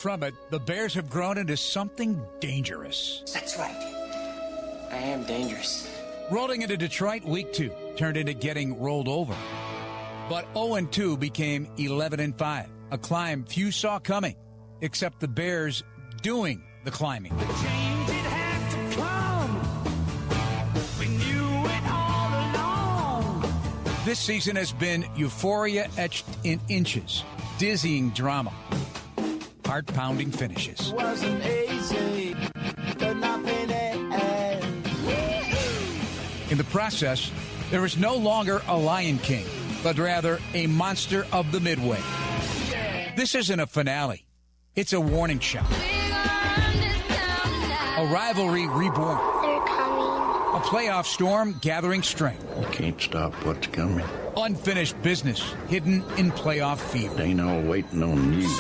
From it, the Bears have grown into something dangerous. That's right. I am dangerous. Rolling into Detroit, week 2 turned into getting rolled over. But 0-2 became 11-5, a climb few saw coming, except the Bears doing the climbing. The change it had to come. We knew it all along. This season has been euphoria etched in inches, dizzying drama, heart-pounding finishes. Wasn't easy, but nothing else. In the process, there is no longer a Lion King, but rather a monster of the Midway. This isn't a finale. It's a warning shot. A rivalry reborn. They're coming. A playoff storm gathering strength. You can't stop what's coming. Unfinished business hidden in playoff fever. Ain't all waiting on you.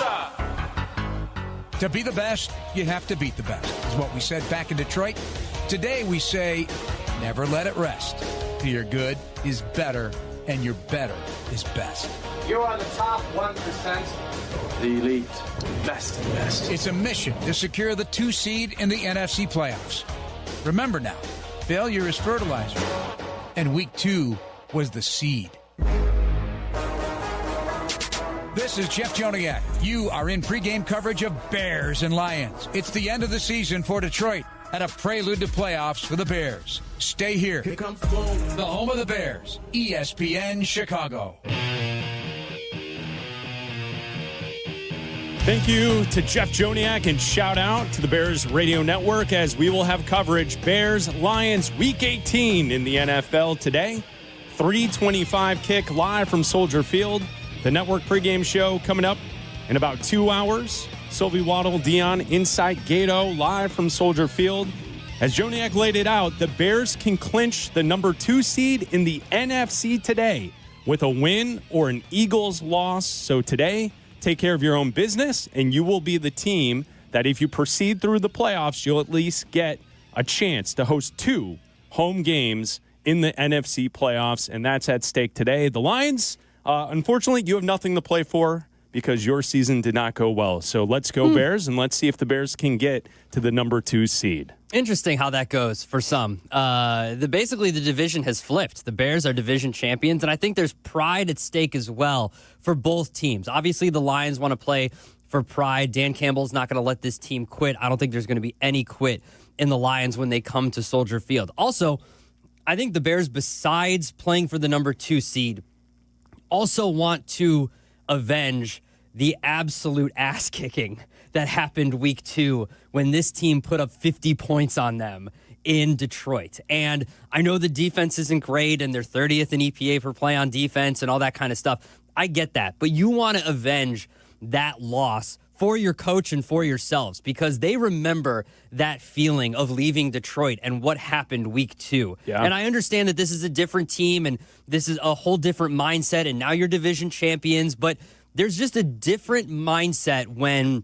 To be the best, you have to beat the best, is what we said back in Detroit. Today we say, never let it rest. Your good is better, and your better is best. You are the top 1%. The elite. Best and best. It's a mission to secure the 2 seed in the NFC playoffs. Remember now, failure is fertilizer, and week 2 was the seed. This is Jeff Joniak. You are in pregame coverage of Bears and Lions. It's the end of the season for Detroit and a prelude to playoffs for the Bears. Stay here. Here comes the boom. The home of the Bears, ESPN Chicago. Thank you to Jeff Joniak, and shout out to the Bears Radio Network as we will have coverage Bears Lions Week 18 in the NFL today. 3:25 kick live from Soldier Field. The network pregame show coming up in about 2 hours. Silvy, Waddle, Dionne, Insight, Gato, live from Soldier Field. As Joniak laid it out, the Bears can clinch the number 2 seed in the NFC today with a win or an Eagles loss. So today, take care of your own business, and you will be the team that if you proceed through the playoffs, you'll at least get a chance to host 2 home games in the NFC playoffs, and that's at stake today. The Lions, unfortunately, you have nothing to play for because your season did not go well. So let's go Bears, and let's see if the Bears can get to the number 2 seed. Interesting how that goes for some. Basically, the division has flipped. The Bears are division champions, and I think there's pride at stake as well for both teams. Obviously, the Lions want to play for pride. Dan Campbell's not going to let this team quit. I don't think there's going to be any quit in the Lions when they come to Soldier Field. Also, I think the Bears, besides playing for the number 2 seed, also want to avenge the absolute ass kicking that happened week 2 when this team put up 50 points on them in Detroit. And I know the defense isn't great and they're 30th in EPA per play on defense and all that kind of stuff. I get that. But you want to avenge that loss for your coach and for yourselves because they remember that feeling of leaving Detroit and what happened week 2. Yeah. And I understand that this is a different team and this is a whole different mindset and now you're division champions, but there's just a different mindset when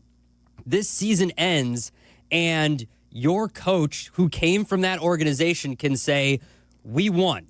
this season ends and your coach who came from that organization can say, we won.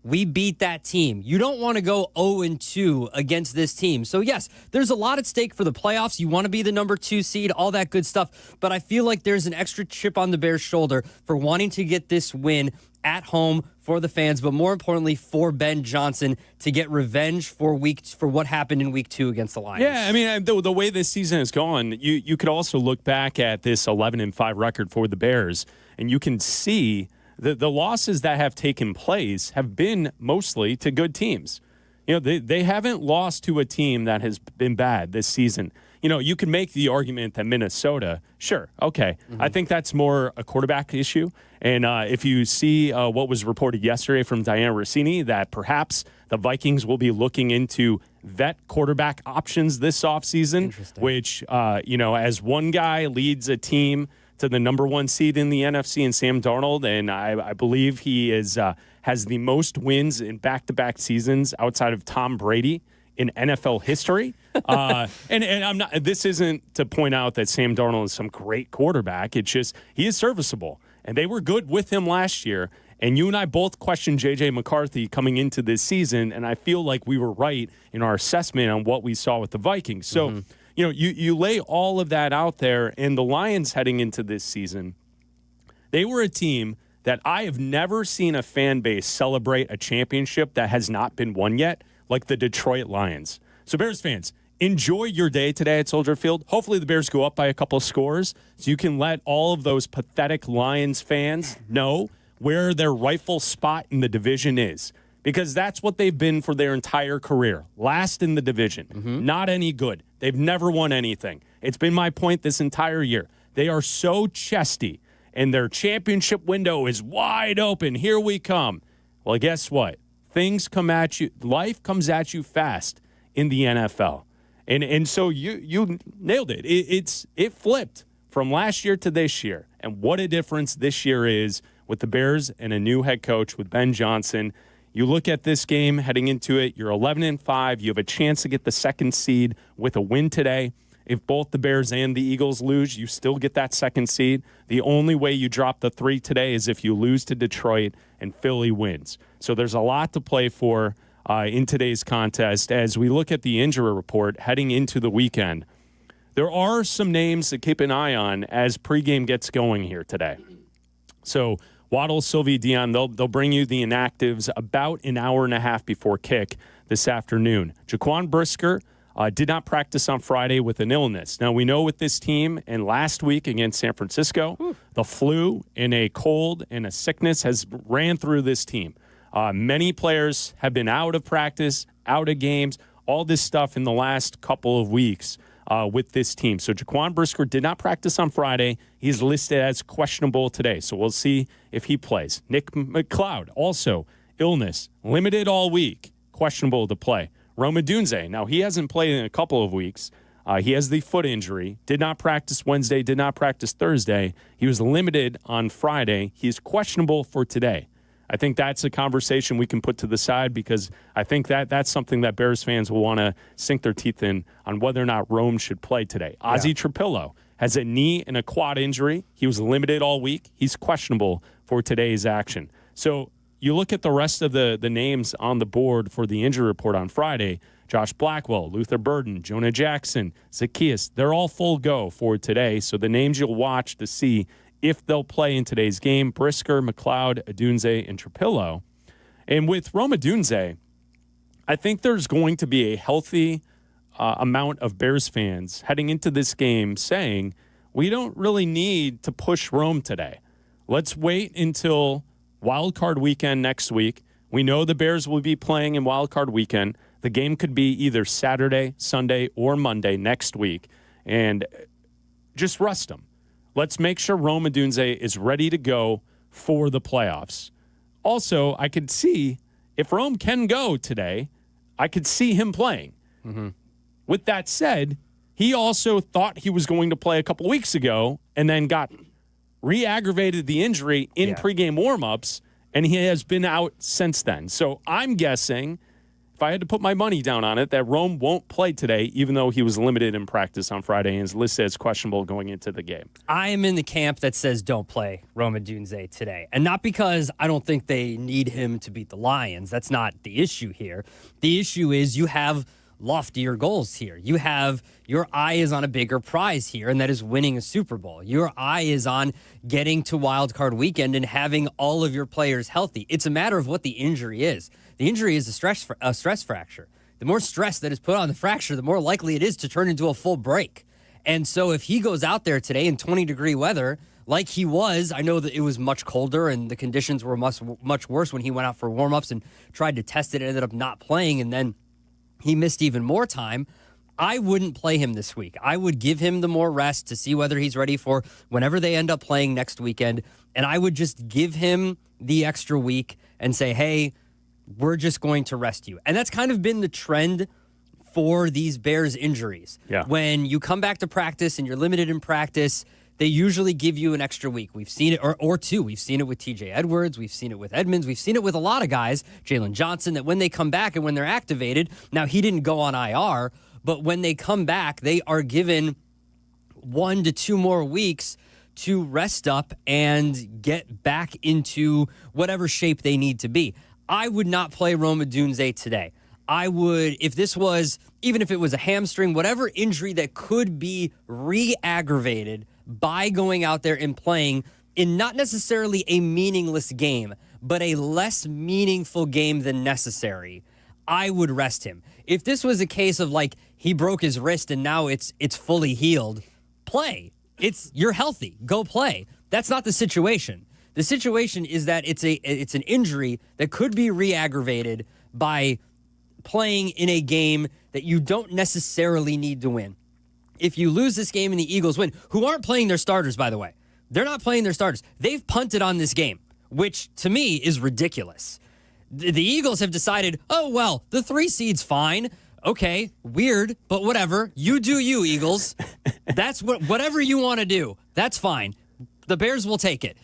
We beat that team. You don't want to go 0-2 against this team. So, yes, there's a lot at stake for the playoffs. You want to be the number 2 seed, all that good stuff. But I feel like there's an extra chip on the Bears' shoulder for wanting to get this win at home for the fans, but more importantly for Ben Johnson to get revenge for what happened in week 2 against the Lions. Yeah, I mean, the way this season has gone, you could also look back at this 11-5 record for the Bears, and you can see the losses that have taken place have been mostly to good teams. You know, they haven't lost to a team that has been bad this season. You know, you can make the argument that Minnesota, sure, okay. Mm-hmm. I think that's more a quarterback issue. And if you see what was reported yesterday from Diana Rossini, that perhaps the Vikings will be looking into vet quarterback options this offseason, which, as one guy leads a team to the number 1 seed in the NFC in Sam Darnold, and I believe he has the most wins in back-to-back seasons outside of Tom Brady in NFL history. And I'm not. This isn't to point out that Sam Darnold is some great quarterback. It's just he is serviceable, and they were good with him last year. And you and I both questioned J.J. McCarthy coming into this season, and I feel like we were right in our assessment on what we saw with the Vikings. So, you lay all of that out there, and the Lions heading into this season, they were a team that I have never seen a fan base celebrate a championship that has not been won yet, like the Detroit Lions. So Bears fans, enjoy your day today at Soldier Field. Hopefully the Bears go up by a couple of scores so you can let all of those pathetic Lions fans know where their rightful spot in the division is, because that's what they've been for their entire career. Last in the division. Not any good. They've never won anything. It's been my point this entire year. They are so chesty, and their championship window is wide open. Here we come. Well, guess what? Things come at you. Life comes at you fast in the NFL. And so you nailed it. It flipped from last year to this year. And what a difference this year is with the Bears and a new head coach with Ben Johnson. You look at this game heading into it, you're 11-5. You have a chance to get the second seed with a win today. If both the Bears and the Eagles lose, you still get that second seed. The only way you drop the 3 today is if you lose to Detroit and Philly wins. So there's a lot to play for in today's contest. As we look at the injury report heading into the weekend, there are some names to keep an eye on as pregame gets going here today. So Waddle, Silvy, Dionne, they'll bring you the inactives about an hour and a half before kick this afternoon. Jaquan Brisker did not practice on Friday with an illness. Now, we know with this team, and last week against San Francisco, the flu and a cold and a sickness has ran through this team. Many players have been out of practice, out of games, all this stuff in the last couple of weeks with this team. So Jaquan Brisker did not practice on Friday. He's listed as questionable today, so we'll see if he plays. Nick McLeod, also illness, limited all week, questionable to play. Rome Odunze, now he hasn't played in a couple of weeks. He has the foot injury, did not practice Wednesday, did not practice Thursday. He was limited on Friday. He's questionable for today. I think that's a conversation we can put to the side because I think that's something that Bears fans will want to sink their teeth in on whether or not Rome should play today. Ozzie Trapillo has a knee and a quad injury. He was limited all week. He's questionable for today's action. So you look at the rest of the names on the board for the injury report on Friday, Josh Blackwell, Luther Burden, Jonah Jackson, Zacchaeus, they're all full go for today. So the names you'll watch to see if they'll play in today's game, Brisker, McLeod, Odunze, and Trapillo. And with Rome Odunze, I think there's going to be a healthy amount of Bears fans heading into this game saying, we don't really need to push Rome today. Let's wait until Wild Card Weekend next week. We know the Bears will be playing in Wild Card Weekend. The game could be either Saturday, Sunday, or Monday next week. And just rest them. Let's make sure Rome Odunze is ready to go for the playoffs. Also, I could see, if Rome can go today, I could see him playing. With that said, he also thought he was going to play a couple weeks ago and then got re-aggravated the injury in pregame warmups, and he has been out since then. So I'm guessing, if I had to put my money down on it, that Rome won't play today, even though he was limited in practice on Friday and is listed as questionable going into the game. I am in the camp that says don't play Rome Odunze today. And not because I don't think they need him to beat the Lions. That's not the issue here. The issue is you have loftier goals here. Your eye is on a bigger prize here, and that is winning a Super Bowl. Your eye is on getting to Wild Card Weekend and having all of your players healthy. It's a matter of what the injury is. The injury is a stress fracture. The more stress that is put on the fracture, the more likely it is to turn into a full break. And so if he goes out there today in 20-degree weather, like he was, I know that it was much colder and the conditions were much worse when he went out for warm-ups and tried to test it and ended up not playing, and then he missed even more time. I wouldn't play him this week. I would give him the more rest to see whether he's ready for whenever they end up playing next weekend. And I would just give him the extra week and say, hey, we're just going to rest you. And that's kind of been the trend for these Bears injuries. Yeah. When you come back to practice and you're limited in practice, they usually give you an extra week. We've seen it, or two. We've seen it with TJ Edwards. We've seen it with Edmonds. We've seen it with a lot of guys, Jalen Johnson, that when they come back and when they're activated, now he didn't go on IR, but when they come back, they are given 1 to 2 more weeks to rest up and get back into whatever shape they need to be. I would not play Rome Odunze today. I would, if this was, even if it was a hamstring, whatever injury that could be re-aggravated by going out there and playing in not necessarily a meaningless game, but a less meaningful game than necessary, I would rest him. If this was a case of like he broke his wrist and now it's fully healed, play. You're healthy. Go play. That's not the situation. The situation is that it's an injury that could be re-aggravated by playing in a game that you don't necessarily need to win. If you lose this game and the Eagles win, who aren't playing their starters, by the way, they're not playing their starters. They've punted on this game, which to me is ridiculous. The Eagles have decided, oh, well, the 3 seed's fine. Okay, weird, but whatever. You do you, Eagles. That's whatever you want to do. That's fine. The Bears will take it.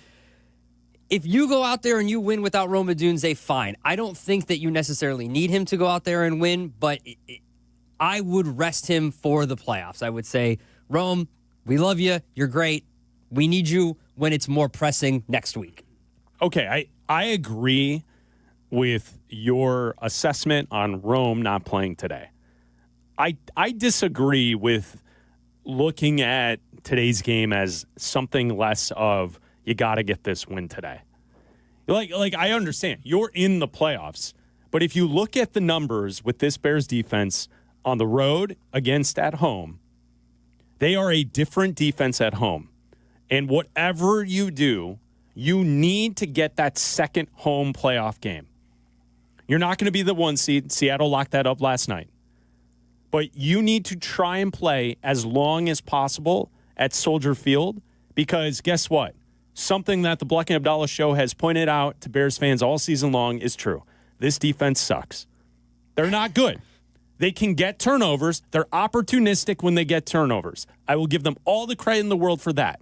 If you go out there and you win without Rome Odunze, fine. I don't think that you necessarily need him to go out there and win, but I would rest him for the playoffs. I would say, Rome, we love you. You're great. We need you when it's more pressing next week. Okay, I agree with your assessment on Rome not playing today. I disagree with looking at today's game as something less of you got to get this win today. Like I understand you're in the playoffs, but if you look at the numbers with this Bears defense on the road against at home, they are a different defense at home. And whatever you do, you need to get that second home playoff game. You're not going to be the 1 seed. Seattle locked that up last night. But you need to try and play as long as possible at Soldier Field because guess what? Something that the Bleck and Abdalla show has pointed out to Bears fans all season long is true. This defense sucks. They're not good. They can get turnovers. They're opportunistic when they get turnovers. I will give them all the credit in the world for that.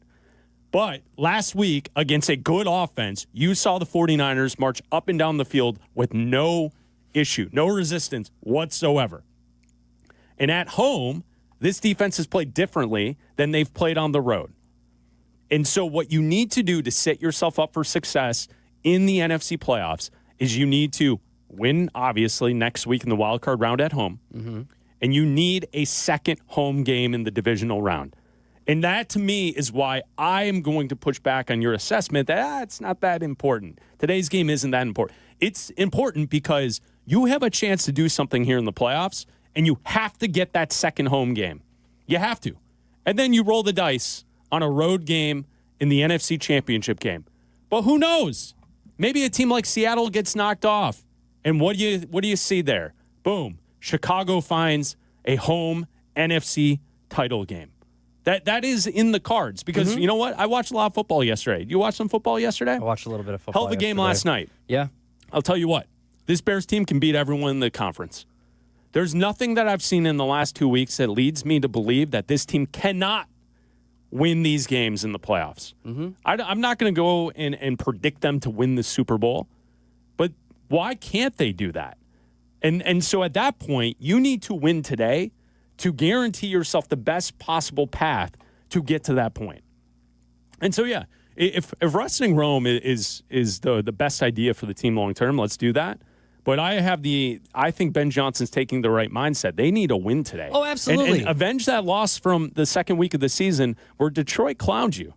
But last week, against a good offense, you saw the 49ers march up and down the field with no issue, no resistance whatsoever. And at home, this defense has played differently than they've played on the road. And so what you need to do to set yourself up for success in the NFC playoffs is you need to win, obviously, next week in the wild card round at home. Mm-hmm. And you need a second home game in the divisional round. And that, to me, is why I am going to push back on your assessment that it's not that important. Today's game isn't that important. It's important because you have a chance to do something here in the playoffs, and you have to get that second home game. You have to. And then you roll the dice on a road game in the NFC Championship game. But who knows? Maybe a team like Seattle gets knocked off. And what do you see there? Boom. Chicago finds a home NFC title game. That is in the cards because you know what? I watched a lot of football yesterday. You watch some football yesterday? I watched a little bit of football. Hell of a game last night. Yeah. I'll tell you what. This Bears team can beat everyone in the conference. There's nothing that I've seen in the last 2 weeks that leads me to believe that this team cannot win these games in the playoffs. Mm-hmm. I'm not going to go and predict them to win the Super Bowl, but why can't they do that? And so at that point, you need to win today to guarantee yourself the best possible path to get to that point. And so, yeah, if resting Rome is the best idea for the team long term, let's do that. But I think Ben Johnson's taking the right mindset. They need a win today. Oh, absolutely. And avenge that loss from the second week of the season where Detroit clowned you.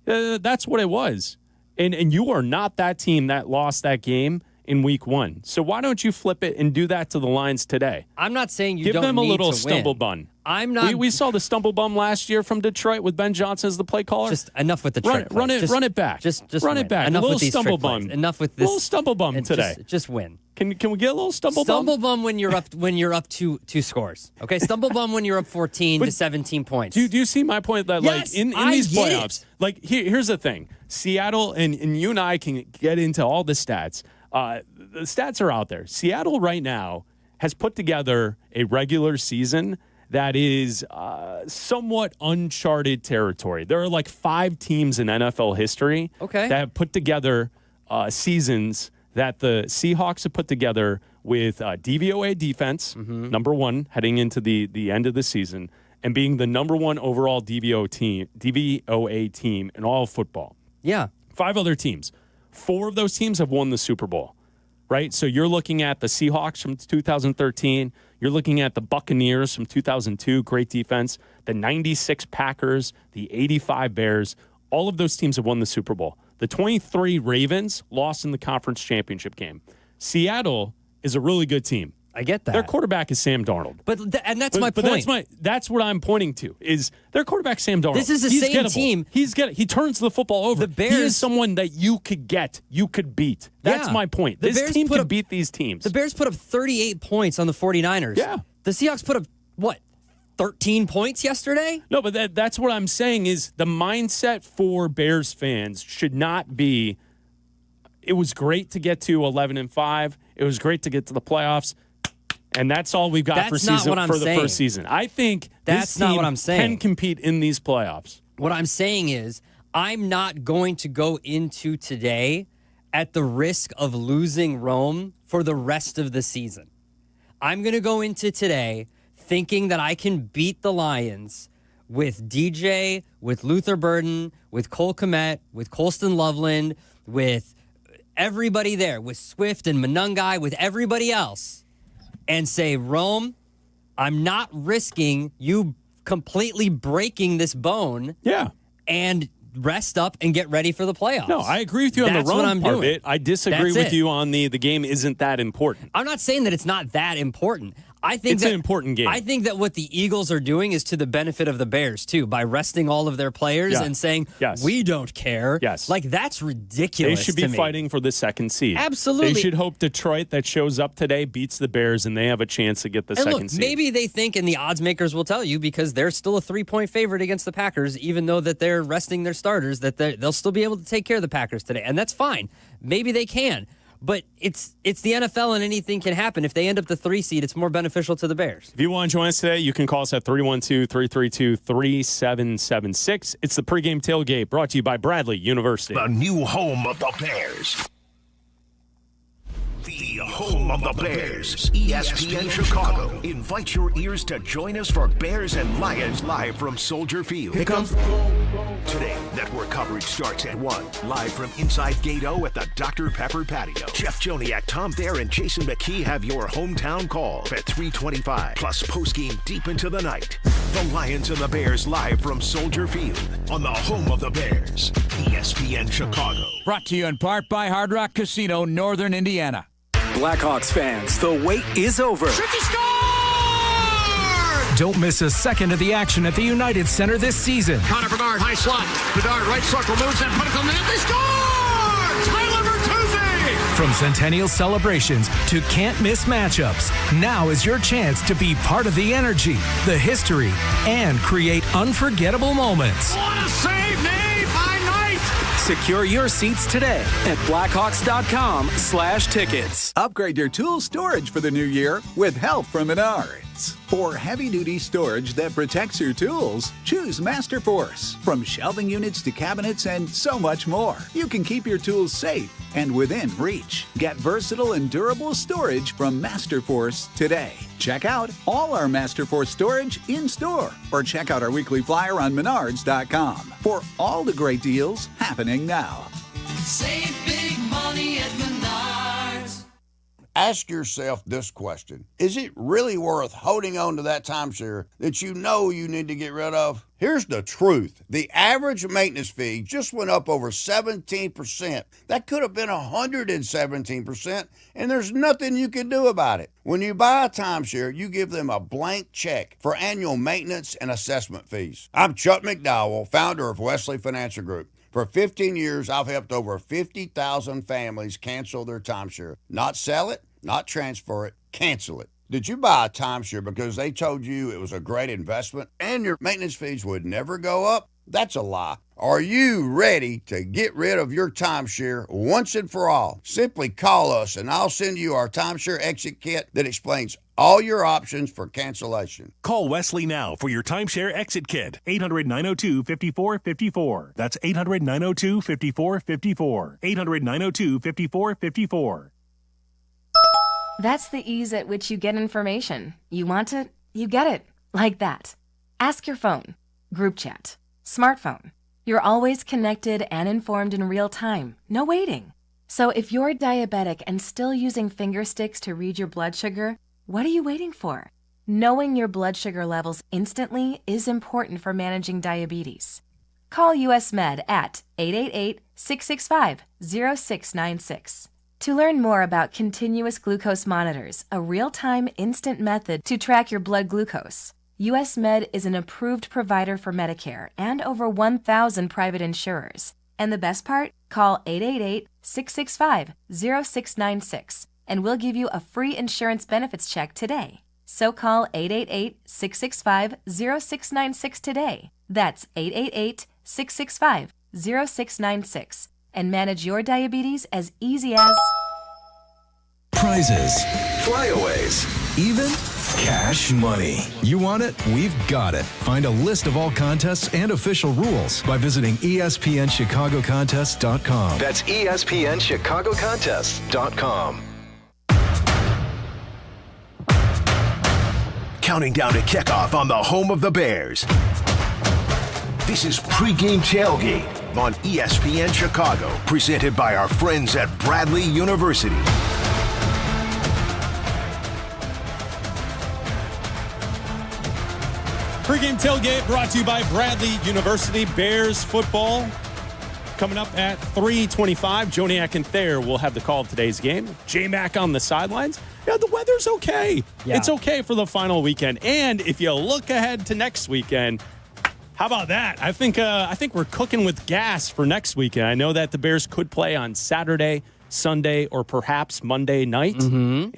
That's what it was. And you are not that team that lost that game in week 1. So why don't you flip it and do that to the Lions today? I'm not saying you Give don't them a need little to stumble win. bun. I'm not. We saw the stumble bum last year from Detroit with Ben Johnson as the play caller. Just enough with the trick run plays. it back. Just run win. it back. Enough a little with these stumble trick bum. plays. Enough with this. A little stumble bum today. Just win. Can we get a little stumble bum? Stumble bum when you're up two scores. Okay, stumble bum when you're up 14 to 17 points. Do you see my point that Yes, in I these get playoffs, it. like here's the thing: Seattle and you and I can get into all the stats. The stats are out there. Seattle right now has put together a regular season that is somewhat uncharted territory. There are like 5 teams in NFL history that have put together seasons that the Seahawks have put together with DVOA defense, number 1, heading into the end of the season, and being the number 1 overall DVOA team in all of football. Yeah. 5 other teams. 4 of those teams have won the Super Bowl. right? So you're looking at the Seahawks from 2013. You're looking at the Buccaneers from 2002, great defense. The 96 Packers, the 85 Bears. All of those teams have won the Super Bowl. The 23 Ravens lost in the conference championship game. Seattle is a really good team. I get that. Their quarterback is Sam Darnold. And that's my point. But that's what I'm pointing to, is their quarterback, Sam Darnold. This is the same team. He turns the football over. The Bears, he is someone that you could get, you could beat. That's my point. This team could beat these teams. The Bears put up 38 points on the 49ers. Yeah. The Seahawks put up, 13 points yesterday? No, but that's what I'm saying is the mindset for Bears fans should not be, it was great to get to 11-5. It was great to get to the playoffs. And that's all we've got for the first season. I think that's not what I'm saying. Can compete in these playoffs. What I'm saying is I'm not going to go into today at the risk of losing Rome for the rest of the season. I'm going to go into today thinking that I can beat the Lions with DJ, with Luther Burden, with Cole Kmet, with Colston Loveland, with everybody there, with Swift and Monungai, with everybody else. And say, Rome, I'm not risking you completely breaking this bone. Yeah. And rest up and get ready for the playoffs. No, I agree with you on the Rome part of it. I disagree with you on the game isn't that important. I'm not saying that it's not that important. I think it's an important game. I think that what the Eagles are doing is to the benefit of the Bears, too, by resting all of their players and saying, we don't care. Yes. Like, that's ridiculous. They should be fighting for the second seed. Absolutely. They should hope Detroit that shows up today beats the Bears and they have a chance to get the second seed. Maybe they think, and the odds makers will tell you, because they're still a 3-point favorite against the Packers, even though that they're resting their starters, that they'll still be able to take care of the Packers today. And that's fine. Maybe they can. But it's the NFL and anything can happen. If they end up the 3 seed, it's more beneficial to the Bears. If you want to join us today, you can call us at 312-332-3776. It's the Pregame Tailgate brought to you by Bradley University. The new home of the Bears. The home of the Bears. ESPN Chicago invites your ears to join us for Bears and Lions live from Soldier Field. Here comes Today, network coverage starts at 1. Live from inside Gate O at the Dr. Pepper Patio. Jeff Joniak, Tom Thayer, and Jason McKee have your hometown call at 3:25. Plus postgame deep into the night. The Lions and the Bears live from Soldier Field on the home of the Bears. ESPN Chicago. Brought to you in part by Hard Rock Casino, Northern Indiana. Blackhawks fans, the wait is over. Don't miss a second of the action at the United Center this season. Connor Bedard, high slot. Bedard, right circle, moves and put it on the net. They score! Tyler Bertuzzi! From Centennial celebrations to can't-miss matchups, now is your chance to be part of the energy, the history, and create unforgettable moments. What a save made by Knight! Secure your seats today at Blackhawks.com/tickets. Upgrade your tool storage for the new year with help from Menards. For heavy-duty storage that protects your tools, choose Master Force. From shelving units to cabinets and so much more, you can keep your tools safe and within reach. Get versatile and durable storage from Master Force today. Check out all our Master Force storage in-store or check out our weekly flyer on Menards.com for all the great deals happening now. Save big money at Menards. Ask yourself this question. Is it really worth holding on to that timeshare that you know you need to get rid of? Here's the truth. The average maintenance fee just went up over 17%. That could have been 117%, and there's nothing you can do about it. When you buy a timeshare, you give them a blank check for annual maintenance and assessment fees. I'm Chuck McDowell, founder of Wesley Financial Group. For 15 years, I've helped over 50,000 families cancel their timeshare. Not sell it, not transfer it, cancel it. Did you buy a timeshare because they told you it was a great investment and your maintenance fees would never go up? That's a lie. Are you ready to get rid of your timeshare once and for all? Simply call us and I'll send you our timeshare exit kit that explains all your options for cancellation. Call Wesley now for your timeshare exit kit. 800-902-5454. That's 800-902-5454. 800-902-5454. That's the ease at which you get information. You want it, you get it. Like that. Ask your phone. Group chat. Smartphone. You're always connected and informed in real time. No waiting. So if you're diabetic and still using finger sticks to read your blood sugar, what are you waiting for? Knowing your blood sugar levels instantly is important for managing diabetes. Call US Med at 888-665-0696. To learn more about continuous glucose monitors, a real-time instant method to track your blood glucose, US Med is an approved provider for Medicare and over 1,000 private insurers. And the best part? Call 888-665-0696 and we'll give you a free insurance benefits check today. So call 888-665-0696 today. That's 888-665-0696 and manage your diabetes as easy as prizes, flyaways, even cash money. You want it? We've got it. Find a list of all contests and official rules by visiting ESPNChicagoContests.com. That's ESPNChicagoContests.com. Counting down to kickoff on the home of the Bears. This is Pregame Tailgate on ESPN Chicago, presented by our friends at Bradley University. Pregame Tailgate brought to you by Bradley University. Bears football coming up at 3:25. Joniak and Thayer will have the call of today's game. J-Mac on the sidelines. Yeah, the weather's okay. Yeah. It's okay for the final weekend. And if you look ahead to next weekend, how about that? I think we're cooking with gas for next weekend. I know that the Bears could play on Saturday, Sunday, or perhaps Monday night in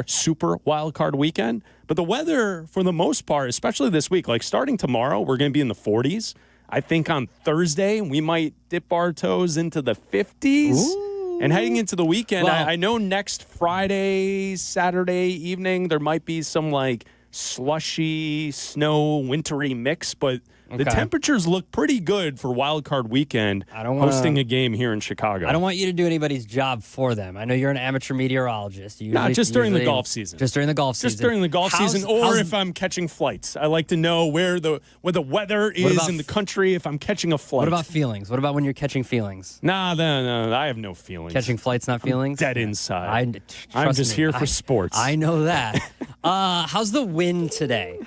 super wild card weekend. But the weather, for the most part, especially this week, like starting tomorrow, we're going to be in the 40s. I think on Thursday, we might dip our toes into the 50s. Ooh. And heading into the weekend, Well, I know next Friday, Saturday evening, there might be some like slushy, snow, wintry mix, but the temperatures look pretty good for Wild Card Weekend hosting a game here in Chicago. I don't want you to do anybody's job for them. I know you're an amateur meteorologist. Not just during the golf season. Just during the golf season. Just during the golf season, or if I'm catching flights. I like to know where the weather is in the country if I'm catching a flight. What about feelings? What about when you're catching feelings? No, I have no feelings. Catching flights, not feelings? Dead inside. I'm just here for sports. I know that. How's the wind today?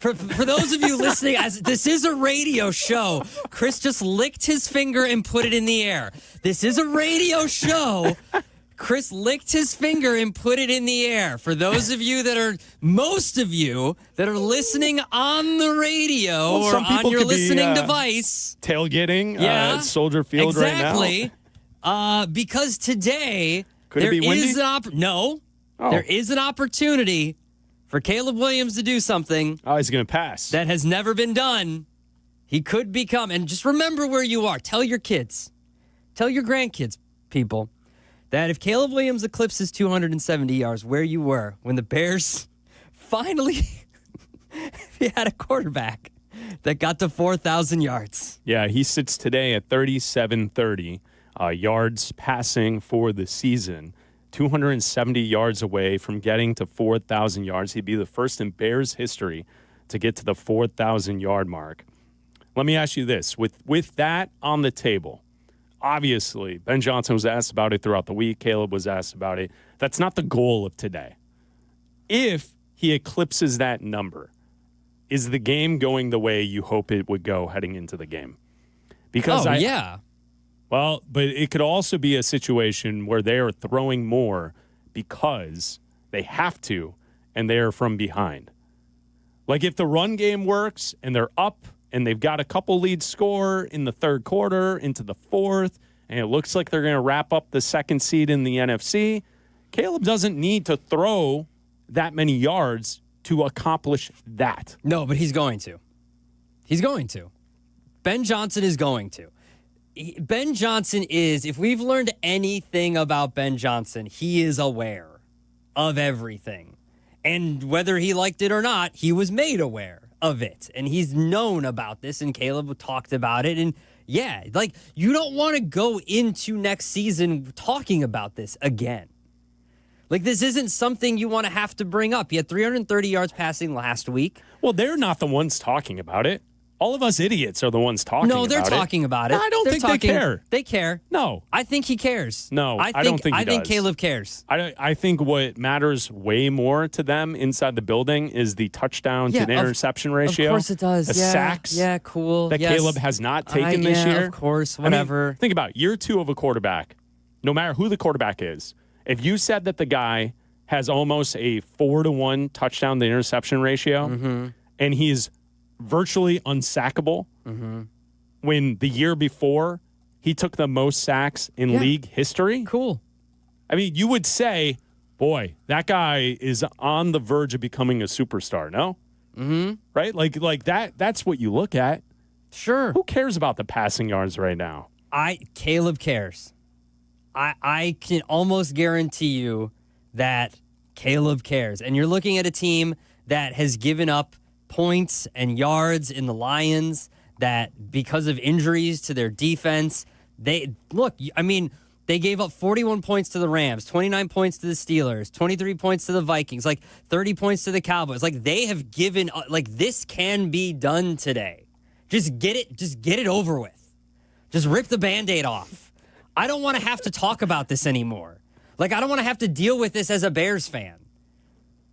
For those of you listening, as this is a radio show, Chris just licked his finger and put it in the air. This is a radio show. Chris licked his finger and put it in the air. For those of you most of you that are listening on the radio or on your listening device. Tailgating at Soldier Field right now. Exactly. Because today Could it be windy? There is an opportunity for Caleb Williams to do something. Oh, he's going to pass. That has never been done. He could become, and just remember where you are. Tell your kids, tell your grandkids, people, that if Caleb Williams eclipses 270 yards, where you were when the Bears finally had a quarterback that got to 4,000 yards. Yeah, he sits today at 3,730 yards passing for the season. 270 yards away from getting to 4,000 yards. He'd be the first in Bears history to get to the 4,000-yard mark. Let me ask you this. With that on the table, obviously, Ben Johnson was asked about it throughout the week. Caleb was asked about it. That's not the goal of today. If he eclipses that number, is the game going the way you hope it would go heading into the game? Because yeah. Well, but it could also be a situation where they are throwing more because they have to and they are from behind. Like if the run game works and they're up and they've got a couple lead score in the third quarter into the fourth, and it looks like they're going to wrap up the second seed in the NFC, Caleb doesn't need to throw that many yards to accomplish that. No, but he's going to. He's going to. Ben Johnson is going to. Ben Johnson is, if we've learned anything about Ben Johnson, he is aware of everything. And whether he liked it or not, he was made aware of it. And he's known about this, and Caleb talked about it. And yeah, like, you don't want to go into next season talking about this again. Like, this isn't something you want to have to bring up. He had 330 yards passing last week. Well, they're not the ones talking about it. All of us idiots are the ones talking about it. No, they're talking about it. No, I don't think they care. They care. No. I think he cares. No, I don't think he I think does. Caleb cares. I think what matters way more to them inside the building is the touchdown to the interception ratio. Of course it does. The Yeah. sacks. Yeah, cool. That Yes. Caleb has not taken this year. Of course, whatever. I mean, think about it. Year 2 of a quarterback, no matter who the quarterback is. If you said that the guy has almost a 4-to-1 touchdown to interception ratio, and he's virtually unsackable, when the year before he took the most sacks in league history. Cool. I mean, you would say, boy, that guy is on the verge of becoming a superstar, no? Mm-hmm. Right? Like that's what you look at. Sure. Who cares about the passing yards right now? Caleb cares. I can almost guarantee you that Caleb cares. And you're looking at a team that has given up points and yards in the Lions, that because of injuries to their defense, they gave up 41 points to the Rams, 29 points to the Steelers, 23 points to the Vikings, like 30 points to the Cowboys. Like they have given, like this can be done today. Just get it over with. Just rip the Band-Aid off. I don't want to have to talk about this anymore. Like, I don't want to have to deal with this as a Bears fan.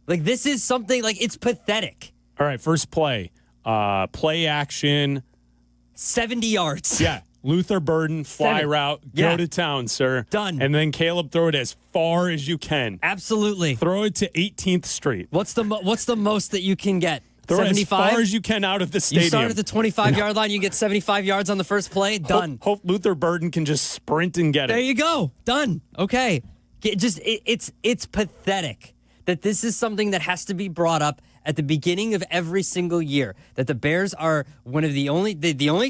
Like, this is something, like, it's pathetic. All right, first play. Play action. 70 yards. Yeah. Luther Burden, fly route, go to town, sir. Done. And then Caleb, throw it as far as you can. Absolutely. Throw it to 18th Street. What's the most that you can get? Throw 75? it as far as you can out of the stadium. You start at the 25-yard line, you get 75 yards on the first play, done. Hope Luther Burden can just sprint and get it. There you go. Done. Okay. It's pathetic that this is something that has to be brought up at the beginning of every single year, that the Bears are one of the only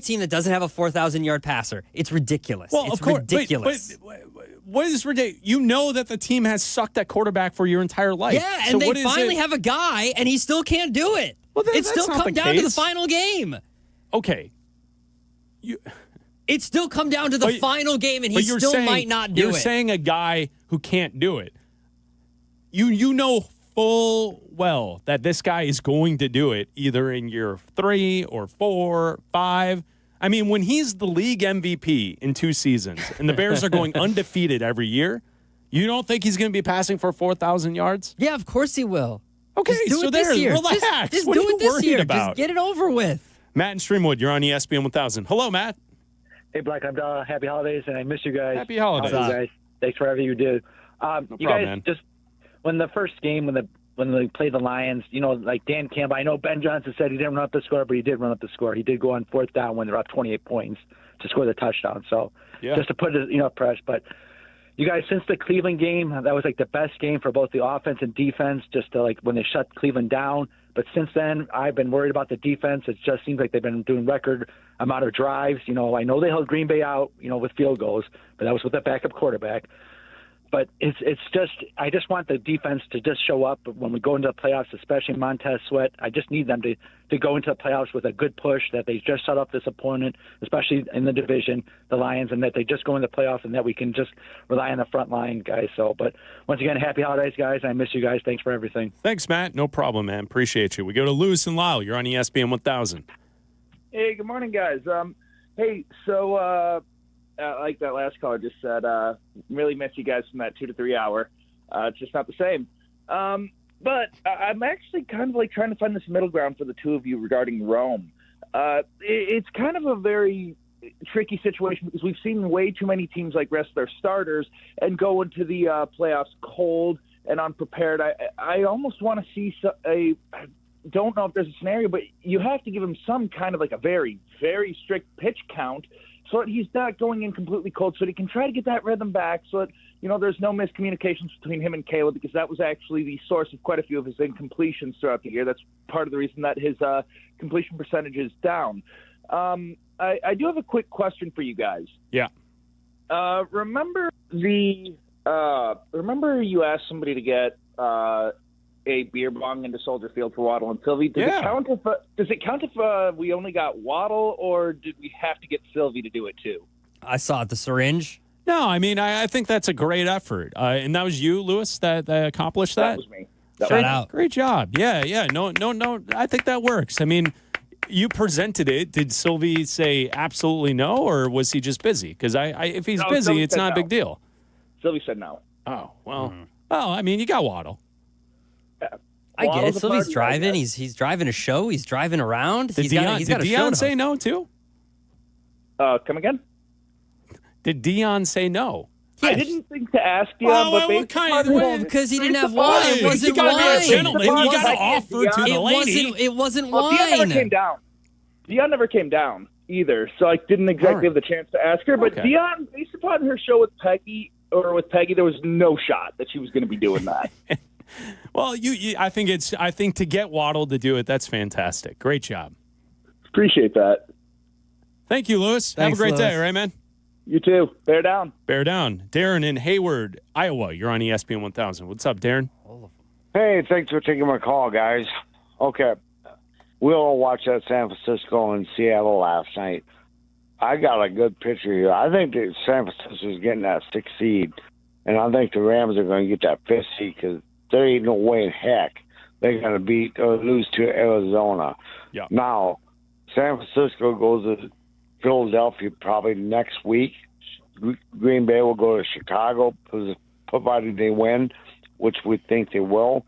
team that doesn't have a 4,000-yard passer. It's ridiculous. Well, it's of course, ridiculous. But what is ridiculous? You know that the team has sucked at quarterback for your entire life. Yeah, and they finally have a guy, and he still can't do it. Well, it's still come down to the final game. Okay. It's still come down to the final game, and he still might not do it. You're saying a guy who can't do it. You know full well that this guy is going to do it either in year 3 or 4, 5. I mean, when he's the league MVP in 2 seasons and the Bears are going undefeated every year, you don't think he's going to be passing for 4,000 yards? Yeah, of course he will. Okay, just do it this year. Relax. Just what do are you it this worried year. about? Just get it over with. Matt in Streamwood, you're on ESPN 1000. Hello, Matt. Hey, Bleck, Abdalla. Happy holidays, and I miss you guys. Happy holidays. Guys. Thanks for everything you do. You guys, man. just when the first game, when they played the Lions, you know, like Dan Campbell, I know Ben Johnson said he didn't run up the score, but he did run up the score. He did go on 4th down when they're up 28 points to score the touchdown. So just to put it, press. But you guys, since the Cleveland game, that was like the best game for both the offense and defense, just to like when they shut Cleveland down. But since then, I've been worried about the defense. It just seems like they've been doing record amount of drives. You know, I know they held Green Bay out, with field goals, but that was with a backup quarterback. But it's just, I just want the defense to just show up when we go into the playoffs, especially Montez Sweat. I just need them to go into the playoffs with a good push, that they just shut up this opponent, especially in the division, the Lions, and that they just go into the playoffs and that we can just rely on the front line, guys. So, but once again, happy holidays, guys. I miss you guys. Thanks for everything. Thanks, Matt. No problem, man. Appreciate you. We go to Lewis and Lyle. You're on ESPN 1000. Hey, good morning, guys. Like that last caller just said, really miss you guys from that 2 to 3 hour. It's just not the same. But I'm actually kind of like trying to find this middle ground for the two of you regarding Rome. It's kind of a very tricky situation because we've seen way too many teams like rest their starters and go into the playoffs cold and unprepared. I almost want to see I don't know if there's a scenario, but you have to give him some kind of like a very, very strict pitch count so that he's not going in completely cold, so that he can try to get that rhythm back, so that, there's no miscommunications between him and Caleb, because that was actually the source of quite a few of his incompletions throughout the year. That's part of the reason that his completion percentage is down. I do have a quick question for you guys. Yeah. Remember you asked somebody to get a beer bong into Soldier Field for Waddle and Silvy. Does it count if we only got Waddle, or did we have to get Silvy to do it too? I saw it, the syringe. No, I mean, I think that's a great effort. And that was you, Lewis, that accomplished that? That was me. Shout out. Great job. Yeah. No. I think that works. I mean, you presented it. Did Silvy say absolutely no, or was he just busy? Because if he's busy, Silvy it's said not a no. big deal. Silvy said no. Oh, well. Well, I mean, you got Waddle. I get it. Waddle's a Silvy's party guy, driving. guys. He's driving a show. He's driving around. Did He's got a show Dionne to say host. no, too? Come again? Did Dionne say no? I didn't think to ask Dionne, Well, but what kind of Well, because he didn't have wine. It wasn't you gotta wine. be a gentleman. You It got to wasn't- offer to the lady. It wasn't Well, Dionne never wine. came down. Dionne never came down either, so I didn't exactly have the chance to ask her. But Okay. Dionne, based upon her show with Peggy, there was no shot that she was going to be doing that. Well, I think to get Waddle to do it, that's fantastic. Great job. Appreciate that. Thank you, Lewis. Thanks, Have a great day, Lewis. all right, man? You too. Bear down. Bear down. Darren in Hayward, Iowa. You're on ESPN 1000. What's up, Darren? Hey, thanks for taking my call, guys. Okay. We all watched that San Francisco and Seattle last night. I got a good picture here. I think that San Francisco is getting that 6th seed, and I think the Rams are going to get that 5th seed because there ain't no way in heck they're going to beat or lose to Arizona. Yeah. Now, San Francisco goes to Philadelphia probably next week. Green Bay will go to Chicago, provided they win, which we think they will.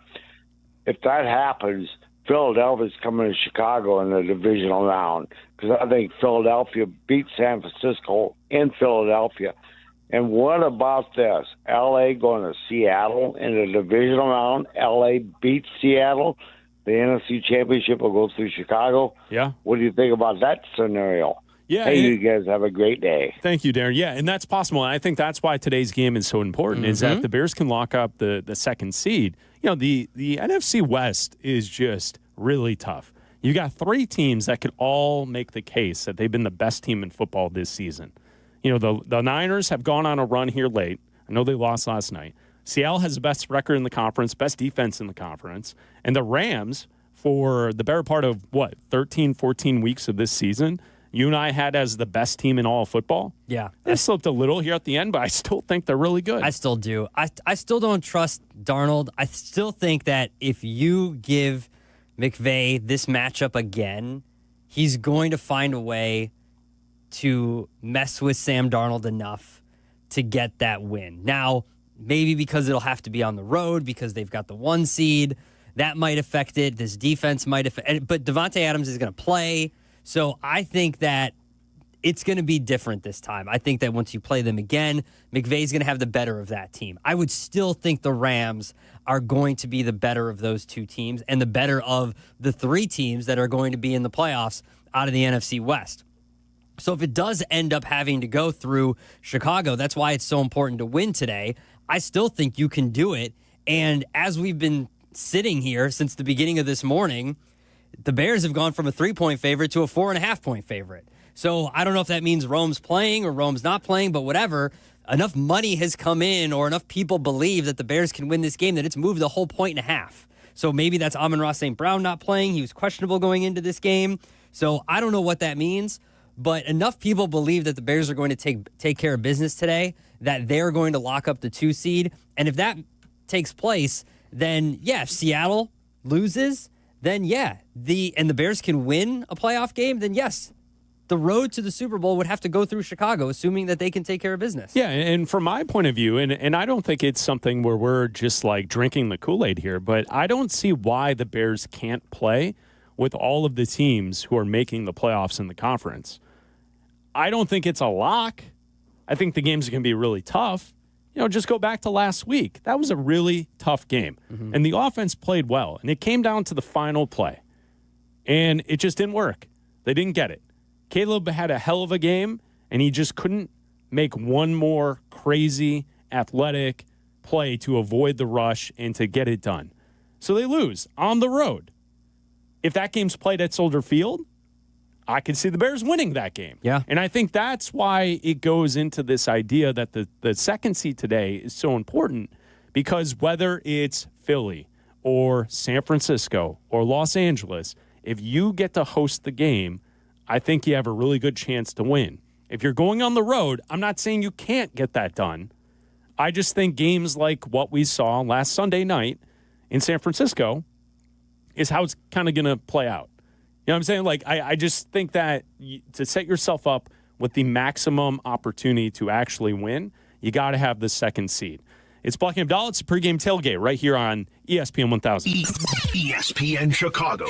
If that happens, Philadelphia's coming to Chicago in the divisional round because I think Philadelphia beat San Francisco in Philadelphia. And what about this? L.A. going to Seattle in the divisional round. L.A. beats Seattle. The NFC Championship will go through Chicago. Yeah. What do you think about that scenario? Yeah. Hey, you guys have a great day. Thank you, Darren. Yeah, and that's possible. And I think that's why today's game is so important, is that the Bears can lock up the 2nd seed. You know, the NFC West is just really tough. You got 3 teams that could all make the case that they've been the best team in football this season. You know, the Niners have gone on a run here late. I know they lost last night. Seattle has the best record in the conference, best defense in the conference. And the Rams, for the better part of, 13, 14 weeks of this season, you and I had as the best team in all of football. Yeah. They slipped a little here at the end, but I still think they're really good. I still do. I still don't trust Darnold. I still think that if you give McVay this matchup again, he's going to find a way to mess with Sam Darnold enough to get that win. Now, maybe because it'll have to be on the road because they've got the 1 seed, that might affect it. This defense might affect it. But Devontae Adams is going to play. So I think that it's going to be different this time. I think that once you play them again, McVay's going to have the better of that team. I would still think the Rams are going to be the better of those 2 teams and the better of the 3 teams that are going to be in the playoffs out of the NFC West. So if it does end up having to go through Chicago, that's why it's so important to win today. I still think you can do it. And as we've been sitting here since the beginning of this morning, the Bears have gone from a 3-point favorite to a 4.5-point favorite. So I don't know if that means Rome's playing or Rome's not playing, but whatever. Enough money has come in or enough people believe that the Bears can win this game that it's moved the whole 1.5. So maybe that's Amon-Ra St. Brown not playing. He was questionable going into this game. So I don't know what that means, but enough people believe that the Bears are going to take care of business today that they're going to lock up the 2 seed. And if that takes place, then yeah, if Seattle loses, then yeah, the Bears can win a playoff game, then yes, the road to the Super Bowl would have to go through Chicago, assuming that they can take care of business. Yeah, and from my point of view, and I don't think it's something where we're just like drinking the Kool-Aid here, but I don't see why the Bears can't play with all of the teams who are making the playoffs in the conference. I don't think it's a lock. I think the games are going to be really tough. You know, just go back to last week. That was a really tough game. And the offense played well. And it came down to the final play. And it just didn't work. They didn't get it. Caleb had a hell of a game, and he just couldn't make one more crazy, athletic play to avoid the rush and to get it done. So they lose on the road. If that game's played at Soldier Field, I could see the Bears winning that game. Yeah. And I think that's why it goes into this idea that the second seed today is so important, because whether it's Philly or San Francisco or Los Angeles, if you get to host the game, I think you have a really good chance to win. If you're going on the road, I'm not saying you can't get that done. I just think games like what we saw last Sunday night in San Francisco is how it's kind of going to play out. You know what I'm saying? Like, I just think that to set yourself up with the maximum opportunity to actually win, you got to have the second seed. It's Bleck and Abdalla. It's a pregame tailgate right here on ESPN 1000. ESPN Chicago.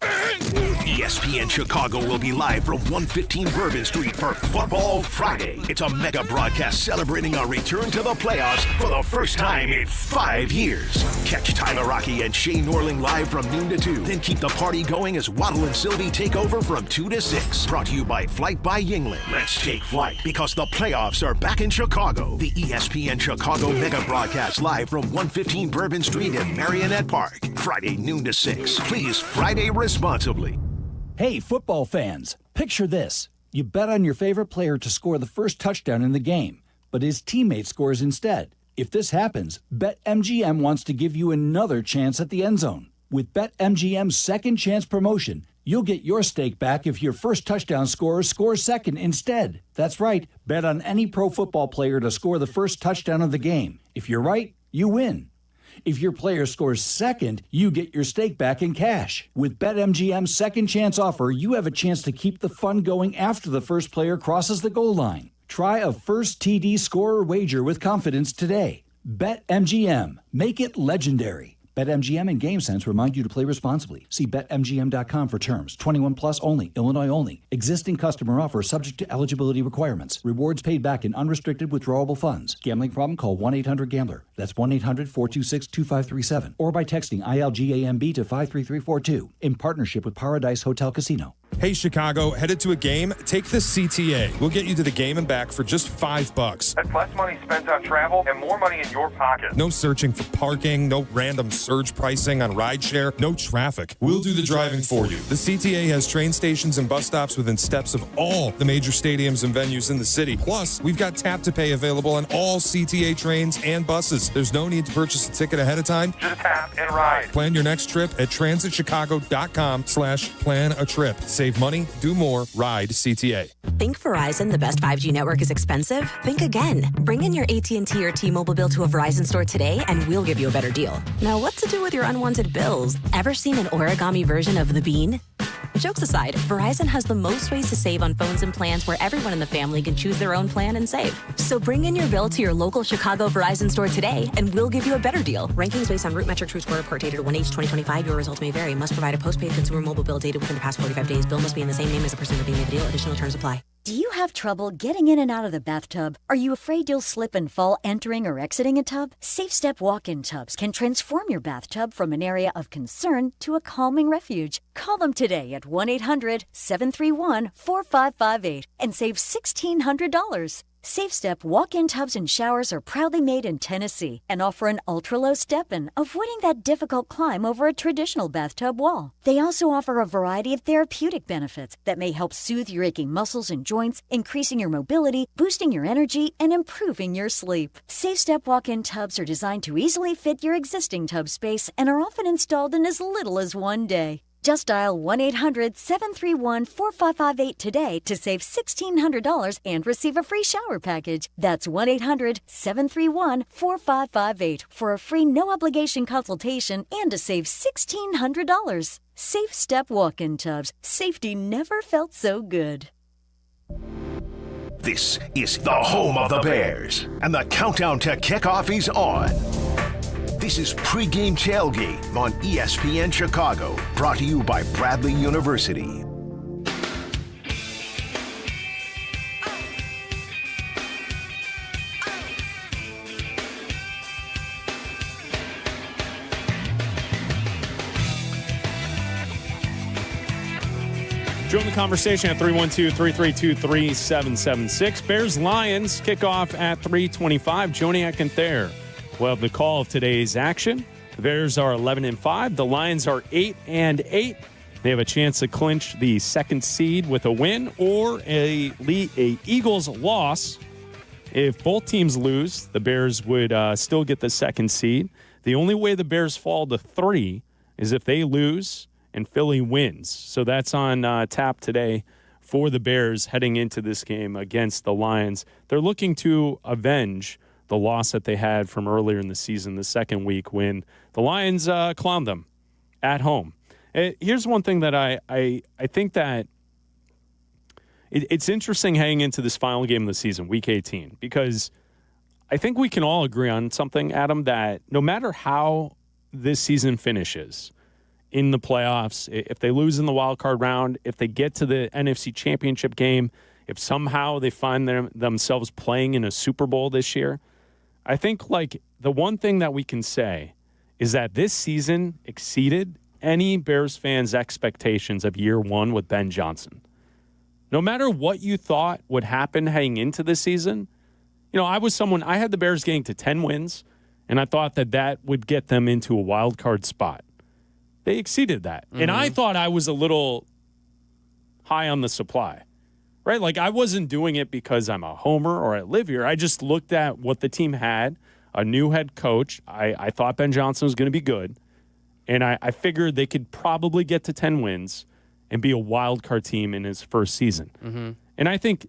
ESPN Chicago will be live from 115 Bourbon Street for Football Friday. It's a mega broadcast celebrating our return to the playoffs for the first time in 5 years. Catch Tyler Rocky and Shane Norling live from noon to 2. Then keep the party going as Waddle and Silvy take over from 2 to 6. Brought to you by Flight by Yingling. Let's take flight because the playoffs are back in Chicago. The ESPN Chicago mega broadcast live from 115 Bourbon Street in Marionette Park. Friday noon to 6. Please Friday responsibly. Hey, football fans, picture this. You bet on your favorite player to score the first touchdown in the game, but his teammate scores instead. If this happens, BetMGM wants to give you another chance at the end zone. With BetMGM's second chance promotion, you'll get your stake back if your first touchdown scorer scores second instead. That's right, bet on any pro football player to score the first touchdown of the game. If you're right, you win. If your player scores second, you get your stake back in cash. With BetMGM's second chance offer, you have a chance to keep the fun going after the first player crosses the goal line. Try a first TD scorer wager with confidence today. BetMGM. Make it legendary. BetMGM and GameSense remind you to play responsibly. See BetMGM.com for terms. 21 plus only. Illinois only. Existing customer offer subject to eligibility requirements. Rewards paid back in unrestricted withdrawable funds. Gambling problem? Call 1-800-GAMBLER. That's 1-800-426-2537. Or by texting ILGAMB to 53342. In partnership with Paradise Hotel Casino. Hey, Chicago, headed to a game? Take the CTA. We'll get you to the game and back for just $5. That's less money spent on travel and more money in your pocket. No searching for parking, no random surge pricing on rideshare, no traffic. We'll do the driving for you. The CTA has train stations and bus stops within steps of all the major stadiums and venues in the city. Plus, we've got tap to pay available on all CTA trains and buses. There's no need to purchase a ticket ahead of time. Just tap and ride. Plan your next trip at transitchicago.com/plan-a-trip. Save money, do more, ride CTA. Think Verizon, the best 5G network, is expensive? Think again. Bring in your AT&T or T-Mobile bill to a Verizon store today and we'll give you a better deal. Now, what to do with your unwanted bills? Ever seen an origami version of the bean? Jokes aside, Verizon has the most ways to save on phones and plans where everyone in the family can choose their own plan and save. So bring in your bill to your local Chicago Verizon store today and we'll give you a better deal. Rankings based on root metric true score report dated 1H2025. Your results may vary. Must provide a postpaid consumer mobile bill dated within the past 45 days. Bill must be in the same name as the person redeeming the deal. Additional terms apply. Do you have trouble getting in and out of the bathtub? Are you afraid you'll slip and fall entering or exiting a tub? Safe Step walk-in tubs can transform your bathtub from an area of concern to a calming refuge. Call them today at 1-800-731-4558 and save $1,600. Safe Step walk-in tubs and showers are proudly made in Tennessee and offer an ultra-low step-in, avoiding that difficult climb over a traditional bathtub wall. They also offer a variety of therapeutic benefits that may help soothe your aching muscles and joints, increasing your mobility, boosting your energy, and improving your sleep. Safe Step walk-in tubs are designed to easily fit your existing tub space and are often installed in as little as one day. Just dial 1-800-731-4558 today to save $1,600 and receive a free shower package. That's 1-800-731-4558 for a free no-obligation consultation and to save $1,600. Safe Step walk-in tubs. Safety never felt so good. This is the home of the Bears, and the countdown to kickoff is on. This is Pregame Tailgate on ESPN Chicago, brought to you by Bradley University. Join the conversation at 312-332-3776. Bears-Lions kickoff at 3:25. Joniak and Thayer will have the call of today's action. The Bears are 11-5. The Lions are 8-8. They have a chance to clinch the second seed with a win or a Eagles loss. If both teams lose, the Bears would still get the second seed. The only way the Bears fall to 3 is if they lose and Philly wins. So that's on tap today for the Bears heading into this game against the Lions. They're looking to avenge the loss that they had from earlier in the season, the second week, when the Lions clowned them at home. Here's one thing that I think that it's interesting heading into this final game of the season, Week 18, because I think we can all agree on something, Adam, that no matter how this season finishes in the playoffs, if they lose in the wild card round, if they get to the NFC Championship game, if somehow they find themselves playing in a Super Bowl this year, I think like the one thing that we can say is that this season exceeded any Bears fans' expectations of year one with Ben Johnson. No matter what you thought would happen heading into this season, I had the Bears getting to 10 wins, and I thought that would get them into a wild card spot. They exceeded that. Mm-hmm. And I thought I was a little high on the supply, right? Like I wasn't doing it because I'm a homer or I live here. I just looked at what the team had, a new head coach. I thought Ben Johnson was going to be good, and I figured they could probably get to 10 wins and be a wild card team in his first season. Mm-hmm. And I think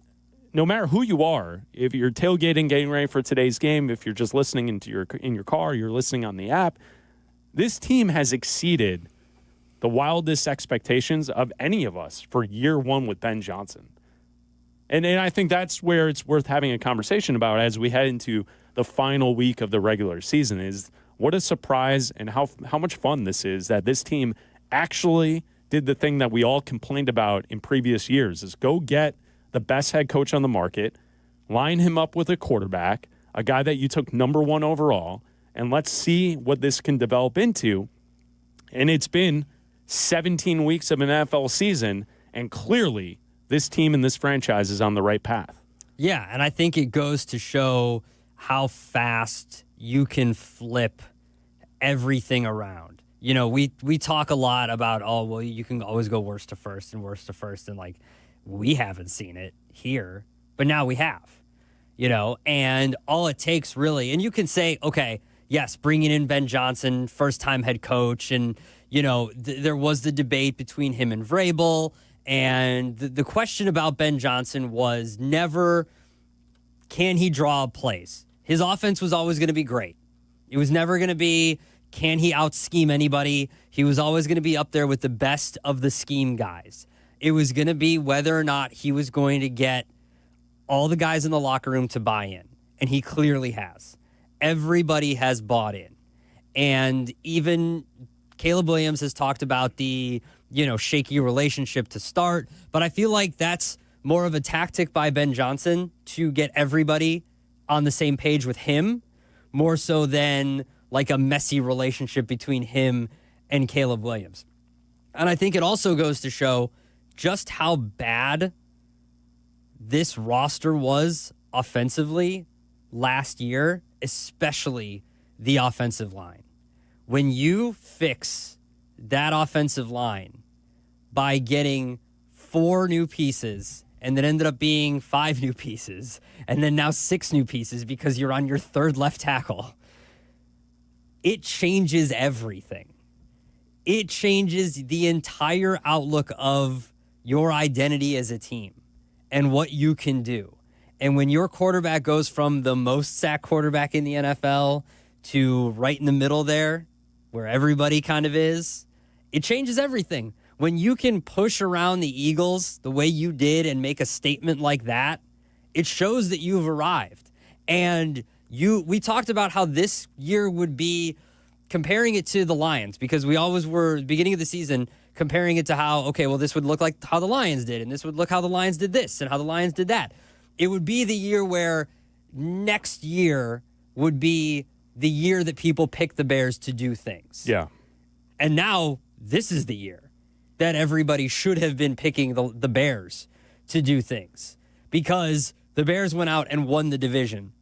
no matter who you are, if you're tailgating, getting ready for today's game, if you're just listening in your car, you're listening on the app, this team has exceeded the wildest expectations of any of us for year one with Ben Johnson. And I think that's where it's worth having a conversation about as we head into the final week of the regular season is what a surprise and how much fun this is that this team actually did the thing that we all complained about in previous years is go get the best head coach on the market, line him up with a quarterback, a guy that you took number one overall, and let's see what this can develop into. And it's been 17 weeks of an NFL season, and clearly this team and this franchise is on the right path. Yeah, and I think it goes to show how fast you can flip everything around. We talk a lot about, you can always go worst to first, and like we haven't seen it here, but now we have, and all it takes really, and you can say, okay, yes, bringing in Ben Johnson, first-time head coach, and, there was the debate between him and Vrabel, and the question about Ben Johnson was never, can he draw plays? His offense was always going to be great. It was never going to be, can he out-scheme anybody? He was always going to be up there with the best of the scheme guys. It was going to be whether or not he was going to get all the guys in the locker room to buy in, and he clearly has. Everybody has bought in. And even Caleb Williams has talked about the, shaky relationship to start, but I feel like that's more of a tactic by Ben Johnson to get everybody on the same page with him, more so than like a messy relationship between him and Caleb Williams. And I think it also goes to show just how bad this roster was offensively last year, especially the offensive line. When you fix that offensive line by getting 4 new pieces and then ended up being 5 new pieces and then now 6 new pieces because you're on your 3rd left tackle, it changes everything. It changes the entire outlook of your identity as a team and what you can do. And when your quarterback goes from the most sacked quarterback in the NFL to right in the middle there, where everybody kind of is, it changes everything. When you can push around the Eagles the way you did and make a statement like that, it shows that you've arrived. And we talked about how this year would be comparing it to the Lions, because we always were, beginning of the season, comparing it to how, okay, well, this would look like how the Lions did, and this would look how the Lions did this, and how the Lions did that. It would be the year where next year would be the year that people pick the Bears to do things. Yeah. And now this is the year that everybody should have been picking the Bears to do things, because the Bears went out and won the division,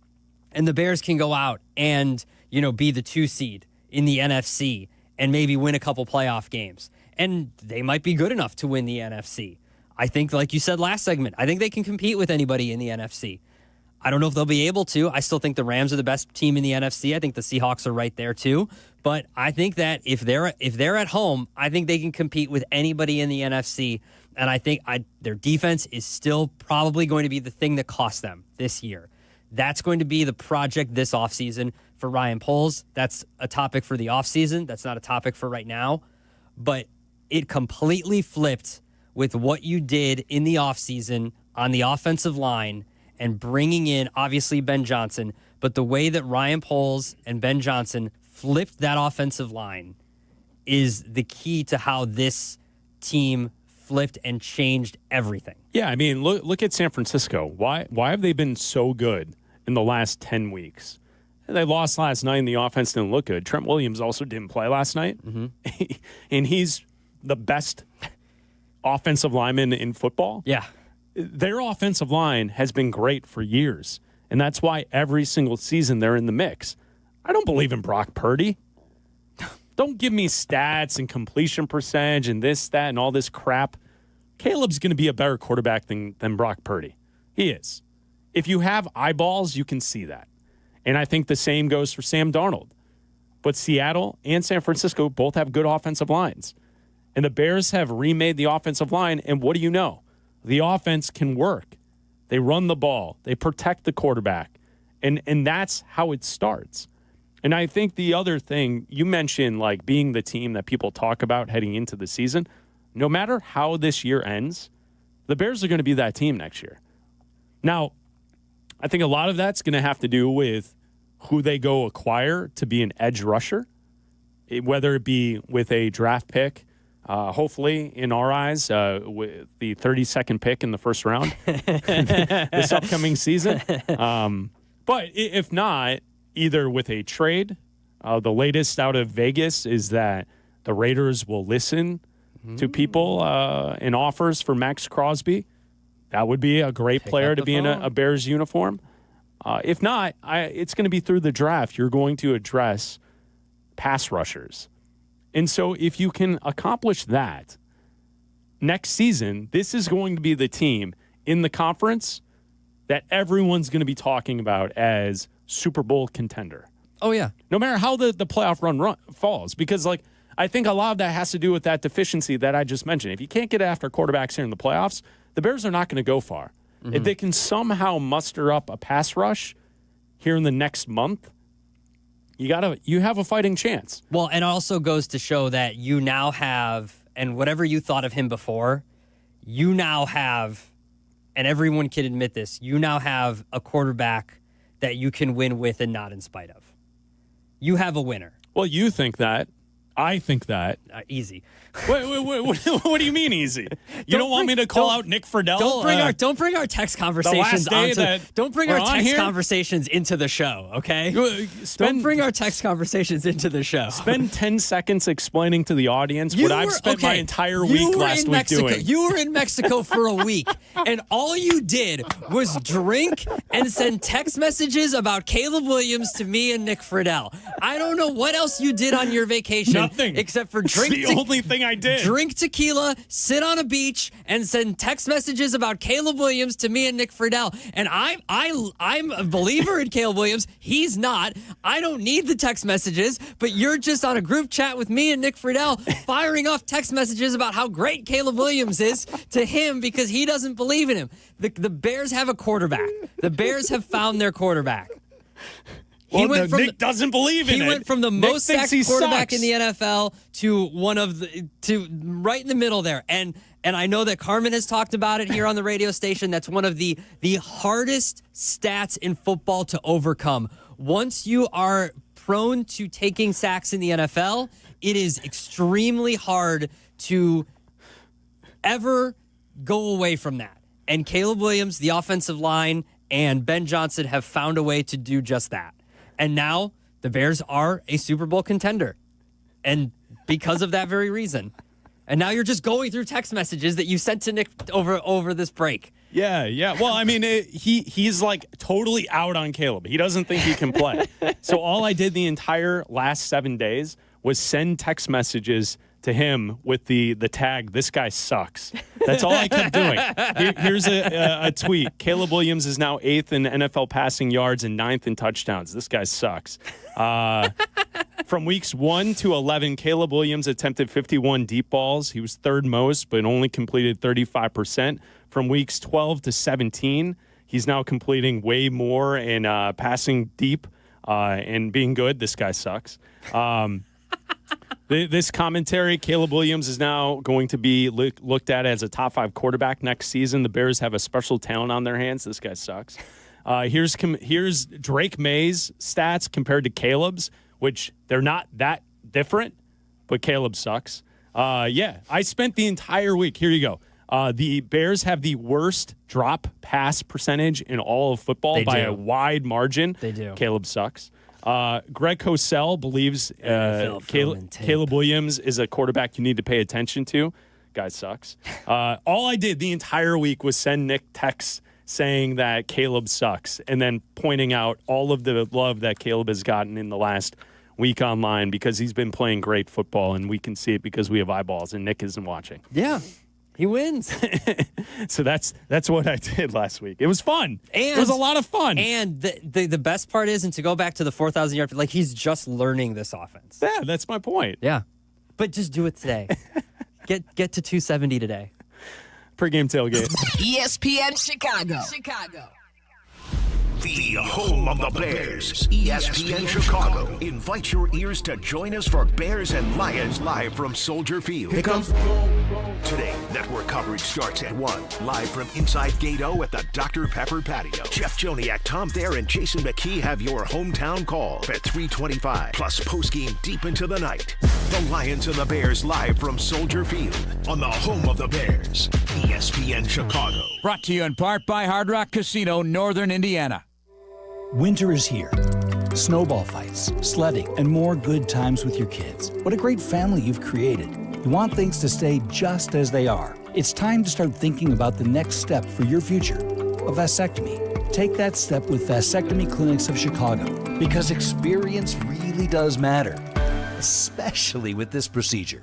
and the Bears can go out and, be the 2 seed in the NFC and maybe win a couple playoff games. And they might be good enough to win the NFC. I think, like you said last segment, I think they can compete with anybody in the NFC. I don't know if they'll be able to. I still think the Rams are the best team in the NFC. I think the Seahawks are right there too. But I think that if they're at home, I think they can compete with anybody in the NFC. And I think their defense is still probably going to be the thing that costs them this year. That's going to be the project this offseason for Ryan Poles. That's a topic for the offseason. That's not a topic for right now. But it completely flipped with what you did in the offseason on the offensive line and bringing in, obviously, Ben Johnson. But the way that Ryan Poles and Ben Johnson flipped that offensive line is the key to how this team flipped and changed everything. Yeah, I mean, look at San Francisco. Why have they been so good in the last 10 weeks? They lost last night and the offense didn't look good. Trent Williams also didn't play last night. Mm-hmm. And he's the best offensive lineman in football. Yeah. Their offensive line has been great for years. And that's why every single season they're in the mix. I don't believe in Brock Purdy. Don't give me stats and completion percentage and this, that, and all this crap. Caleb's going to be a better quarterback than Brock Purdy. He is. If you have eyeballs, you can see that. And I think the same goes for Sam Darnold. But Seattle and San Francisco both have good offensive lines. And the Bears have remade the offensive line, and what do you know? The offense can work. They run the ball. They protect the quarterback. And that's how it starts. And I think the other thing, you mentioned like being the team that people talk about heading into the season. No matter how this year ends, the Bears are going to be that team next year. Now, I think a lot of that's going to have to do with who they go acquire to be an edge rusher, whether it be with a draft pick, hopefully, in our eyes, with the 32nd pick in the first round this upcoming season. But if not, either with a trade. The latest out of Vegas is that the Raiders will listen to people in offers for Max Crosby. That would be a great player to be in a Bears uniform. If not, it's going to be through the draft. You're going to address pass rushers. And so if you can accomplish that, next season, this is going to be the team in the conference that everyone's going to be talking about as Super Bowl contender. Oh, yeah. No matter how the playoff run falls. Because, like, I think a lot of that has to do with that deficiency that I just mentioned. If you can't get after quarterbacks here in the playoffs, the Bears are not going to go far. Mm-hmm. If they can somehow muster up a pass rush here in the next month, you have a fighting chance. Well, and it also goes to show that you now have, and whatever you thought of him before, you now have, and everyone can admit this, you now have a quarterback that you can win with and not in spite of. You have a winner. Well, you think that. I think that. Easy. Wait, what do you mean easy? You don't want me to call out Nick Friedel? Don't bring our text conversations conversations into the show, okay? Don't bring our text conversations into the show. Spend 10 seconds explaining to the audience what I've spent my entire week last week doing. You were in Mexico for a week, and all you did was drink and send text messages about Caleb Williams to me and Nick Friedel. I don't know what else you did on your vacation. Nothing. Except for drink. It's the only thing I did. Drink tequila, sit on a beach, and send text messages about Caleb Williams to me and Nick Friedel. And I'm a believer in Caleb Williams. He's not. I don't need the text messages, but you're just on a group chat with me and Nick Friedel firing off text messages about how great Caleb Williams is to him because he doesn't believe in him. The Bears have a quarterback. The Bears have found their quarterback. Nick doesn't believe in it. He went from the most sacked quarterback in the NFL to right in the middle there. And I know that Carmen has talked about it here on the radio station. That's one of the hardest stats in football to overcome. Once you are prone to taking sacks in the NFL, it is extremely hard to ever go away from that. And Caleb Williams, the offensive line, and Ben Johnson have found a way to do just that. And now the Bears are a Super Bowl contender. And because of that very reason. And now you're just going through text messages that you sent to Nick over this break. Yeah. Well, I mean, he's like totally out on Caleb. He doesn't think he can play. So all I did the entire last 7 days was send text messages to him with the tag, "This guy sucks." That's all I kept doing. Here's a tweet. Caleb Williams is now 8th in NFL passing yards and 9th in touchdowns. This guy sucks. From weeks 1 to 11, Caleb Williams attempted 51 deep balls. He was third most, but only completed 35%. From weeks 12 to 17, he's now completing way more and This commentary, Caleb Williams is now going to be looked at as a top 5 quarterback next season. The Bears have a special talent on their hands. This guy sucks. Here's Drake May's stats compared to Caleb's, which they're not that different, but Caleb sucks. I spent the entire week. Here you go. The Bears have the worst drop pass percentage in all of football by a wide margin. They do. Caleb sucks. Greg Cosell believes Caleb Williams is a quarterback you need to pay attention to. Guy sucks. All I did the entire week was send Nick texts saying that Caleb sucks and then pointing out all of the love that Caleb has gotten in the last week online because he's been playing great football, and we can see it because we have eyeballs and Nick isn't watching. Yeah. He wins. So that's what I did last week. It was fun. It was a lot of fun. And the best part is, and to go back to the 4,000-yard, like he's just learning this offense. Yeah, that's my point. Yeah. But just do it today. Get to 270 today. Pregame tailgate. ESPN Chicago. The home of the Bears, ESPN Chicago, invites your ears to join us for Bears and Lions live from Soldier Field. Here comes. Today, network coverage starts at 1. Live from inside Gate O at the Dr. Pepper Patio. Jeff Joniak, Tom Thayer, and Jason McKee have your hometown call at 3:25. Plus postgame deep into the night. The Lions and the Bears live from Soldier Field on the home of the Bears, ESPN Chicago. Brought to you in part by Hard Rock Casino, Northern Indiana. Winter is here. Snowball fights, sledding, and more good times with your kids. What a great family you've created. You want things to stay just as they are. It's time to start thinking about the next step for your future, a vasectomy. Take that step with Vasectomy Clinics of Chicago, because experience really does matter, especially with this procedure.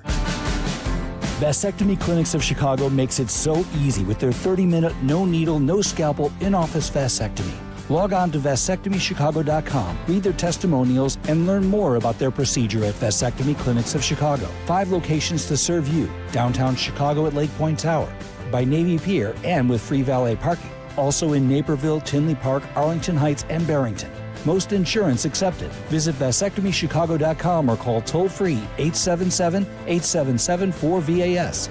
Vasectomy Clinics of Chicago makes it so easy with their 30-minute, no needle, no scalpel, in-office vasectomy. Log on to vasectomychicago.com, read their testimonials, and learn more about their procedure at Vasectomy Clinics of Chicago. 5 locations to serve you: downtown Chicago at Lake Point Tower, by Navy Pier, and with free valet parking. Also in Naperville, Tinley Park, Arlington Heights, and Barrington. Most insurance accepted. Visit vasectomychicago.com or call toll-free 877-877-4VAS.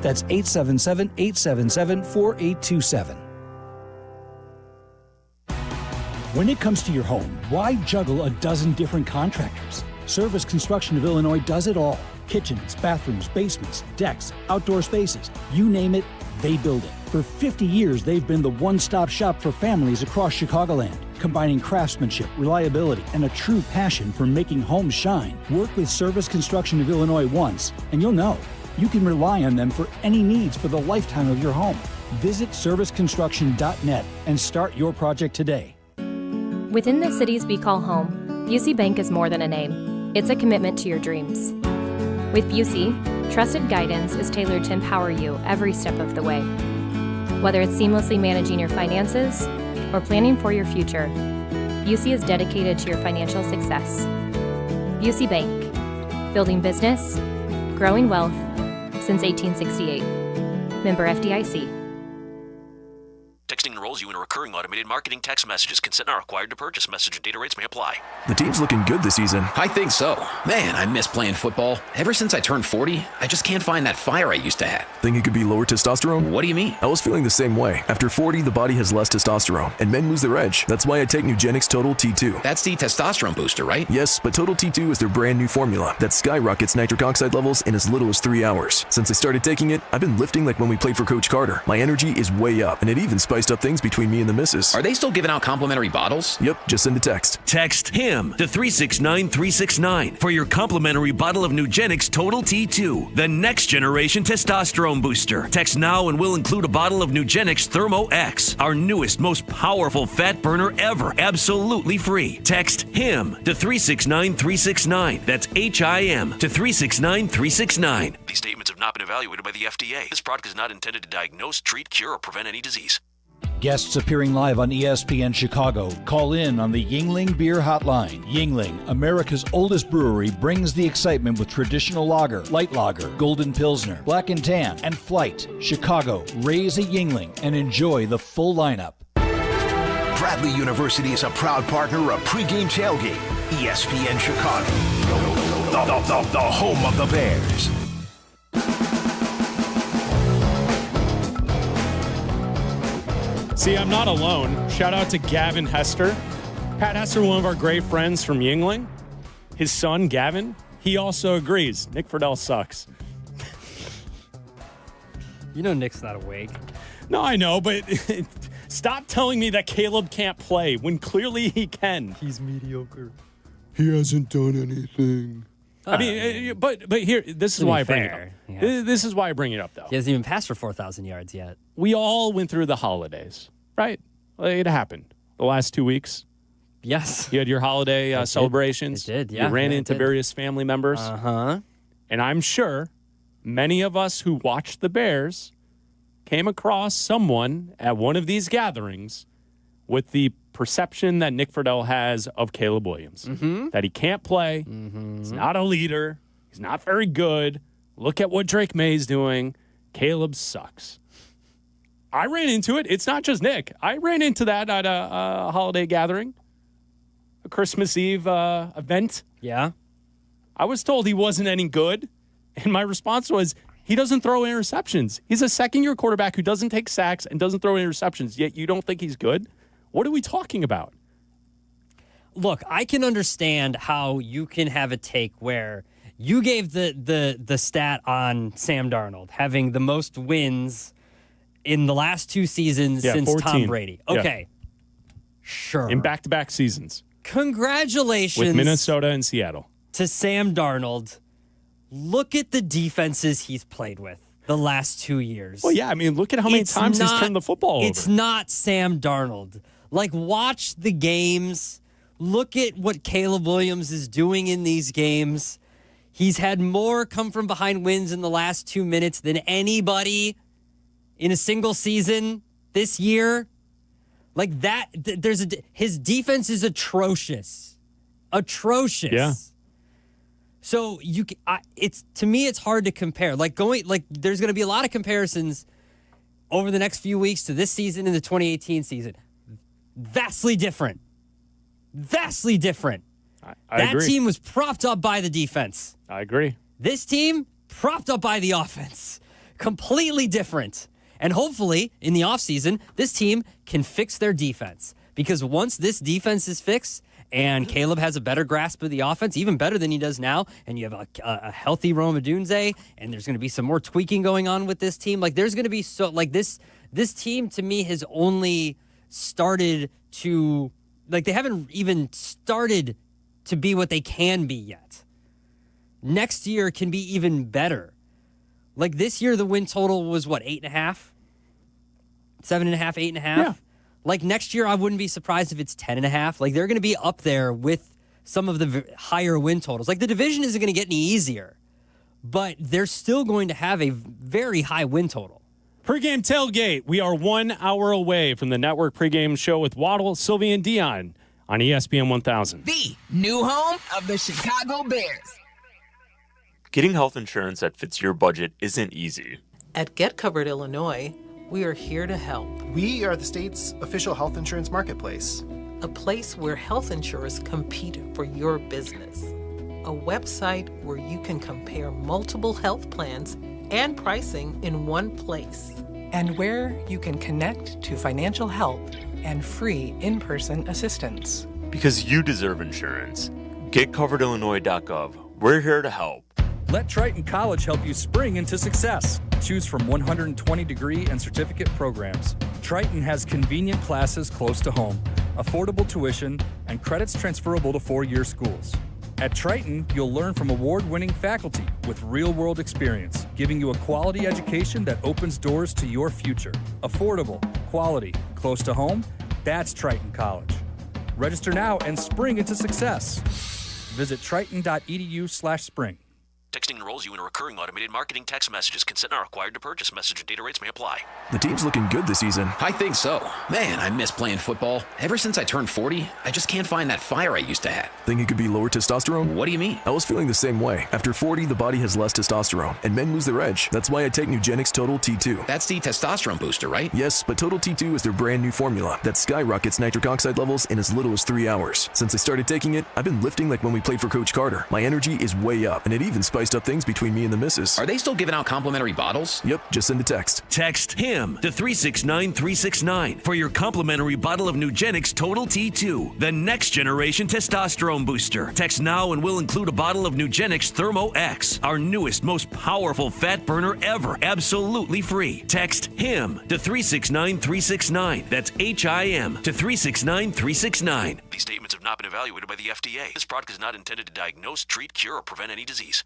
That's 877-877-4827. When it comes to your home, why juggle a dozen different contractors? Service Construction of Illinois does it all. Kitchens, bathrooms, basements, decks, outdoor spaces, you name it, they build it. For 50 years, they've been the one-stop shop for families across Chicagoland, combining craftsmanship, reliability, and a true passion for making homes shine. Work with Service Construction of Illinois once, and you'll know. You can rely on them for any needs for the lifetime of your home. Visit serviceconstruction.net and start your project today. Within the cities we call home, Busey Bank is more than a name. It's a commitment to your dreams. With Busey, trusted guidance is tailored to empower you every step of the way. Whether it's seamlessly managing your finances or planning for your future, Busey is dedicated to your financial success. Busey Bank, building business, growing wealth since 1868. Member FDIC. Texting enrolls you in a recurring automated marketing text messages. Consent not required to purchase. Message and data rates may apply. The team's looking good this season. I think so. Man, I miss playing football. Ever since I turned 40, I just can't find that fire I used to have. Think it could be lower testosterone? What do you mean? I was feeling the same way. After 40, the body has less testosterone, and men lose their edge. That's why I take Nugenix Total T2. That's the testosterone booster, right? Yes, but Total T2 is their brand new formula that skyrockets nitric oxide levels in as little as 3 hours. Since I started taking it, I've been lifting like when we played for Coach Carter. My energy is way up, and it even spiced up things between me and the missus. Are they still giving out complimentary bottles? Yep, just send a text. Text HIM to 369-369 for your complimentary bottle of Nugenix Total T2, the next generation testosterone booster. Text now and we'll include a bottle of Nugenix Thermo X, our newest, most powerful fat burner ever, absolutely free. Text HIM to 369-369. That's HIM to 369-369. These statements have not been evaluated by the FDA. This product is not intended to diagnose, treat, cure, or prevent any disease. Guests appearing live on ESPN Chicago. Call in on the Yuengling Beer Hotline. Yuengling, America's oldest brewery, brings the excitement with traditional lager, light lager, golden pilsner, black and tan, and flight. Chicago, raise a Yuengling and enjoy the full lineup. Bradley University is a proud partner of Pregame Tailgate, ESPN Chicago. the home of the Bears. See, I'm not alone. Shout out to Gavin Hester. Pat Hester, one of our great friends from Yingling. His son, Gavin, he also agrees. Nick Friedel sucks. You know Nick's not awake. No, I know, but stop telling me that Caleb can't play when clearly he can. He's mediocre. He hasn't done anything. I mean, but here, this is why I bring it up. Yeah. This is why I bring it up, though. He hasn't even passed for 4,000 yards yet. We all went through the holidays, right? It happened the last 2 weeks. Yes. You had your holiday celebrations. It did, yeah. You ran into various family members. Uh-huh. And I'm sure many of us who watched the Bears came across someone at one of these gatherings with the perception that Nick Friedel has of Caleb Williams. Mm-hmm. That he can't play. Mm-hmm. He's not a leader. He's not very good. Look at what Drake May's doing. Caleb sucks. I ran into it. It's not just Nick. I ran into that at a holiday gathering, a Christmas Eve event. Yeah. I was told he wasn't any good, and my response was, he doesn't throw interceptions. He's a second-year quarterback who doesn't take sacks and doesn't throw interceptions, yet you don't think he's good? What are we talking about? Look, I can understand how you can have a take where you gave the stat on Sam Darnold having the most wins in the last 2 seasons since 14. Tom Brady. Okay. Yeah. Sure. In back-to-back seasons. Congratulations. With Minnesota and Seattle. To Sam Darnold. Look at the defenses he's played with the last 2 years. Well, yeah, I mean, look at how many times he's turned the football over. It's not Sam Darnold. Like, watch the games. Look at what Caleb Williams is doing in these games. He's had more come from behind wins in the last 2 minutes than anybody in a single season this year. Like that, his defense is atrocious. Atrocious. Yeah. So to me, it's hard to compare. There's going to be a lot of comparisons over the next few weeks to this season and the 2018 season. Vastly different. Vastly different. I that agree. team was propped up by the defense. I agree. This team propped up by the offense. Completely different. And hopefully, in the offseason, this team can fix their defense. Because once this defense is fixed and Caleb has a better grasp of the offense, even better than he does now, and you have a healthy Rome Odunze, and there's going to be some more tweaking going on with this team. Like, there's going to be this team, to me, has only started to, they haven't even started to be what they can be yet. Next year can be even better. Like, this year, the win total was, 8.5? 7.5, 8.5? Yeah. Like, next year, I wouldn't be surprised if it's 10.5. Like, they're going to be up there with some of the higher win totals. Like, the division isn't going to get any easier, but they're still going to have a very high win total. Pregame Tailgate. We are 1 hour away from the network pregame show with Waddle, Silvy, and Dionne on ESPN 1000. The new home of the Chicago Bears. Getting health insurance that fits your budget isn't easy. At Get Covered Illinois, we are here to help. We are the state's official health insurance marketplace. A place where health insurers compete for your business. A website where you can compare multiple health plans and pricing in one place. And where you can connect to financial help and free in-person assistance. Because you deserve insurance. GetCoveredIllinois.gov. We're here to help. Let Triton College help you spring into success. Choose from 120-degree and certificate programs. Triton has convenient classes close to home, affordable tuition, and credits transferable to four-year schools. At Triton, you'll learn from award-winning faculty with real-world experience, giving you a quality education that opens doors to your future. Affordable, quality, close to home, that's Triton College. Register now and spring into success. Visit triton.edu/spring. Texting enrolls you in a recurring automated marketing text messages. Consent not required to purchase. Message and data rates may apply. The team's looking good this season. I think so. Man, I miss playing football. Ever since I turned 40, I just can't find that fire I used to have. Think it could be lower testosterone? What do you mean? I was feeling the same way. After 40, the body has less testosterone, and men lose their edge. That's why I take Nugenix Total T2. That's the testosterone booster, right? Yes, but Total T2 is their brand new formula that skyrockets nitric oxide levels in as little as 3 hours. Since I started taking it, I've been lifting like when we played for Coach Carter. My energy is way up, and it even spiced up things between me and the missus. Are they still giving out complimentary bottles? Yep, just send a text. Text HIM to 369-369 for your complimentary bottle of Nugenix Total T2, the next generation testosterone booster. Text now and we'll include a bottle of Nugenix Thermo X, our newest, most powerful fat burner ever, absolutely free. Text HIM to 369-369. That's HIM to 369-369. These statements have not been evaluated by the FDA. This product is not intended to diagnose, treat, cure, or prevent any disease.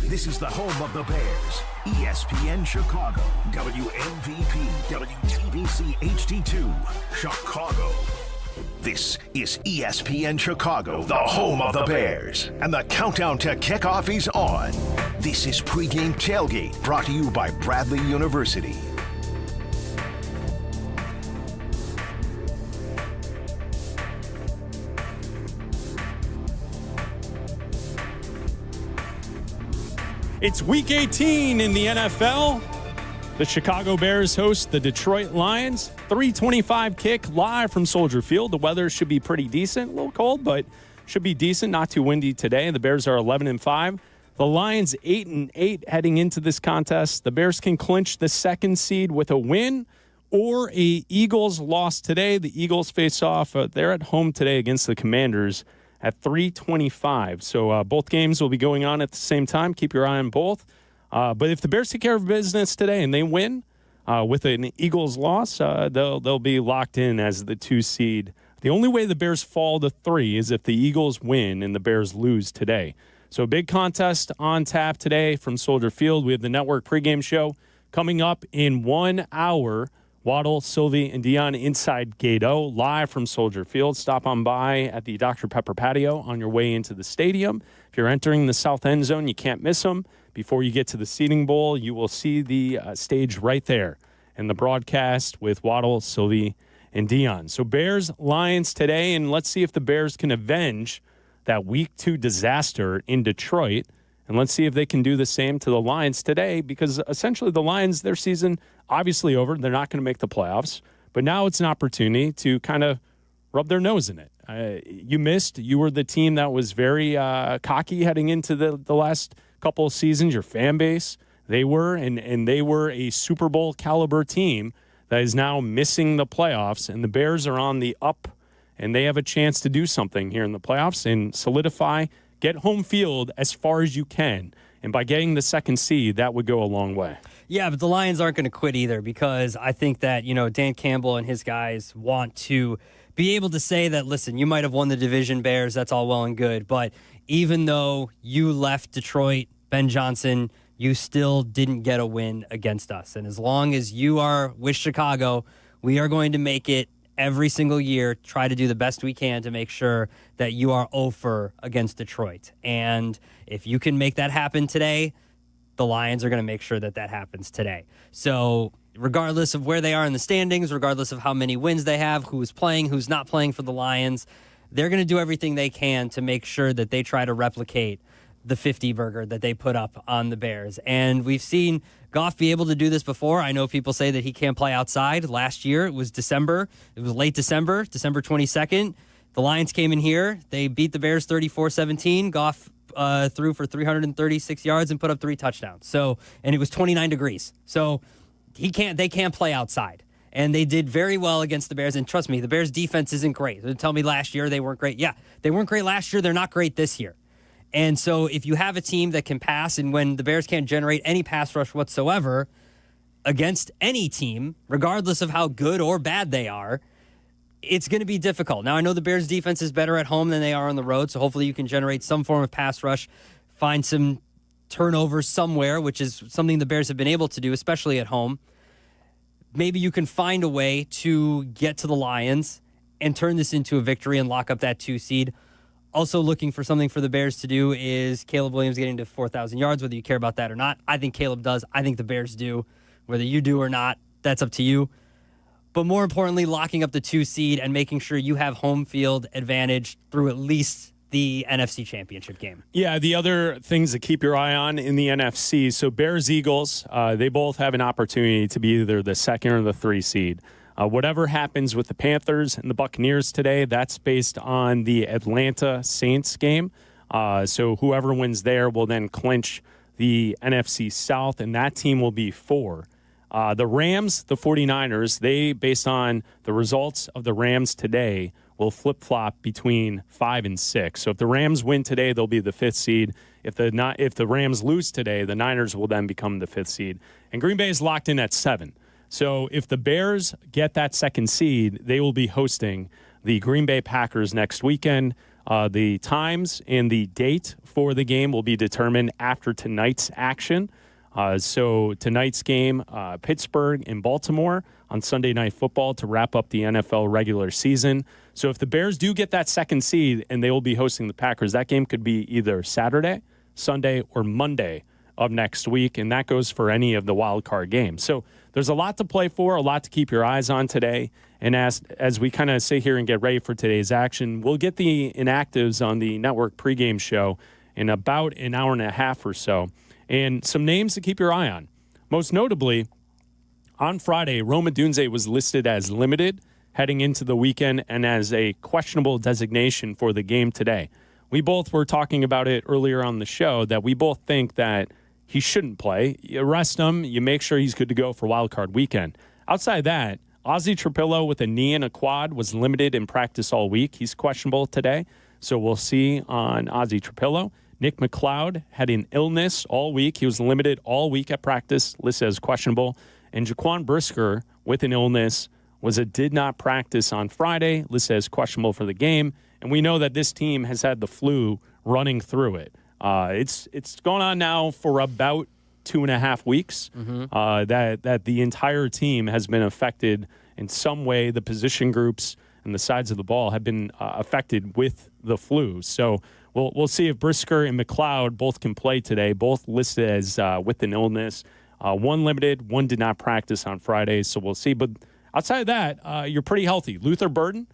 This is the home of the Bears. ESPN Chicago. WMVP. WTBC HD2. Chicago. This is ESPN Chicago, the home of the Bears. And the countdown to kickoff is on. This is Pregame Tailgate, brought to you by Bradley University. It's Week 18 in the NFL. The Chicago Bears host the Detroit Lions. 3:25 kick live from Soldier Field. The weather should be pretty decent. A little cold, but should be decent. Not too windy today. The Bears are 11-5. The Lions 8-8 heading into this contest. The Bears can clinch the second seed with a win or a Eagles loss today. The Eagles face off. They're at home today against the Commanders at 3:25. So both games will be going on at the same time. Keep your eye on both. But if the Bears take care of business today and they win with an Eagles loss, they'll be locked in as the 2 seed. The only way the Bears fall to 3 is if the Eagles win and the Bears lose today. So big contest on tap today from Soldier Field. We have the network pregame show coming up in 1 hour. Waddle, Silvy, and Dionne inside Gate O, live from Soldier Field. Stop on by at the Dr. Pepper patio on your way into the stadium. If you're entering the south end zone, you can't miss them. Before you get to the seating bowl, you will see the stage right there and the broadcast with Waddle, Silvy, and Dionne. So Bears, Lions today, and let's see if the Bears can avenge that Week 2 disaster in Detroit. And let's see if they can do the same to the Lions today, because essentially the Lions, their season obviously over. They're not going to make the playoffs. But now it's an opportunity to kind of rub their nose in it. You missed. You were the team that was very cocky heading into the last couple of seasons. Your fan base, they were, and they were a Super Bowl caliber team that is now missing the playoffs. And the Bears are on the up, and they have a chance to do something here in the playoffs and solidify, get home field as far as you can. And by getting the second seed, that would go a long way. Yeah, but the Lions aren't going to quit either, because I think that, Dan Campbell and his guys want to be able to say that, listen, you might have won the division, Bears, that's all well and good, but even though you left Detroit, Ben Johnson, you still didn't get a win against us. And as long as you are with Chicago, we are going to make it every single year, try to do the best we can to make sure that you are 0-for against Detroit. And if you can make that happen today, the Lions are going to make sure that happens today. So regardless of where they are in the standings, regardless of how many wins they have, who is playing, who's not playing for the Lions, they're going to do everything they can to make sure that they try to replicate the 50 burger that they put up on the Bears. And we've seen Goff be able to do this before. I know people say that he can't play outside. Last year, it was December. It was late December 22nd. The Lions came in here. They beat the Bears 34-17. Goff threw for 336 yards and put up 3 touchdowns. And it was 29 degrees. So they can't play outside. And they did very well against the Bears. And trust me, the Bears defense isn't great. They tell me last year they weren't great. Yeah, they weren't great last year. They're not great this year. And so if you have a team that can pass, and when the Bears can't generate any pass rush whatsoever against any team, regardless of how good or bad they are, it's going to be difficult. Now, I know the Bears defense is better at home than they are on the road, so hopefully you can generate some form of pass rush, find some turnovers somewhere, which is something the Bears have been able to do, especially at home. Maybe you can find a way to get to the Lions and turn this into a victory and lock up that 2 seed. Also looking for something for the Bears to do is Caleb Williams getting to 4,000 yards, whether you care about that or not. I think Caleb does. I think the Bears do. Whether you do or not, that's up to you. But more importantly, locking up the 2 seed and making sure you have home field advantage through at least the NFC Championship game. Yeah, the other things to keep your eye on in the NFC. So Bears-Eagles, they both have an opportunity to be either the 2nd or the 3 seed. Whatever happens with the Panthers and the Buccaneers today, that's based on the Atlanta Saints game. So whoever wins there will then clinch the NFC South, and that team will be 4. The Rams, the 49ers, they, based on the results of the Rams today, will flip-flop between 5 and 6. So if the Rams win today, they'll be the 5th seed. If the Rams lose today, the Niners will then become the 5th seed. And Green Bay is locked in at 7. So if the Bears get that 2nd seed, they will be hosting the Green Bay Packers next weekend. The times and the date for the game will be determined after tonight's action. So tonight's game, Pittsburgh and Baltimore on Sunday Night Football to wrap up the NFL regular season. So if the Bears do get that 2nd seed and they will be hosting the Packers, that game could be either Saturday, Sunday, or Monday of next week, and that goes for any of the wild card games. So there's a lot to play for, a lot to keep your eyes on today. And as we kind of sit here and get ready for today's action, we'll get the inactives on the network pregame show in about an hour and a half or so. And some names to keep your eye on. Most notably, on Friday, Rome Odunze was listed as limited heading into the weekend and as a questionable designation for the game today. We both were talking about it earlier on the show that we both think that he shouldn't play. You rest him. You make sure he's good to go for Wild Card Weekend. Outside of that, Ozzie Trapillo with a knee and a quad was limited in practice all week. He's questionable today, so we'll see on Ozzie Trapillo. Nick McLeod had an illness all week. He was limited all week at practice, listed as questionable. And Jaquan Brisker with an illness did not practice on Friday, listed as questionable for the game. And we know that this team has had the flu running through it. It's gone on now for about 2.5 weeks. That the entire team has been affected in some way. The position groups and the sides of the ball have been affected with the flu. So we'll see if Brisker and McLeod both can play today. Both listed as with an illness. One limited, one did not practice on Friday. So we'll see. But outside of that, you're pretty healthy. Luther Burden.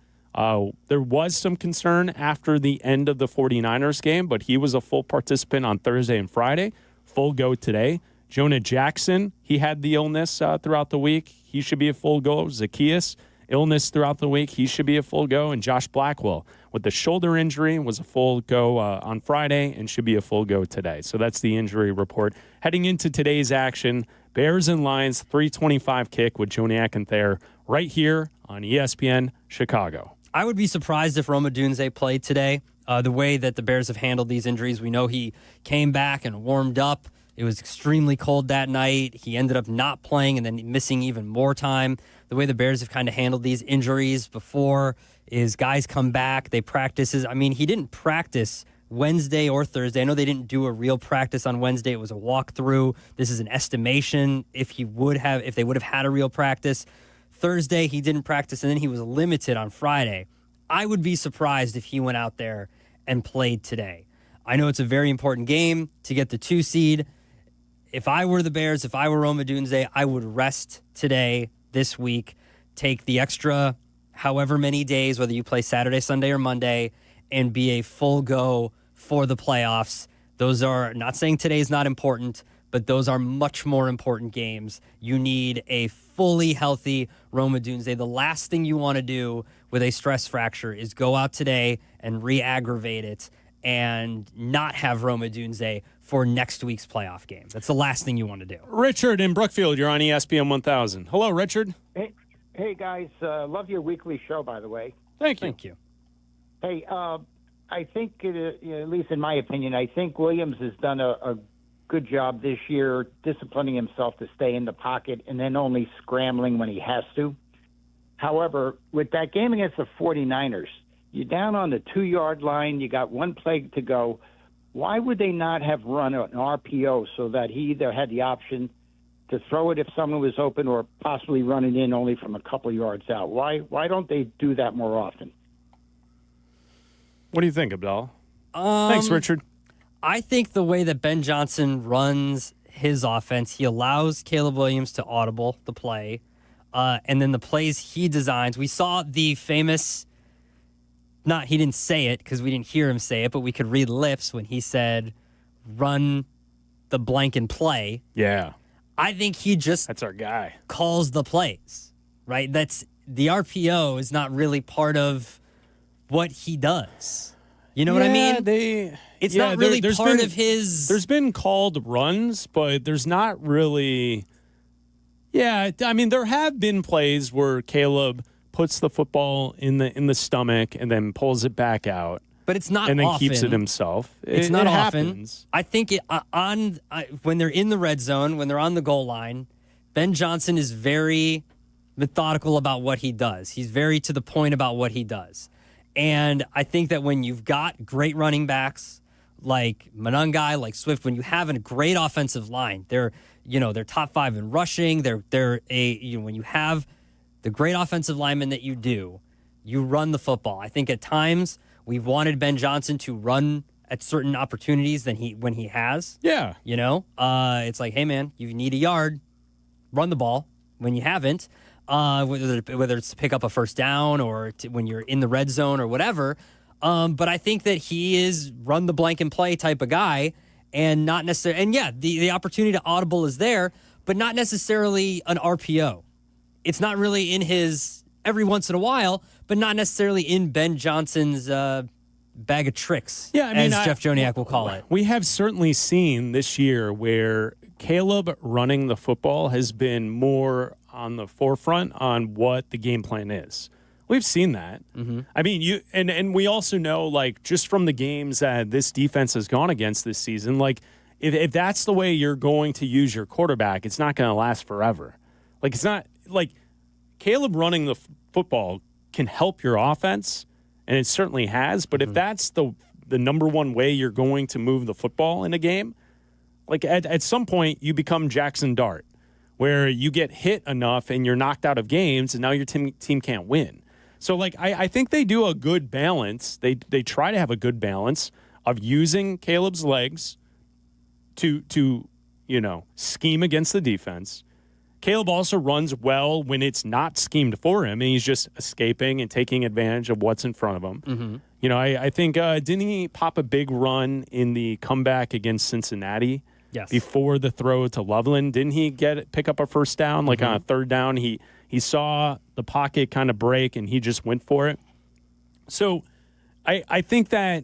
There was some concern after the end of the 49ers game, but he was a full participant on Thursday and Friday. Full go today. Jonah Jackson, he had the illness throughout the week. He should be a full go. Zacchaeus, illness throughout the week. He should be a full go. And Josh Blackwell with the shoulder injury was a full go on Friday and should be a full go today. So that's the injury report. Heading into today's action, Bears and Lions, 3:25 kick with Joniak and Thayer right here on ESPN Chicago. I would be surprised if Rome Odunze played today. The way that the Bears have handled these injuries, we know he came back and warmed up. It was extremely cold that night. He ended up not playing and then missing even more time. The way the Bears have kind of handled these injuries before is guys come back, they practice. I mean, he didn't practice Wednesday or Thursday. I know they didn't do a real practice on Wednesday. It was a walkthrough. This is an estimation if they would have had a real practice. Thursday, he didn't practice, and then he was limited on Friday. I would be surprised if he went out there and played today. I know it's a very important game to get the 2 seed. If I were the Bears, if I were Rome Odunze, I would rest today, this week, take the extra however many days, whether you play Saturday, Sunday, or Monday, and be a full go for the playoffs. Those are, not saying today's not important, but those are much more important games. You need a fully healthy Rome Odunze. The last thing you want to do with a stress fracture is go out today and re-aggravate it and not have Rome Odunze for next week's playoff game. That's the last thing you want to do. Richard in Brookfield, you're on ESPN 1000. Hello, Richard. Hey guys. Love your weekly show, by the way. Thank you. Thank you. Hey, I think, at least in my opinion, I think Williams has done a good job this year disciplining himself to stay in the pocket and then only scrambling when he has to. However, with that game against the 49ers, you're down on the 2-yard line. You got one play to go. Why would they not have run an RPO so that he either had the option to throw it if someone was open or possibly run it in only from a couple yards out? Why don't they do that more often? What do you think, Abdalla? Thanks, Richard. I think the way that Ben Johnson runs his offense, he allows Caleb Williams to audible the play, and then the plays he designs. We saw the famous, he didn't say it because we didn't hear him say it, but we could read lips when he said, run the blank and play. Yeah. I think that's our guy. Calls the plays, right? That's the RPO is not really part of what he does. You know what I mean? It's not really part of his. There's been called runs, but there's not really. Yeah, I mean, there have been plays where Caleb puts the football in the stomach and then pulls it back out. But it's not and then often. keeps it himself. It's not often. Happens. I think when they're in the red zone, when they're on the goal line, Ben Johnson is very methodical about what he does. He's very to the point about what he does. And I think that when you've got great running backs like Monangai, like Swift, when you have a great offensive line, they're top 5 in rushing. When you have the great offensive linemen that you do, you run the football. I think at times we've wanted Ben Johnson to run at certain opportunities when he has. Yeah. It's like, hey man, you need a yard, run the ball. When you haven't, whether it's to pick up a first down or when you're in the red zone or whatever. But I think that he is run the blank and play type of guy, and not necessarily. And yeah, the opportunity to audible is there, but not necessarily an RPO. It's not really in his every once in a while, but not necessarily in Ben Johnson's bag of tricks. Yeah, I mean, as Jeff Joniak will call it. We have certainly seen this year where Caleb running the football has been more on the forefront on what the game plan is. We've seen that. Mm-hmm. I mean, and we also know, like, just from the games that this defense has gone against this season, like, if that's the way you're going to use your quarterback, it's not going to last forever. Like, it's not like Caleb running the football can help your offense, and it certainly has. But if that's the number one way you're going to move the football in a game, like at some point you become Jackson Dart, where you get hit enough and you're knocked out of games, and now your team can't win. So, like, I think they do a good balance. They try to have a good balance of using Caleb's legs to scheme against the defense. Caleb also runs well when it's not schemed for him, and he's just escaping and taking advantage of what's in front of him. Mm-hmm. I think didn't he pop a big run in the comeback against Cincinnati? Yes. Before the throw to Loveland, didn't he pick up a first down? Like on a third down, he saw the pocket kind of break and he just went for it. So I think that,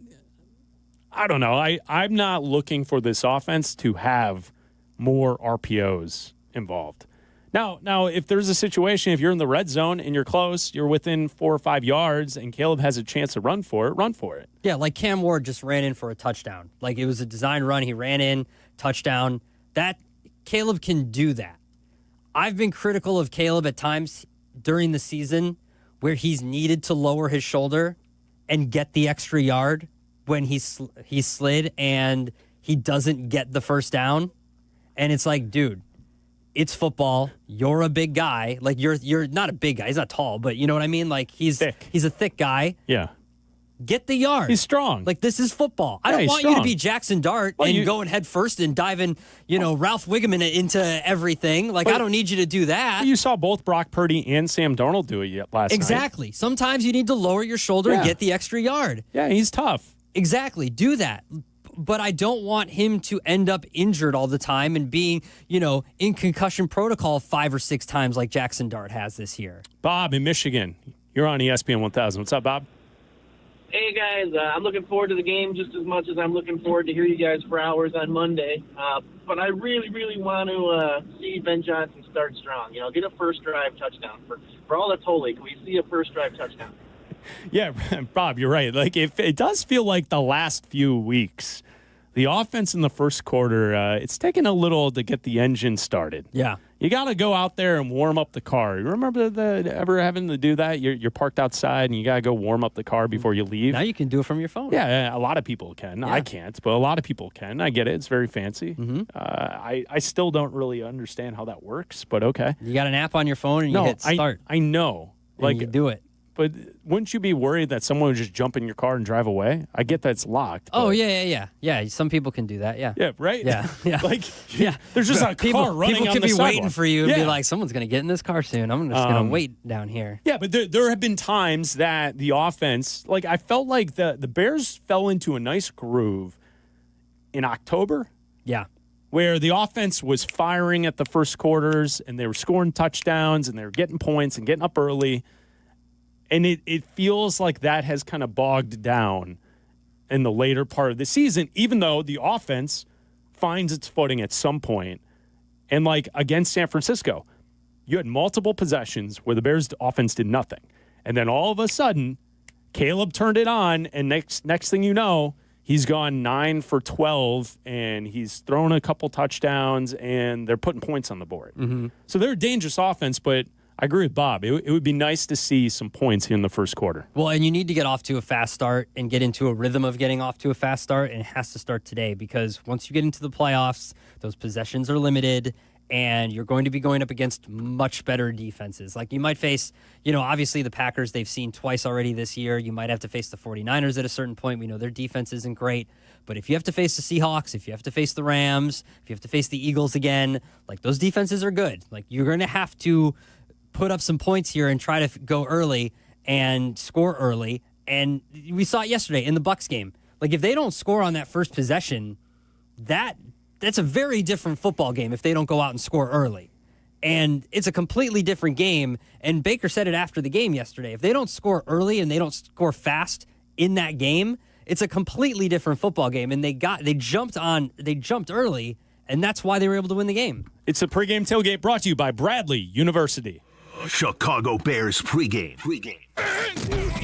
I don't know, I'm not looking for this offense to have more RPOs involved. Now, if there's a situation, if you're in the red zone and you're close, you're within 4 or 5 yards, and Caleb has a chance to run for it, run for it. Yeah, like Cam Ward just ran in for a touchdown. Like, it was a design run. He ran in, touchdown. That Caleb can do that. I've been critical of Caleb at times during the season where he's needed to lower his shoulder and get the extra yard when he slid and he doesn't get the first down. And it's like, dude, it's football. You're a big guy. Like, you're not a big guy. He's not tall, but you know what I mean? Like, he's thick. He's a thick guy. Yeah. Get the yard. He's strong. Like, this is football. I don't want you to be Jackson Dart and going head first and diving, Ralph Wiggum into everything. Like, I don't need you to do that. You saw both Brock Purdy and Sam Darnold do it last night. Exactly. Sometimes you need to lower your shoulder and get the extra yard. Yeah, he's tough. Exactly. Do that. But I don't want him to end up injured all the time and being, in concussion protocol 5 or 6 times like Jackson Dart has this year. Bob in Michigan, you're on ESPN 1000. What's up, Bob? Hey, guys. I'm looking forward to the game just as much as I'm looking forward to hear you guys for hours on Monday. But I really, really want to see Ben Johnson start strong. Get a first-drive touchdown. For all that's holy, can we see a first-drive touchdown? Yeah, Bob, you're right. Like, if it does feel like the last few weeks, the offense in the first quarter, it's taken a little to get the engine started. Yeah. You got to go out there and warm up the car. You remember ever having to do that? You're parked outside and you got to go warm up the car before you leave. Now you can do it from your phone. Yeah, a lot of people can. Yeah. I can't, but a lot of people can. I get it. It's very fancy. Mm-hmm. I still don't really understand how that works, but okay. You got an app on your phone and you hit start. I know. Like, you do it. but wouldn't you be worried that someone would just jump in your car and drive away? I get that's locked. Oh, yeah. Some people can do that, yeah. Yeah, right? Yeah. Like, there's just a car running People on could the be sidewalk. waiting for you and be like, someone's going to get in this car soon. I'm just going to wait down here. Yeah, but there have been times that the offense, like I felt like the Bears fell into a nice groove in October. Yeah. Where the offense was firing at the first quarters and they were scoring touchdowns and they were getting points and getting up early. And it feels like that has kind of bogged down in the later part of the season, even though the offense finds its footing at some point. And like against San Francisco, you had multiple possessions where the Bears offense did nothing. And then all of a sudden, Caleb turned it on, and next thing you know, he's gone 9 for 12, and he's thrown a couple touchdowns, and they're putting points on the board. Mm-hmm. So they're a dangerous offense, but I agree with Bob. It would be nice to see some points in the first quarter. Well, and you need to get off to a fast start and get into a rhythm of getting off to a fast start, and it has to start today because once you get into the playoffs, those possessions are limited, and you're going to be going up against much better defenses. Like you might face, obviously the Packers they've seen twice already this year. You might have to face the 49ers at a certain point. We know their defense isn't great. But if you have to face the Seahawks, if you have to face the Rams, if you have to face the Eagles again, like those defenses are good. Like you're going to have to put up some points here and try to go early and score early. And we saw it yesterday in the Bucs game. Like if they don't score on that first possession, that's a very different football game if they don't go out and score early. And it's a completely different game. And Baker said it after the game yesterday. If they don't score early and they don't score fast in that game, it's a completely different football game. And they jumped early, and that's why they were able to win the game. It's a pregame tailgate brought to you by Bradley University. Chicago Bears pregame.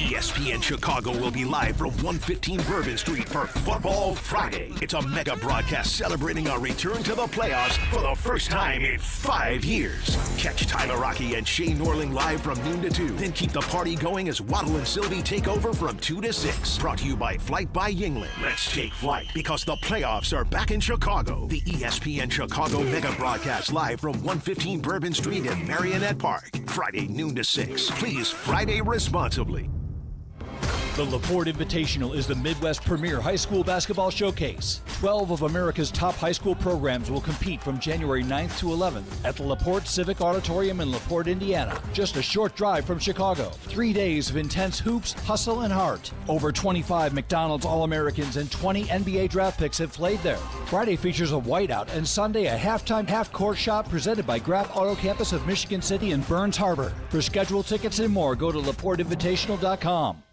ESPN Chicago will be live from 115 Bourbon Street for Football Friday. It's a mega broadcast celebrating our return to the playoffs for the first time in 5 years. Catch Tyler Rocky and Shane Norling live from noon to 2. Then keep the party going as Waddle and Silvy take over from 2 to 6. Brought to you by Flight by Yingling. Let's take flight because the playoffs are back in Chicago. The ESPN Chicago mega broadcast live from 115 Bourbon Street in Marionette Park. Friday noon to 6. Please Friday responsibly. The LaPorte Invitational is the Midwest premier high school basketball showcase. 12 of America's top high school programs will compete from January 9th to 11th at the LaPorte Civic Auditorium in LaPorte, Indiana. Just a short drive from Chicago. 3 days of intense hoops, hustle, and heart. Over 25 McDonald's All-Americans and 20 NBA draft picks have played there. Friday features a whiteout and Sunday a halftime half-court shot presented by Graff Auto Campus of Michigan City and Burns Harbor. For scheduled tickets and more, go to LaPorteInvitational.com.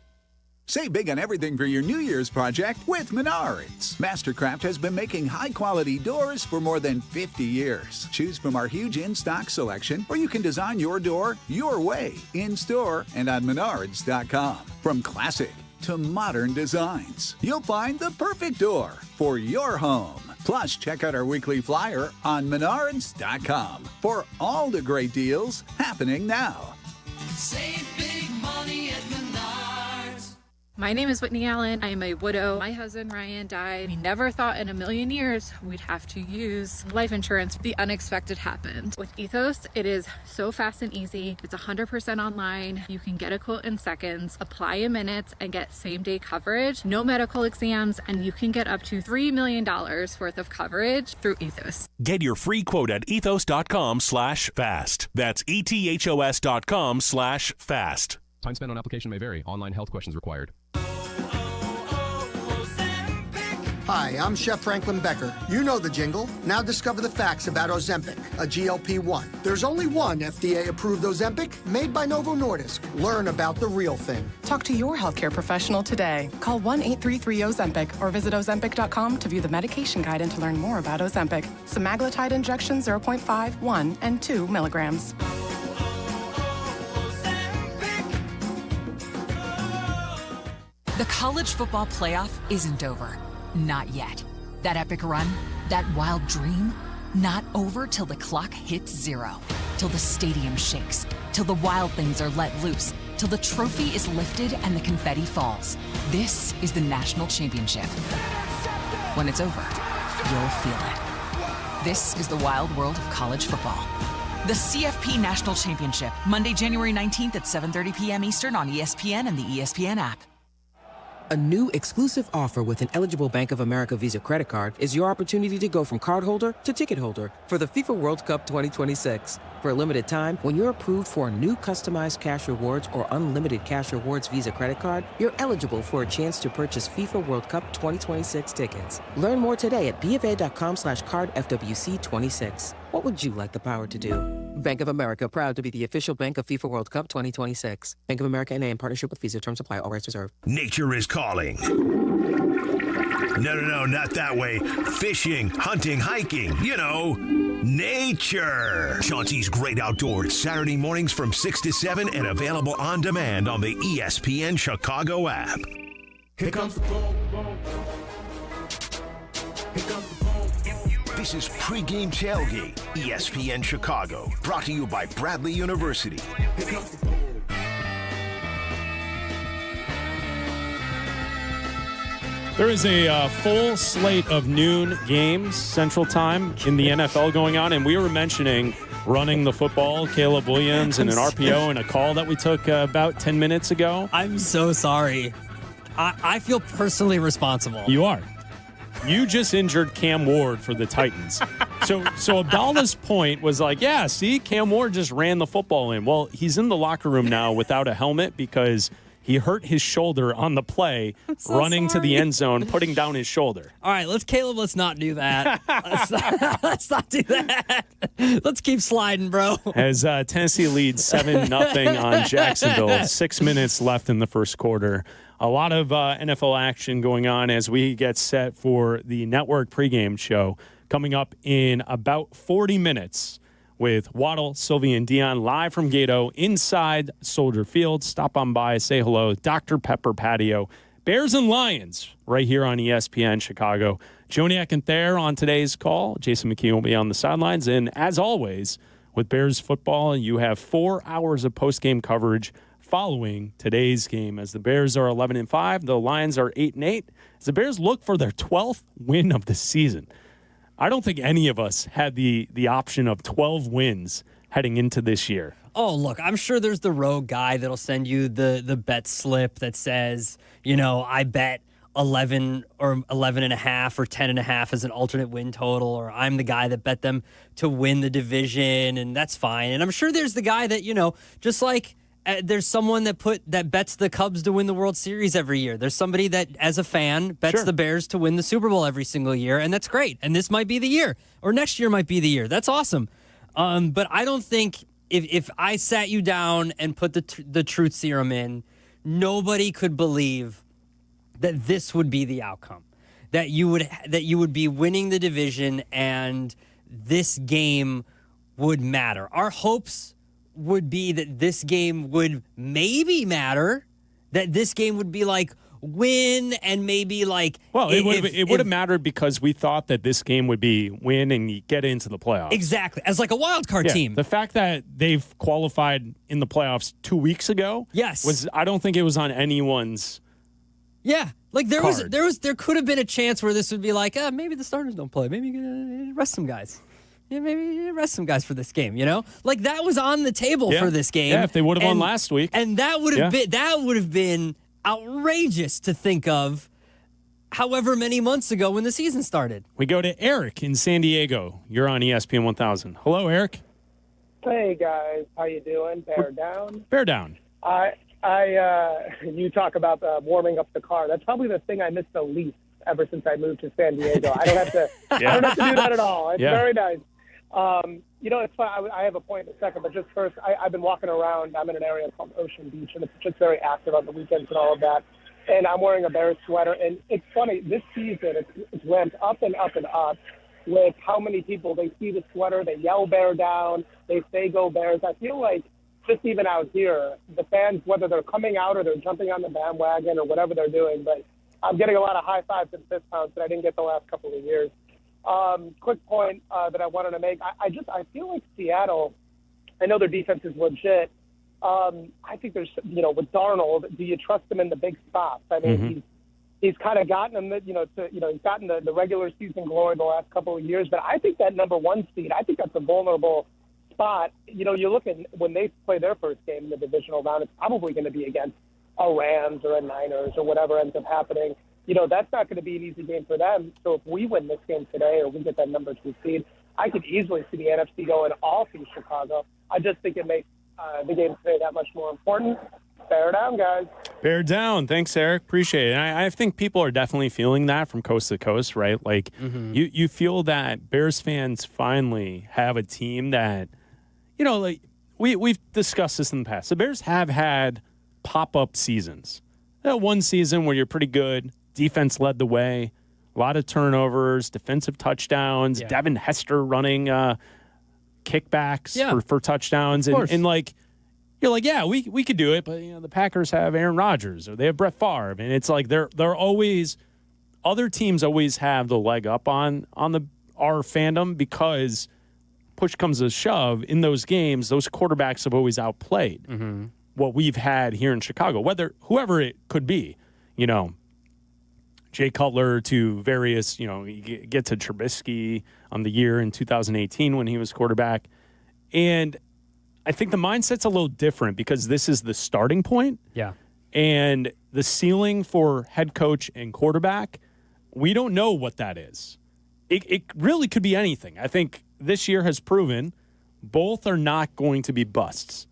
Save big on everything for your New Year's project with Menards. Mastercraft has been making high-quality doors for more than 50 years. Choose from our huge in-stock selection, or you can design your door your way, in-store and on Menards.com. From classic to modern designs, you'll find the perfect door for your home. Plus, check out our weekly flyer on Menards.com for all the great deals happening now. Save big money at Menards. My name is Whitney Allen. I am a widow. My husband Ryan died. We never thought in a million years we'd have to use life insurance. The unexpected happened. With Ethos, it is so fast and easy. It's 100% online. You can get a quote in seconds, apply in minutes, and get same-day coverage. No medical exams, and you can get up to $3 million worth of coverage through Ethos. Get your free quote at ethos.com/fast. That's ethos.com/fast. Time spent on application may vary. Online health questions required. Hi, I'm Chef Franklin Becker. You know the jingle. Now discover the facts about Ozempic, a GLP-1. There's only one FDA-approved Ozempic made by Novo Nordisk. Learn about the real thing. Talk to your healthcare professional today. Call 1-833-OZEMPIC or visit Ozempic.com to view the medication guide and to learn more about Ozempic. Semaglutide injection 0.5, 1, and 2 milligrams. The college football playoff isn't over. Not yet. That epic run, that wild dream, not over till the clock hits 0. Till the stadium shakes. Till the wild things are let loose. Till the trophy is lifted and the confetti falls. This is the national championship. When it's over, you'll feel it. This is the wild world of college football. The CFP National Championship, Monday, January 19th at 7:30 p.m. Eastern on ESPN and the ESPN app. A new exclusive offer with an eligible Bank of America Visa credit card is your opportunity to go from card holder to ticket holder for the FIFA World Cup 2026. For a limited time, when you're approved for a new customized cash rewards or unlimited cash rewards Visa credit card, you're eligible for a chance to purchase FIFA World Cup 2026 tickets. Learn more today at BofA.com/cardFWC26. What would you like the power to do? Bank of America, proud to be the official bank of FIFA World Cup 2026. Bank of America N.A. in partnership with Visa. Terms apply. All rights reserved. Nature is calling. No, not that way. Fishing, hunting, hiking, nature. Chauncey's Great Outdoors, Saturday mornings from 6 to 7 and available on demand on the ESPN Chicago app. Here comes the boom, boom. Here comes the boom. This is Pregame Tailgate, ESPN Chicago, brought to you by Bradley University. Here comes the boom. There is a full slate of noon games Central Time in the NFL going on, and we were mentioning running the football, Caleb Williams, and an RPO and a call that we took about 10 minutes ago. I'm so sorry. I feel personally responsible. You are. You just injured Cam Ward for the Titans. So Abdalla's point was like, yeah, see, Cam Ward just ran the football in. Well, he's in the locker room now without a helmet because he hurt his shoulder on the play, running to the end zone, putting down his shoulder. All right, let's not do that. Let's not do that. Let's keep sliding, bro. As Tennessee leads 7-0 on Jacksonville, 6 minutes left in the first quarter. A lot of NFL action going on as we get set for the network pregame show coming up in about 40 minutes with Waddle, Silvy, and Dionne live from Gato inside Soldier Field. Stop on by, say hello. Dr. Pepper Patio. Bears and Lions right here on ESPN Chicago. Joniak and Thayer on today's call. Jason McKee will be on the sidelines. And as always, with Bears football, you have 4 hours of post-game coverage following today's game. As the Bears are 11-5, the Lions are 8-8. As the Bears look for their 12th win of the season. I don't think any of us had the option of 12 wins heading into this year. Oh, look, I'm sure there's the rogue guy that'll send you the bet slip that says, I bet 11 or 11 and a half or 10 and a half as an alternate win total, or I'm the guy that bet them to win the division, and that's fine. And I'm sure there's the guy that, just like there's someone that bets the Cubs to win the World Series every year. There's somebody that, as a fan, bets the Bears to win the Super Bowl every single year, and that's great. And this might be the year, or next year might be the year. That's awesome. But I don't think if I sat you down and put the truth serum in, nobody could believe that this would be the outcome. That you would be winning the division and this game would matter. Our hopes would be that this game would maybe matter, that this game would be like win and maybe like... Well, it would have mattered because we thought that this game would be win and get into the playoffs. Exactly, as like a wild card team. The fact that they've qualified in the playoffs 2 weeks ago, I don't think it was on anyone's... Yeah, like there could have been a chance where this would be like, maybe the starters don't play, maybe you can rest some guys. Yeah, maybe rest some guys for this game, Like that was on the table for this game. Yeah, if they would have won last week. And that would have been outrageous to think of however many months ago when the season started. We go to Eric in San Diego. You're on ESPN 1000. Hello, Eric. Hey guys, how you doing? Bear down. Bear down. You talk about warming up the car. That's probably the thing I miss the least ever since I moved to San Diego. I don't have to. I don't have to do that at all. It's very nice. It's fun. I have a point in a second, but just first, I've been walking around. I'm in an area called Ocean Beach, and it's just very active on the weekends and all of that. And I'm wearing a Bears sweater, and it's funny. This season, it's ramped up and up and up with how many people they see the sweater, they yell "Bear down," they say "Go Bears." I feel like just even out here, the fans, whether they're coming out or they're jumping on the bandwagon or whatever they're doing, but I'm getting a lot of high fives and fist pounds that I didn't get the last couple of years. Quick point that I wanted to make. I feel like Seattle, I know their defense is legit. I think there's, with Darnold, do you trust him in the big spots? I mean, he's kind of gotten him, he's gotten the regular season glory the last couple of years. But I think that number one seed, I think that's a vulnerable spot, you look at when they play their first game in the divisional round, it's probably going to be against a Rams or a Niners or whatever ends up happening. That's not going to be an easy game for them. So if we win this game today or we get that number 2 seed, I could easily see the NFC going all through Chicago. I just think it makes the game today that much more important. Bear down, guys. Bear down. Thanks, Eric. Appreciate it. And I think people are definitely feeling that from coast to coast, right? Like, you feel that Bears fans finally have a team that, like we've discussed this in the past. The Bears have had pop-up seasons. One season where you're pretty good. Defense led the way. A lot of turnovers, defensive touchdowns, Devin Hester running kickbacks for touchdowns. And like, you're like, yeah, we could do it, but the Packers have Aaron Rodgers or they have Brett Favre, and it's like they're always, other teams always have the leg up on our fandom because push comes to shove in those games. Those quarterbacks have always outplayed what we've had here in Chicago, whoever it could be, Jay Cutler to various, you get to Trubisky on the year in 2018 when he was quarterback, and I think the mindset's a little different because this is the starting point. Yeah. And the ceiling for head coach and quarterback, we don't know what that is. It really could be anything. I think this year has proven both are not going to be busts.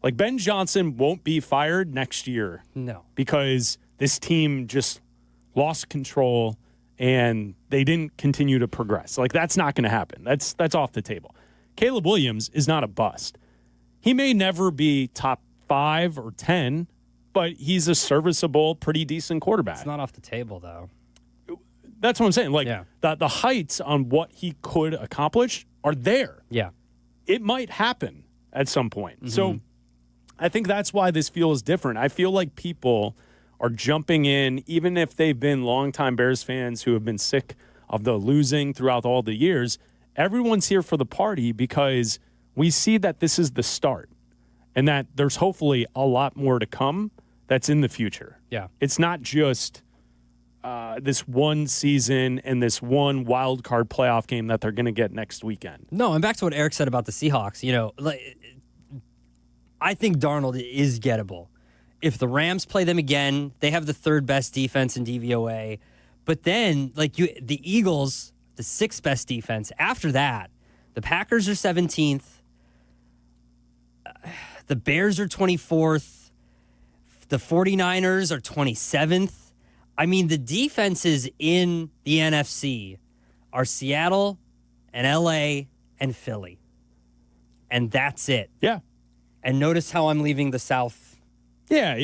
Like Ben Johnson won't be fired next year. No. Because this team just lost control and they didn't continue to progress. Like that's not going to happen. That's off the table. Caleb Williams is not a bust. He may never be top 5 or 10, but he's a serviceable, pretty decent quarterback. It's not off the table, though. That's what I'm saying. Like, the heights on what he could accomplish are there. Yeah. It might happen at some point. So I think that's why this feels different. I feel like people are jumping in, even if they've been longtime Bears fans who have been sick of the losing throughout all the years. Everyone's here for the party because we see that this is the start and that there's hopefully a lot more to come that's in the future. Yeah. It's not just this one season and this one wild card playoff game that they're going to get next weekend. No, and back to what Eric said about the Seahawks, I think Darnold is gettable. If the Rams play them again, they have the 3rd best defense in DVOA. But then, the Eagles, the 6th best defense. After that, the Packers are 17th. The Bears are 24th. The 49ers are 27th. I mean, the defenses in the NFC are Seattle and LA and Philly. And that's it. Yeah. And notice how I'm leaving the South. Yeah.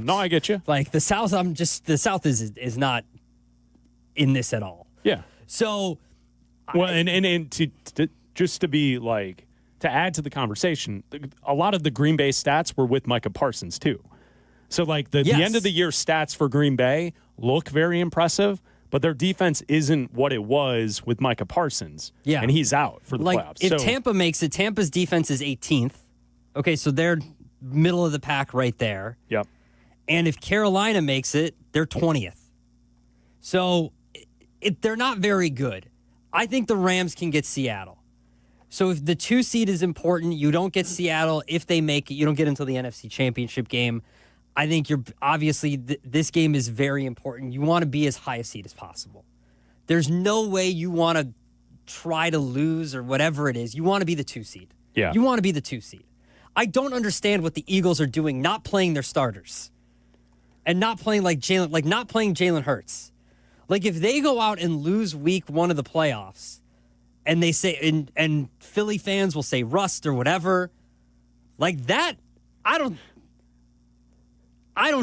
No, I get you. Like the South, the South is not in this at all. Yeah. So, well, and to just to be like, to add to the conversation, a lot of the Green Bay stats were with Micah Parsons too. So like the end of the year stats for Green Bay look very impressive, but their defense isn't what it was with Micah Parsons. Yeah. And he's out for the playoffs. If Tampa makes it, Tampa's defense is 18th. Okay, so they're middle of the pack right there. Yep. And if Carolina makes it, they're 20th. So they're not very good. I think the Rams can get Seattle. So if the 2 seed is important, you don't get Seattle. If they make it, you don't get into the NFC Championship game. I think you're obviously this game is very important. You want to be as high a seed as possible. There's no way you want to try to lose or whatever it is. You want to be the 2 seed. Yeah. You want to be the 2 seed. I don't understand what the Eagles are doing, not playing their starters and not playing not playing Jalen Hurts. Like if they go out and lose week 1 of the playoffs and they say, and Philly fans will say rust or whatever, like that, I don't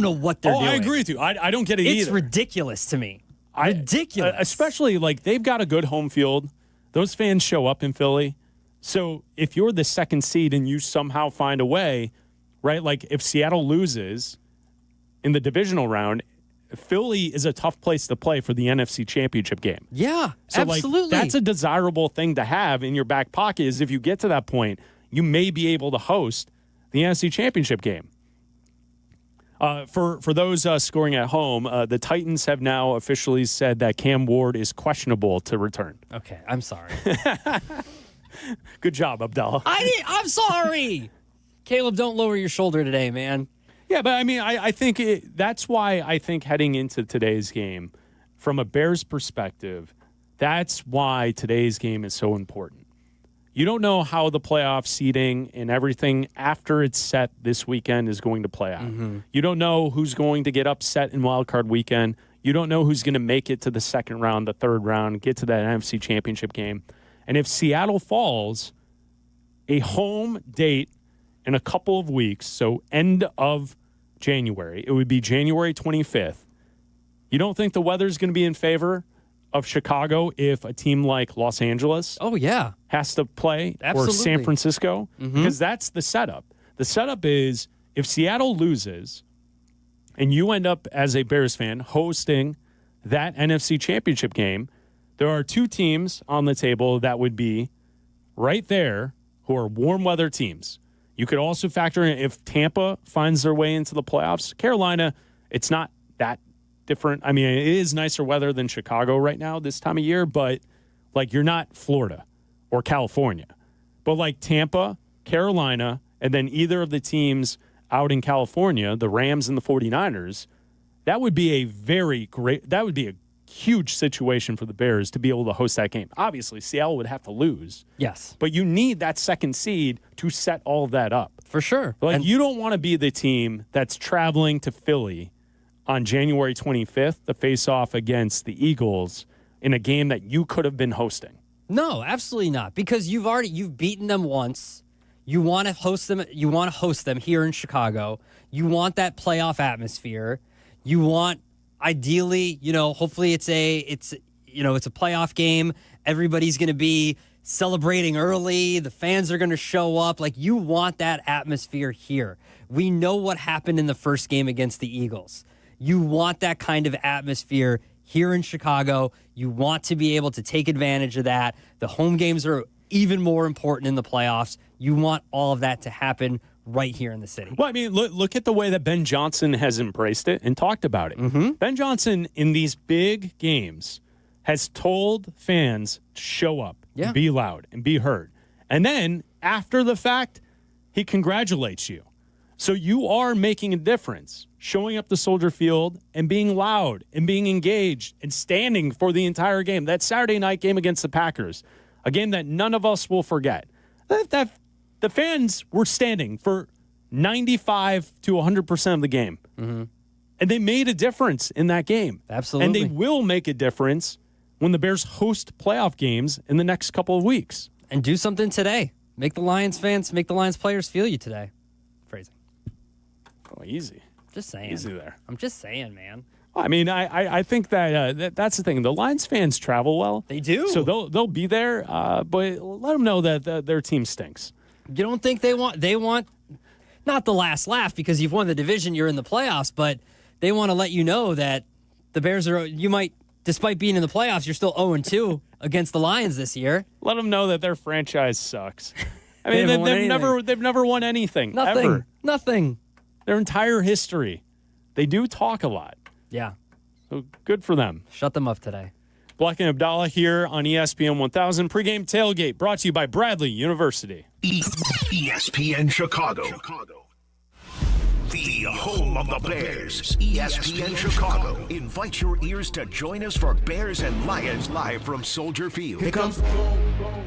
know what they're doing. I agree with you. I don't get it either. It's ridiculous to me. Ridiculous. Especially like they've got a good home field. Those fans show up in Philly. So if you're the 2nd seed and you somehow find a way, right? Like if Seattle loses in the divisional round, Philly is a tough place to play for the NFC Championship game. Yeah, so absolutely. Like, that's a desirable thing to have in your back pocket is if you get to that point, you may be able to host the NFC Championship game. For those scoring at home, the Titans have now officially said that Cam Ward is questionable to return. Okay, I'm sorry. Good job, Abdalla. I'm sorry. Caleb, don't lower your shoulder today, man. Yeah, but I mean, I think that's why I think heading into today's game, from a Bears perspective, that's why today's game is so important. You don't know how the playoff seeding and everything after it's set this weekend is going to play out. Mm-hmm. You don't know who's going to get upset in Wild Card Weekend. You don't know who's going to make it to the second round, the third round, get to that NFC Championship game. And if Seattle falls, a home date in a couple of weeks, so end of January, it would be January 25th. You don't think the weather's going to be in favor of Chicago if a team like Los Angeles has to play Absolutely. or San Francisco? Because that's the setup. The setup is if Seattle loses and you end up as a Bears fan hosting that NFC Championship game, there are two teams on the table that would be right there who are warm weather teams. You could also factor in if Tampa finds their way into the playoffs. Carolina, it's not that different. I mean, it is nicer weather than Chicago right now this time of year, but like you're not Florida or California. But like Tampa, Carolina, and then either of the teams out in California, the Rams and the 49ers, that would be a huge situation for the Bears to be able to host that game. Obviously, Seattle would have to lose. Yes. But you need that second seed to set all of that up. For sure. Like you don't want to be the team that's traveling to Philly on January 25th to face off against the Eagles in a game that you could have been hosting. No, absolutely not. Because you've beaten them once. You want to host them. You want to host them here in Chicago. You want that playoff atmosphere. You want, ideally, hopefully it's a playoff game. Everybody's going to be celebrating early. The fans are going to show up. Like, you want that atmosphere here. We know what happened in the first game against the Eagles. You want that kind of atmosphere here in Chicago. You want to be able to take advantage of that. The home games are even more important in the playoffs. You want all of that to happen right here in the city. Well, I mean, look at the way that Ben Johnson has embraced it and talked about it. Mm-hmm. Ben Johnson, in these big games, has told fans to show up, and be loud, and be heard. And then, after the fact, he congratulates you. So you are making a difference, showing up to Soldier Field and being loud and being engaged and standing for the entire game. That Saturday night game against the Packers, a game that none of us will forget. That the fans were standing for 95 to 100% of the game. Mm-hmm. And they made a difference in that game. Absolutely. And they will make a difference when the Bears host playoff games in the next couple of weeks. And do something today. Make the Lions players feel you today. Phrasing. Oh, easy. Just saying. Easy there. I'm just saying, man. I mean, I think that's the thing. The Lions fans travel well. They do. So they'll be there, but let them know that their team stinks. You don't think they want not the last laugh because you've won the division, you're in the playoffs, but they want to let you know that the Bears despite being in the playoffs, you're still 0-2 against the Lions this year. Let them know that their franchise sucks. I mean, they've never won anything. Nothing. Ever. Nothing. Their entire history. They do talk a lot. Yeah. So good for them. Shut them up today. Bleck and Abdalla here on ESPN 1000. Pregame Tailgate brought to you by Bradley University. ESPN Chicago. The home of the Bears. ESPN Chicago invites your ears to join us for Bears and Lions live from Soldier Field. Here comes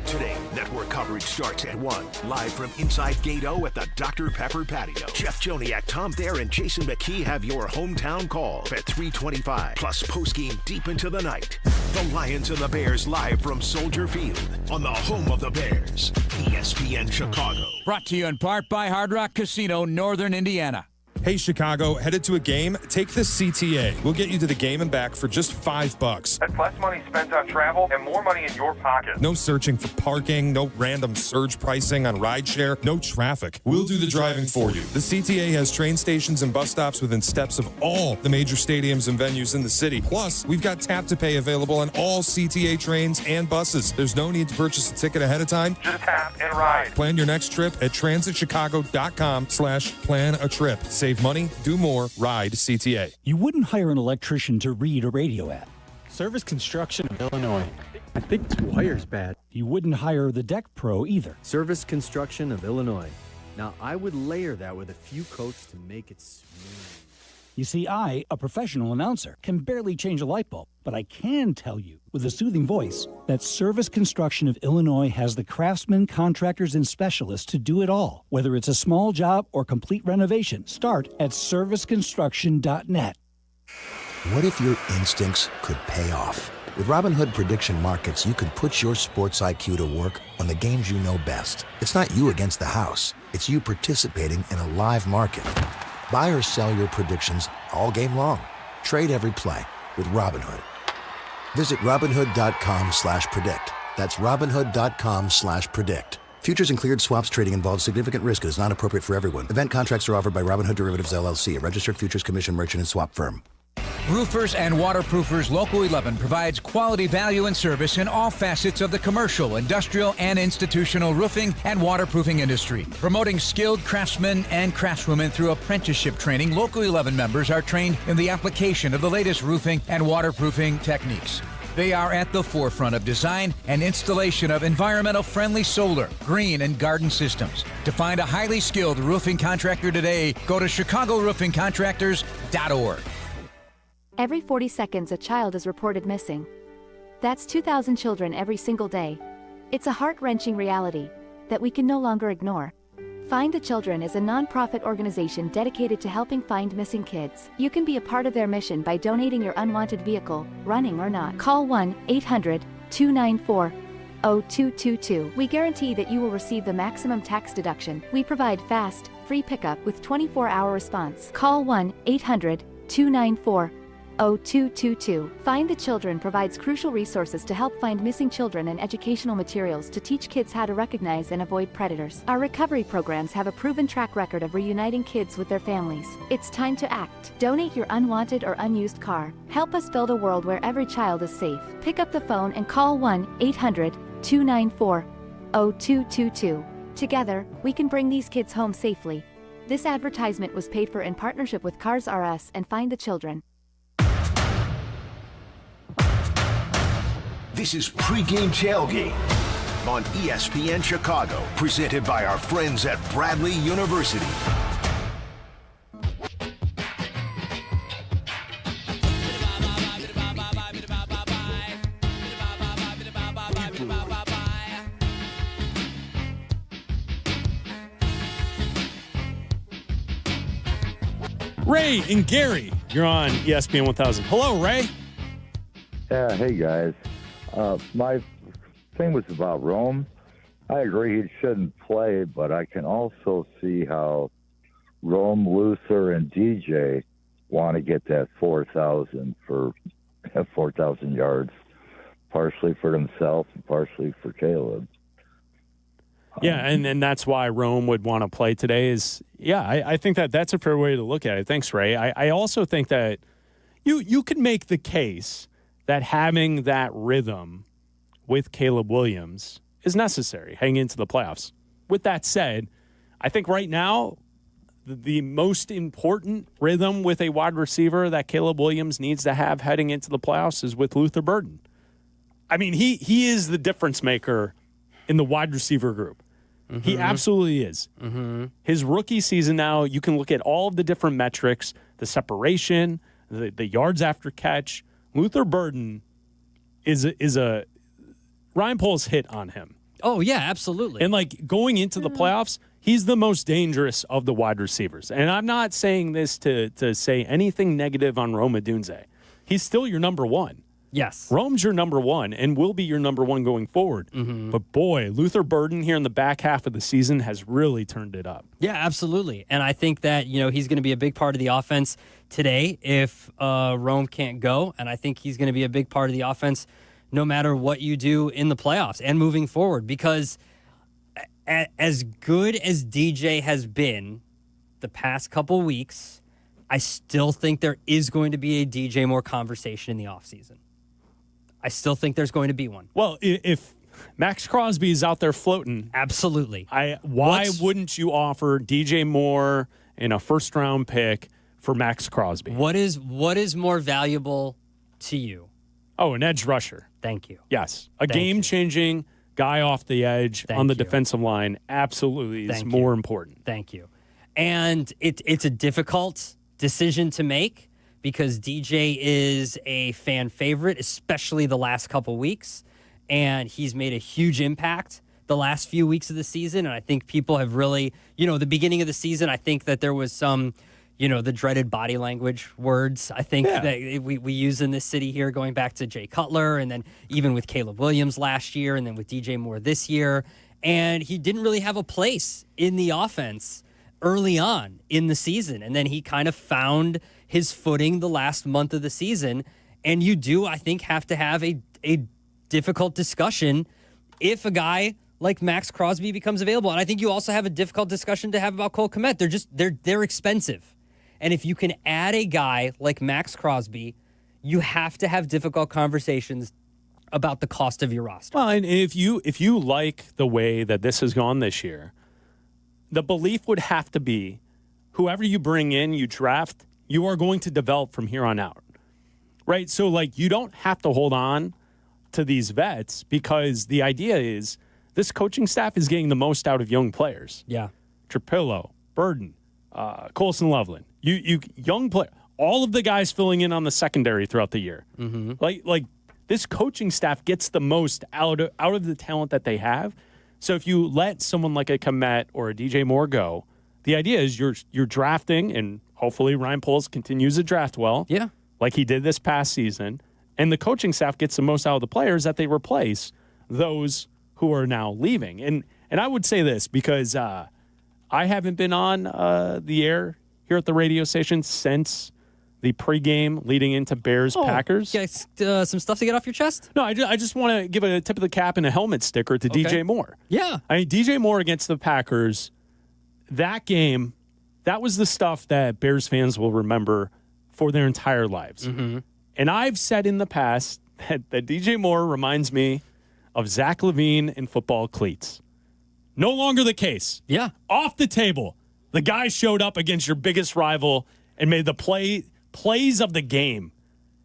Today, network coverage starts at 1. Live from inside Gate O at the Dr. Pepper Patio. Jeff Joniak, Tom Thayer, and Jason McKee have your hometown call at 3:25. Plus postgame deep into the night. The Lions and the Bears live from Soldier Field on the home of the Bears. ESPN Chicago. Brought to you in part by Hard Rock Casino, Northern Indiana. Hey, Chicago, headed to a game? Take the CTA. We'll get you to the game and back for just $5. That's less money spent on travel and more money in your pocket. No searching for parking, no random surge pricing on rideshare, no traffic. We'll do the driving for you. The CTA has train stations and bus stops within steps of all the major stadiums and venues in the city. Plus, we've got tap to pay available on all CTA trains and buses. There's no need to purchase a ticket ahead of time. Just tap and ride. Plan your next trip at transitchicago.com/plan-a-trip. Save money, do more, ride CTA. You wouldn't hire an electrician to read a radio ad. Service Construction of Illinois. I think Dwyer's bad. You wouldn't hire the deck pro either. Service Construction of Illinois. Now, I would layer that with a few coats to make it smooth. You see, I, a professional announcer, can barely change a light bulb, but I can tell you with a soothing voice that Service Construction of Illinois has the craftsmen, contractors, and specialists to do it all. Whether it's a small job or complete renovation, start at serviceconstruction.net. What if your instincts could pay off? With Robinhood Prediction Markets, you can put your sports IQ to work on the games you know best. It's not you against the house. It's you participating in a live market. Buy or sell your predictions all game long. Trade every play with Robinhood. Visit Robinhood.com/predict. That's Robinhood.com/predict. Futures and cleared swaps trading involves significant risk and is not appropriate for everyone. Event contracts are offered by Robinhood Derivatives LLC, a registered futures commission merchant and swap firm. Roofers and Waterproofers Local 11 provides quality value and service in all facets of the commercial, industrial, and institutional roofing and waterproofing industry. Promoting skilled craftsmen and craftswomen through apprenticeship training, Local 11 members are trained in the application of the latest roofing and waterproofing techniques. They are at the forefront of design and installation of environmental-friendly solar, green, and garden systems. To find a highly skilled roofing contractor today, go to ChicagoRoofingContractors.org. Every 40 seconds, a child is reported missing. That's 2,000 children every single day. It's a heart-wrenching reality that we can no longer ignore. Find the Children is a non-profit organization dedicated to helping find missing kids. You can be a part of their mission by donating your unwanted vehicle, running or not. Call 1-800-294-0222. We guarantee that you will receive the maximum tax deduction. We provide fast, free pickup with 24-hour response. Call 1-800-294-0222. Find the Children provides crucial resources to help find missing children and educational materials to teach kids how to recognize and avoid predators. Our recovery programs have a proven track record of reuniting kids with their families. It's time to act. Donate your unwanted or unused car. Help us build a world where every child is safe. Pick up the phone and call 1-800-294-0222. Together, we can bring these kids home safely. This advertisement was paid for in partnership with Cars R Us and Find the Children. This is Pregame Tailgate on ESPN Chicago, presented by our friends at Bradley University. Ray and Gary, you're on ESPN 1000. Hello, Ray. Yeah, hey, guys. My thing was about Rome. I agree he shouldn't play, but I can also see how Rome, Luther, and DJ want to get that 4,000 for 4,000 yards, partially for themselves and partially for Caleb. Yeah, and that's why Rome would want to play today is, I think that's a fair way to look at it. Thanks, Ray. I also think that you could make the case that having that rhythm with Caleb Williams is necessary heading into the playoffs. With that said, I think right now the most important rhythm with a wide receiver that Caleb Williams needs to have heading into the playoffs is with Luther Burden. I mean, he is the difference maker in the wide receiver group. Mm-hmm. He absolutely is. Mm-hmm. His rookie season now, you can look at all of the different metrics, the separation, the yards after catch. Luther Burden is a Ryan Poles hit on him. Oh, yeah, absolutely. And, going into the playoffs, he's the most dangerous of the wide receivers. And I'm not saying this to say anything negative on Rome Odunze. He's still your number one. Yes. Rome's your number one and will be your number one going forward. Mm-hmm. But, boy, Luther Burden here in the back half of the season has really turned it up. Yeah, absolutely. And I think that, he's going to be a big part of the offense today if Rome can't go. And I think he's going to be a big part of the offense no matter what you do in the playoffs and moving forward. Because as good as DJ has been the past couple weeks, I still think there is going to be a DJ Moore conversation in the offseason. I still think there's going to be one. Well, if Max Crosby is out there floating, absolutely. Why wouldn't you offer DJ Moore in a first-round pick for Max Crosby? What is more valuable to you? Oh, an edge rusher. Thank you. Yes. A game-changing guy off the edge on the defensive line absolutely is more important. Thank you. And it's a difficult decision to make because DJ is a fan favorite, especially the last couple weeks. And he's made a huge impact the last few weeks of the season. And I think people have really, the beginning of the season, I think that there was some, the dreaded body language words, I think that we use in this city here, going back to Jay Cutler and then even with Caleb Williams last year and then with DJ Moore this year. And he didn't really have a place in the offense early on in the season. And then he kind of found his footing the last month of the season. And you do, I think, have to have a difficult discussion if a guy like Max Crosby becomes available. And I think you also have a difficult discussion to have about Cole Kmet. They're expensive. And if you can add a guy like Max Crosby, you have to have difficult conversations about the cost of your roster. Well, and if you like the way that this has gone this year, the belief would have to be whoever you bring in, you draft, you are going to develop from here on out. Right? So, you don't have to hold on to these vets because the idea is this coaching staff is getting the most out of young players. Yeah. Trapillo, Burden, Colson Loveland, you young player, all of the guys filling in on the secondary throughout the year. Mm-hmm. Like this coaching staff gets the most out of the talent that they have. So if you let someone like a Kmet or a DJ Moore go, the idea is you're drafting, and hopefully Ryan Poles continues to draft well. Yeah. Like he did this past season. And the coaching staff gets the most out of the players that they replace those who are now leaving. And I would say this because I haven't been on the air here at the radio station since the pregame leading into Bears-Packers. Some stuff to get off your chest? No, I just want to give a tip of the cap and a helmet sticker to DJ Moore. Yeah. I mean, DJ Moore against the Packers, that game, that was the stuff that Bears fans will remember for their entire lives. Mm-hmm. And I've said in the past that DJ Moore reminds me of Zach LaVine in football cleats. No longer the case. Yeah. Off the table. The guy showed up against your biggest rival and made the plays of the game.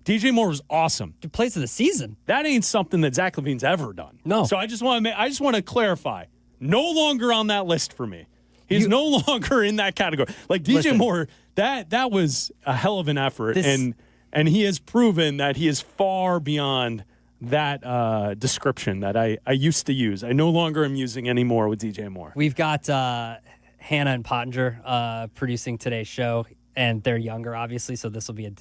DJ Moore was awesome. The plays of the season. That ain't something that Zach LaVine's ever done. No. So I just want to clarify. No longer on that list for me. He's no longer in that category. Like DJ Moore, that was a hell of an effort. And he has proven that he is far beyond that description that I used to use. I no longer am using anymore with DJ Moore. We've got Hannah and Pottinger producing today's show, and they're younger, obviously, so this will be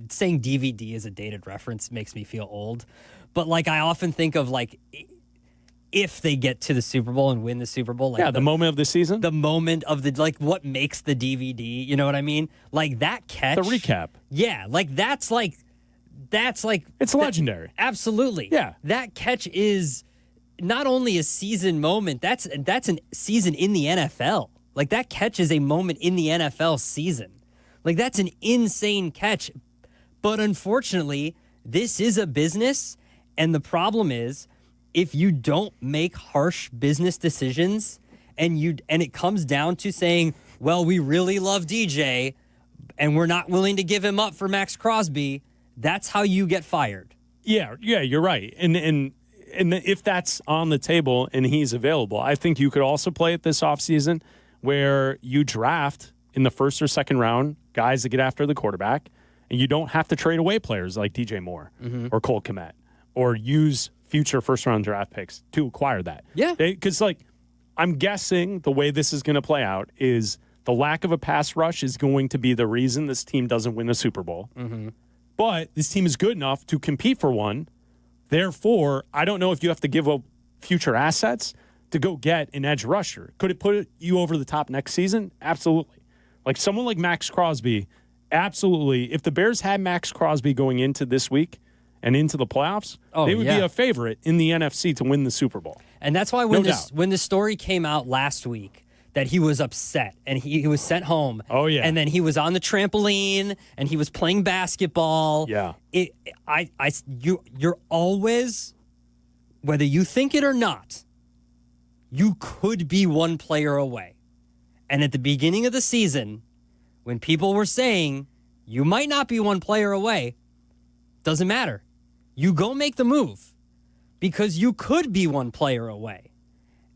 saying DVD is a dated reference makes me feel old. But, I often think of, if they get to the Super Bowl and win the Super Bowl. The moment of the season? The moment of what makes the DVD, you know what I mean? That catch. The recap. Yeah, that's it's legendary. Absolutely. Yeah. That catch is not only a season moment, that's a season in the NFL. That catch is a moment in the NFL season. That's an insane catch. But unfortunately, this is a business, and the problem is if you don't make harsh business decisions and it comes down to saying, well, we really love DJ and we're not willing to give him up for Max Crosby, that's how you get fired. Yeah, you're right. And if that's on the table and he's available, I think you could also play it this offseason where you draft in the first or second round guys that get after the quarterback, and you don't have to trade away players like DJ Moore or Cole Kmet or use future first-round draft picks to acquire that. Yeah. Because, I'm guessing the way this is going to play out is the lack of a pass rush is going to be the reason this team doesn't win a Super Bowl. Mm-hmm. But this team is good enough to compete for one. Therefore, I don't know if you have to give up future assets to go get an edge rusher. Could it put you over the top next season? Absolutely. Someone like Max Crosby, absolutely. If the Bears had Max Crosby going into this week and into the playoffs, they would be a favorite in the NFC to win the Super Bowl. And that's why when the story came out last week that he was upset and he was sent home. Oh, yeah. And then he was on the trampoline and he was playing basketball. Yeah. You're always, whether you think it or not, you could be one player away. And at the beginning of the season, when people were saying you might not be one player away, doesn't matter. You go make the move because you could be one player away.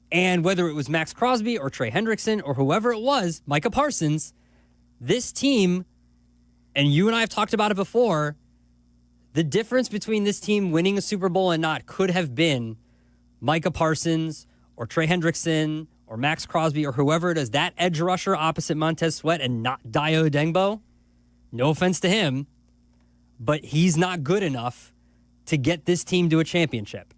And whether it was Max Crosby or Trey Hendrickson or whoever it was, Micah Parsons, this team, and you and I have talked about it before, the difference between this team winning a Super Bowl and not could have been Micah Parsons or Trey Hendrickson or Max Crosby or whoever it is, that edge rusher opposite Montez Sweat and not Dayo Dengbo. No offense to him, but he's not good enough to get this team to a championship.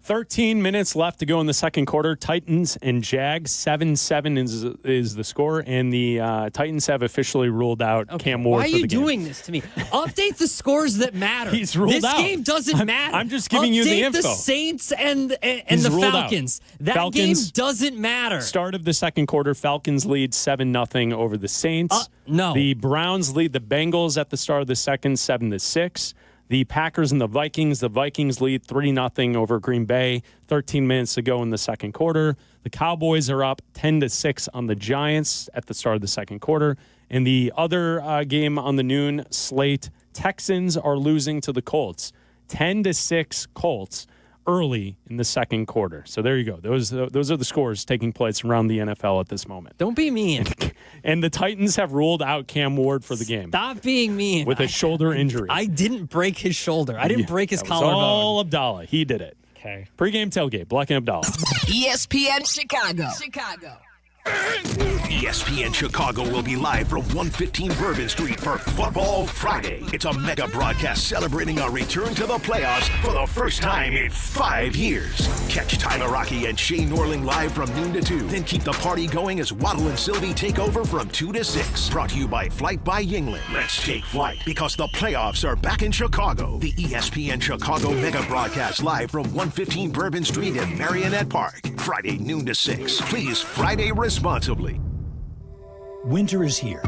13 minutes left to go in the second quarter. Titans and Jags, 7-7 is the score, and the Titans have officially ruled out Cam Ward for the game. Why are you doing this to me? Update the scores that matter. He's ruled out. This game doesn't matter. I'm just giving you the info. Update the Saints and the Falcons. That game doesn't matter. Start of the second quarter, Falcons lead 7-0 over the Saints. No. The Browns lead the Bengals at the start of the second, 7-6. The Packers and the Vikings lead 3-0 over Green Bay. 13 minutes to go in the second quarter. The Cowboys are up 10-6 on the Giants at the start of the second quarter. And the other game on the noon slate, Texans are losing to the Colts. 10-6 Colts early in the second quarter. So there you go. Those are the scores taking place around the NFL at this moment. Don't be mean. And the Titans have ruled out Cam Ward for the game. Stop being mean. With a shoulder injury. I didn't break his shoulder. I didn't break his collarbone. All Abdalla. He did it. Okay. Pregame tailgate. Bleck and Abdalla. ESPN Chicago. ESPN Chicago will be live from 115 Bourbon Street for Football Friday. It's a mega broadcast celebrating our return to the playoffs for the first time in 5 years. Catch Tyler Rocky and Shane Norling live from noon to 2. Then keep the party going as Waddle and Silvy take over from 2 to 6. Brought to you by Flight by Yingling. Let's take flight because the playoffs are back in Chicago. The ESPN Chicago mega broadcast live from 115 Bourbon Street in Marionette Park. Friday noon to 6. Please Friday responsibly. Winter is here.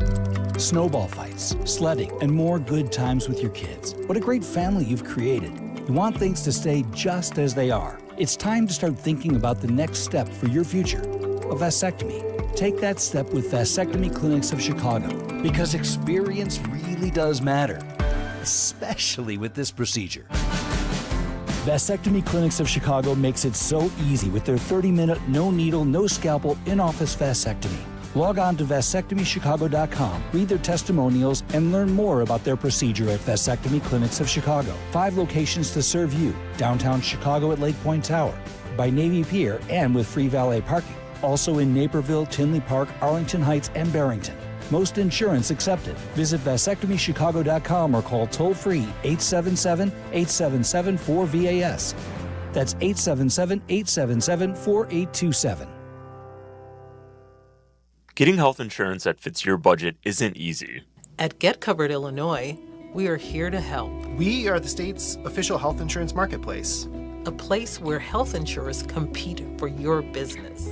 Snowball fights, sledding, and more good times with your kids. What a great family you've created. You want things to stay just as they are. It's time to start thinking about the next step for your future, a vasectomy. Take that step with Vasectomy Clinics of Chicago, because experience really does matter, especially with this procedure. Vasectomy Clinics of Chicago makes it so easy with their 30-minute, no needle, no scalpel, in-office vasectomy. Log on to vasectomychicago.com, read their testimonials, and learn more about their procedure at Vasectomy Clinics of Chicago. 5 locations to serve you: downtown Chicago at Lake Point Tower, by Navy Pier, and with free valet parking. Also in Naperville, Tinley Park, Arlington Heights, and Barrington. Most insurance accepted. Visit vasectomychicago.com or call toll-free 877-877-4VAS. That's 877-877-4827. Getting health insurance that fits your budget isn't easy. At Get Covered Illinois, we are here to help. We are the state's official health insurance marketplace. A place where health insurers compete for your business.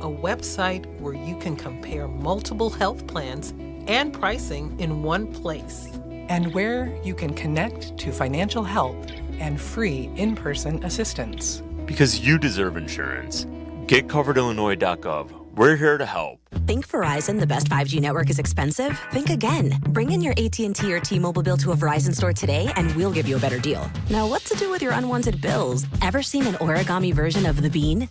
A website where you can compare multiple health plans and pricing in one place. And where you can connect to financial help and free in-person assistance. Because you deserve insurance. GetCoveredIllinois.gov. We're here to help. Think Verizon, the best 5G network, is expensive? Think again. Bring in your AT&T or T-Mobile bill to a Verizon store today and we'll give you a better deal. Now, what to do with your unwanted bills? Ever seen an origami version of the bean?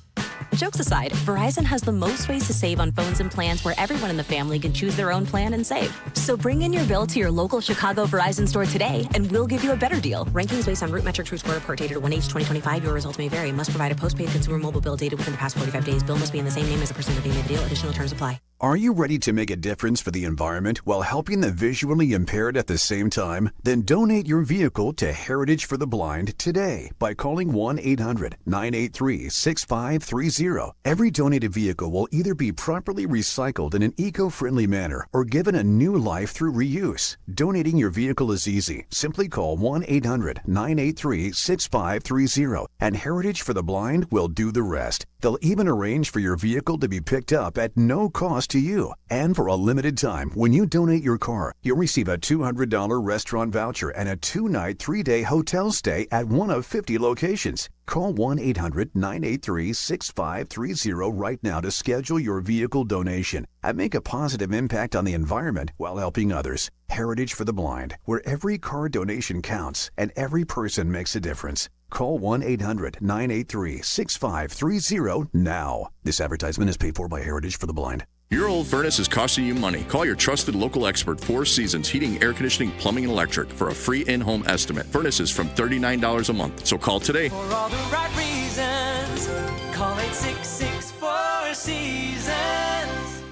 Jokes aside, Verizon has the most ways to save on phones and plans where everyone in the family can choose their own plan and save. So bring in your bill to your local Chicago Verizon store today, and we'll give you a better deal. Rankings based on Root Metric True Score report dated 1H2025. Your results may vary. Must provide a postpaid consumer mobile bill dated within the past 45 days. Bill must be in the same name as the person redeeming the deal. Additional terms apply. Are you ready to make a difference for the environment while helping the visually impaired at the same time? Then donate your vehicle to Heritage for the Blind today by calling 1-800-983-6530. Every donated vehicle will either be properly recycled in an eco-friendly manner or given a new life through reuse. Donating your vehicle is easy. Simply call 1-800-983-6530 and Heritage for the Blind will do the rest. They'll even arrange for your vehicle to be picked up at no cost to you. And for a limited time, when you donate your car, you'll receive a $200 restaurant voucher and a 2-night, 3-day hotel stay at one of 50 locations. Call 1-800-983-6530 right now to schedule your vehicle donation and make a positive impact on the environment while helping others. Heritage for the Blind, where every car donation counts and every person makes a difference. Call 1-800-983-6530 now. This advertisement is paid for by Heritage for the Blind. Your old furnace is costing you money. Call your trusted local expert, Four Seasons Heating, Air Conditioning, Plumbing, and Electric for a free in-home estimate. Furnaces from $39 a month. So call today. For all the right reasons, call 866-4 Seasons.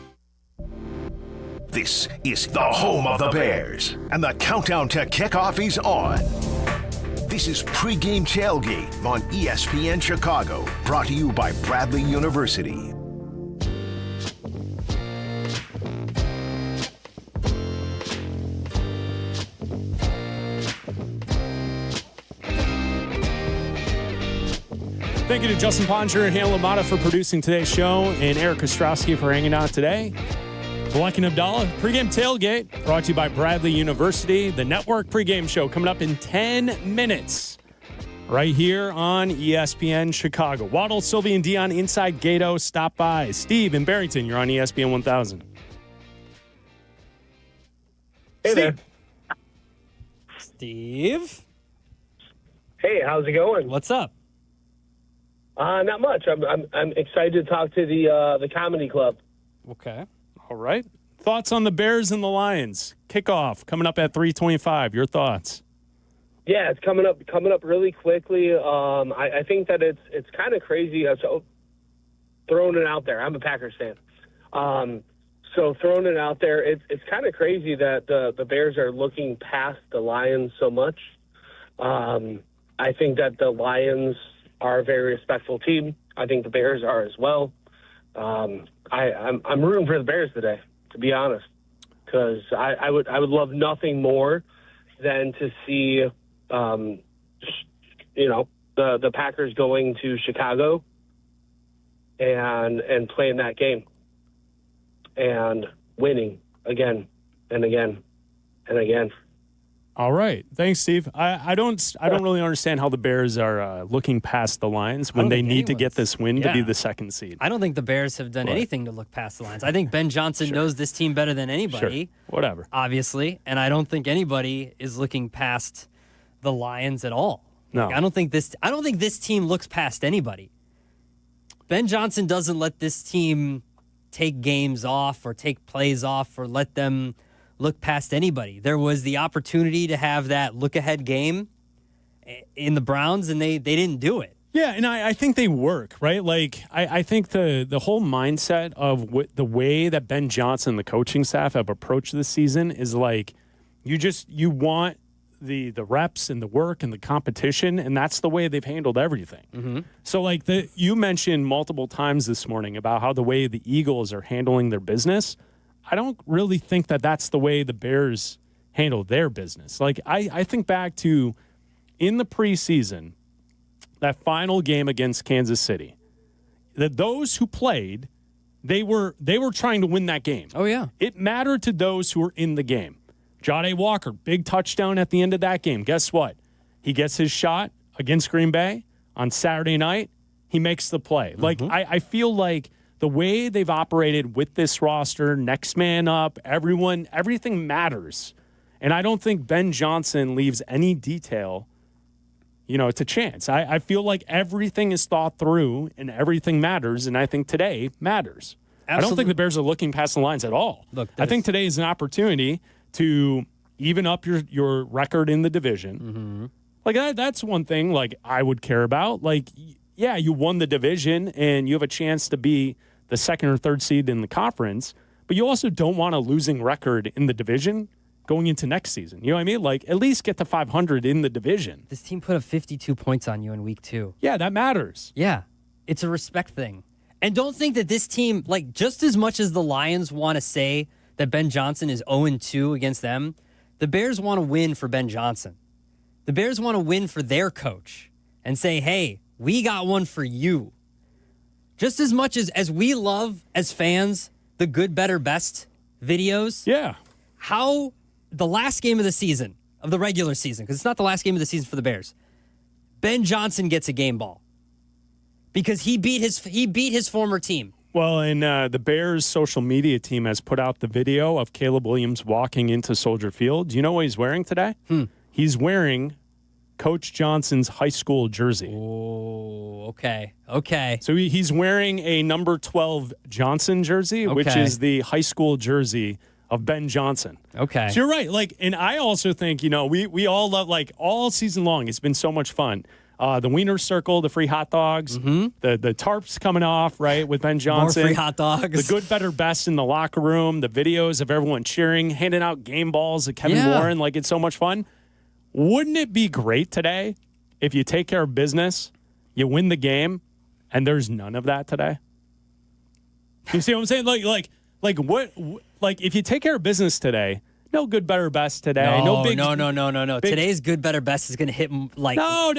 This is the home of the Bears, and the countdown to kickoff is on. This is Pregame Tailgate on ESPN Chicago, brought to you by Bradley University. Thank you to Justin Poncher and Hannah Lamata for producing today's show, and Eric Ostrowski for hanging out today. Bleck and Abdalla, Pregame Tailgate, brought to you by Bradley University. The network pregame show coming up in 10 minutes right here on ESPN Chicago. Waddle, Silvy, and Dionne inside Gato. Stop by. Steve in Barrington, you're on ESPN 1000. Hey there. Steve? Hey, how's it going? What's up? Not much. I'm excited to talk to the comedy club. Okay. All right. Thoughts on the Bears and the Lions? Kickoff coming up at 3:25. Your thoughts? Yeah, it's coming up really quickly. I think that it's kind of crazy. So throwing it out there, I'm a Packers fan. So throwing it out there, it's kind of crazy that the Bears are looking past the Lions so much. I think that the Lions are a very respectful team. I think the Bears are as well. I'm rooting for the Bears today, to be honest, because I would love nothing more than to see, the Packers going to Chicago and playing that game and winning again and again and again. All right. Thanks, Steve. I don't really understand how the Bears are looking past the Lions when they need to get this win to be the second seed. I don't think the Bears have done anything to look past the Lions. I think Ben Johnson knows this team better than anybody. Sure. Whatever. Obviously. And I don't think anybody is looking past the Lions at all. No. I don't think this team looks past anybody. Ben Johnson doesn't let this team take games off or take plays off or let them look past anybody. There was the opportunity to have that look-ahead game in the Browns, and they didn't do it. Yeah, and I think they work, right? Like, I think the whole mindset of the way that Ben Johnson, the coaching staff, have approached this season is like you want the reps and the work and the competition, and that's the way they've handled everything. Mm-hmm. So, like, you mentioned multiple times this morning about how the way the Eagles are handling their business. I don't really think that that's the way the Bears handle their business. Like, I think back to in the preseason, that final game against Kansas City, that those who played, they were trying to win that game. Oh, yeah. It mattered to those who were in the game. Jahdae Walker, big touchdown at the end of that game. Guess what? He gets his shot against Green Bay on Saturday night. He makes the play. Mm-hmm. Like, I feel like the way they've operated with this roster, next man up, everything matters. And I don't think Ben Johnson leaves any detail, to chance. I feel like everything is thought through and everything matters, and I think today matters. Absolutely. I don't think the Bears are looking past the lines at all. Look, I think today is an opportunity to even up your record in the division. Mm-hmm. Like, that's one thing, like, I would care about. Like, yeah, you won the division and you have a chance to be the second or third seed in the conference, but you also don't want a losing record in the division going into next season. You know what I mean? Like, at least get to 500 in the division. This team put up 52 points on you in week 2. Yeah, that matters. Yeah, it's a respect thing. And don't think that this team, like, just as much as the Lions want to say that Ben Johnson is 0-2 against them, the Bears want to win for Ben Johnson. The Bears want to win for their coach and say, hey, we got one for you. Just as much as we love, as fans, the good, better, best videos. Yeah. How the last game of the season, of the regular season, because it's not the last game of the season for the Bears, Ben Johnson gets a game ball because he beat his former team. Well, and the Bears' social media team has put out the video of Caleb Williams walking into Soldier Field. Do you know what he's wearing today? He's wearing Coach Johnson's high school jersey. Oh, okay. So he's wearing a number 12 Johnson jersey, which is the high school jersey of Ben Johnson. Okay. So you're right. Like, and I also think, we all love, like, all season long, it's been so much fun. The Wiener Circle, the free hot dogs, the tarps coming off, right, with Ben Johnson. More free hot dogs. The good, better, best in the locker room, the videos of everyone cheering, handing out game balls at Kevin Warren. Like, it's so much fun. Wouldn't it be great today if you take care of business, you win the game, and there's none of that today? You see what I'm saying? Like what? Like, if you take care of business today, no good, better, best today. No. Big, Today's good, better, best is going to hit like. No.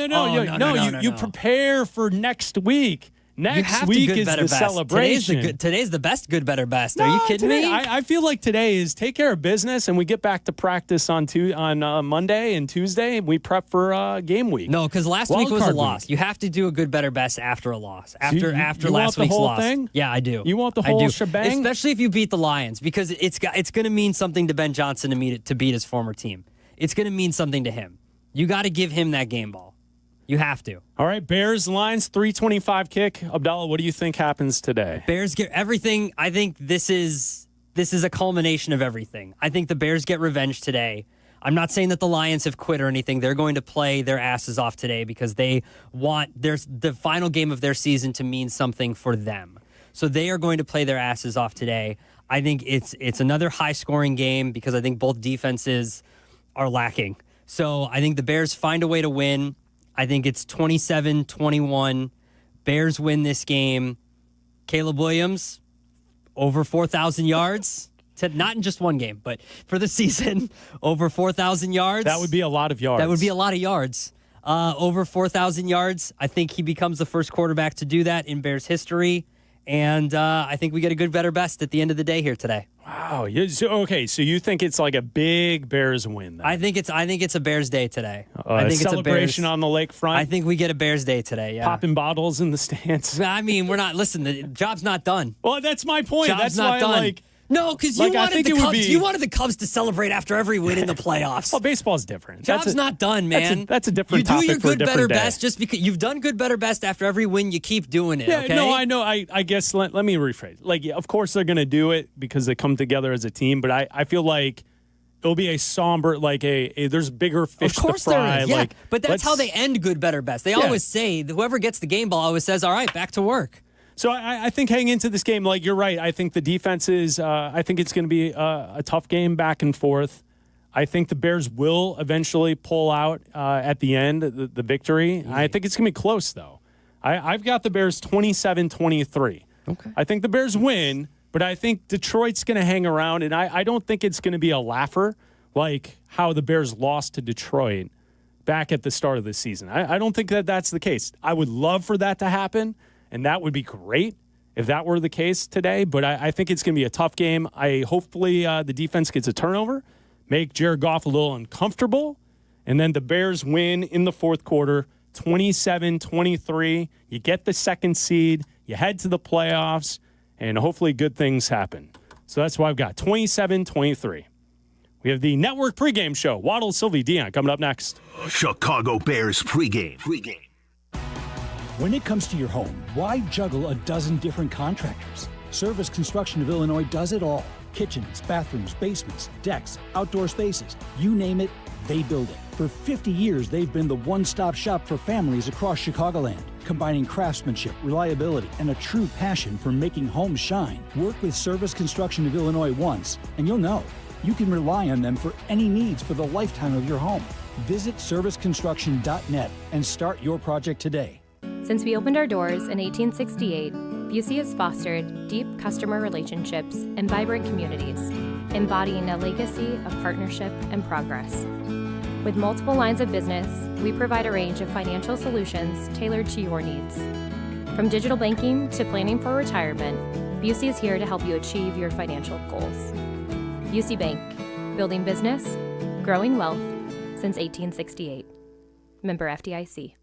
You prepare for next week. Next week is the celebration. Today's the best good, better, best. Are you kidding me? I feel like today is take care of business, and we get back to practice on Monday and Tuesday, and we prep for game week. No, because last week was a loss. You have to do a good, better, best after a loss. After last week's loss. Thing? Yeah, I do. You want the whole shebang? Especially if you beat the Lions, because it's going to mean something to Ben Johnson to beat his former team. It's going to mean something to him. You got to give him that game ball. You have to. All right, Bears Lions 3:25 kick. Abdalla, what do you think happens today? Bears get everything. I think this is a culmination of everything. I think the Bears get revenge today. I'm not saying that the Lions have quit or anything. They're going to play their asses off today because they want the final game of their season to mean something for them. So they are going to play their asses off today. I think it's another high-scoring game because I think both defenses are lacking. So I think the Bears find a way to win. I think it's 27-21. Bears win this game. Caleb Williams, over 4,000 yards. Not in just one game, but for the season, over 4,000 yards. That would be a lot of yards. That would be a lot of yards. Over 4,000 yards. I think he becomes the first quarterback to do that in Bears history. And I think we get a good, better, best at the end of the day here today. Wow. So you think it's like a big Bears win then? I think it's a Bears day today. I think celebration on the lakefront. I think we get a Bears day today. Yeah. Popping bottles in the stands. I mean, we're not. Listen, the job's not done. Well, that's my point. Job's that's not why, done. No, because you wanted the Cubs to celebrate after every win in the playoffs. Well, baseball's different. Job's not done, man. That's a different topic. You do your good, better, day. best just because you've done good, better, best after every win. You keep doing it. Yeah, okay? no, I know. I guess let me rephrase. Like, of course they're going to do it because they come together as a team. But I feel like it'll be a somber, like there's bigger fish to fry. Of course there is. Yeah, like, but that's how they end good, better, best. They always say whoever gets the game ball always says, "All right, back to work." So I think heading into this game, like you're right, I think the defense is, I think it's going to be a tough game back and forth. I think the Bears will eventually pull out at the end, the victory. I think it's going to be close, though. I've got the Bears 27-23. Okay. I think the Bears win, but I think Detroit's going to hang around, and I don't think it's going to be a laugher like how the Bears lost to Detroit back at the start of the season. I don't think that that's the case. I would love for that to happen. And that would be great if that were the case today. But I think it's going to be a tough game. Hopefully the defense gets a turnover, make Jared Goff a little uncomfortable, and then the Bears win in the fourth quarter, 27-23. You get the second seed. You head to the playoffs, and hopefully good things happen. So that's why I've got 27-23. We have the network pregame show. Waddle, Silvy, Dionne coming up next. Chicago Bears pregame. When it comes to your home, why juggle a dozen different contractors? Service Construction of Illinois does it all. Kitchens, bathrooms, basements, decks, outdoor spaces, you name it, they build it. For 50 years, they've been the one-stop shop for families across Chicagoland, combining craftsmanship, reliability, and a true passion for making homes shine. Work with Service Construction of Illinois once, and you'll know. You can rely on them for any needs for the lifetime of your home. Visit serviceconstruction.net and start your project today. Since we opened our doors in 1868, Busey has fostered deep customer relationships and vibrant communities, embodying a legacy of partnership and progress. With multiple lines of business, we provide a range of financial solutions tailored to your needs. From digital banking to planning for retirement, Busey is here to help you achieve your financial goals. Busey Bank, building business, growing wealth since 1868. Member FDIC.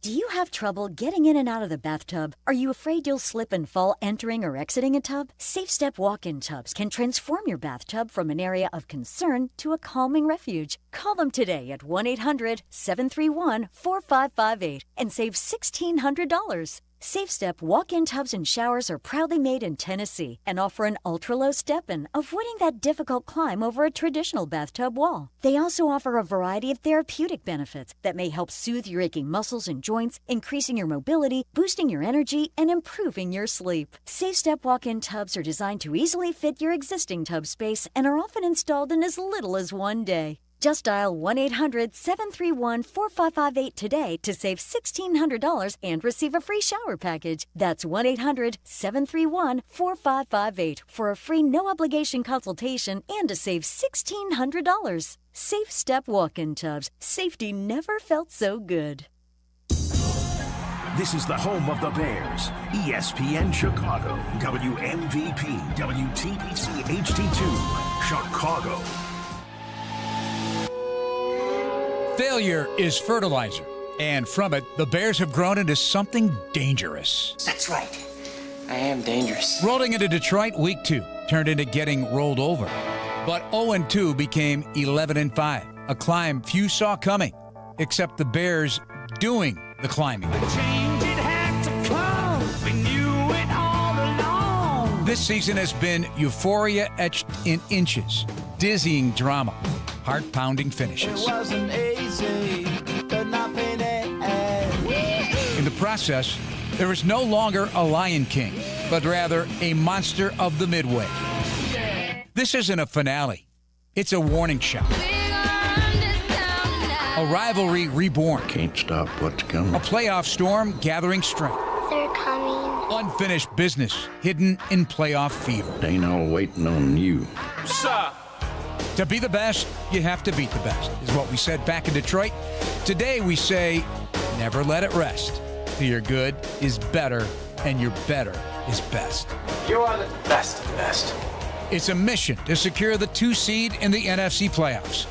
Do you have trouble getting in and out of the bathtub? Are you afraid you'll slip and fall entering or exiting a tub? Safe Step walk-in tubs can transform your bathtub from an area of concern to a calming refuge. Call them today at 1-800-731-4558 and save $1,600. Safe Step walk-in tubs and showers are proudly made in Tennessee and offer an ultra-low step-in, avoiding that difficult climb over a traditional bathtub wall. They also offer a variety of therapeutic benefits that may help soothe your aching muscles and joints, increasing your mobility, boosting your energy, and improving your sleep. Safe Step walk-in tubs are designed to easily fit your existing tub space and are often installed in as little as one day. Just dial 1-800-731-4558 today to save $1,600 and receive a free shower package. That's 1-800-731-4558 for a free no-obligation consultation and to save $1,600. Safe Step walk-in tubs. Safety never felt so good. This is the home of the Bears. ESPN Chicago. WMVP. WTBC HD2. Chicago. Failure is fertilizer, and from it, the Bears have grown into something dangerous. That's right. I am dangerous. Rolling into Detroit week 2 turned into getting rolled over. But 0-2 became 11-5, a climb few saw coming, except the Bears doing the climbing. This season has been euphoria etched in inches, dizzying drama, heart-pounding finishes. It wasn't easy, but not been it. In the process, there is no longer a Lion King, but rather a monster of the Midway. This isn't a finale. It's a warning shot. A rivalry reborn. Can't stop what's coming. A playoff storm gathering strength. They're coming. Unfinished business hidden in playoff fever. They ain't all waiting on you. Sir. To be the best, you have to beat the best, is what we said back in Detroit. Today we say, never let it rest till your good is better and your better is best. You are the best of the best. It's a mission to secure the 2 seed in the NFC playoffs.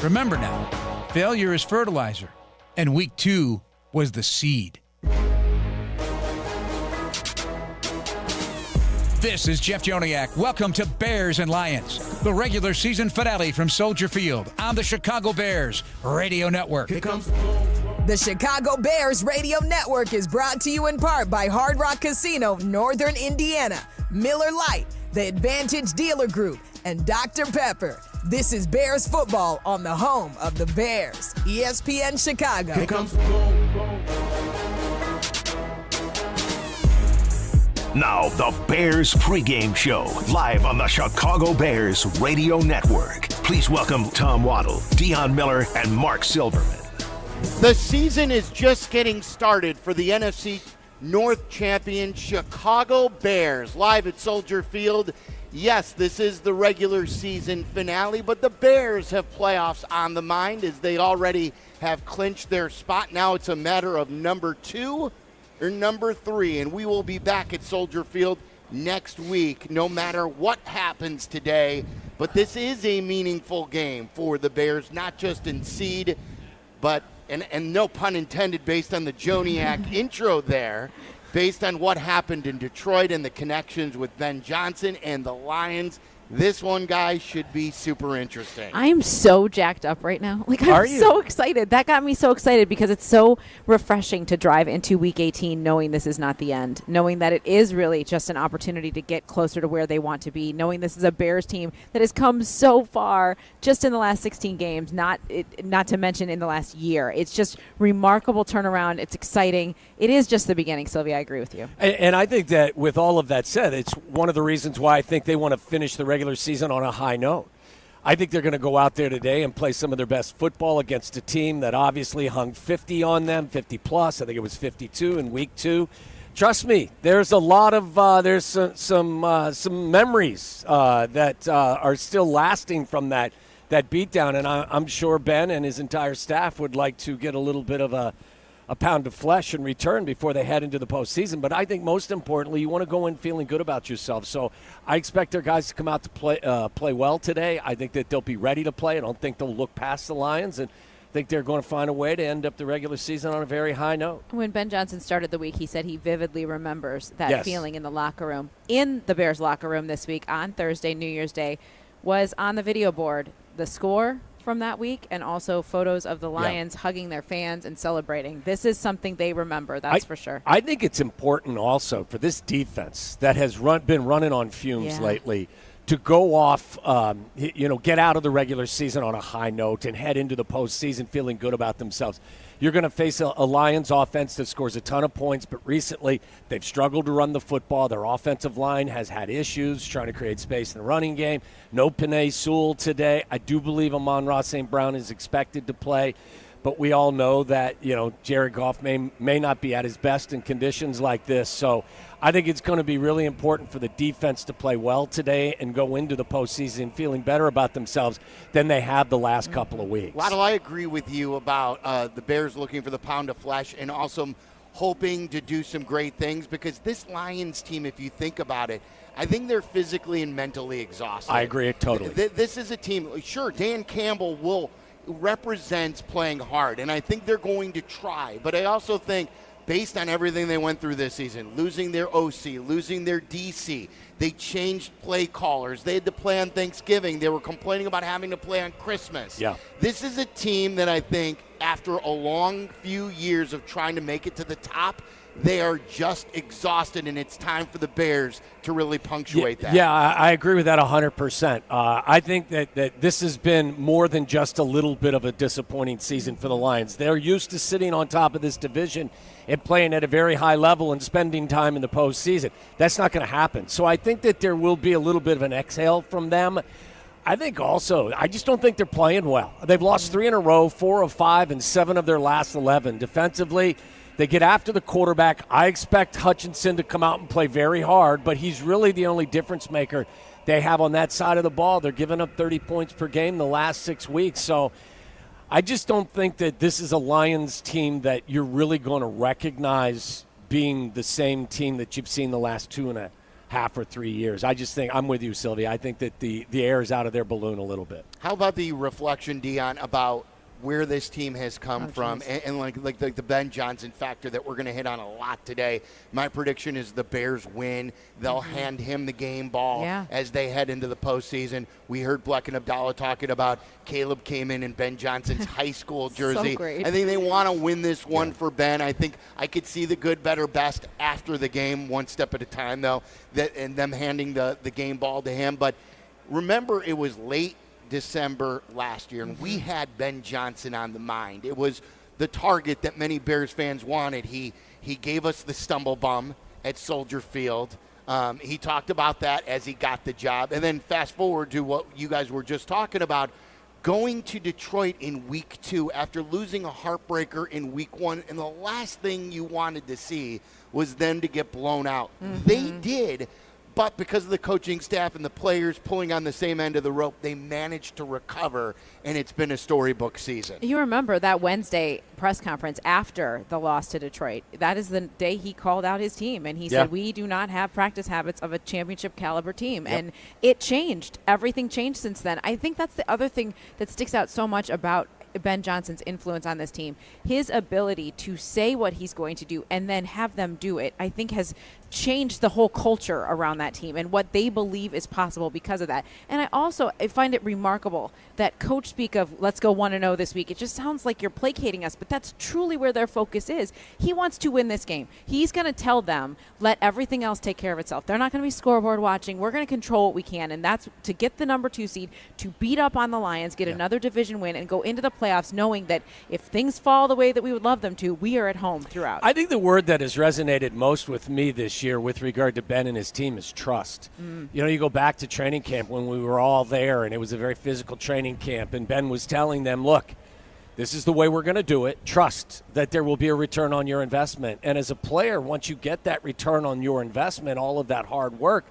Remember now, failure is fertilizer, and week 2 was the seed. This is Jeff Joniak. Welcome to Bears and Lions, the regular season finale from Soldier Field on the Chicago Bears Radio Network. Here comes the Chicago Bears Radio Network is brought to you in part by Hard Rock Casino, Northern Indiana, Miller Lite, the Advantage Dealer Group, and Dr. Pepper. This is Bears football on the home of the Bears, ESPN Chicago. Here comes Now, the Bears pregame show, live on the Chicago Bears Radio Network. Please welcome Tom Waddle, Dionne Miller, and Mark Silverman. The season is just getting started for the NFC North champion Chicago Bears, live at Soldier Field. Yes, this is the regular season finale, but the Bears have playoffs on the mind as they already have clinched their spot. Now it's a matter of number 2 or number 3, and we will be back at Soldier Field next week, no matter what happens today. But this is a meaningful game for the Bears, not just in seed, but, and no pun intended based on the Joniak intro there, based on what happened in Detroit and the connections with Ben Johnson and the Lions. This one, guys, should be super interesting. I am so jacked up right now. I'm so excited. That got me so excited because it's so refreshing to drive into Week 18 knowing this is not the end, knowing that it is really just an opportunity to get closer to where they want to be, knowing this is a Bears team that has come so far just in the last 16 games, not to mention in the last year. It's just remarkable turnaround. It's exciting. It is just the beginning, Silvy. I agree with you. And I think that with all of that said, it's one of the reasons why I think they want to finish the regular season on a high note. I think they're going to go out there today and play some of their best football against a team that obviously hung 50 on them, 50 plus. I think it was 52 in week 2. Trust me, there's a lot of there's some memories that are still lasting from that beatdown, and I'm sure Ben and his entire staff would like to get a little bit of a pound of flesh in return before they head into the postseason. But I think most importantly, you want to go in feeling good about yourself. So I expect their guys to come out to play well today. I think that they'll be ready to play. I don't think they'll look past the Lions, and I think they're going to find a way to end up the regular season on a very high note. When Ben Johnson started the week, he said he vividly remembers that feeling in the locker room. In the Bears locker room this week on Thursday, New Year's Day, was on the video board the score from that week and also photos of the Lions hugging their fans and celebrating. This is something they remember, that's for sure. I think it's important also for this defense that has been running on fumes lately to go off, get out of the regular season on a high note and head into the postseason feeling good about themselves. You're going to face a Lions offense that scores a ton of points, but recently they've struggled to run the football. Their offensive line has had issues trying to create space in the running game. No Penei Sewell today. I do believe Amon-Ra St. Brown is expected to play, but we all know that, Jared Goff may not be at his best in conditions like this. So I think it's going to be really important for the defense to play well today and go into the postseason feeling better about themselves than they have the last couple of weeks. Waddle, I agree with you about the Bears looking for the pound of flesh and also hoping to do some great things, because this Lions team, if you think about it, I think they're physically and mentally exhausted. I agree totally. This is a team, sure, Dan Campbell represents playing hard, and I think they're going to try, but I also think based on everything they went through this season, losing their OC, losing their DC, they changed play callers. They had to play on Thanksgiving. They were complaining about having to play on Christmas. Yeah. This is a team that I think after a long few years of trying to make it to the top, they are just exhausted, and it's time for the Bears to really punctuate that. Yeah, I agree with that 100%. I think that this has been more than just a little bit of a disappointing season for the Lions. They're used to sitting on top of this division and playing at a very high level and spending time in the postseason. That's not going to happen. So I think that there will be a little bit of an exhale from them. I think also, I just don't think they're playing well. They've lost 3 in a row, 4 of 5, and 7 of their last 11. Defensively, they get after the quarterback. I expect Hutchinson to come out and play very hard, but he's really the only difference maker they have on that side of the ball. They're giving up 30 points per game the last 6 weeks. So I just don't think that this is a Lions team that you're really going to recognize being the same team that you've seen the last 2.5 or 3 years. I just think, I'm with you, Silvy. I think that the air is out of their balloon a little bit. How about the reflection, Dionne, about where this team has come from and like the Ben Johnson factor that we're going to hit on a lot today. My prediction is the Bears win. They'll hand him the game ball as they head into the postseason. We heard Bleck and Abdalla talking about Caleb came in Ben Johnson's high school jersey. So great. I think they want to win this one for Ben. I think I could see the good, better, best after the game, one step at a time, though, and them handing the game ball to him. But remember, it was late December last year, and we had Ben Johnson on the mind. It was the target that many Bears fans wanted. He gave us the stumble bum at Soldier Field. He talked about that as he got the job. And then fast forward to what you guys were just talking about, going to Detroit in week 2 after losing a heartbreaker in week 1, and the last thing you wanted to see was them to get blown out. They did. But because of the coaching staff and the players pulling on the same end of the rope, they managed to recover, and it's been a storybook season. You remember that Wednesday press conference after the loss to Detroit. That is the day he called out his team, and he said, we do not have practice habits of a championship caliber team. And it changed. Everything changed since then. I think that's the other thing that sticks out so much about Ben Johnson's influence on this team. His ability to say what he's going to do and then have them do it, I think, has changed the whole culture around that team and what they believe is possible because of that. And I find it remarkable that coach speak of let's go 1-0 this week. It just sounds like you're placating us, but that's truly where their focus is. He wants to win this game. He's going to tell them, let everything else take care of itself. They're not going to be scoreboard watching. We're going to control what we can, and that's to get the number 2 seed, to beat up on the Lions, get another division win, and go into the playoffs knowing that if things fall the way that we would love them to, we are at home throughout. I think the word that has resonated most with me this year with regard to Ben and his team is trust. You go back to training camp when we were all there, and it was a very physical training camp, and Ben was telling them, look, this is the way we're going to do it. Trust that there will be a return on your investment. And as a player, once you get that return on your investment, all of that hard work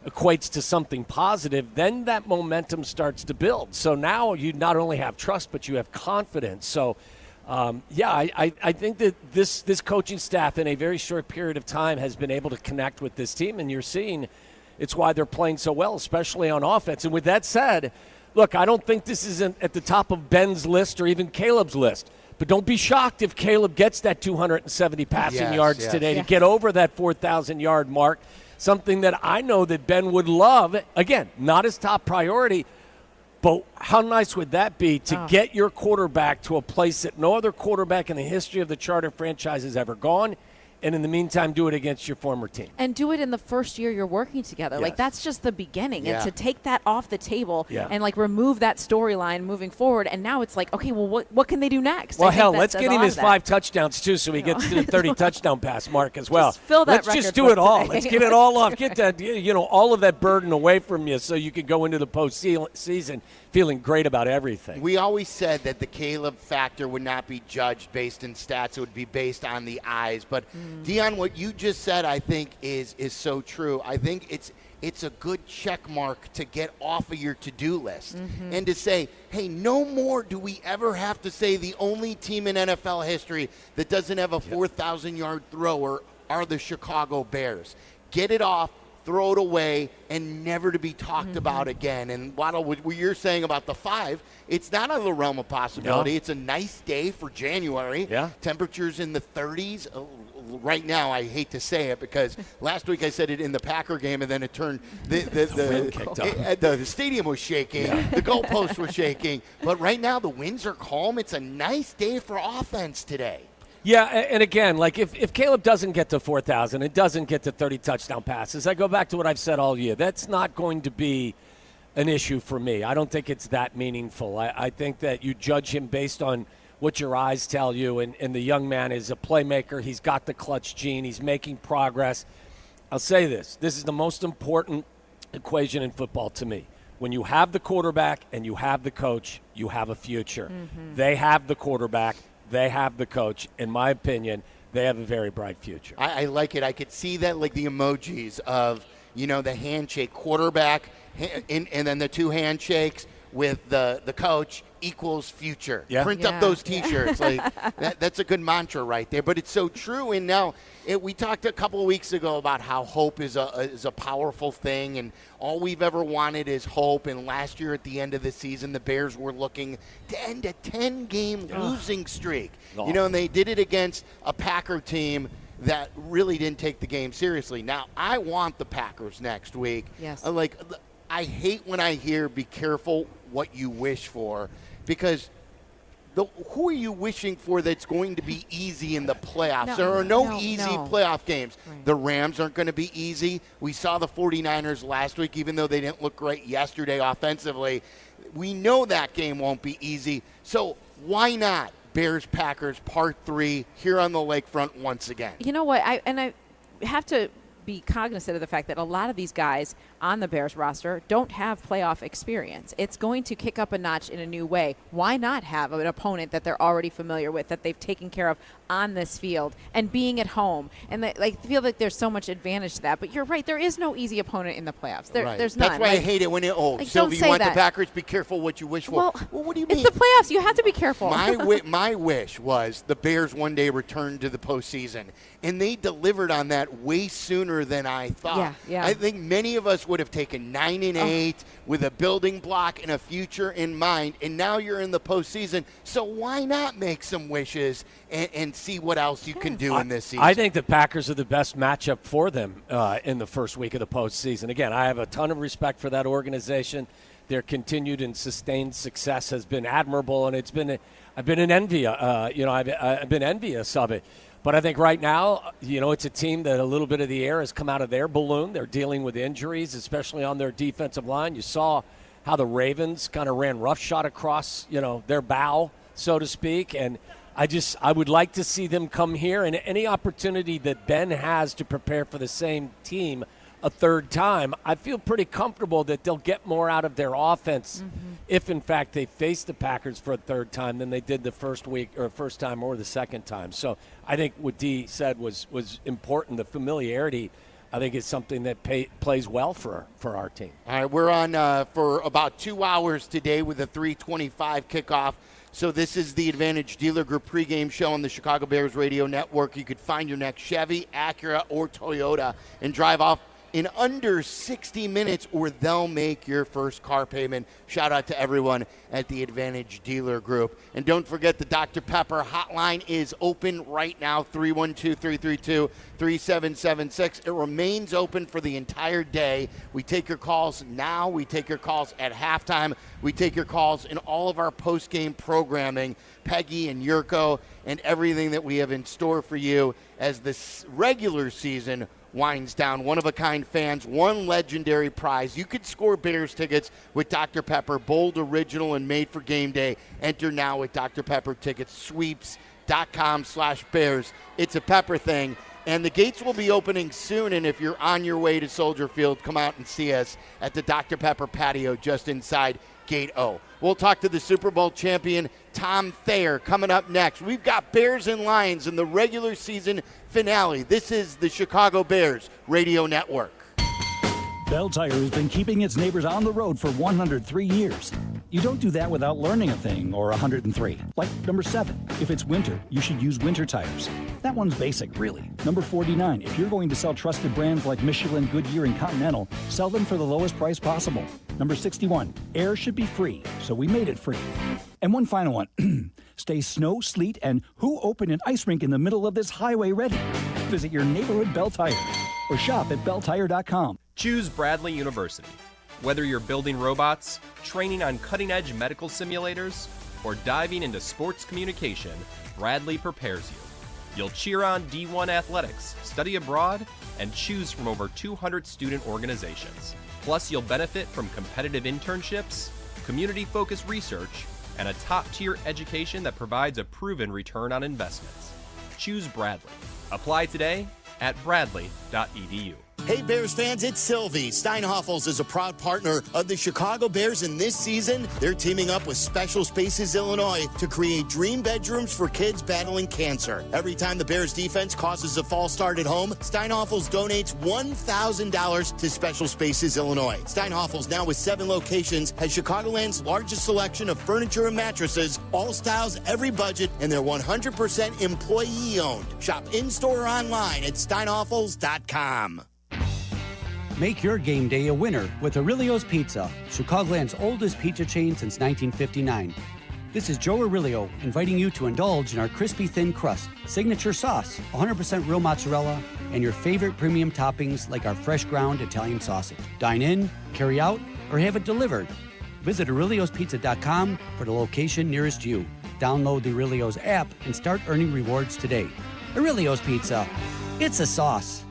equates to something positive, then that momentum starts to build. So now you not only have trust, but you have confidence. So I think that this coaching staff in a very short period of time has been able to connect with this team, and you're seeing it's why they're playing so well, especially on offense. And with that said, look, I don't think this is at the top of Ben's list or even Caleb's list. But don't be shocked if Caleb gets that 270 passing yards today to get over that 4,000-yard mark, something that I know that Ben would love. Again, not his top priority, but how nice would that be to get your quarterback to a place that no other quarterback in the history of the Charter franchise has ever gone, and in the meantime do it against your former team. And do it in the first year you're working together. Yes. Like, that's just the beginning. Yeah. And to take that off the table and, like, remove that storyline moving forward, and now it's like, okay, well, what can they do next? Well, hell, let's get him his 5 touchdowns, too, so he gets to the 30-touchdown pass mark as well. Just fill that Let's record just do it all. today. Let's get it all off. Get that, all of that burden away from you so you can go into the postseason feeling great about everything. We always said that the Caleb factor would not be judged based in stats. It would be based on the eyes. But, Dionne, what you just said, I think, is so true. I think it's a good check mark to get off of your to-do list and to say, hey, no more do we ever have to say the only team in NFL history that doesn't have a 4,000-yard thrower are the Chicago Bears. Get it off, throw it away, and never to be talked about again. And Waddle, what you're saying about the 5, it's not out of the realm of possibility. No. It's a nice day for January. Yeah. Temperatures in the 30s. Right now, I hate to say it because last week I said it in the Packer game, and then it turned the stadium was shaking, the goalpost was shaking. But right now, the winds are calm. It's a nice day for offense today. Yeah, and again, like if Caleb doesn't get to 4,000, it doesn't get to 30 touchdown passes, I go back to what I've said all year. That's not going to be an issue for me. I don't think it's that meaningful. I think that you judge him based on what your eyes tell you, and the young man is a playmaker. He's got the clutch gene. He's making progress. I'll say this. This is the most important equation in football to me. When you have the quarterback and you have the coach, you have a future. They have the quarterback. They have the coach. In my opinion, they have a very bright future. I like it. I could see that, like the emojis of, the handshake quarterback and then the 2 handshakes with the coach equals future. Yeah. Print up those T-shirts. Like that's a good mantra right there. But it's so true. And now we talked a couple of weeks ago about how hope is a powerful thing, and all we've ever wanted is hope. And last year at the end of the season, the Bears were looking to end a 10-game losing streak. And they did it against a Packer team that really didn't take the game seriously. Now, I want the Packers next week. Yes. I hate when I hear be careful what you wish for, because who are you wishing for that's going to be easy in the playoffs? There are no easy playoff games. Right. The Rams aren't going to be easy. We saw the 49ers last week, even though they didn't look great yesterday offensively. We know that game won't be easy. So why not Bears-Packers Part 3 here on the lakefront once again? You know what? I have to be cognizant of the fact that a lot of these guys on the Bears roster don't have playoff experience. It's going to kick up a notch in a new way. Why not have an opponent that they're already familiar with, that they've taken care of on this field, and being at home? And I feel like there's so much advantage to that. But you're right, there is no easy opponent in the playoffs. There's none. That's why I hate it when Silvy, you want the Packers, be careful what you wish for. Well, what do you mean? It's the playoffs. You have to be careful. My wish was the Bears one day return to the postseason, and they delivered on that way sooner than I thought. Yeah. I think many of us would have taken 9-8 with a building block and a future in mind, and now you're in the postseason. So why not make some wishes and see what else you can do in this season? I think the Packers are the best matchup for them in the first week of the postseason. Again, I have a ton of respect for that organization. Their continued and sustained success has been admirable, and I've been envious of it. But I think right now, it's a team that a little bit of the air has come out of their balloon. They're dealing with injuries, especially on their defensive line. You saw how the Ravens kind of ran roughshod across, their bow, so to speak. And I would like to see them come here, and any opportunity that Ben has to prepare for the same team a third time, I feel pretty comfortable that they'll get more out of their offense if, in fact, they face the Packers for a third time than they did the first time or the second time. So I think what Dee said was important. The familiarity I think it's something that plays well for our team. All right, we're on for about 2 hours today with a 3:25 kickoff. So this is the Advantage Dealer Group pregame show on the Chicago Bears Radio Network. You could find your next Chevy, Acura, or Toyota and drive off in under 60 minutes, or they'll make your first car payment. Shout out to everyone at the Advantage Dealer Group. And don't forget the Dr. Pepper hotline is open right now, 312-332-3776. It remains open for the entire day. We take your calls now. We take your calls at halftime. We take your calls in all of our post-game programming, Peggy and Yurko, and everything that we have in store for you as this regular season winds down. One-of-a-kind fans, one legendary prize. You could score Bears tickets with Dr. Pepper, bold, original, and made for game day. Enter now with Dr. Pepper tickets, sweeps.com/Bears. It's a Pepper thing. And the gates will be opening soon, and if you're on your way to Soldier Field, come out and see us at the Dr. Pepper patio just inside Gate O. We'll talk to the Super Bowl champion, Tom Thayer, coming up next. We've got Bears and Lions in the regular season finale. This is the Chicago Bears Radio Network. Bell Tire has been keeping its neighbors on the road for 103 years. You don't do that without learning a thing or 103. Like number 7, if it's winter, you should use winter tires. That one's basic, really. Number 49, if you're going to sell trusted brands like Michelin, Goodyear, and Continental, sell them for the lowest price possible. Number 61, air should be free, so we made it free. And one final one, stay snow, sleet, and who opened an ice rink in the middle of this highway ready? Visit your neighborhood Bell Tire or shop at belltire.com. Choose Bradley University. Whether you're building robots, training on cutting-edge medical simulators, or diving into sports communication, Bradley prepares you. You'll cheer on D1 athletics, study abroad, and choose from over 200 student organizations. Plus, you'll benefit from competitive internships, community-focused research, and a top-tier education that provides a proven return on investments. Choose Bradley. Apply today at bradley.edu. Hey Bears fans, it's Silvy. Steinhoffels is a proud partner of the Chicago Bears, and this season, they're teaming up with Special Spaces Illinois to create dream bedrooms for kids battling cancer. Every time the Bears defense causes a false start at home, Steinhoffels donates $1,000 to Special Spaces Illinois. Steinhoffels, now with 7 locations, has Chicagoland's largest selection of furniture and mattresses, all styles, every budget, and they're 100% employee-owned. Shop in-store or online at steinhoffels.com. Make your game day a winner with Aurelio's Pizza, Chicagoland's oldest pizza chain since 1959. This is Joe Aurelio inviting you to indulge in our crispy thin crust, signature sauce, 100% real mozzarella, and your favorite premium toppings like our fresh ground Italian sausage. Dine in, carry out, or have it delivered. Visit Aurelio'sPizza.com for the location nearest you. Download the Aurelio's app and start earning rewards today. Aurelio's Pizza. It's a sauce.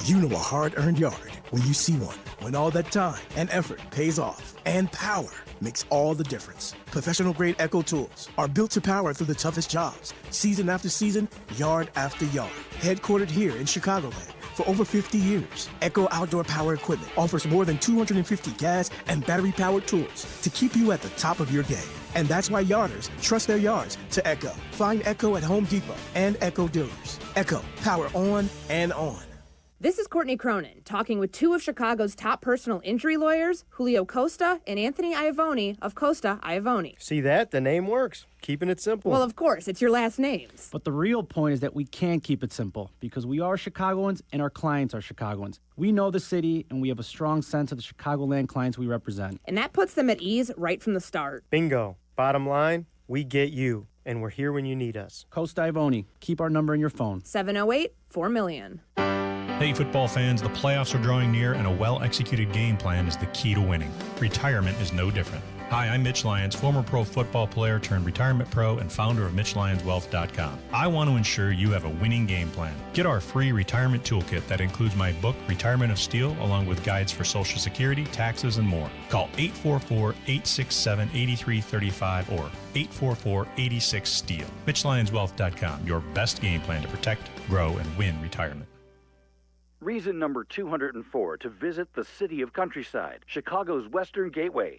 You know a hard-earned yard when you see one, when all that time and effort pays off, and power makes all the difference. Professional-grade Echo tools are built to power through the toughest jobs, season after season, yard after yard. Headquartered here in Chicagoland for over 50 years, Echo Outdoor Power Equipment offers more than 250 gas and battery-powered tools to keep you at the top of your game. And that's why yarders trust their yards to Echo. Find Echo at Home Depot and Echo dealers. Echo, power on and on. This is Courtney Cronin, talking with 2 of Chicago's top personal injury lawyers, Julio Costa and Anthony Iavone of Costa Iavone. See that? The name works. Keeping it simple. Well, of course, it's your last names. But the real point is that we can keep it simple because we are Chicagoans and our clients are Chicagoans. We know the city and we have a strong sense of the Chicagoland clients we represent. And that puts them at ease right from the start. Bingo. Bottom line, we get you, and we're here when you need us. Costa Iavone. Keep our number in your phone. 708-4 million. Hey, football fans, the playoffs are drawing near, and a well-executed game plan is the key to winning. Retirement is no different. Hi, I'm Mitch Lyons, former pro football player turned retirement pro and founder of MitchLyonsWealth.com. I want to ensure you have a winning game plan. Get our free retirement toolkit that includes my book, Retirement of Steel, along with guides for Social Security, taxes, and more. Call 844-867-8335 or 844-86-STEEL. MitchLyonsWealth.com, your best game plan to protect, grow, and win retirement. Reason number 204 to visit the city of Countryside, Chicago's Western Gateway.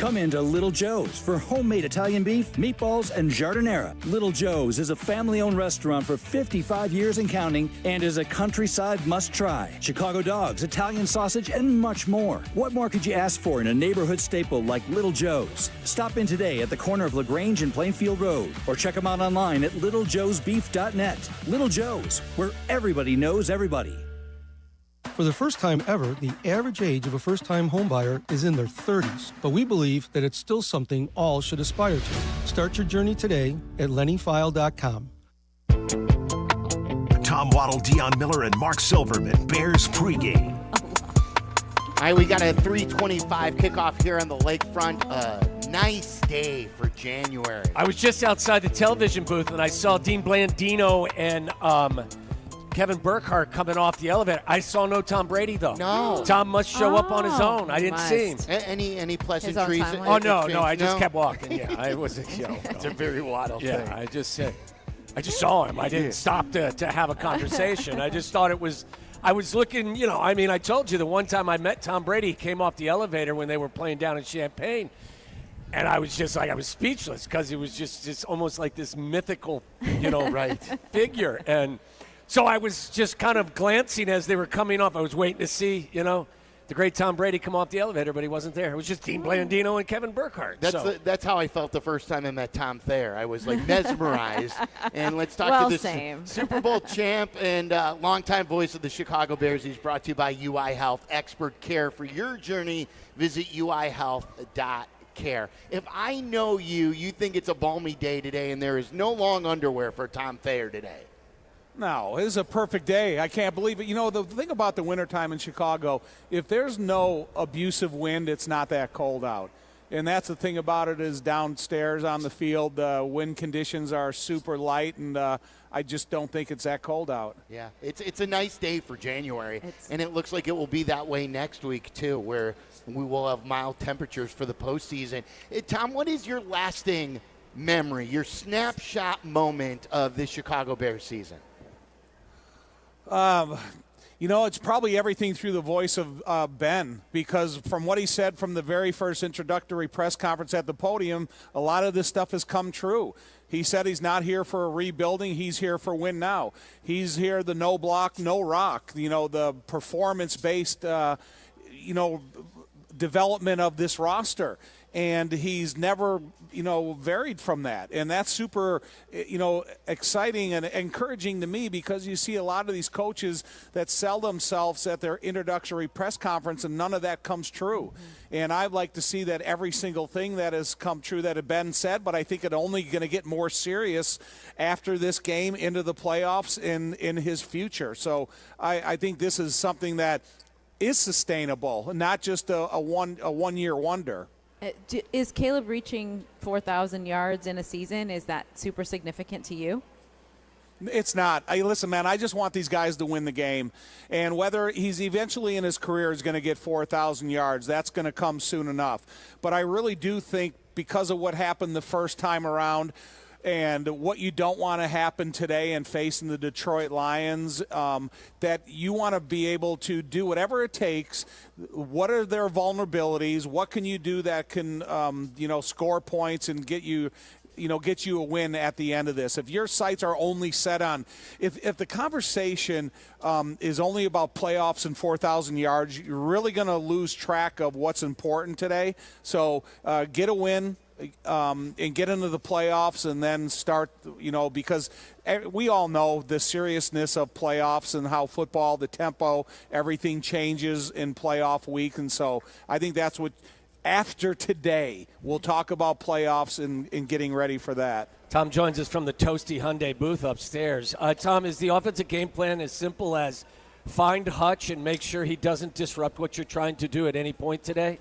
Come into Little Joe's for homemade Italian beef, meatballs, and giardiniera. Little Joe's is a family-owned restaurant for 55 years and counting and is a countryside must-try. Chicago dogs, Italian sausage, and much more. What more could you ask for in a neighborhood staple like Little Joe's? Stop in today at the corner of LaGrange and Plainfield Road or check them out online at littlejoesbeef.net. Little Joe's, where everybody knows everybody. For the first time ever, the average age of a first-time homebuyer is in their 30s, but we believe that it's still something all should aspire to. Start your journey today at lennyfile.com. Tom Waddle, Dionne Miller, and Mark Silverman, Bears pregame. All right, we got a 3:25 kickoff here on the lakefront. Nice day for January. I was just outside the television booth, and I saw Dean Blandino and Kevin Burkhardt coming off the elevator. I saw no Tom Brady, though. No. Tom must show up on his own. I didn't see him. Any pleasantries? Oh, no, I just kept walking. Yeah, I was, It's a very Waddle thing. Yeah, I just saw him. I didn't stop to have a conversation. I just thought I was looking, I told you the one time I met Tom Brady, he came off the elevator when they were playing down in Champaign. And I was just I was speechless because it was just almost like this mythical, figure. And so I was just kind of glancing as they were coming off. I was waiting to see, the great Tom Brady come off the elevator, but he wasn't there. It was just Dean Blandino and Kevin Burkhardt. That's how I felt the first time I met Tom Thayer. I was mesmerized. And let's talk to the Super Bowl champ and longtime voice of the Chicago Bears. He's brought to you by UI Health, expert care for your journey. Visit uihealth.care. If I know you think it's a balmy day today, and there is no long underwear for Tom Thayer today. No, it is a perfect day. I can't believe it. The thing about the wintertime in Chicago, if there's no abusive wind, it's not that cold out. And that's the thing about it is downstairs on the field, the wind conditions are super light, and I just don't think it's that cold out. Yeah, it's a nice day for January, and it looks like it will be that way next week too, where we will have mild temperatures for the postseason. Tom, what is your lasting memory, your snapshot moment of this Chicago Bears season? It's probably everything through the voice of Ben, because from what he said from the very first introductory press conference at the podium, a lot of this stuff has come true. He said he's not here for a rebuilding. He's here for win now. He's here the no block, no rock, the performance-based, development of this roster. And he's never, varied from that. And that's super, exciting and encouraging to me, because you see a lot of these coaches that sell themselves at their introductory press conference, and none of that comes true. Mm-hmm. And I'd like to see that every single thing that has come true that had been said, but I think it's only going to get more serious after this game into the playoffs in his future. So I think this is something that is sustainable, not just a one-year wonder. Is Caleb reaching 4,000 yards in a season, is that super significant to you? It's not. Listen, man, I just want these guys to win the game. And whether he's eventually in his career is going to get 4,000 yards, that's going to come soon enough. But I really do think, because of what happened the first time around, and what you don't want to happen today in facing the Detroit Lions, that you want to be able to do whatever it takes. What are their vulnerabilities? What can you do that can, score points and get you a win at the end of this? If your sights are only set on, if the conversation is only about playoffs and 4,000 yards, you're really going to lose track of what's important today. So get a win. And get into the playoffs and then start, because we all know the seriousness of playoffs and how football, the tempo, everything changes in playoff week. And so I think that's what, after today, we'll talk about playoffs and getting ready for that. Tom joins us from the Toasty Hyundai booth upstairs. Tom, is the offensive game plan as simple as find Hutch and make sure he doesn't disrupt what you're trying to do at any point today?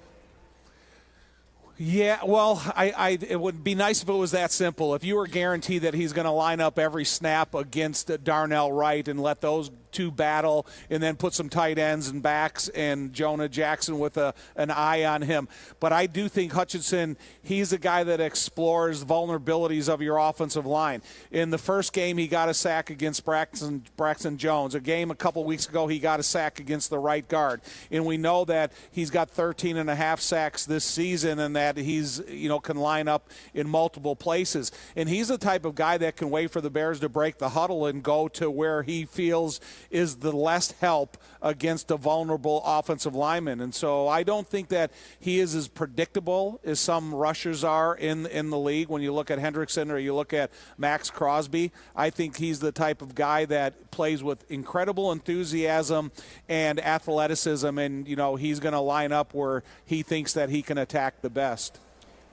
Yeah, well, it would be nice if it was that simple. If you were guaranteed that he's going to line up every snap against Darnell Wright and let those two battle, and then put some tight ends and backs and Jonah Jackson with an eye on him. But I do think Hutchinson, he's a guy that explores vulnerabilities of your offensive line. In the first game, he got a sack against Braxton Jones. A game a couple weeks ago, he got a sack against the right guard. And we know that he's got 13 and a half sacks this season, and that that he's, can line up in multiple places. And he's the type of guy that can wait for the Bears to break the huddle and go to where he feels is the less help against a vulnerable offensive lineman. And so I don't think that he is as predictable as some rushers are in the league. When you look at Hendrickson or you look at Max Crosby, I think he's the type of guy that plays with incredible enthusiasm and athleticism, and he's going to line up where he thinks that he can attack the best.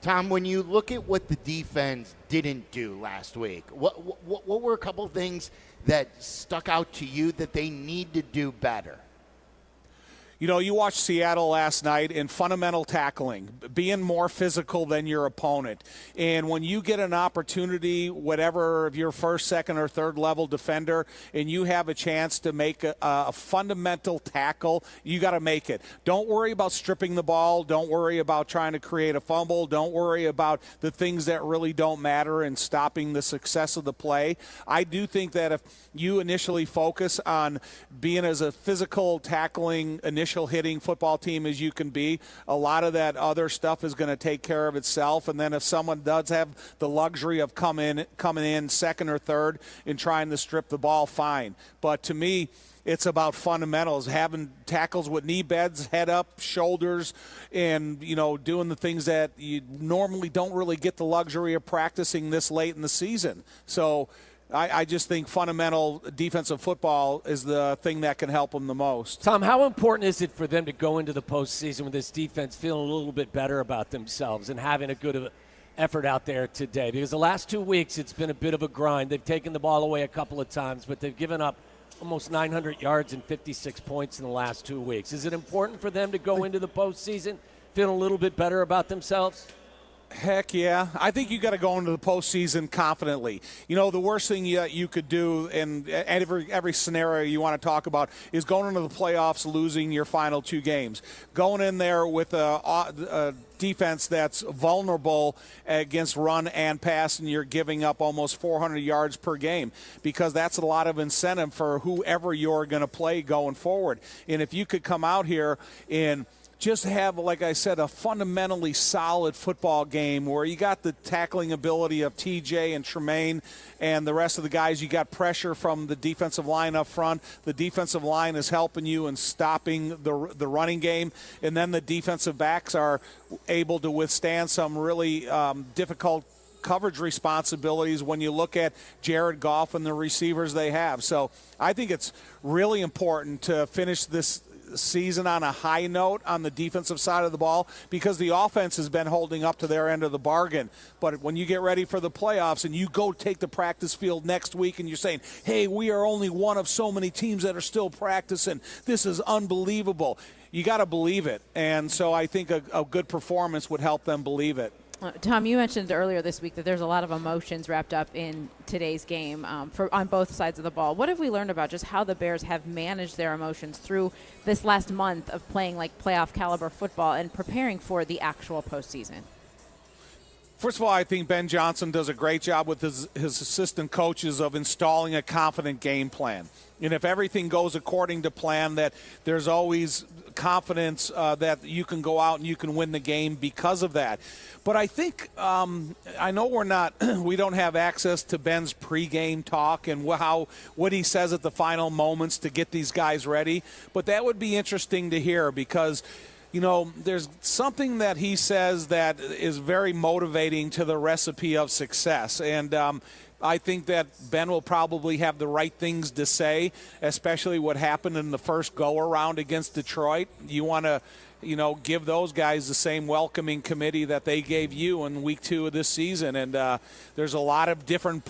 Tom, when you look at what the defense didn't do last week, what were a couple of things that stuck out to you that they need to do better? You watched Seattle last night in fundamental tackling, being more physical than your opponent. And when you get an opportunity, whatever, if you're first, second, or third level defender, and you have a chance to make a fundamental tackle, you got to make it. Don't worry about stripping the ball. Don't worry about trying to create a fumble. Don't worry about the things that really don't matter and stopping the success of the play. I do think that if you initially focus on being as a physical tackling initial hitting football team as you can be, a lot of that other stuff is going to take care of itself. And then if someone does have the luxury of coming in second or third and trying to strip the ball, fine. But to me, it's about fundamentals, having tackles with knee beds, head up, shoulders, and, doing the things that you normally don't really get the luxury of practicing this late in the season. So I just think fundamental defensive football is the thing that can help them the most. Tom, how important is it for them to go into the postseason with this defense feeling a little bit better about themselves and having a good effort out there today? Because the last 2 weeks it's been a bit of a grind. They've taken the ball away a couple of times, but they've given up almost 900 yards and 56 points in the last 2 weeks. Is it important for them to go into the postseason feeling a little bit better about themselves? Heck yeah. I think you got to go into the postseason confidently. The worst thing you could do in every scenario you want to talk about is going into the playoffs losing your final 2 games. Going in there with a defense that's vulnerable against run and pass, and you're giving up almost 400 yards per game, because that's a lot of incentive for whoever you're going to play going forward. And if you could come out here and just have, like I said, a fundamentally solid football game where you got the tackling ability of TJ and Tremaine and the rest of the guys. You got pressure from the defensive line up front. The defensive line is helping you in stopping the running game. And then the defensive backs are able to withstand some really difficult coverage responsibilities when you look at Jared Goff and the receivers they have. So I think it's really important to finish this season on a high note on the defensive side of the ball, because the offense has been holding up to their end of the bargain. But when you get ready for the playoffs and you go take the practice field next week and you're saying, hey, we are only one of so many teams that are still practicing, this is unbelievable, you got to believe it. And so I think a good performance would help them believe it. Tom, you mentioned earlier this week that there's a lot of emotions wrapped up in today's game on both sides of the ball. What have we learned about just how the Bears have managed their emotions through this last month of playing like playoff caliber football and preparing for the actual postseason? First of all, I think Ben Johnson does a great job with his assistant coaches of installing a confident game plan. And if everything goes according to plan, that there's always confidence that you can go out and you can win the game because of that. But I think, I know we don't have access to Ben's pregame talk and what he says at the final moments to get these guys ready. But that would be interesting to hear, because there's something that he says that is very motivating to the recipe of success. And I think that Ben will probably have the right things to say, especially what happened in the first go-around against Detroit. You want to, give those guys the same welcoming committee that they gave you in week 2 of this season. And there's a lot of different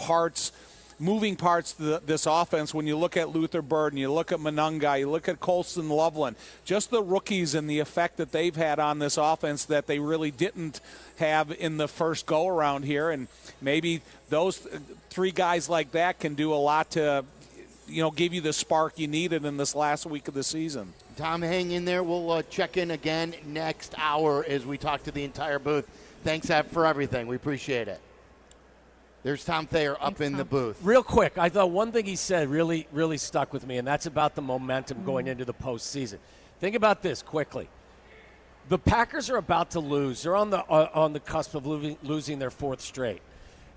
moving parts to this offense. When you look at Luther Burden, you look at Monunga, you look at Colston Loveland, just the rookies and the effect that they've had on this offense that they really didn't have in the first go-around here. And maybe those 3 guys like that can do a lot to, give you the spark you needed in this last week of the season. Tom, hang in there. We'll check in again next hour as we talk to the entire booth. Thanks for everything. We appreciate it. There's Tom Thayer up in the booth. Real quick, I thought one thing he said really, really stuck with me, and that's about the momentum going into the postseason. Think about this quickly. The Packers are about to lose. They're on the cusp of losing their fourth straight.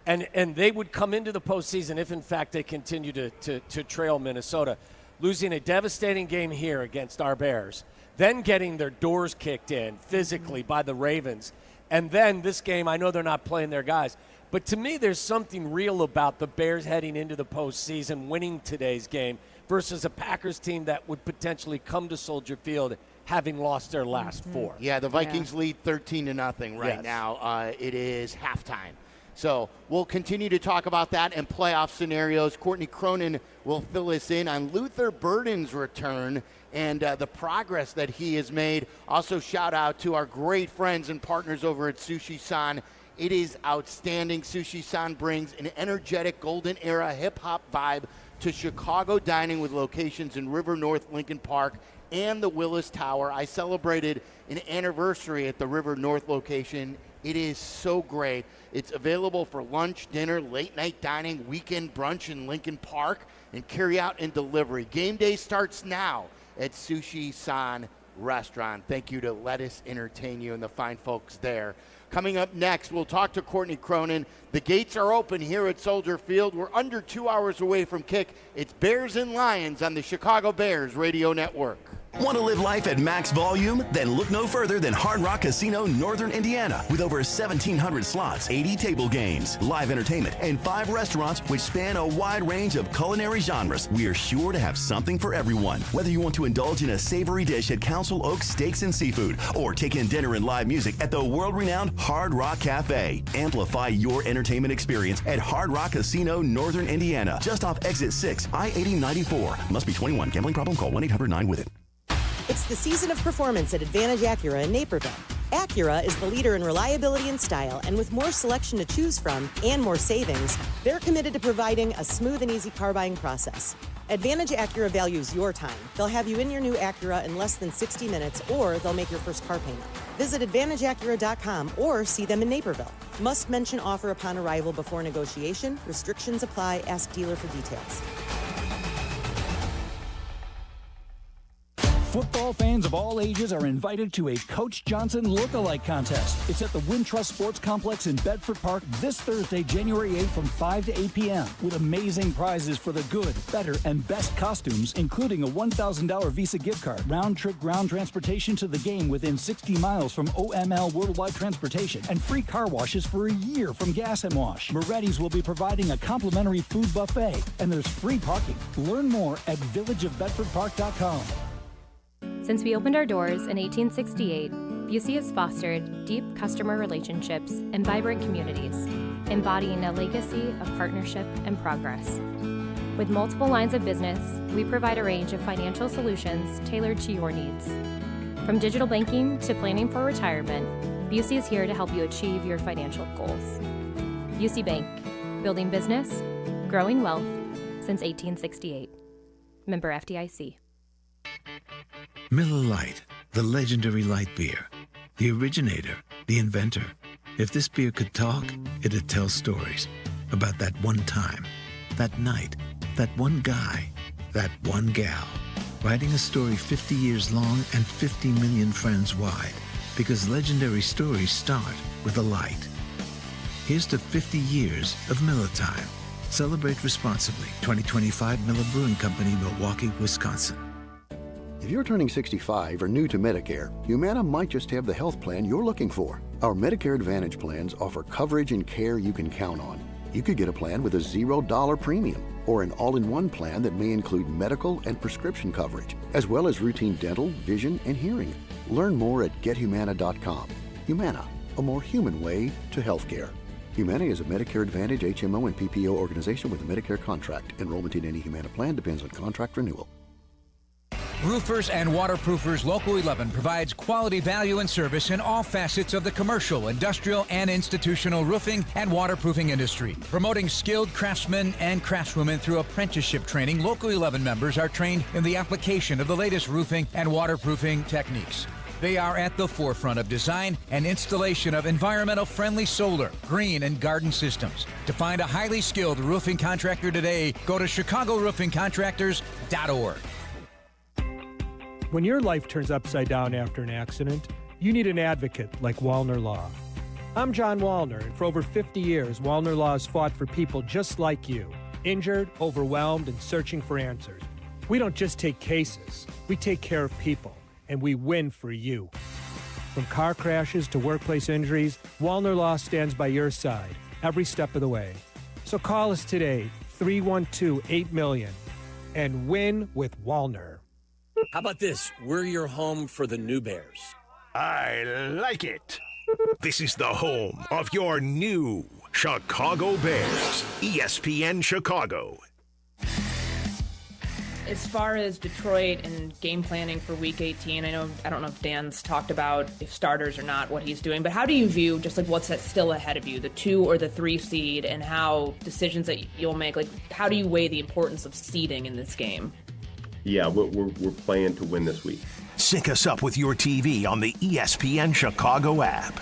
And they would come into the postseason if, in fact, they continue to trail Minnesota, losing a devastating game here against our Bears, then getting their doors kicked in physically by the Ravens, and then this game, I know they're not playing their guys, but to me there's something real about the Bears heading into the postseason, winning today's game, versus a Packers team that would potentially come to Soldier Field having lost their last four. Yeah, the Vikings lead 13-0 right now. It is halftime. So we'll continue to talk about that and playoff scenarios. Courtney Cronin will fill us in on Luther Burden's return and the progress that he has made. Also, shout out to our great friends and partners over at Sushi-san. It is outstanding. Sushi-san brings an energetic golden era hip-hop vibe to Chicago dining with locations in River North, Lincoln Park, and the Willis Tower. I celebrated an anniversary at the River North location. It is so great. It's available for lunch, dinner, late night dining, weekend brunch in Lincoln Park, and carry out and delivery. Game day starts now at Sushi-san Restaurant. Thank you to Let Us Entertain You and the fine folks there. Coming up next, we'll talk to Courtney Cronin. The gates are open here at Soldier Field. We're under 2 hours away from kick. It's Bears and Lions on the Chicago Bears Radio Network. Want to live life at max volume? Then look no further than Hard Rock Casino, Northern Indiana. With over 1,700 slots, 80 table games, live entertainment, and 5 restaurants which span a wide range of culinary genres, we are sure to have something for everyone. Whether you want to indulge in a savory dish at Council Oaks Steaks and Seafood, or take in dinner and live music at the world-renowned Hard Rock Cafe. Amplify your entertainment experience at Hard Rock Casino, Northern Indiana. Just off Exit 6, I-8094. Must be 21. Gambling problem? Call 1-800-9-WITH-IT. It's the season of performance at Advantage Acura in Naperville. Acura is the leader in reliability and style, and with more selection to choose from and more savings, they're committed to providing a smooth and easy car buying process. Advantage Acura values your time. They'll have you in your new Acura in less than 60 minutes, or they'll make your first car payment. Visit AdvantageAcura.com or see them in Naperville. Must mention offer upon arrival before negotiation. Restrictions apply. Ask dealer for details. Football fans of all ages are invited to a Coach Johnson look-alike contest. It's at the Wintrust Sports Complex in Bedford Park this Thursday, January 8th from 5 to 8 p.m. with amazing prizes for the good, better, and best costumes, including a $1,000 Visa gift card, round-trip ground transportation to the game within 60 miles from OML Worldwide Transportation, and free car washes for a year from Gas and Wash. Moretti's will be providing a complimentary food buffet, and there's free parking. Learn more at villageofbedfordpark.com. Since we opened our doors in 1868, Busey has fostered deep customer relationships and vibrant communities, embodying a legacy of partnership and progress. With multiple lines of business, we provide a range of financial solutions tailored to your needs. From digital banking to planning for retirement, Busey is here to help you achieve your financial goals. Busey Bank, building business, growing wealth since 1868. Member FDIC. Miller Lite, the legendary light beer. The originator, the inventor. If this beer could talk, it'd tell stories about that one time, that night, that one guy, that one gal. Writing a story 50 years long and 50 million friends wide. Because legendary stories start with a light. Here's to 50 years of Miller Time. Celebrate responsibly. 2025 Miller Brewing Company, Milwaukee, Wisconsin. If you're turning 65 or new to Medicare, Humana might just have the health plan you're looking for. Our Medicare Advantage plans offer coverage and care you can count on. You could get a plan with a $0 premium, or an all-in-one plan that may include medical and prescription coverage, as well as routine dental, vision, and hearing. Learn more at gethumana.com. Humana, a more human way to healthcare. Humana is a Medicare Advantage HMO and PPO organization with a Medicare contract. Enrollment in any Humana plan depends on contract renewal. Roofers and Waterproofers Local 11 provides quality value and service in all facets of the commercial, industrial, and institutional roofing and waterproofing industry. Promoting skilled craftsmen and craftswomen through apprenticeship training, Local 11 members are trained in the application of the latest roofing and waterproofing techniques. They are at the forefront of design and installation of environmental-friendly solar, green, and garden systems. To find a highly skilled roofing contractor today, go to ChicagoRoofingContractors.org. When your life turns upside down after an accident, you need an advocate like Wallner Law. I'm John Wallner, and for over 50 years, Wallner Law has fought for people just like you, injured, overwhelmed, and searching for answers. We don't just take cases, we take care of people, and we win for you. From car crashes to workplace injuries, Wallner Law stands by your side every step of the way. So call us today, 312-8-MILLION, and win with Wallner. How about this? We're your home for the new Bears. I like it. This is the home of your new Chicago Bears. ESPN Chicago. As far as Detroit and game planning for Week 18, I don't know if Dan's talked about if starters or not, what he's doing, but how do you view just like what's still ahead of you, the 2 or the 3 seed, and how decisions that you'll make, like how do you weigh the importance of seeding in this game? Yeah, we're playing to win this week. Sync us up with your TV on the ESPN Chicago app.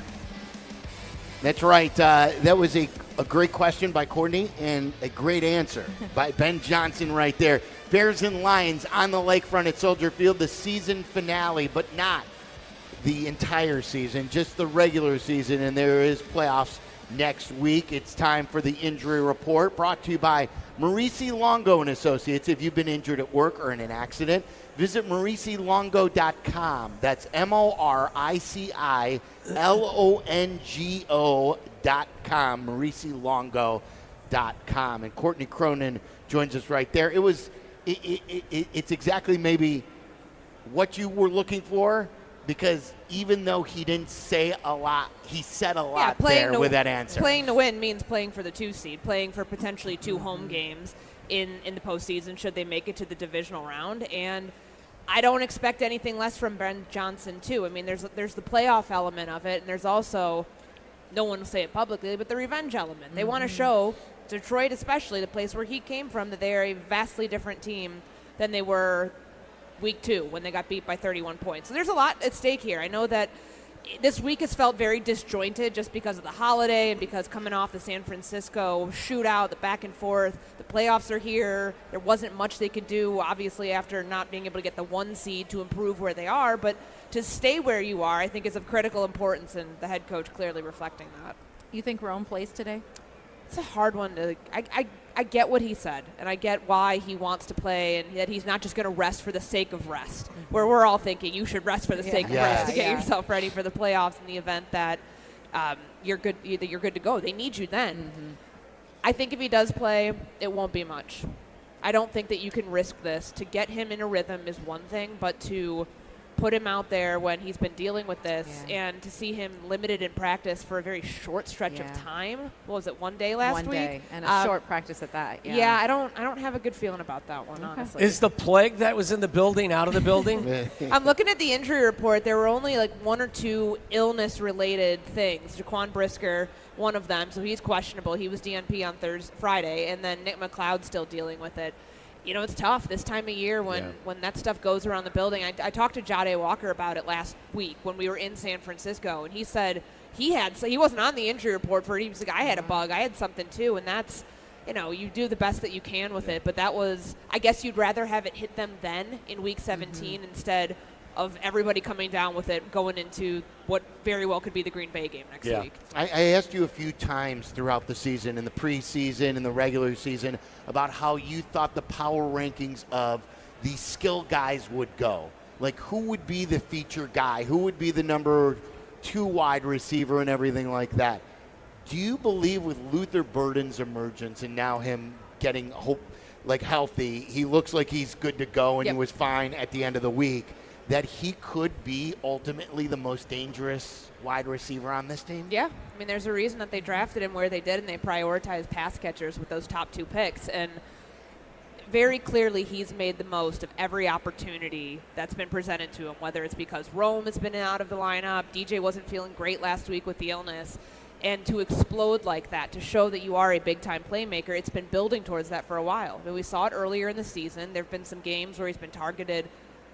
That's right. That was a great question by Courtney and a great answer by Ben Johnson right there. Bears and Lions on the lakefront at Soldier Field, the season finale, but not the entire season, just the regular season, and there is playoffs next week. It's time for the injury report, brought to you by Maurice Longo and Associates. If you've been injured at work or in an accident, visit mauricilongo.com. That's MORICILONGO.com, mauricilongo.com. And Courtney Cronin joins us right there. It's exactly maybe what you were looking for, because even though he didn't say a lot, he said a lot there with that answer. Playing to win means playing for the 2 seed, playing for potentially 2 home games in the postseason should they make it to the divisional round. And I don't expect anything less from Ben Johnson, too. I mean, there's the playoff element of it, and there's also, no one will say it publicly, but the revenge element. They want to show Detroit, especially the place where he came from, that they are a vastly different team than they were Week 2 when they got beat by 31 points. So there's a lot at stake here. I know that this week has felt very disjointed just because of the holiday and because coming off the San Francisco shootout, the back and forth, the playoffs are here. There wasn't much they could do, obviously, after not being able to get the 1 seed to improve where they are. But to stay where you are, I think, is of critical importance, and the head coach clearly reflecting that. You think Rome plays today? It's a hard one to. I get what he said, and I get why he wants to play, and that he's not just going to rest for the sake of rest. Where we're all thinking you should rest for the sake of rest to get yourself ready for the playoffs in the event that you're good to go. They need you then. I think if he does play, it won't be much. I don't think that you can risk this. To get him in a rhythm is one thing, but to put him out there when he's been dealing with this and to see him limited in practice for a very short stretch of time. What was it, 1 day last week? 1 day, and a short practice at that. Yeah, I don't have a good feeling about that one, honestly. Is the plague that was in the building out of the building? I'm looking at the injury report. There were only like 1 or 2 illness-related things. Jaquan Brisker, one of them, so he's questionable. He was DNP on Friday, and then Nick McLeod's still dealing with it. You know, it's tough this time of year when that stuff goes around the building. I talked to Jade Walker about it last week when we were in San Francisco, and he said he wasn't on the injury report for it. He was like, I had a bug. I had something too, and that's, you know, you do the best that you can with it. But that was, I guess you'd rather have it hit them then in Week 17 instead of everybody coming down with it going into what very well could be the Green Bay game next week. I asked you a few times throughout the season, in the preseason and the regular season, about how you thought the power rankings of the skill guys would go. Like, who would be the feature guy? Who would be the number 2 wide receiver and everything like that? Do you believe with Luther Burden's emergence and now him getting healthy, he looks like he's good to go and he was fine at the end of the week, that he could be ultimately the most dangerous wide receiver on this team? Yeah. I mean, there's a reason that they drafted him where they did, and they prioritized pass catchers with those top 2 picks. And very clearly he's made the most of every opportunity that's been presented to him, whether it's because Rome has been out of the lineup, DJ wasn't feeling great last week with the illness. And to explode like that, to show that you are a big-time playmaker, it's been building towards that for a while. I mean, we saw it earlier in the season. There have been some games where he's been targeted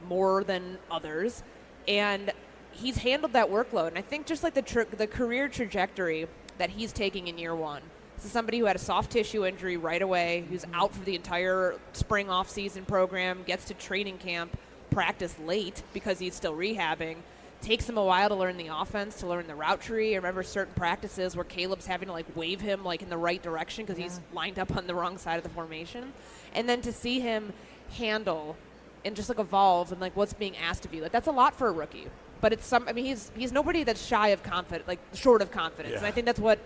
more than others, and he's handled that workload. And I think just like the career trajectory that he's taking in year 1, this is somebody who had a soft tissue injury right away, who's out for the entire spring off-season program, gets to training camp, practice late because he's still rehabbing, takes him a while to learn the offense, to learn the route tree. I remember certain practices where Caleb's having to like wave him like in the right direction because he's lined up on the wrong side of the formation. And then to see him handle and just like evolve and like what's being asked of you, like that's a lot for a rookie. But it's he's nobody that's shy of confidence, like short of confidence. Yeah. And I think that's what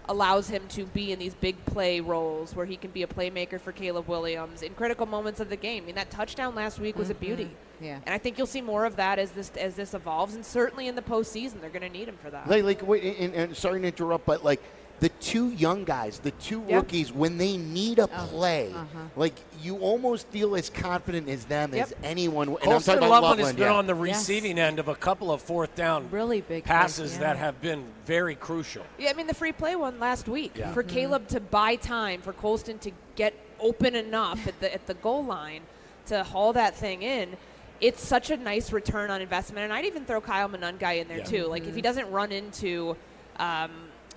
allows him to be in these big play roles where he can be a playmaker for Caleb Williams in critical moments of the game. I mean, that touchdown last week was a beauty. Yeah. And I think you'll see more of that as this evolves, and certainly in the postseason, they're going to need him for that. And sorry to interrupt, but like the two young guys, the two rookies, when they need a play, like you almost feel as confident as them as anyone. And I'm talking about Loveland has been on the receiving end of a couple of fourth down really big passes plays, that have been very crucial. Yeah, I mean, the free play one last week for Caleb to buy time, for Colston to get open enough at the goal line to haul that thing in. It's such a nice return on investment. And I'd even throw Kyle Monungai in there too. Like if he doesn't run into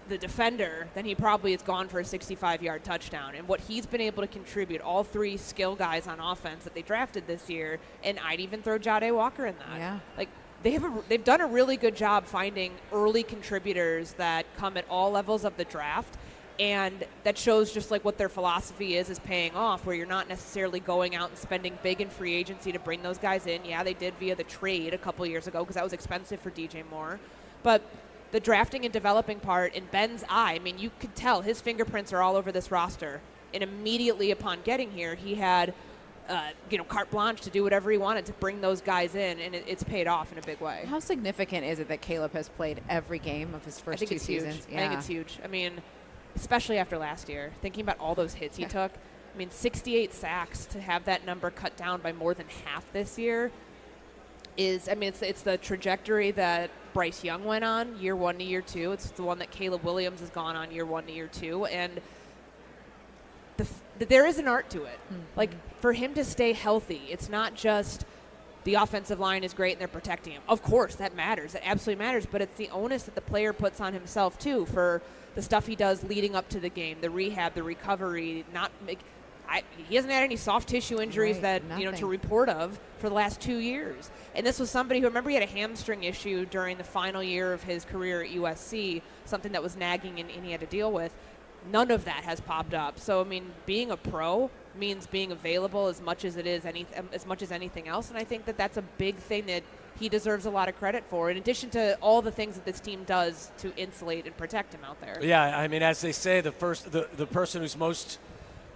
the defender, then he probably is gone for a 65-yard touchdown. And what he's been able to contribute, all three skill guys on offense that they drafted this year, and I'd even throw Jade Walker in that. Yeah. Like they've done a really good job finding early contributors that come at all levels of the draft. And that shows just like what their philosophy is paying off, where you're not necessarily going out and spending big in free agency to bring those guys in. Yeah, they did via the trade a couple years ago because that was expensive for DJ Moore. But the drafting and developing part in Ben's eye, I mean, you could tell his fingerprints are all over this roster. And immediately upon getting here, he had, carte blanche to do whatever he wanted to bring those guys in, and it's paid off in a big way. How significant is it that Caleb has played every game of his first two seasons? I think it's huge. I mean, especially after last year, thinking about all those hits he took. I mean, 68 sacks, to have that number cut down by more than half this year is, I mean, it's the trajectory that Bryce Young went on year 1 to year 2. It's the one that Caleb Williams has gone on year 1 to year 2. And there is an art to it. Like, for him to stay healthy, it's not just the offensive line is great and they're protecting him. Of course, that matters. That absolutely matters. But it's the onus that the player puts on himself, too, for the stuff he does leading up to the game, the rehab, the recovery. He hasn't had any soft tissue injuries to report of for the last 2 years. And this was somebody who, remember, he had a hamstring issue during the final year of his career at USC, something that was nagging and he had to deal with. None of that has popped up. So, I mean, being a pro means being available as much as anything else. And I think that that's a big thing that he deserves a lot of credit for, in addition to all the things that this team does to insulate and protect him out there. Yeah, I mean, as they say, the person who's most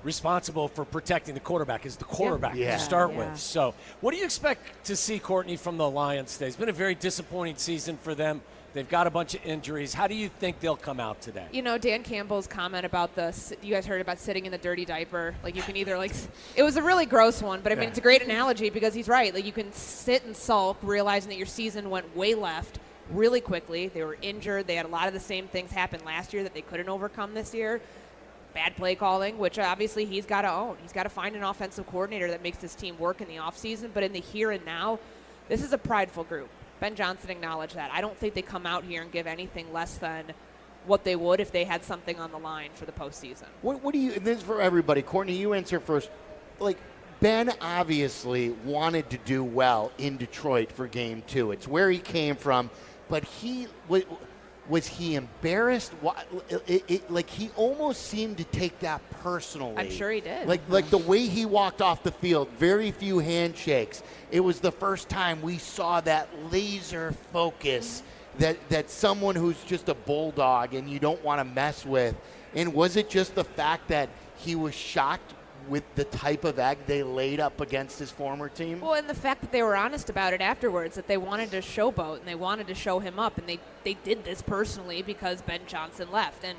responsible for protecting the quarterback is the quarterback to start with. So what do you expect to see, Courtney, from the Lions today? It's been a very disappointing season for them. They've got a bunch of injuries. How do you think they'll come out today? You know, Dan Campbell's comment about you guys heard about sitting in the dirty diaper. Like, you can either, it was a really gross one, but I mean, it's a great analogy because he's right. Like, you can sit and sulk, realizing that your season went way left really quickly. They were injured. They had a lot of the same things happen last year that they couldn't overcome this year. Bad play calling, which obviously he's got to own. He's got to find an offensive coordinator that makes this team work in the offseason. But in the here and now, this is a prideful group. Ben Johnson acknowledged that. I don't think they come out here and give anything less than what they would if they had something on the line for the postseason. What do you, and this is for everybody, Courtney, you answer first. Like, Ben obviously wanted to do well in Detroit for Game 2. It's where he came from, but was he embarrassed? Like, he almost seemed to take that personally. I'm sure he did. Like the way he walked off the field, very few handshakes. It was the first time we saw that laser focus that someone who's just a bulldog and you don't want to mess with. And was it just the fact that he was shocked with the type of egg they laid up against his former team? Well, and the fact that they were honest about it afterwards, that they wanted to showboat and they wanted to show him up, and they did this personally because Ben Johnson left. And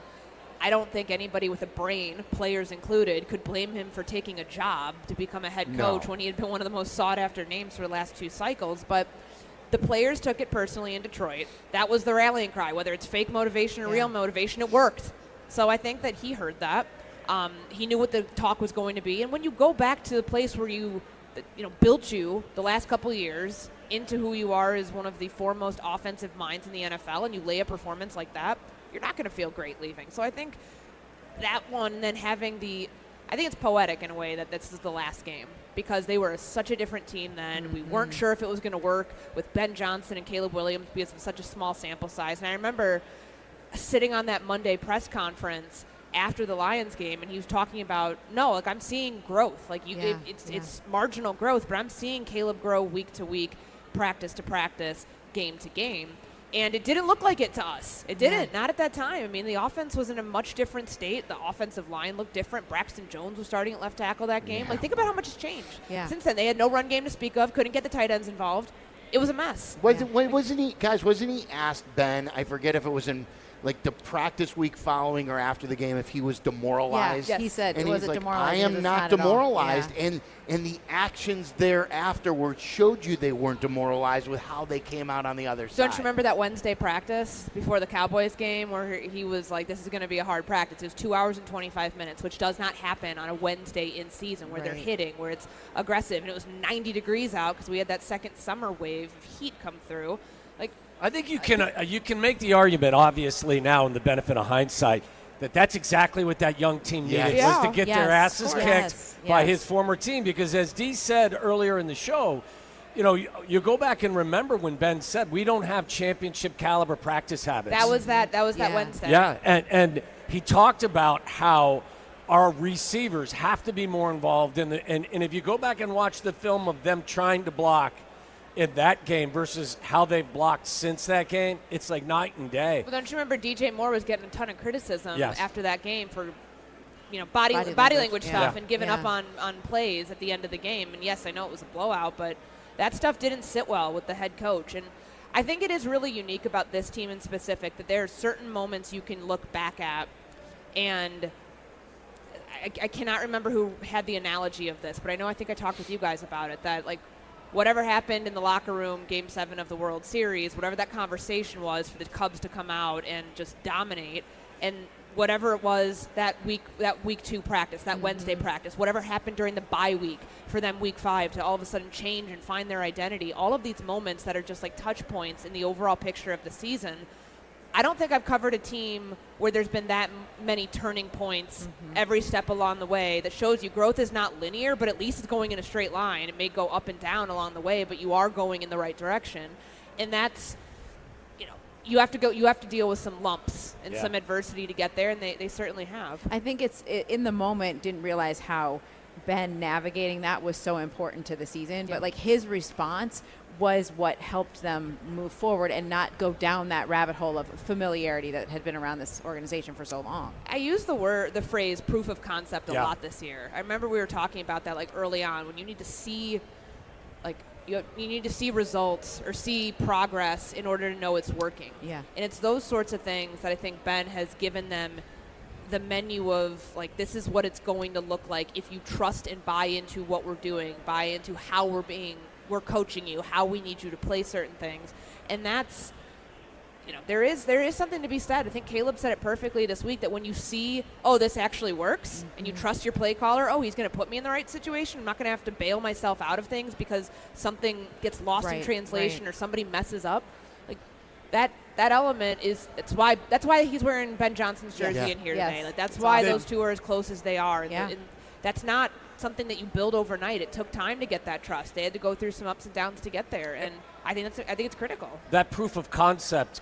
I don't think anybody with a brain, players included, could blame him for taking a job to become a head coach when he had been one of the most sought-after names for the last 2 cycles. But the players took it personally in Detroit. That was the rallying cry. Whether it's fake motivation or real motivation, it worked. So I think that he heard that. He knew what the talk was going to be. And when you go back to the place where built you the last couple of years into who you are as one of the foremost offensive minds in the NFL, and you lay a performance like that, you're not going to feel great leaving. So I think that one, then having the I think it's poetic in a way that this is the last game because they were such a different team then. We weren't sure if it was going to work with Ben Johnson and Caleb Williams because of such a small sample size. And I remember sitting on that Monday press conference after the Lions game, and he was talking about, no, like I'm seeing growth. Like it's marginal growth, but I'm seeing Caleb grow week to week, practice to practice, game to game. And it didn't look like it to us. It didn't, not at that time. I mean, the offense was in a much different state. The offensive line looked different. Braxton Jones was starting at left tackle that game. Like, think about how much has changed. Since then, they had no run game to speak of, couldn't get the tight ends involved. It was a mess. Wasn't he asked, Ben, I forget if it was in like the practice week following or after the game, if he was demoralized? He said, and was it like, demoralized? I am not demoralized. And the actions there afterwards showed you they weren't demoralized with how they came out on the other side. Don't you remember that Wednesday practice before the Cowboys game where he was like, this is going to be a hard practice? It was 2 hours and 25 minutes, which does not happen on a Wednesday in season where they're hitting, where it's aggressive. And it was 90 degrees out because we had that second summer wave of heat come through. Like, I think you can make the argument, obviously, now in the benefit of hindsight, that's exactly what that young team needed, was to get their asses kicked by his former team. Because as Dee said earlier in the show, you go back and remember when Ben said, we don't have championship caliber practice habits. That was that Wednesday. Yeah, and he talked about how our receivers have to be more involved in and if you go back and watch the film of them trying to block in that game versus how they've blocked since that game, it's like night and day. Well, don't you remember DJ Moore was getting a ton of criticism after that game for, body language stuff and giving up on plays at the end of the game. And yes, I know it was a blowout, but that stuff didn't sit well with the head coach. And I think it is really unique about this team in specific that there are certain moments you can look back at, and I cannot remember who had the analogy of this, but I think I talked with you guys about it, that like whatever happened in the locker room, Game 7 of the World Series, whatever that conversation was for the Cubs to come out and just dominate, and whatever it was that week 2 practice, that Wednesday practice, whatever happened during the bye week for them week 5 to all of a sudden change and find their identity, all of these moments that are just like touch points in the overall picture of the season. I don't think I've covered a team where there's been that many turning points every step along the way that shows you growth is not linear, but at least it's going in a straight line. It may go up and down along the way, but you are going in the right direction. And that's, you have to deal with some lumps and some adversity to get there, and they certainly have. I think it's in the moment, didn't realize how Ben navigating that was so important to the season, but like his response was what helped them move forward and not go down that rabbit hole of familiarity that had been around this organization for so long. I use the phrase proof of concept a lot this year. I remember we were talking about that like early on when you need to see you need to see results or see progress in order to know it's working. Yeah. And it's those sorts of things that I think Ben has given them the menu of like, this is what it's going to look like if you trust and buy into what we're doing, buy into how we're coaching you, how we need you to play certain things. And that's, there is something to be said. I think Caleb said it perfectly this week that when you see, this actually works, and you trust your play caller, he's going to put me in the right situation. I'm not going to have to bail myself out of things because something gets lost in translation or somebody messes up. Like that element that's why he's wearing Ben Johnson's jersey in here today. Like that's why those two are as close as they are. And that's not something that you build overnight. It took time to get that trust. They had to go through some ups and downs to get there, and I think it's critical. That proof of concept,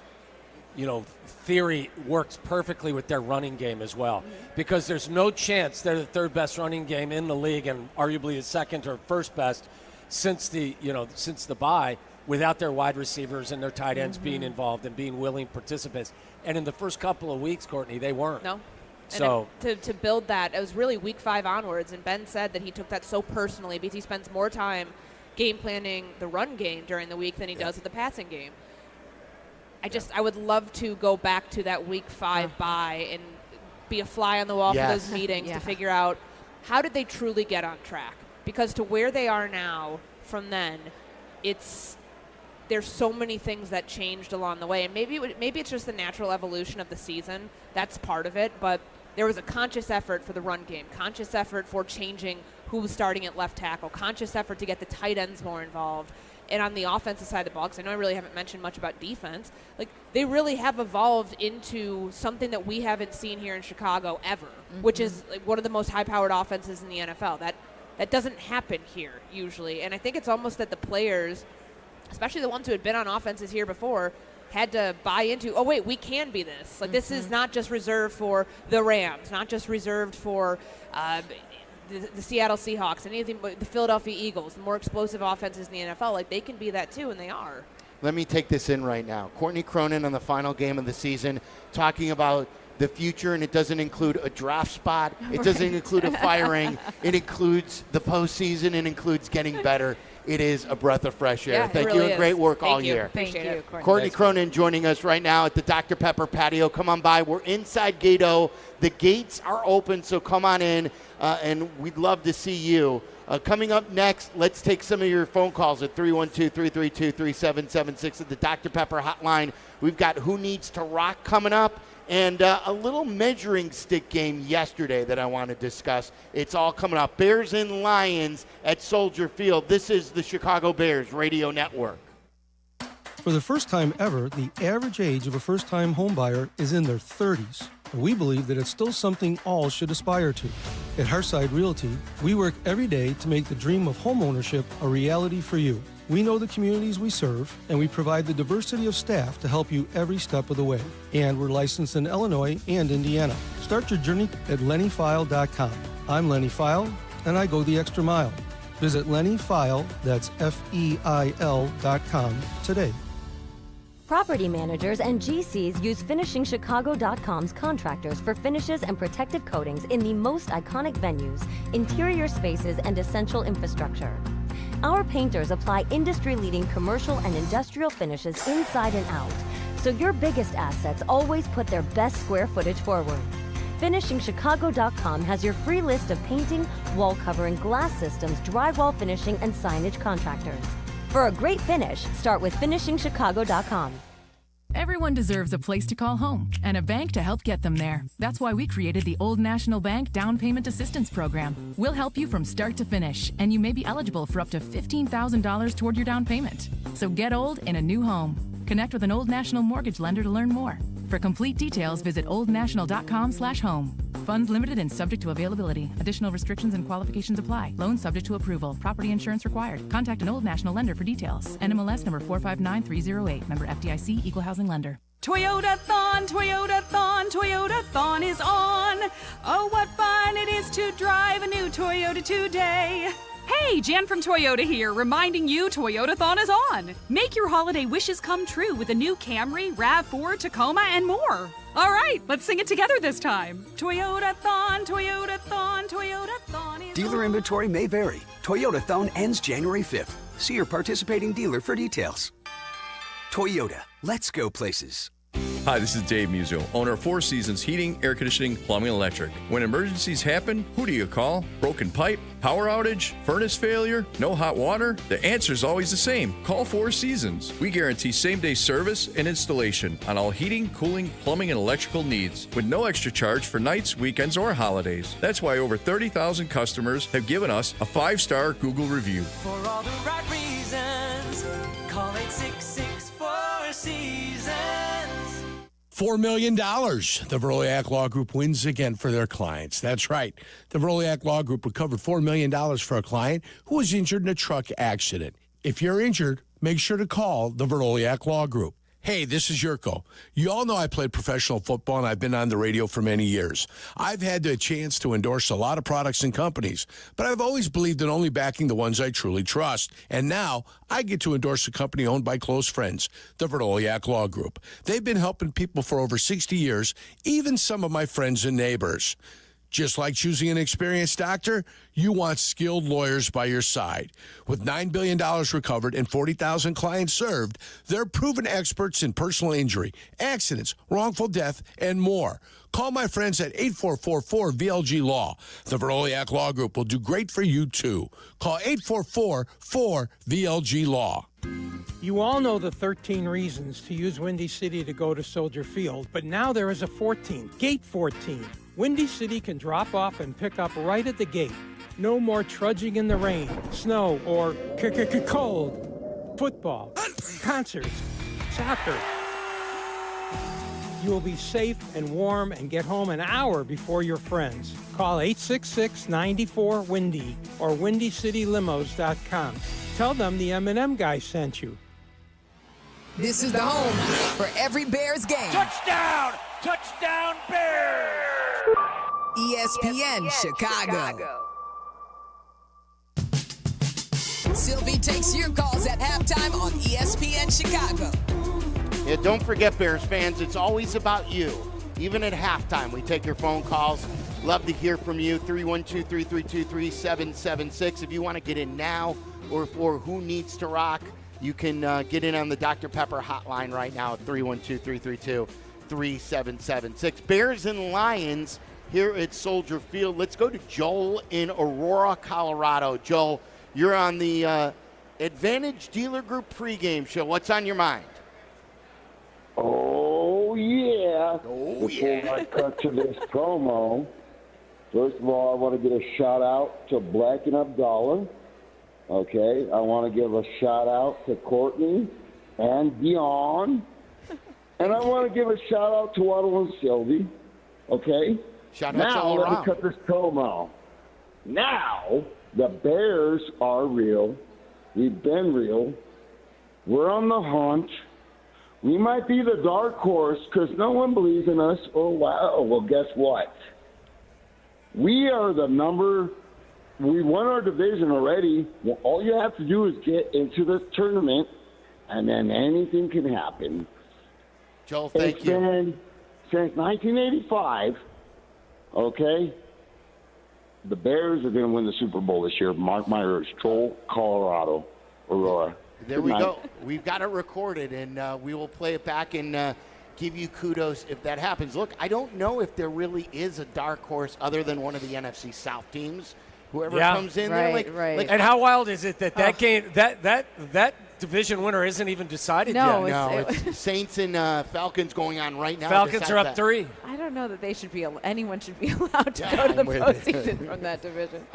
theory works perfectly with their running game as well, because there's no chance they're the third best running game in the league and arguably the second or first best since the bye without their wide receivers and their tight ends being involved and being willing participants. And in the first couple of weeks, Courtney, they weren't. No. So to build that, it was really week 5 onwards, and Ben said that he took that so personally because he spends more time game planning the run game during the week than he does with the passing game. I would love to go back to that week 5 bye and be a fly on the wall for those meetings to figure out how did they truly get on track, because to where they are now from then, there's so many things that changed along the way, and maybe it's just the natural evolution of the season. That's part of it, but there was a conscious effort for the run game, conscious effort for changing who was starting at left tackle, conscious effort to get the tight ends more involved. and on the offensive side of the ball, because I know I really haven't mentioned much about defense, like they really have evolved into something that we haven't seen here in Chicago ever, which is like one of the most high-powered offenses in the NFL. That doesn't happen here usually, and I think it's almost that the players, especially the ones who had been on offenses here before, had to buy into, oh, wait, we can be this. Like, this is not just reserved for the Rams, not just reserved for the Seattle Seahawks, anything but the Philadelphia Eagles, the more explosive offenses in the NFL. Like, they can be that too, and they are. Let me take this in right now. Courtney Cronin on the final game of the season talking about the future, and it doesn't include a draft spot. It doesn't include a firing. It includes the postseason. It includes getting better. It is a breath of fresh air. Yeah, Thank really you, and great work all year. Thank you, Courtney Cronin joining us right now at the Dr. Pepper patio. Come on by. We're inside Gate O. The gates are open, so come on in, and we'd love to see you. Coming up next, let's take some of your phone calls at 312-332-3776 at the Dr. Pepper hotline. We've got Who Needs to Rock coming up, and a little measuring stick game yesterday that I want to discuss. It's all coming up. Bears and Lions at Soldier Field. This is the Chicago Bears Radio Network. For the first time ever, the average age of a first-time homebuyer is in their 30s. And we believe that it's still something all should aspire to. At Hearthside Realty, we work every day to make the dream of homeownership a reality for you. We know the communities we serve, and we provide the diversity of staff to help you every step of the way. And we're licensed in Illinois and Indiana. Start your journey at lennyfile.com. I'm Lenny File, and I go the extra mile. Visit lennyfile, that's FEIL.com today. Property managers and GCs use FinishingChicago.com's contractors for finishes and protective coatings in the most iconic venues, interior spaces, and essential infrastructure. Our painters apply industry-leading commercial and industrial finishes inside and out, so your biggest assets always put their best square footage forward. FinishingChicago.com has your free list of painting, wall covering, glass systems, drywall finishing, and signage contractors. For a great finish, start with FinishingChicago.com. Everyone deserves a place to call home and a bank to help get them there. That's why we created the Old National Bank Down Payment Assistance Program. We'll help you from start to finish, and you may be eligible for up to $15,000 toward your down payment. So get old in a new home. Connect with an Old National mortgage lender to learn more. For complete details, visit oldnational.com/home. Funds limited and subject to availability. Additional restrictions and qualifications apply. Loan subject to approval. Property insurance required. Contact an Old National lender for details. NMLS number 459308. Member FDIC. Equal housing lender. Toyota-thon, Toyota-thon, Toyota-thon is on. Oh, what fun it is to drive a new Toyota today. Hey, Jan from Toyota here, reminding you Toyota-thon is on. Make your holiday wishes come true with a new Camry, RAV4, Tacoma, and more. All right, let's sing it together this time. Toyota-thon, Toyota-thon, Toyota-thon is Dealer on. inventory may vary. Toyota-thon ends January 5th. See your participating dealer for details. Toyota, let's go places. Hi, this is Dave Musil, owner of Four Seasons Heating, Air Conditioning, Plumbing, and Electric. When emergencies happen, who do you call? Broken pipe, power outage, furnace failure, no hot water? The answer is always the same. Call Four Seasons. We guarantee same-day service and installation on all heating, cooling, plumbing, and electrical needs with no extra charge for nights, weekends, or holidays. That's why over 30,000 customers have given us a 5-star Google review. For all the right reasons, call 866-4 Seasons. $4 million. The Veroliak Law Group wins again for their clients. That's right. The Veroliak Law Group recovered $4 million for a client who was injured in a truck accident. If you're injured, make sure to call the Veroliak Law Group. Hey, this is Yurko. You all know I played professional football and I've been on the radio for many years. I've had the chance to endorse a lot of products and companies, but I've always believed in only backing the ones I truly trust. And now I get to endorse a company owned by close friends, the Veroliak Law Group. They've been helping people for over 60 years, even some of my friends and neighbors. Just like choosing an experienced doctor, you want skilled lawyers by your side. With $9 billion recovered and 40,000 clients served, they're proven experts in personal injury, accidents, wrongful death, and more. Call my friends at 8444-VLG-LAW. The Veroliak Law Group will do great for you, too. Call 844-4VLG-LAW. You all know the 13 reasons to use Windy City to go to Soldier Field, but now there is a 14th, Gate 14. Windy City can drop off and pick up right at the gate. No more trudging in the rain, snow, or cold. football, concerts, soccer. You will be safe and warm and get home an hour before your friends. Call 866-94-WINDY or WindyCityLimos.com. Tell them the M&M guy sent you. This is the home for every Bears game. Touchdown! Touchdown Bears! ESPN Chicago. Silvy takes your calls at halftime on ESPN Chicago. Yeah, don't forget, Bears fans, it's always about you. Even at halftime, we take your phone calls. Love to hear from you. 312-332-3776. If you want to get in now or for Who Needs to Rock, you can get in on the Dr. Pepper hotline right now at 312-332-3776. Bears and Lions here at Soldier Field. Let's go to Joel in Aurora, Colorado. Joel, you're on the Advantage Dealer Group pregame show. What's on your mind? Oh, yeah. Before I cut to this promo, first of all, I want to get a shout-out to Bleck and Abdalla. Okay? I want to give a shout-out to Courtney and Dionne. And I want to give a shout-out to Waddle and Silvy. Okay? Shout-outs all around. Now, let me cut this promo. Now, the Bears are real. We've been real. We're on the hunt. We might be the dark horse because no one believes in us. Oh, wow. Well, guess what? We are the number. We won our division already. Well, all you have to do is get into the tournament, and then anything can happen. Joel, thank you. It's been since 1985, okay? The Bears are going to win the Super Bowl this year. Mark my words. Joel, Colorado, Aurora. There we go. We've got it recorded, and we will play it back and give you kudos if that happens. Look, I don't know if there really is a dark horse other than one of the NFC South teams. Whoever comes in there, like, and how wild is it that game, that division winner isn't even decided yet? No, it's Saints and Falcons going on right now. Falcons are up 3. I don't know that they should be. Anyone should be allowed to go to the postseason from that division.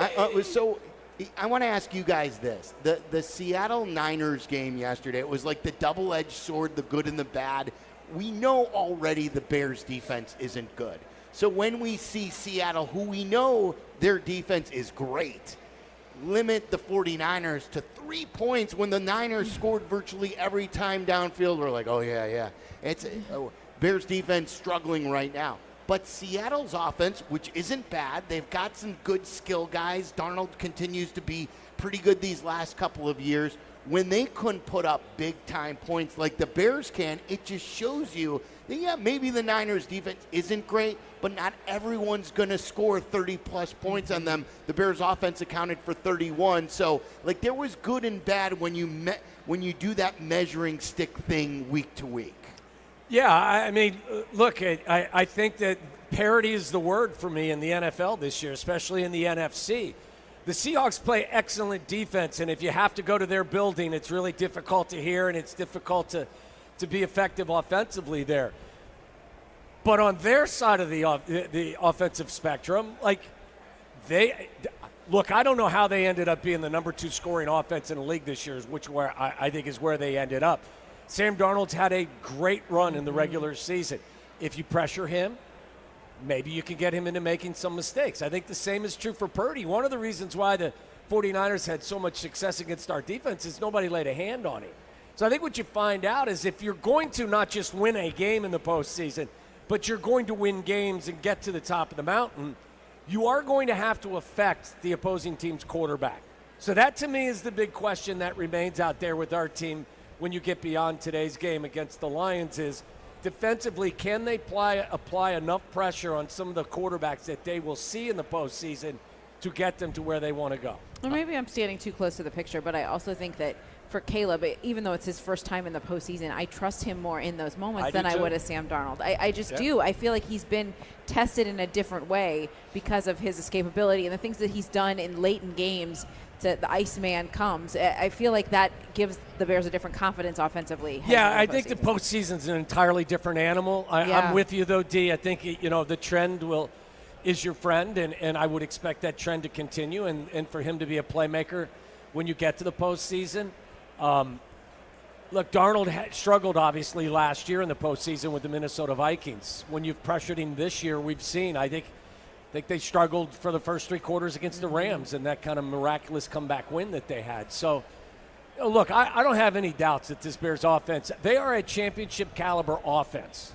I want to ask you guys this. The Seattle Niners game yesterday, it was like the double-edged sword, the good and the bad. We know already the Bears' defense isn't good. So when we see Seattle, who we know their defense is great, limit the 49ers to 3 points when the Niners scored virtually every time downfield, we're like, oh, yeah. It's Bears' defense struggling right now. But Seattle's offense, which isn't bad, they've got some good skill guys. Darnold continues to be pretty good these last couple of years. When they couldn't put up big-time points like the Bears can, it just shows you that, yeah, maybe the Niners' defense isn't great, but not everyone's going to score 30-plus points on them. The Bears' offense accounted for 31. So, like, there was good and bad when you do that measuring stick thing week to week. Yeah, I mean, look, I think that parity is the word for me in the NFL this year, especially in the NFC. The Seahawks play excellent defense, and if you have to go to their building, it's really difficult to hear, and it's difficult to be effective offensively there. But on their side of the offensive spectrum, like, I don't know how they ended up being the number 2 scoring offense in the league this year, where I think is where they ended up. Sam Darnold's had a great run in the regular season. If you pressure him, maybe you can get him into making some mistakes. I think the same is true for Purdy. One of the reasons why the 49ers had so much success against our defense is nobody laid a hand on him. So I think what you find out is if you're going to not just win a game in the postseason, but you're going to win games and get to the top of the mountain, you are going to have to affect the opposing team's quarterback. So that, to me, is the big question that remains out there with our team when you get beyond today's game against the Lions is, defensively, can they apply enough pressure on some of the quarterbacks that they will see in the postseason to get them to where they want to go? Well, maybe I'm standing too close to the picture, but I also think that for Caleb, even though it's his first time in the postseason, I trust him more in those moments than I would as Sam Darnold. I just do. I feel like he's been tested in a different way because of his escapability and the things that he's done in late in games. The Iceman comes. I feel like that gives the Bears a different confidence offensively. Yeah, I think the postseason's an entirely different animal. I'm with you, though, D. I think, the trend is your friend, and I would expect that trend to continue and for him to be a playmaker when you get to the postseason. Look, Darnold struggled, obviously, last year in the postseason with the Minnesota Vikings. When you've pressured him this year, we've seen, I think they struggled for the first 3 quarters against the Rams and that kind of miraculous comeback win that they had. So, look, I don't have any doubts that this Bears offense, they are a championship-caliber offense.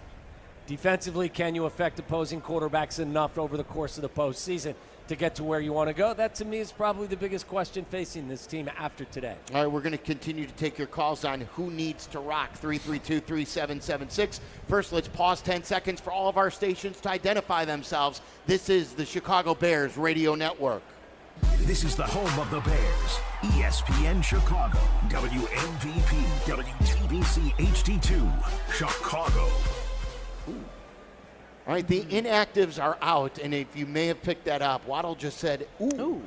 Defensively, can you affect opposing quarterbacks enough over the course of the postseason to get to where you want to go? That, to me, is probably the biggest question facing this team after today. All right, we're going to continue to take your calls on who needs to rock, 332-3776. First, let's pause 10 seconds for all of our stations to identify themselves. This is the Chicago Bears Radio Network. This is the home of the Bears. ESPN Chicago, WMVP, WTBC HD2, Chicago. All right, the inactives are out, and if you may have picked that up, Waddle just said, ooh.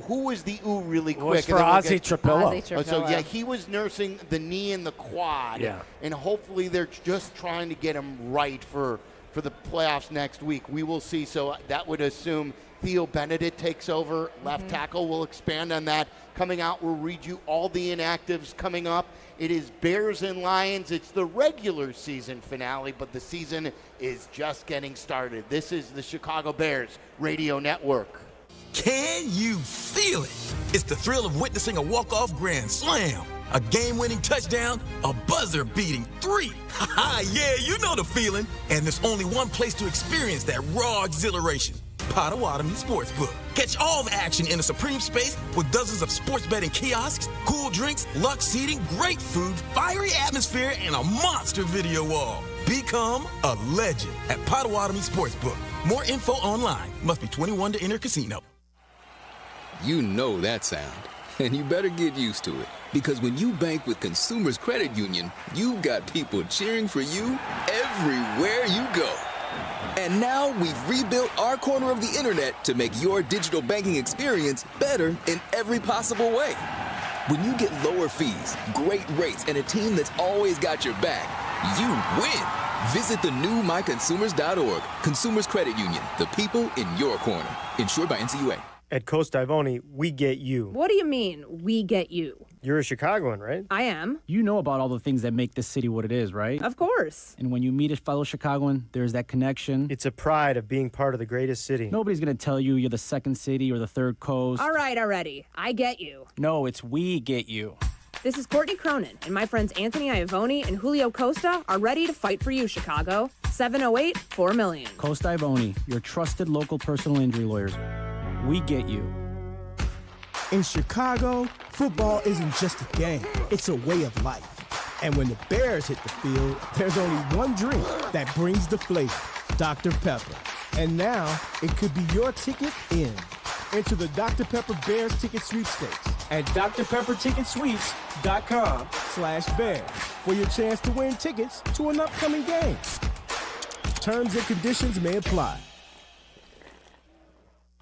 Who was the ooh really quick? It was for Ozzy Trapillo. So, yeah, he was nursing the knee and the quad, and hopefully they're just trying to get him right for the playoffs next week. We will see. So that would assume Theo Benedict takes over, left tackle. We'll expand on that. Coming out, we'll read you all the inactives coming up. It is Bears and Lions. It's the regular season finale, but the season is just getting started. This is the Chicago Bears Radio Network. Can you feel it? It's the thrill of witnessing a walk-off grand slam, a game-winning touchdown, a buzzer-beating 3. Yeah, you know the feeling. And there's only one place to experience that raw exhilaration. Potawatomi Sportsbook. Catch all the action in a supreme space with dozens of sports betting kiosks, cool drinks, luxe seating, great food, fiery atmosphere, and a monster video wall. Become a legend at Potawatomi Sportsbook. More info online. Must be 21 to enter casino. You know that sound, and you better get used to it. Because when you bank with Consumers Credit Union, you've got people cheering for you everywhere you go. And now we've rebuilt our corner of the internet to make your digital banking experience better in every possible way. When you get lower fees, great rates, and a team that's always got your back, you win. Visit the new myconsumers.org. Consumers Credit Union, the people in your corner. Insured by NCUA. At Coast Ivoni, we get you. What do you mean, we get you? You're a Chicagoan, right? I am. You know about all the things that make this city what it is, right? Of course. And when you meet a fellow Chicagoan, there's that connection. It's a pride of being part of the greatest city. Nobody's going to tell you you're the second city or the third coast. All right, already. I get you. No, it's we get you. This is Courtney Cronin, and my friends Anthony Iavoni and Julio Costa are ready to fight for you, Chicago. 708-4million. Coast Ivoni, your trusted local personal injury lawyers. We get you. In Chicago, football isn't just a game, it's a way of life. And when the Bears hit the field, there's only one drink that brings the flavor, Dr. Pepper. And now, it could be your ticket in. Enter the Dr. Pepper Bears Ticket Sweepstakes at drpepperticketsweeps.com/Bears for your chance to win tickets to an upcoming game. Terms and conditions may apply.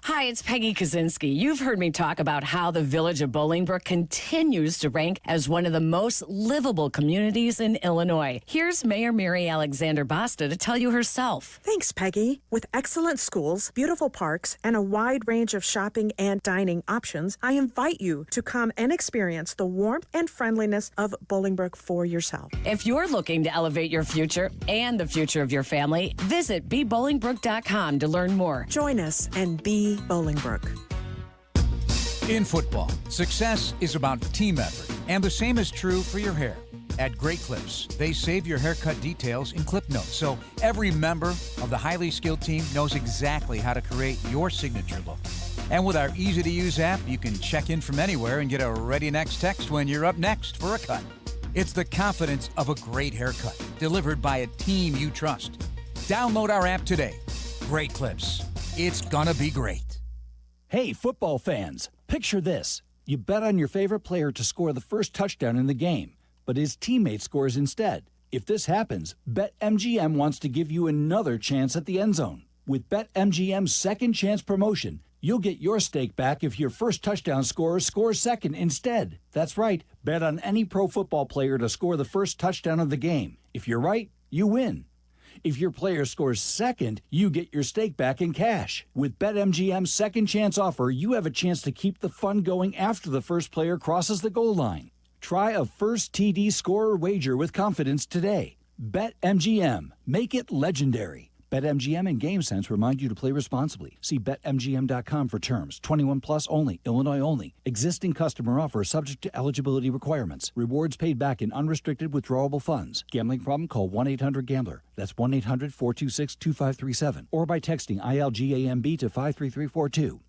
Hi, it's Peggy Kaczynski. You've heard me talk about how the village of Bolingbrook continues to rank as one of the most livable communities in Illinois. Here's Mayor Mary Alexander Basta to tell you herself. Thanks, Peggy. With excellent schools, beautiful parks, and a wide range of shopping and dining options, I invite you to come and experience the warmth and friendliness of Bolingbrook for yourself. If you're looking to elevate your future and the future of your family, visit BeBolingbrook.com to learn more. Join us and be Bolingbrook. In football, success is about team effort, and the same is true for your hair. At Great Clips, they save your haircut details in clip notes, so every member of the highly skilled team knows exactly how to create your signature look. And with our easy-to-use app, you can check in from anywhere and get a ready next text when you're up next for a cut. It's the confidence of a great haircut, delivered by a team you trust. Download our app today. Great Clips. It's gonna be great. Hey, football fans, picture this. You bet on your favorite player to score the first touchdown in the game, but his teammate scores instead. If this happens, BetMGM wants to give you another chance at the end zone. With BetMGM's second chance promotion, you'll get your stake back if your first touchdown scorer scores second instead. That's right, bet on any pro football player to score the first touchdown of the game. If you're right, you win. If your player scores second, you get your stake back in cash. With BetMGM's second chance offer, you have a chance to keep the fun going after the first player crosses the goal line. Try a first TD scorer wager with confidence today. BetMGM. Make it legendary. BetMGM and GameSense remind you to play responsibly. See BetMGM.com for terms. 21 plus only. Illinois only. Existing customer offer subject to eligibility requirements. Rewards paid back in unrestricted withdrawable funds. Gambling problem? Call 1-800-GAMBLER. That's 1-800-426-2537. Or by texting ILGAMB to 53342.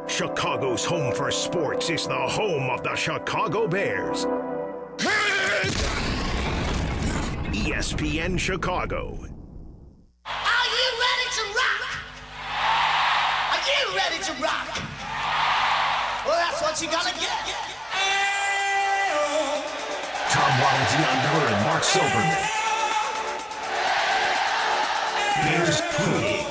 Chicago's home for sports is the home of the Chicago Bears. ESPN Chicago. Are you ready to rock? Are you ready to rock? Well, that's what you gotta get. Tom Waddle, Dionne, and Mark Silverman. Bears pregame.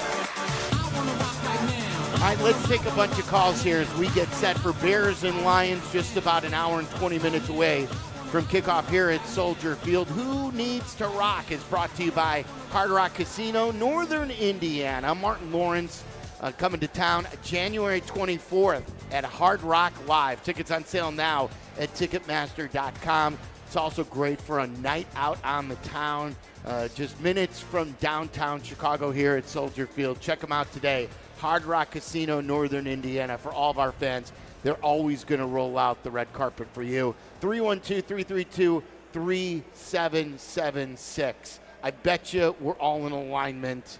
All right, let's take a bunch of calls here as we get set for Bears and Lions, just about an hour and 20 minutes away from kickoff here at Soldier Field. Who Needs to Rock is brought to you by Hard Rock Casino, Northern Indiana. I'm Martin Lawrence, coming to town January 24th at Hard Rock Live. Tickets on sale now at Ticketmaster.com. It's also great for a night out on the town, just minutes from downtown Chicago here at Soldier Field. Check them out today. Hard Rock Casino, Northern Indiana. For all of our fans, they're always going to roll out the red carpet for you. 312-332-3776. I bet you we're all in alignment.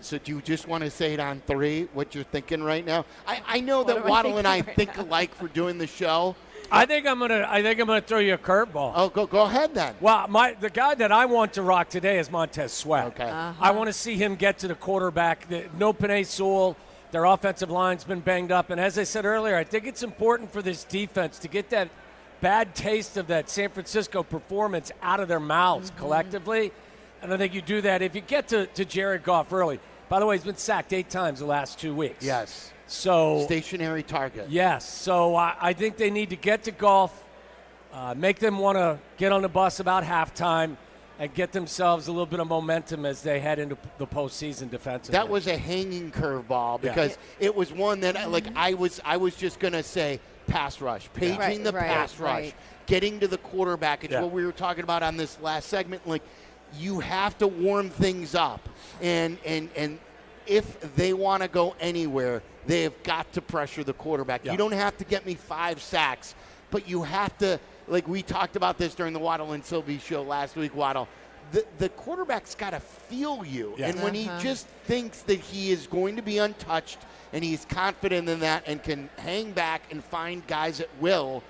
So do you just want to say it on three, what you're thinking right now? I know that Waddle and I think alike for doing the show. I think I'm gonna throw you a curveball. Oh, go ahead then. Well, the guy that I want to rock today is Montez Sweat. Okay. I want to see him get to the quarterback. No Penei Sewell. Their offensive line's been banged up, and as I said earlier, I think it's important for this defense to get that bad taste of that San Francisco performance out of their mouths collectively. And I think you do that if you get to Jared Goff early. By the way, he's been sacked 8 times the last 2 weeks. Yes. So stationary target. Yes. So I think they need to get to Goff, make them want to get on the bus about halftime, and get themselves a little bit of momentum as they head into the postseason defensively. That was a hanging curveball because it was one that I was just going to say pass rush, paging the pass rush, getting to the quarterback. It's what we were talking about on this last segment. Like, you have to warm things up, and if they want to go anywhere, they have got to pressure the quarterback. You don't have to get me 5 sacks, but you have to, like we talked about this during the Waddle and Silvy show last week, Waddle, the quarterback's got to feel you. Yes. And when he just thinks that he is going to be untouched and he's confident in that and can hang back and find guys at will,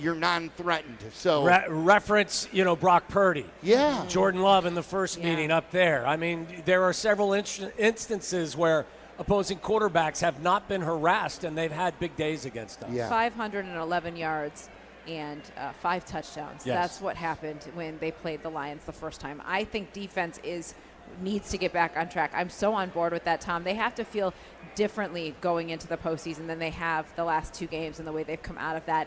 you're non-threatened. So reference, Brock Purdy. Yeah. Jordan Love in the first meeting up there. I mean, there are several instances where opposing quarterbacks have not been harassed, and they've had big days against us. Yeah. 511 yards and 5 touchdowns. Yes. That's what happened when they played the Lions the first time. I think defense needs to get back on track. I'm so on board with that, Tom. They have to feel differently going into the postseason than they have the last 2 games and the way they've come out of that.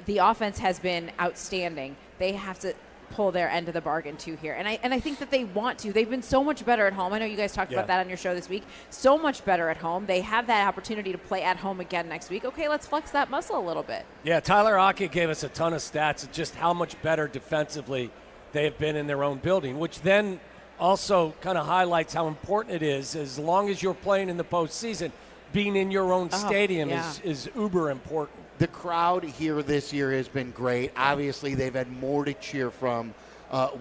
The offense has been outstanding. They have to pull their end of the bargain too here. And I think that they want to. They've been so much better at home. I know you guys talked about that on your show this week. So much better at home. They have that opportunity to play at home again next week. Okay, let's flex that muscle a little bit. Yeah, Tyler Hockey gave us a ton of stats of just how much better defensively they have been in their own building, which then also kind of highlights how important it is, as long as you're playing in the postseason, being in your own stadium is uber important. The crowd here this year has been great. Obviously, they've had more to cheer from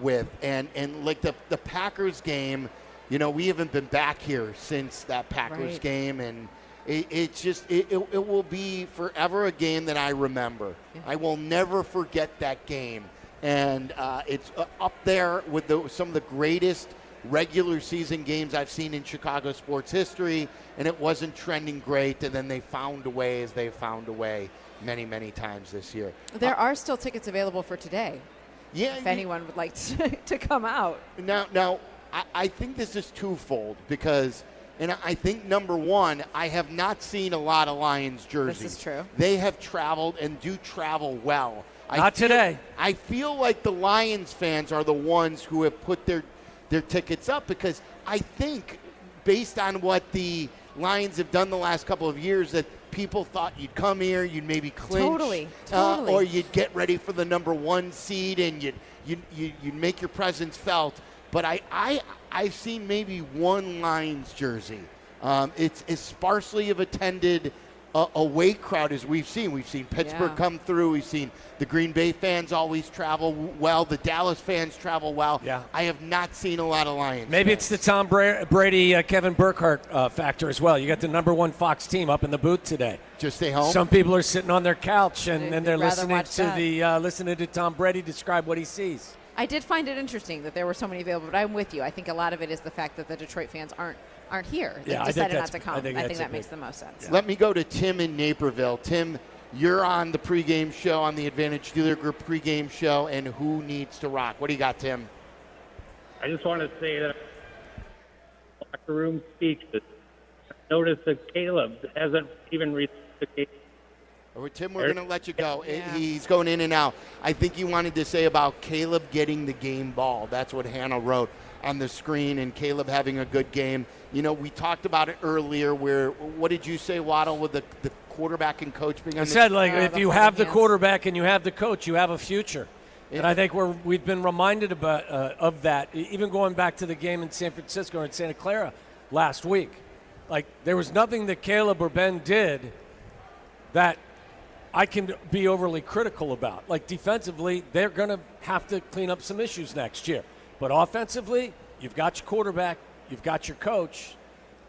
with. And like the Packers game, we haven't been back here since that Packers game. And it will be forever a game that I remember. Yeah. I will never forget that game. And it's up there with some of the greatest regular season games I've seen in Chicago sports history, and it wasn't trending great, and then they found a way as they found a way many, many times this year. There are still tickets available for today. Yeah. If anyone would like to come out. Now, I think this is twofold because, and I think number one, I have not seen a lot of Lions jerseys. This is true. They have traveled and do travel well. Not today. I feel like the Lions fans are the ones who have put their tickets up because I think based on what the Lions have done the last couple of years that people thought you'd come here, you'd maybe clinch. Totally. Or you'd get ready for the number 1 seed and you'd make your presence felt. But I've seen maybe one Lions jersey. It's as sparsely have attended away crowd as we've seen. We've seen Pittsburgh come through. We've seen the Green Bay fans always travel well. The Dallas fans travel well. Yeah. I have not seen a lot of Lions Maybe fans. it's the Tom Brady, Kevin Burkhardt factor as well. You got the number 1 Fox team up in the booth today. Just stay home. Some people are sitting on their couch and they're rather listening to Tom Brady describe what he sees. I did find it interesting that there were so many available, but I'm with you. I think a lot of it is the fact that the Detroit fans aren't here. They decided not to come. I think that makes the most sense. Let me go to Tim in Naperville. Tim, you're on the pregame show, on the Advantage Dealer Group pregame show, and who needs to rock? What do you got, Tim? I just want to say that locker room speeches. Notice that Caleb hasn't even reached the game. Tim, we're going to let you go. He's going in and out. I think you wanted to say about Caleb getting the game ball. That's what Hannah wrote on the screen, and Caleb having a good game. You know, we talked about it earlier where, what did you say, Waddle, with the quarterback and coach being on the said, like, if you have the quarterback and you have the coach, you have a future. And I think we've been reminded of that, even going back to the game in San Francisco and Santa Clara last week. Like, there was nothing that Caleb or Ben did that I can be overly critical about. Like, defensively, they're going to have to clean up some issues next year. But offensively, you've got your quarterback, you've got your coach.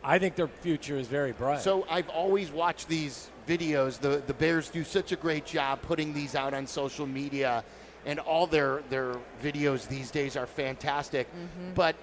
I think their future is very bright. So I've always watched these videos. The Bears do such a great job putting these out on social media, and all their videos these days are fantastic. Mm-hmm. But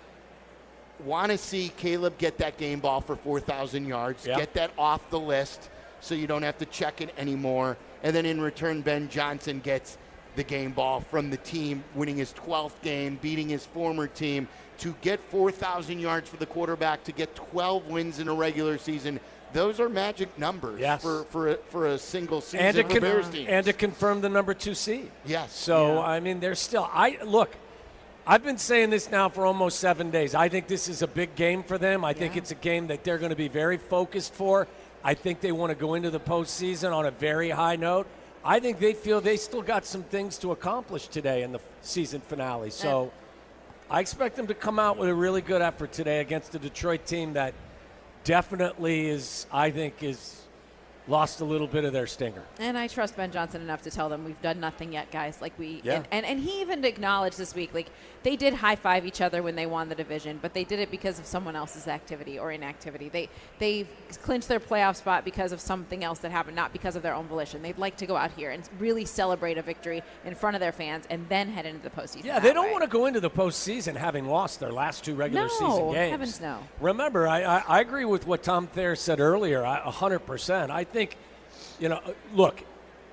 want to see Caleb get that game ball for 4,000 yards, get that off the list so you don't have to check it anymore. And then in return, Ben Johnson gets the game ball from the team, winning his 12th game, beating his former team, to get 4,000 yards for the quarterback, to get 12 wins in a regular season. Those are magic numbers for a single season for Bears teams. And to confirm the number 2 seed. Yes. So, I mean, there's still I've been saying this now for almost 7 days. I think this is a big game for them. I think it's a game that they're going to be very focused for. I think they want to go into the postseason on a very high note. I think they feel they still got some things to accomplish today in the season finale. So I expect them to come out with a really good effort today against the Detroit team that definitely is lost a little bit of their stinger. And I trust Ben Johnson enough to tell them we've done nothing yet, guys. Like and he even acknowledged this week, like, they did high five each other when they won the division, but they did it because of someone else's activity or inactivity. They clinched their playoff spot because of something else that happened, not because of their own volition. They'd like to go out here and really celebrate a victory in front of their fans and then head into the postseason. Yeah, they don't want to go into the postseason having lost their last 2 regular season games. Heavens no. Remember, I agree with what Tom Thayer said earlier, 100%. I think, look,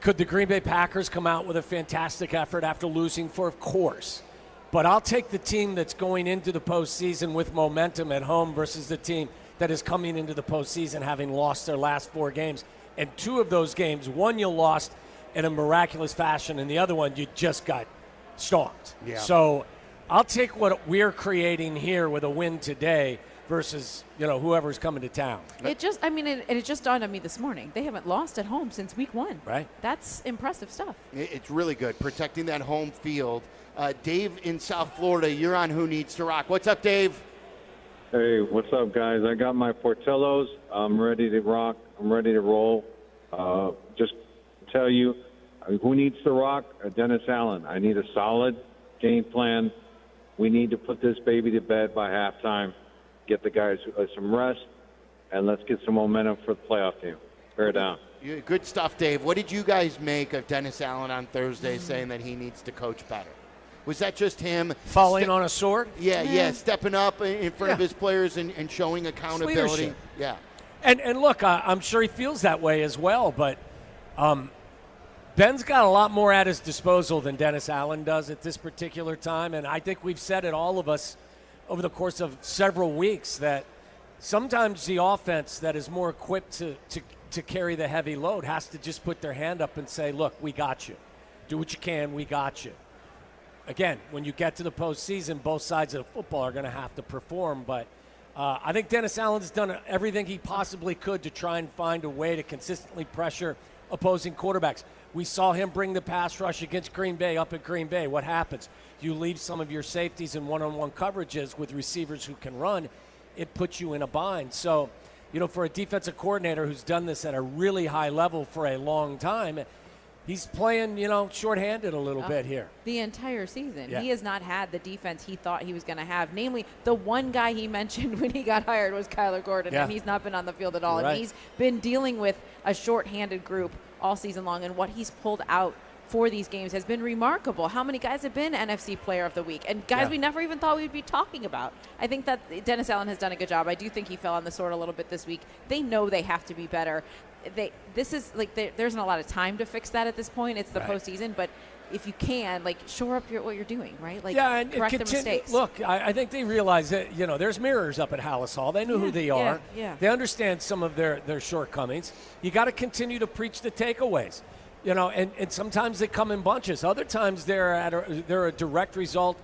could the Green Bay Packers come out with a fantastic effort after losing 4? Of course. But I'll take the team that's going into the postseason with momentum at home versus the team that is coming into the postseason having lost their last 4 games. And 2 of those games, one you lost in a miraculous fashion, and the other one you just got stomped. Yeah. So I'll take what we're creating here with a win today versus, whoever's coming to town. It just dawned on me this morning. They haven't lost at home since week 1. Right. That's impressive stuff. It's really good, protecting that home field. Dave in South Florida, you're on Who Needs to Rock. What's up, Dave? Hey, what's up, guys? I got my Portillos. I'm ready to rock. I'm ready to roll. Just tell you, who needs to rock? Dennis Allen. I need a solid game plan. We need to put this baby to bed by halftime, get the guys some rest, and let's get some momentum for the playoff team. Bear down. Good stuff, Dave. What did you guys make of Dennis Allen on Thursday saying that he needs to coach better? Was that just him falling on a sword? Yeah, stepping up in front of his players and showing accountability. Yeah. And look, I'm sure he feels that way as well, but Ben's got a lot more at his disposal than Dennis Allen does at this particular time, and I think we've said it, all of us, over the course of several weeks, that sometimes the offense that is more equipped to carry the heavy load has to just put their hand up and say, look, we got you. Do what you can, we got you. Again, when you get to the postseason, both sides of the football are going to have to perform, but I think Dennis Allen's done everything he possibly could to try and find a way to consistently pressure opposing quarterbacks. We saw him bring the pass rush against Green Bay up at Green Bay. What happens? You leave some of your safeties in one-on-one coverages with receivers who can run. It puts you in a bind. So, for a defensive coordinator who's done this at a really high level for a long time, he's playing, shorthanded a little bit here. The entire season. Yeah. He has not had the defense he thought he was going to have. Namely, the one guy he mentioned when he got hired was Kyler Gordon, and he's not been on the field at all. Right. And he's been dealing with a shorthanded group all season long, and what he's pulled out for these games has been remarkable. How many guys have been NFC Player of the Week, and guys we never even thought we'd be talking about. I think that Dennis Allen has done a good job. I do think he fell on the sword a little bit this week. They know they have to be better. There isn't a lot of time to fix that at this point. It's the postseason, but if you can, shore up what you're doing, right? And correct the mistakes. Look, I think they realize that, there's mirrors up at Hallis Hall. They know who they are. Yeah. They understand some of their shortcomings. You got to continue to preach the takeaways, and sometimes they come in bunches. Other times they're a direct result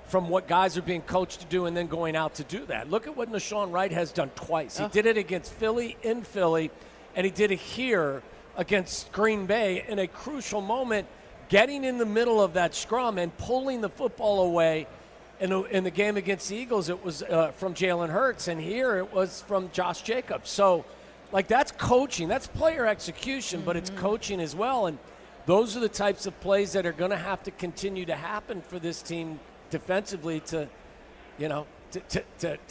from what guys are being coached to do and then going out to do that. Look at what Nashawn Wright has done twice. He did it against Philly in Philly, and he did it here against Green Bay in a crucial moment, getting in the middle of that scrum and pulling the football away. In the game against the Eagles, it was from Jalen Hurts, and here it was from Josh Jacobs. So, that's coaching. That's player execution, but it's coaching as well. And those are the types of plays that are going to have to continue to happen for this team defensively to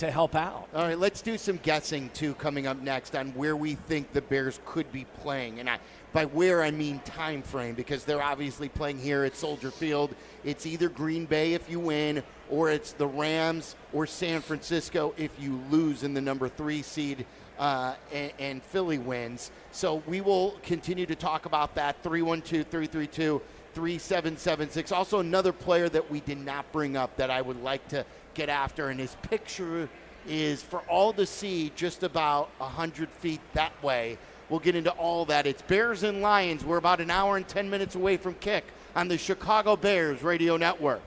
help out. All right, let's do some guessing, too, coming up next on where we think the Bears could be playing. And by where, I mean time frame, because they're obviously playing here at Soldier Field. It's either Green Bay if you win, or it's the Rams or San Francisco if you lose in the number 3 seed and Philly wins. So we will continue to talk about that. 312-332-3776. Also, another player that we did not bring up that I would like to get after, and his picture is for all to see just about 100 feet that way. We'll get into all that. It's Bears and Lions. We're about an hour and 10 minutes away from kick on the Chicago Bears Radio Network.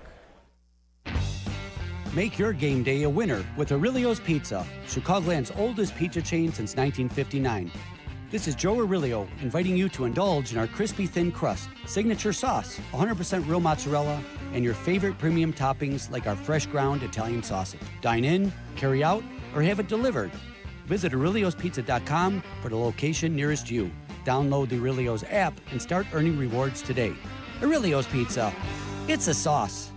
Make your game day a winner with Aurelio's Pizza, Chicagoland's oldest pizza chain since 1959. This is Joe Aurelio inviting you to indulge in our crispy thin crust, signature sauce, 100% real mozzarella, and your favorite premium toppings like our fresh ground Italian sausage. Dine in, carry out, or have it delivered. Visit Aurelio'sPizza.com for the location nearest you. Download the Aurelio's app and start earning rewards today. Aurelio's Pizza. It's a sauce.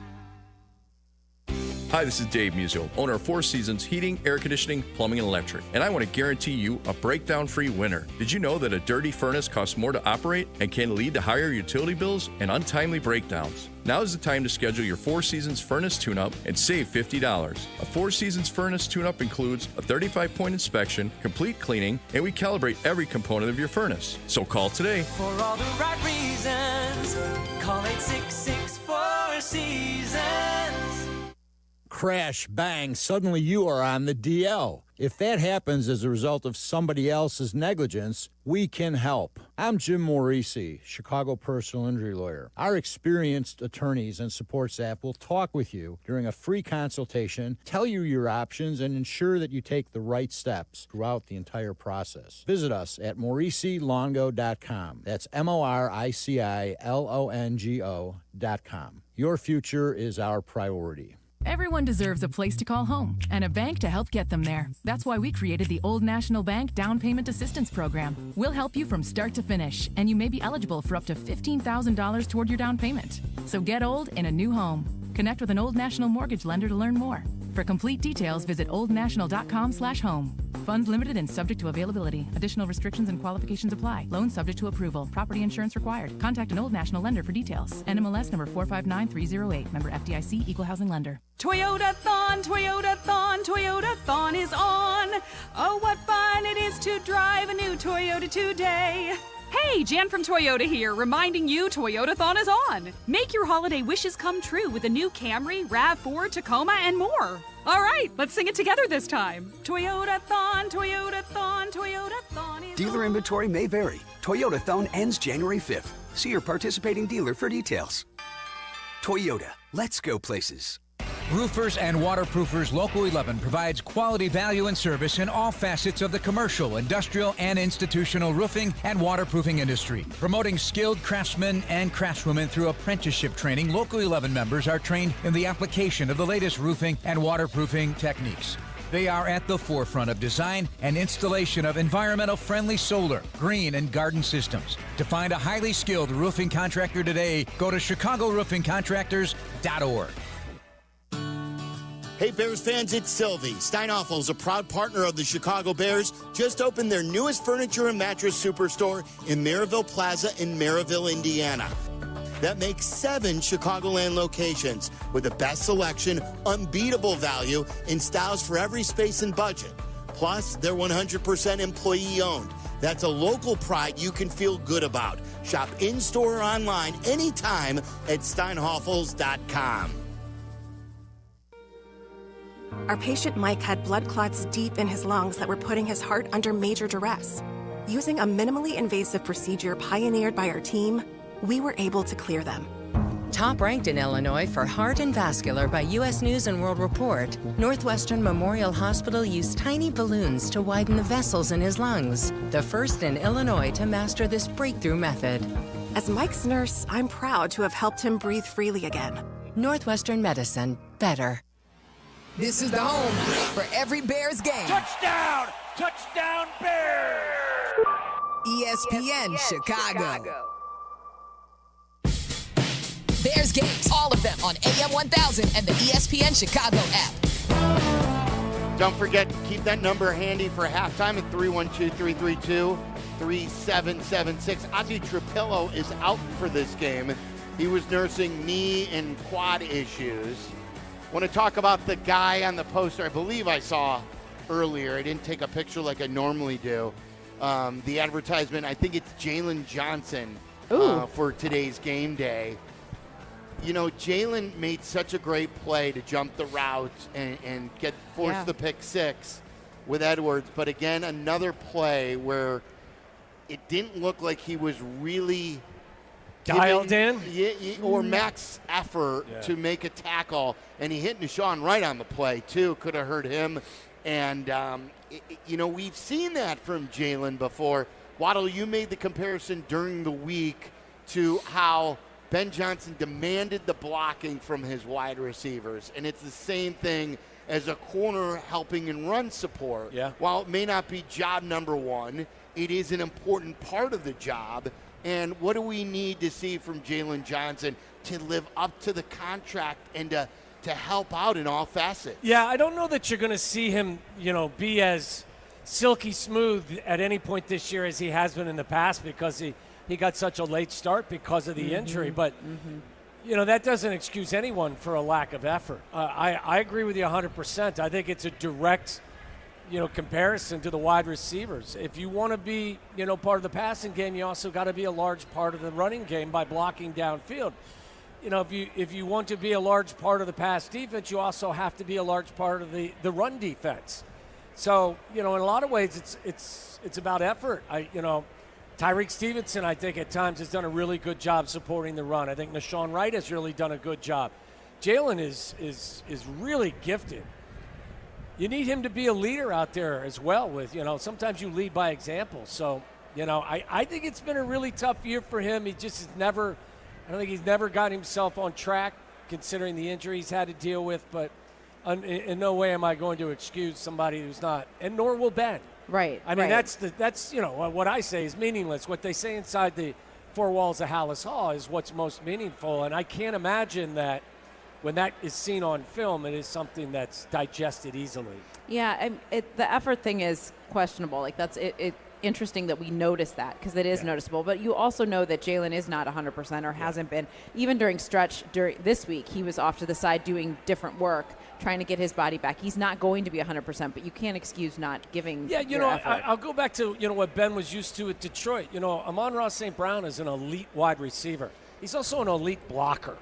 Hi, this is Dave Musial, owner of Four Seasons Heating, Air Conditioning, Plumbing, and Electric, and I want to guarantee you a breakdown-free winter. Did you know that a dirty furnace costs more to operate and can lead to higher utility bills and untimely breakdowns? Now is the time to schedule your Four Seasons furnace tune-up and save $50. A Four Seasons furnace tune-up includes a 35-point inspection, complete cleaning, and we calibrate every component of your furnace. So call today. For all the right reasons, call 866-4 Seasons. Crash, bang, suddenly you are on the DL. If that happens as a result of somebody else's negligence, we can help. I'm Jim Morisi, Chicago personal injury lawyer. Our experienced attorneys and support staff will talk with you during a free consultation, tell you your options, and ensure that you take the right steps throughout the entire process. Visit us at MorisiLongo.com. That's MoriciLongo.com. Your future is our priority. Everyone deserves a place to call home and a bank to help get them there. That's why we created the Old National Bank Down Payment Assistance Program. We'll help you from start to finish, and you may be eligible for up to $15,000 toward your down payment. So get old in a new home. Connect with an Old National mortgage lender to learn more. For complete details, visit oldnational.com/home. Funds limited and subject to availability. Additional restrictions and qualifications apply. Loan subject to approval. Property insurance required. Contact an Old National lender for details. NMLS number 459308. Member FDIC. Equal housing lender. Toyota-thon, Toyota-thon, Toyota-thon is on. Oh, what fun it is to drive a new Toyota today. Hey, Jan from Toyota here, reminding you Toyota-thon is on. Make your holiday wishes come true with the new Camry, RAV4, Tacoma, and more. All right, let's sing it together this time. Toyota-thon, Toyota-thon, Toyota-thon is Dealer inventory may vary. Toyota-thon ends January 5th. See your participating dealer for details. Toyota, let's go places. Roofers and Waterproofers Local 11 provides quality value and service in all facets of the commercial, industrial, and institutional roofing and waterproofing industry. Promoting skilled craftsmen and craftswomen through apprenticeship training, Local 11 members are trained in the application of the latest roofing and waterproofing techniques. They are at the forefront of design and installation of environmental-friendly solar, green, and garden systems. To find a highly skilled roofing contractor today, go to ChicagoRoofingContractors.org. Hey Bears fans, it's Silvy. Steinhoffel's a proud partner of the Chicago Bears. Just opened their newest furniture and mattress superstore in Maryville Plaza in Maryville, Indiana. That makes 7 Chicagoland locations with the best selection, unbeatable value, and styles for every space and budget. Plus, they're 100% employee owned. That's a local pride you can feel good about. Shop in-store or online anytime at steinhoffels.com. Our patient Mike had blood clots deep in his lungs that were putting his heart under major duress. Using a minimally invasive procedure pioneered by our team, we were able to clear them. Top ranked in Illinois for heart and vascular by U.S. News & World Report, Northwestern Memorial Hospital used tiny balloons to widen the vessels in his lungs, the first in Illinois to master this breakthrough method. As Mike's nurse, I'm proud to have helped him breathe freely again. Northwestern Medicine. Better. This is the home for every Bears game. Touchdown! Touchdown Bears! ESPN Chicago. Bears games, all of them on AM 1000 and the ESPN Chicago app. Don't forget to keep that number handy for halftime at 312-332-3776. Ozzie Trapillo is out for this game. He was nursing knee and quad issues. Want to talk about the guy on the poster I believe I saw earlier. I didn't take a picture like I normally do. The advertisement, I think it's Jalen Johnson for today's game day. You know, Jalen made such a great play to jump the route and force the pick six with Edwards. But again, another play where it didn't look like he was really dialed in or max effort to make a tackle, and he hit Nishan right on the play too. Could have hurt him, and you know, we've seen that from Jalen before. Waddle, you made the comparison during the week to how Ben Johnson demanded the blocking from his wide receivers, and it's the same thing as a corner helping in run support. While it may not be job number one, it is an important part of the job. And what do we need to see from Jalen Johnson to live up to the contract and to help out in all facets? Yeah, I don't know that you're going to see him, you know, be as silky smooth at any point this year as he has been in the past because he got such a late start because of the injury. But, you know, that doesn't excuse anyone for a lack of effort. I agree with you 100%. I think it's a direct, you know, comparison to the wide receivers. If you want to be, you know, part of the passing game, you also got to be a large part of the running game by blocking downfield. You know, if you want to be a large part of the pass defense, you also have to be a large part of the run defense. So, you know, in a lot of ways, it's about effort. Tyreek Stevenson, I think, at times has done a really good job supporting the run. I think Nashawn Wright has really done a good job. Jalen is really gifted. You need him to be a leader out there as well with, you know, sometimes you lead by example. So, you know, I think it's been a really tough year for him. He just has never, I don't think he's never got himself on track considering the injury he's had to deal with. But in no way am I going to excuse somebody who's not, and nor will Ben. Right. I mean, that's you know, what I say is meaningless. What they say inside the four walls of Hallis Hall is what's most meaningful. And I can't imagine that when that is seen on film, it is something that's digested easily. Yeah, and the effort thing is questionable. Like, that's it interesting that we notice that because it is noticeable. But you also know that Jalen is not 100% or hasn't been. Even during stretch this week, he was off to the side doing different work, trying to get his body back. He's not going to be 100%, but you can't excuse not giving effort. I'll go back to, you know, what Ben was used to at Detroit. You know, Amon-Ra St. Brown is an elite wide receiver. He's also an elite blocker.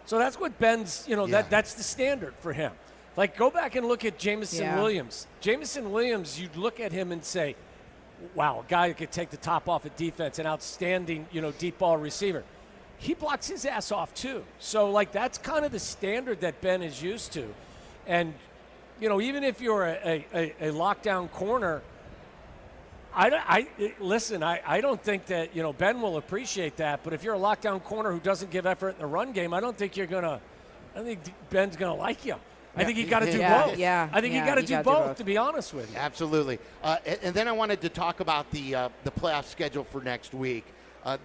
So that's what Ben's, you know, that's the standard for him. Like, go back and look at Jamison Williams. Jamison Williams, you'd look at him and say, wow, a guy who could take the top off of defense, an outstanding, you know, deep ball receiver. he blocks his ass off too. So, like, that's kind of the standard that Ben is used to. And, you know, even if you're a lockdown corner, I don't think that, you know, Ben will appreciate that. But if you're a lockdown corner who doesn't give effort in the run game, I think Ben's going to like you. I think you got to do both. Yeah, I think you got to do both, to be honest with you. Absolutely. And then I wanted to talk about the playoff schedule for next week.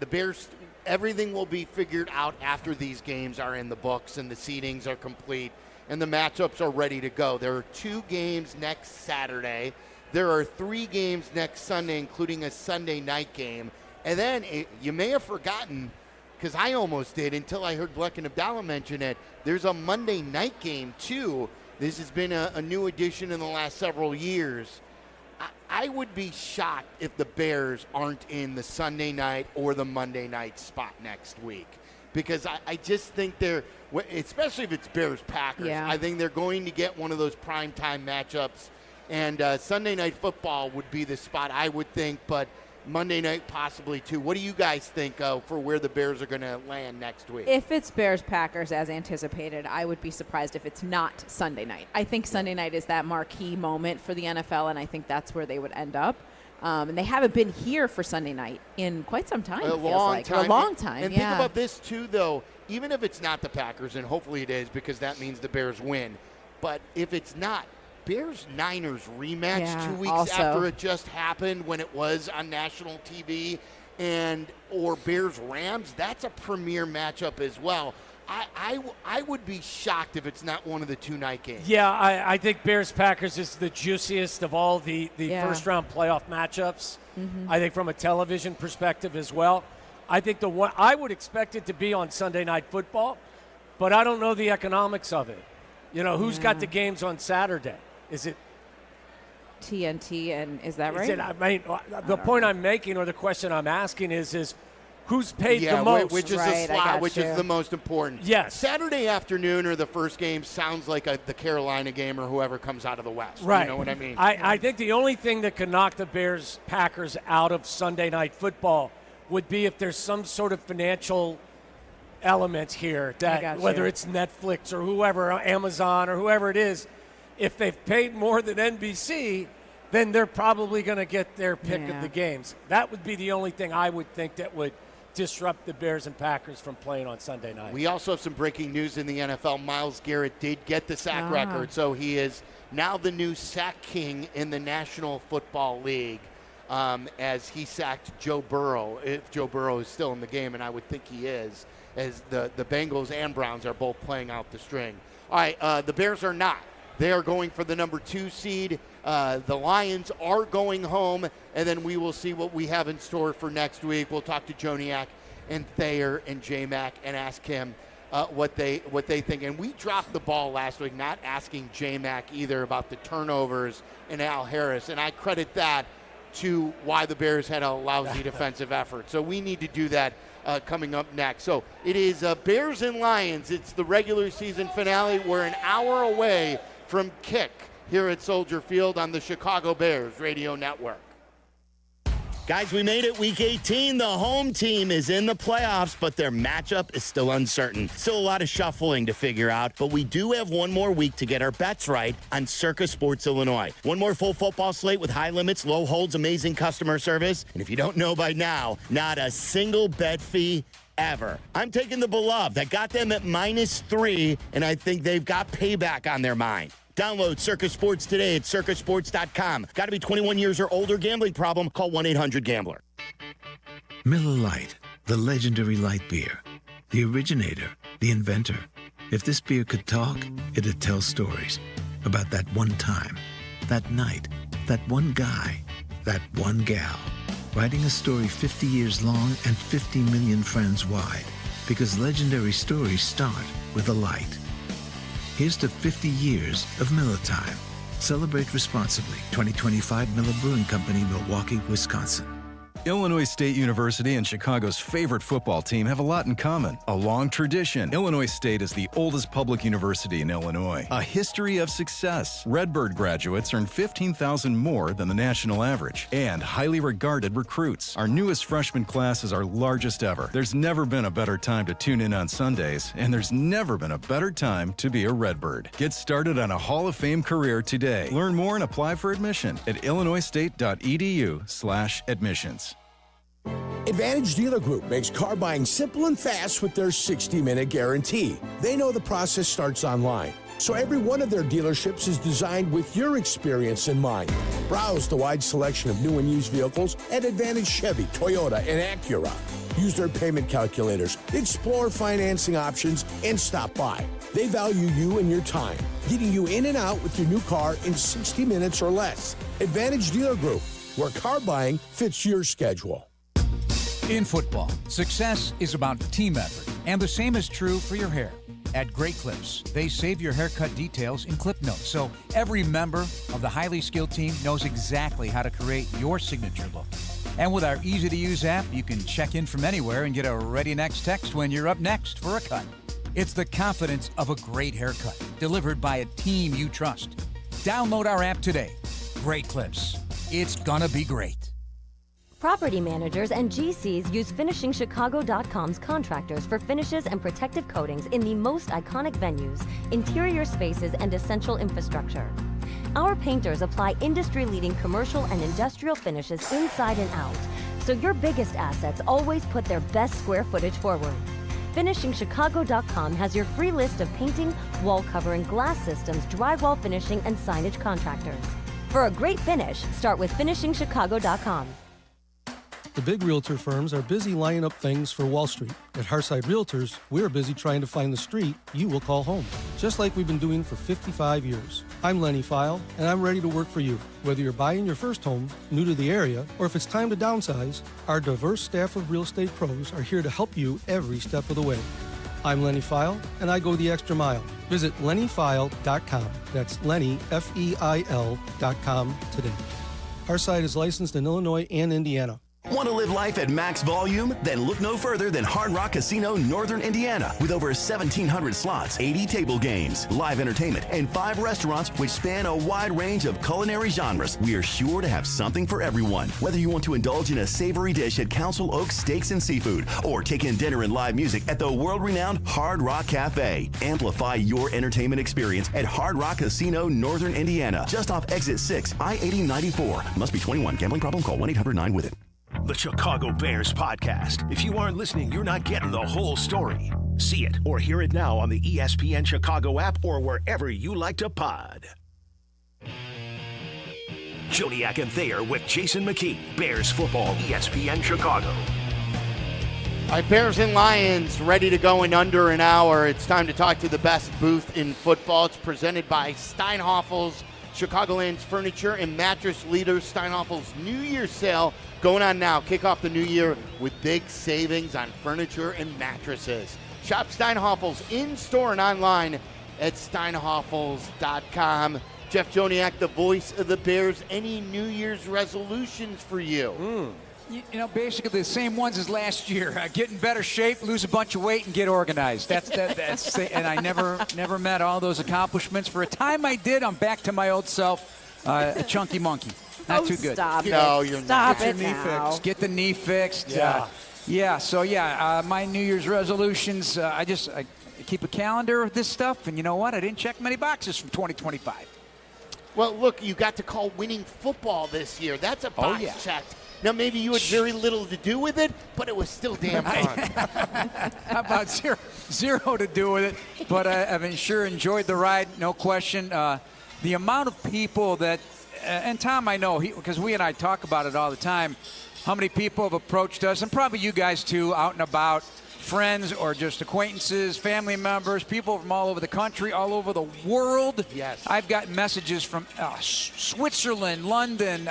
The Bears, everything will be figured out after these games are in the books and the seedings are complete and the matchups are ready to go. There are 2 games next Saturday. There are 3 games next Sunday, including a Sunday night game. And then you may have forgotten, because I almost did until I heard Bleck and Abdalla mention it, there's a Monday night game too. This has been a new addition in the last several years. I would be shocked if the Bears aren't in the Sunday night or the Monday night spot next week, because I just think they're, especially if it's Bears-Packers, I think they're going to get one of those primetime matchups, and Sunday night football would be the spot, I would think, but Monday night possibly too. What do you guys think for where the Bears are going to land next week? If it's Bears-Packers as anticipated, I would be surprised if it's not Sunday night. I think Sunday night is that marquee moment for the NFL, and I think that's where they would end up. And they haven't been here for Sunday night in quite some time. A long time. And think yeah. about this too, though. Even if it's not the Packers, and hopefully it is, because that means the Bears win. But if it's not, Bears-Niners rematch 2 weeks after it just happened when it was on national TV, or Bears-Rams, that's a premier matchup as well. I would be shocked if it's not one of the 2 night games. Yeah, I think Bears-Packers is the juiciest of all the first-round playoff matchups. Mm-hmm. I think from a television perspective as well. I think I would expect it to be on Sunday Night Football, but I don't know the economics of it. You know, who's got the games on Saturday? Is it TNT, and is that right? The point I'm making, or the question I'm asking is who's paid the most? Which is the slot, which is the most important. Yes. Saturday afternoon or the first game sounds like the Carolina game or whoever comes out of the West. Right. You know what I mean? I think the only thing that could knock the Bears-Packers out of Sunday Night Football would be if there's some sort of financial element here, that whether it's Netflix or whoever, Amazon or whoever it is, if they've paid more than NBC, then they're probably going to get their pick of the games. That would be the only thing I would think that would disrupt the Bears and Packers from playing on Sunday night. We also have some breaking news in the NFL. Myles Garrett did get the sack record, so he is now the new sack king in the National Football League, as he sacked Joe Burrow, if Joe Burrow is still in the game, and I would think he is, as the Bengals and Browns are both playing out the string. All right, the Bears are not. They are going for the number 2 seed. The Lions are going home, and then we will see what we have in store for next week. We'll talk to Joniak and Thayer and J-Mac and ask him what they think. And we dropped the ball last week not asking J-Mac either about the turnovers and Al Harris, and I credit that to why the Bears had a lousy defensive effort. So we need to do that coming up next. So it is Bears and Lions. It's the regular season finale. We're an hour away from kick here at Soldier Field on the Chicago Bears Radio Network. Guys, we made it week 18. The home team is in the playoffs, but their matchup is still uncertain. Still a lot of shuffling to figure out, but we do have one more week to get our bets right on Circa Sports Illinois. One more full football slate with high limits, low holds, amazing customer service. And if you don't know by now, not a single bet fee ever. I'm taking the Beloved. I got them at -3, and I think they've got payback on their mind. Download Circa Sports today at circasports.com. Got to be 21 years or older. Gambling problem? Call 1-800-GAMBLER. Miller Lite, the legendary light beer. The originator, the inventor. If this beer could talk, it'd tell stories about that one time, that night, that one guy, that one gal. Writing a story 50 years long and 50 million friends wide. Because legendary stories start with a light. Here's to 50 years of Miller Time. Celebrate responsibly. 2025 Miller Brewing Company, Milwaukee, Wisconsin. Illinois State University and Chicago's favorite football team have a lot in common. A long tradition. Illinois State is the oldest public university in Illinois. A history of success. Redbird graduates earn $15,000 more than the national average. And highly regarded recruits. Our newest freshman class is our largest ever. There's never been a better time to tune in on Sundays, and there's never been a better time to be a Redbird. Get started on a Hall of Fame career today. Learn more and apply for admission at illinoisstate.edu/admissions. Advantage Dealer Group makes car buying simple and fast with their 60-minute guarantee. They know the process starts online, so every one of their dealerships is designed with your experience in mind. Browse the wide selection of new and used vehicles at Advantage Chevy, Toyota, and Acura. Use their payment calculators, explore financing options, and stop by. They value you and your time, getting you in and out with your new car in 60 minutes or less. Advantage Dealer Group, where car buying fits your schedule. In football, success is about team effort, and the same is true for your hair. At Great Clips, they save your haircut details in clip notes, so every member of the highly skilled team knows exactly how to create your signature look. And with our easy-to-use app, you can check in from anywhere and get a ready next text when you're up next for a cut. It's the confidence of a great haircut, delivered by a team you trust. Download our app today. Great Clips. It's gonna be great. Property managers and GCs use FinishingChicago.com's contractors for finishes and protective coatings in the most iconic venues, interior spaces, and essential infrastructure. Our painters apply industry-leading commercial and industrial finishes inside and out, so your biggest assets always put their best square footage forward. FinishingChicago.com has your free list of painting, wall covering, glass systems, drywall finishing, and signage contractors. For a great finish, start with FinishingChicago.com. The big realtor firms are busy lining up things for Wall Street. At Hearthside Realtors, we're busy trying to find the street you will call home, just like we've been doing for 55 years. I'm Lenny File, and I'm ready to work for you. Whether you're buying your first home, new to the area, or if it's time to downsize, our diverse staff of real estate pros are here to help you every step of the way. I'm Lenny File, and I go the extra mile. Visit LennyFile.com. That's Lenny, F-E-I-L.com today. Hearthside is licensed in Illinois and Indiana. Want to live life at max volume? Then look no further than Hard Rock Casino, Northern Indiana. With over 1,700 slots, 80 table games, live entertainment, and 5 restaurants which span a wide range of culinary genres, we are sure to have something for everyone. Whether you want to indulge in a savory dish at Council Oaks Steaks and Seafood, or take in dinner and live music at the world-renowned Hard Rock Cafe. Amplify your entertainment experience at Hard Rock Casino, Northern Indiana. Just off Exit 6, I-8094. Must be 21. Gambling problem? Call 1-800-9-WITH-IT. The Chicago Bears podcast. If you aren't listening, you're not getting the whole story. See it or hear it now on the ESPN Chicago app or wherever you like to pod. Joniak and Thayer with Jason McKee. Bears football, ESPN Chicago. All right, Bears and Lions ready to go in under an hour. It's time to talk to the best booth in football. It's presented by Steinhoffel's Chicagoland's furniture and mattress leaders. Steinhoffel's New Year's sale going on now. Kick off the new year with big savings on furniture and mattresses. Shop Steinhoffel's in-store and online at steinhoffels.com. Jeff Joniak, the voice of the Bears. Any New Year's resolutions for you? You know, basically the same ones as last year. Get in better shape, lose a bunch of weight, and get organized. That's and I never met all those accomplishments. For a time I did. I'm back to my old self, a chunky monkey. Not too good. Stop it. No, you're Stop not. it now. Get the knee fixed. So my New Year's resolutions, I keep a calendar of this stuff, and you know what? I didn't check many boxes from 2025. Well, look, you got to call winning football this year. That's a box checked. Now, maybe you had very little to do with it, but it was still damn fun. How about zero to do with it? But I've sure enjoyed the ride, no question. The amount of people that, and Tom, I know, because we and I talk about it all the time, how many people have approached us, and probably you guys too, out and about, friends or just acquaintances, family members, people from all over the country, all over the world. Yes. I've got messages from Switzerland, London,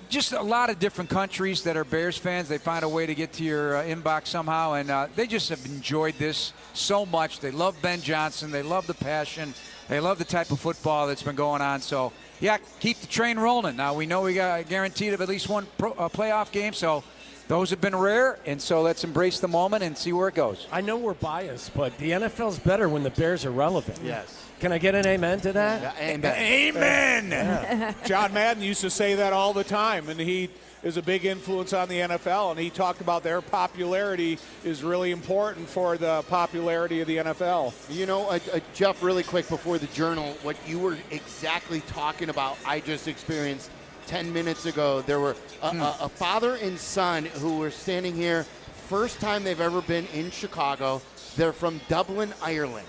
just a lot of different countries that are Bears fans. They find a way to get to your inbox somehow, and they just have enjoyed this so much. They love Ben Johnson. They love the passion. They love the type of football that's been going on. So yeah, keep the train rolling. Now, we know we got guaranteed of at least one playoff game, so those have been rare, and so let's embrace the moment and see where it goes. I know we're biased, but the NFL's better when the Bears are relevant. Yes. Can I get an amen to that? Yeah, amen. Amen. Yeah. John Madden used to say that all the time, and he is a big influence on the NFL, and he talked about their popularity is really important for the popularity of the NFL. You know, Jeff, really quick before the Journal, what you were exactly talking about, I just experienced 10 minutes ago. There were a father and son who were standing here, first time they've ever been in Chicago. They're from Dublin, Ireland.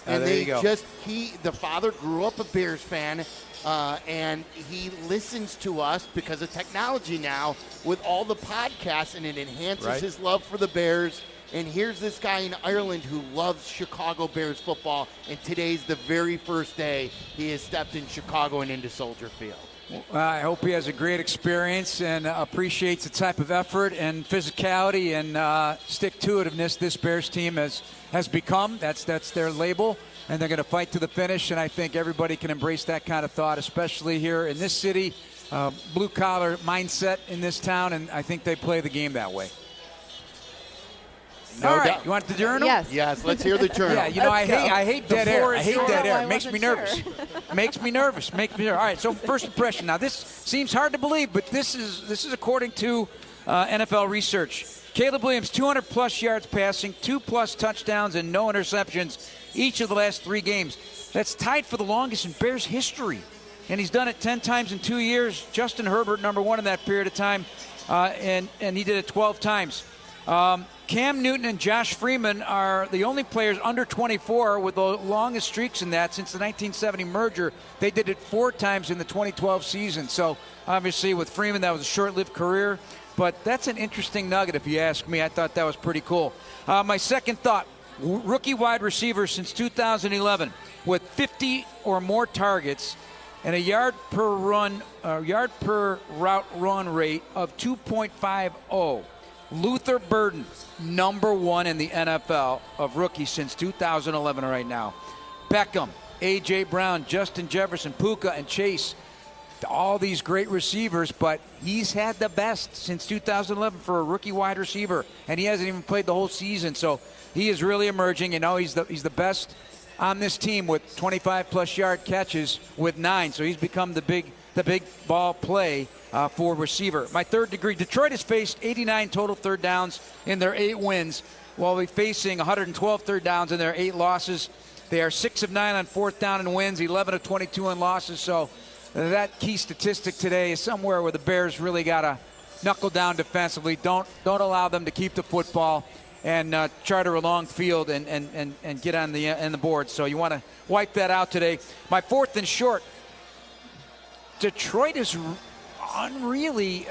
And the father grew up a Bears fan, and he listens to us because of technology now with all the podcasts, and it enhances his love for the Bears. And here's this guy in Ireland who loves Chicago Bears football, and today's the very first day he has stepped in Chicago and into Soldier Field. I hope he has a great experience and appreciates the type of effort and physicality and stick-to-itiveness this Bears team has become. That's their label, and they're going to fight to the finish, and I think everybody can embrace that kind of thought, especially here in this city, blue-collar mindset in this town, and I think they play the game that way. No All right, doubt. you want the Journal? Yes, let's hear the Journal. Yeah, you know, I hate dead air. I hate dead air. It makes me nervous. Makes me nervous. All right, so first impression. Now, this seems hard to believe, but this is according to NFL research. Caleb Williams, 200-plus yards passing, 2+ touchdowns, and no interceptions each of the last 3 games. That's tied for the longest in Bears history, and he's done it 10 times in 2 years. Justin Herbert, number 1 in that period of time, and he did it 12 times. Cam Newton and Josh Freeman are the only players under 24 with the longest streaks in that since the 1970 merger. They did it 4 times in the 2012 season. So, obviously, with Freeman, that was a short-lived career. But that's an interesting nugget, if you ask me. I thought that was pretty cool. My second thought, rookie wide receiver since 2011 with 50 or more targets and a yard per route run rate of 2.50. Luther Burden, number 1 in the NFL of rookies since 2011 right now. Beckham, A.J. Brown, Justin Jefferson, Puka, and Chase, all these great receivers, but he's had the best since 2011 for a rookie wide receiver, and he hasn't even played the whole season, so he is really emerging. You know, he's the best on this team with 25-plus yard catches with 9, so he's become the big ball play for receiver. My third degree, Detroit has faced 89 total third downs in their 8 wins, while we're facing 112 third downs in their 8 losses. They are 6 of 9 on 4th down in wins, 11 of 22 in losses. So that key statistic today is somewhere where the Bears really got to knuckle down defensively. Don't allow them to keep the football and charter a long field and get on the board. So you want to wipe that out today. My fourth and short, Detroit is unreally,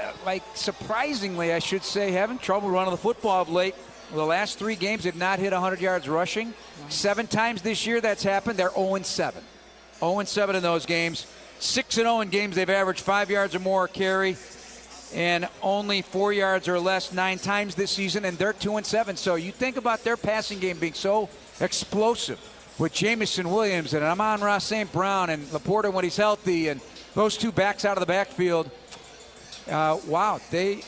surprisingly, I should say, having trouble running the football of late. The last 3 games have not hit 100 yards rushing. 7 times this year that's happened. They're 0-7. 0-7 in those games. 6-0 in games they've averaged 5 yards or more a carry, and only 4 yards or less 9 times this season, and they're 2-7. So you think about their passing game being so explosive with Jamison Williams and Amon-Ra St. Brown and Laporta when he's healthy, and those 2 backs out of the backfield. Wow, they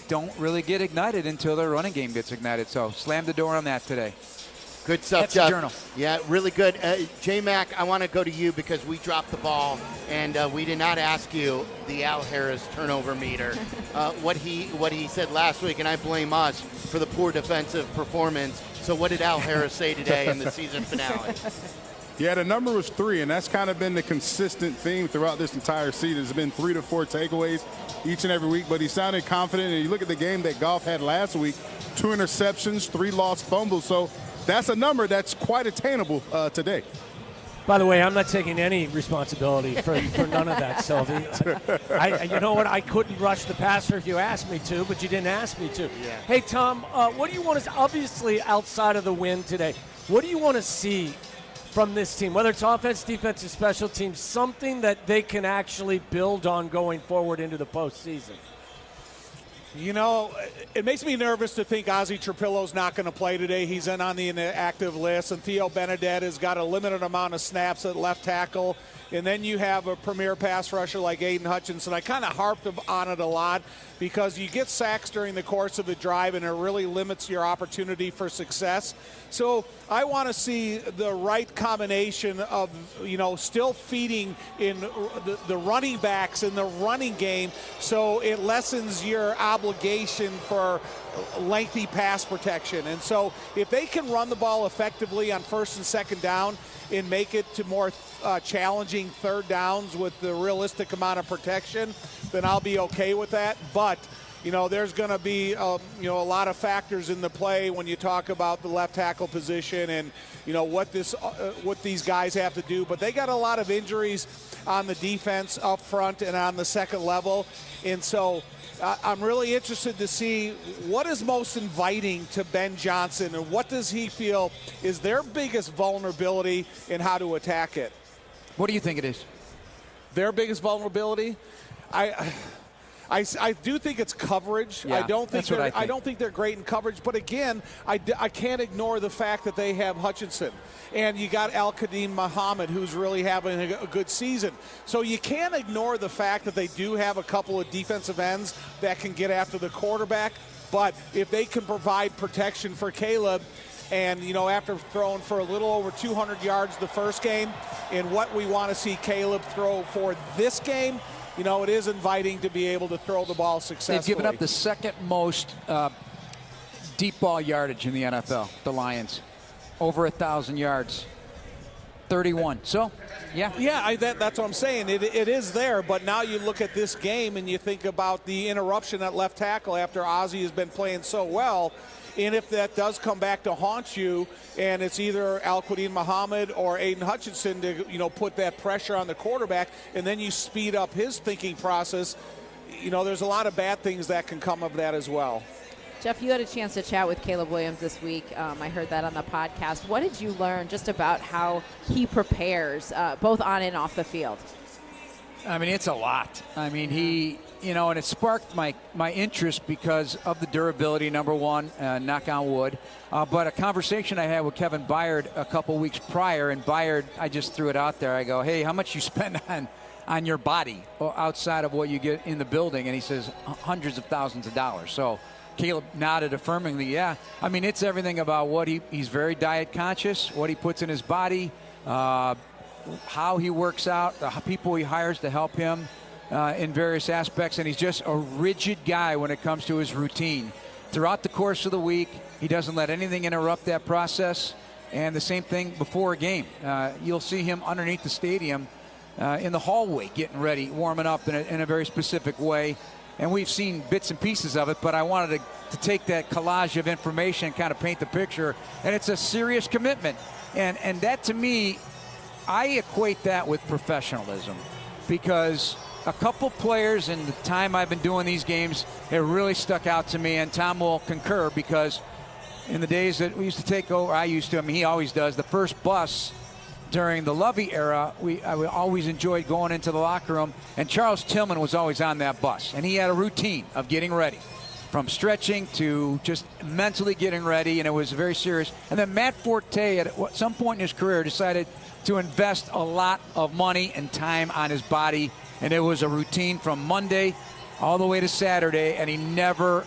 don't really get ignited until their running game gets ignited. So slam the door on that today. Good stuff, That's Jeff. the Journal. Yeah, really good. J-Mac, I want to go to you because we dropped the ball, and we did not ask you the Al Harris turnover meter. What he said last week, and I blame us for the poor defensive performance. So what did Al Harris say today in the season finale? Yeah, the number was 3, and that's kind of been the consistent theme throughout this entire season. It's been 3 to 4 takeaways each and every week, but he sounded confident. And you look at the game that Goff had last week, 2 interceptions, 3 lost fumbles. So that's a number that's quite attainable today. By the way, I'm not taking any responsibility for none of that, Silvy. You know what? I couldn't rush the passer if you asked me to, but you didn't ask me to. Yeah. Hey, Tom, what do you want to – obviously, outside of the win today, what do you want to see from this team, whether it's offense, defense, or special teams, something that they can actually build on going forward into the postseason? You know, it makes me nervous to think Ozzie Trapillo's not going to play today. He's in on the inactive list, and Theo Benedet has got a limited amount of snaps at left tackle and then you have a premier pass rusher like Aiden Hutchinson. I kind of harped on it a lot because you get sacks during the course of the drive, and it really limits your opportunity for success. So I want to see the right combination of, still feeding in the running backs in the running game, so it lessens your obligation for lengthy pass protection. And so if they can run the ball effectively on first and second down and make it to more challenging third downs with the realistic amount of protection, then I'll be okay with that. But there's going to be a lot of factors in the play when you talk about the left tackle position and what these guys have to do. But they got a lot of injuries on the defense up front and on the second level, and so I'm really interested to see what is most inviting to Ben Johnson and what does he feel is their biggest vulnerability and how to attack it. What do you think it is? Their biggest vulnerability? I do think it's coverage. Yeah, I don't think they're great in coverage. But again, I can't ignore the fact that they have Hutchinson. And you got Al-Qadim Muhammad, who's really having a good season. So you can't ignore the fact that they do have a couple of defensive ends that can get after the quarterback. But if they can provide protection for Caleb, and, after throwing for a little over 200 yards the first game, and what we want to see Caleb throw for this game, it is inviting to be able to throw the ball successfully. They've given up the second most deep ball yardage in the NFL, the Lions. Over 1,000 yards. 31. So, yeah. Yeah, that's what I'm saying. It is there, but now you look at this game and you think about the interruption at left tackle after Ozzie has been playing so well. And if that does come back to haunt you, and it's either Al-Qadim Muhammad or Aiden Hutchinson to, put that pressure on the quarterback, and then you speed up his thinking process, there's a lot of bad things that can come of that as well. Jeff, you had a chance to chat with Caleb Williams this week. I heard that on the podcast. What did you learn just about how he prepares, both on and off the field? I mean, it's a lot. I mean, he, and it sparked my interest because of the durability, number one, knock on wood. But a conversation I had with Kevin Byard a couple weeks prior, and Byard, I just threw it out there. I go, hey, how much you spend on your body outside of what you get in the building? And he says, hundreds of thousands of dollars. So Caleb nodded affirmingly, yeah. I mean, it's everything about what he's very diet conscious, what he puts in his body, how he works out, the people he hires to help him in various aspects, and he's just a rigid guy when it comes to his routine. Throughout the course of the week, he doesn't let anything interrupt that process, and the same thing before a game. You'll see him underneath the stadium in the hallway getting ready, warming up in a very specific way. And we've seen bits and pieces of it, but I wanted to take that collage of information and kind of paint the picture. And it's a serious commitment. And that, to me, I equate that with professionalism, because a couple players in the time I've been doing these games have really stuck out to me, and Tom will concur, because in the days that we used to take over, I used to, I mean, he always does, the first bus during the Lovey era, I always enjoyed going into the locker room, and Charles Tillman was always on that bus, and he had a routine of getting ready, from stretching to just mentally getting ready, and it was very serious. And then Matt Forte, at some point in his career, decided to invest a lot of money and time on his body, and it was a routine from Monday all the way to Saturday, and he never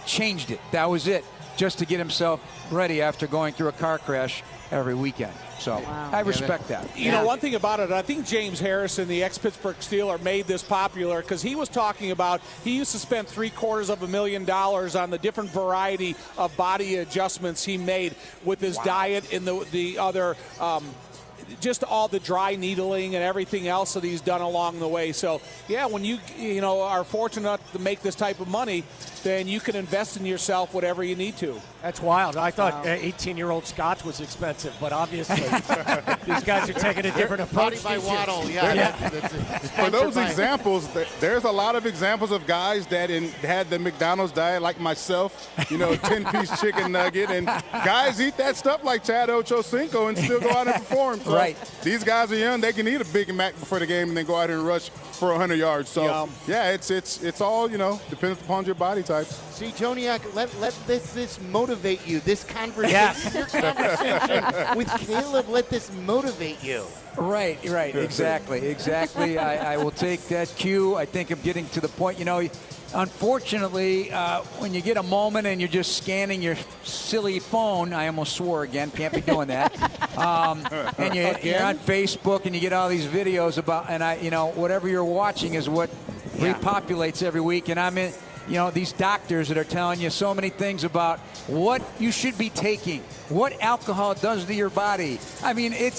changed it. That was it, just to get himself ready after going through a car crash every weekend. So I respect that. You know, one thing about it, I think James Harrison, the ex-Pittsburgh Steeler, made this popular because he was talking about he used to spend $750,000 on the different variety of body adjustments he made with his diet and the other just all the dry needling and everything else that he's done along the way. So, yeah, when you are fortunate to make this type of money, then you can invest in yourself whatever you need to. That's wild. I thought 18-year-old Scotch was expensive, but obviously these guys are taking a different approach. By Waddle, For those examples, there's a lot of examples of guys that had the McDonald's diet, like myself, 10-piece chicken nugget, and guys eat that stuff like Chad Ochocinco and still go out and perform. So Right. These guys are young. They can eat a Big Mac before the game and then go out here and rush for 100 yards. So, yeah, it's all, depends upon your body type. See, Joniak, let this motivate you. This conversation, your conversation with Caleb, let this motivate you. Right, exactly. I will take that cue. I think I'm getting to the point, unfortunately, when you get a moment and you're just scanning your silly phone, I almost swore again, can't be doing that, and you're on Facebook and you get all these videos about, and whatever you're watching is what repopulates every week, and I'm in, these doctors that are telling you so many things about what you should be taking, what alcohol does to your body. I mean, Don't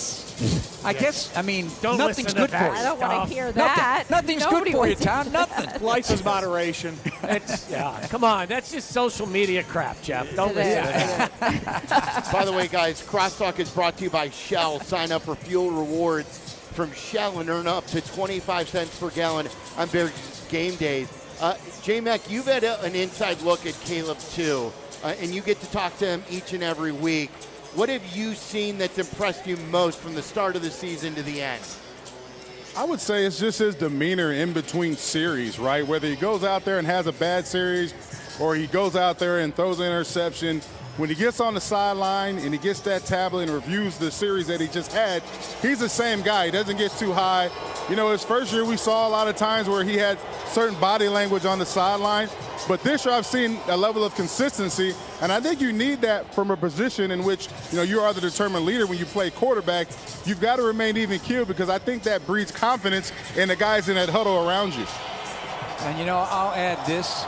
nothing's listen good to for that you. I don't want to hear that. Nothing's good for you, Tom. Nothing. Life is moderation. Come on. That's just social media crap, Jeff. Don't listen to that. By the way, guys, Crosstalk is brought to you by Shell. Sign up for fuel rewards from Shell and earn up to 25 cents per gallon on Bears game days. J-Mac, you've had an inside look at Caleb, too, and you get to talk to him each and every week. What have you seen that's impressed you most from the start of the season to the end? I would say it's just his demeanor in between series, right? Whether he goes out there and has a bad series or he goes out there and throws an interception, when he gets on the sideline and he gets that tablet and reviews the series that he just had, he's the same guy. He doesn't get too high. His first year we saw a lot of times where he had certain body language on the sideline. But this year I've seen a level of consistency, and I think you need that from a position in which, you are the determined leader when you play quarterback. You've got to remain even-keeled because I think that breeds confidence in the guys in that huddle around you. And, I'll add this.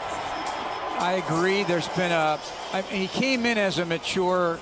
I agree. There's been he came in as a mature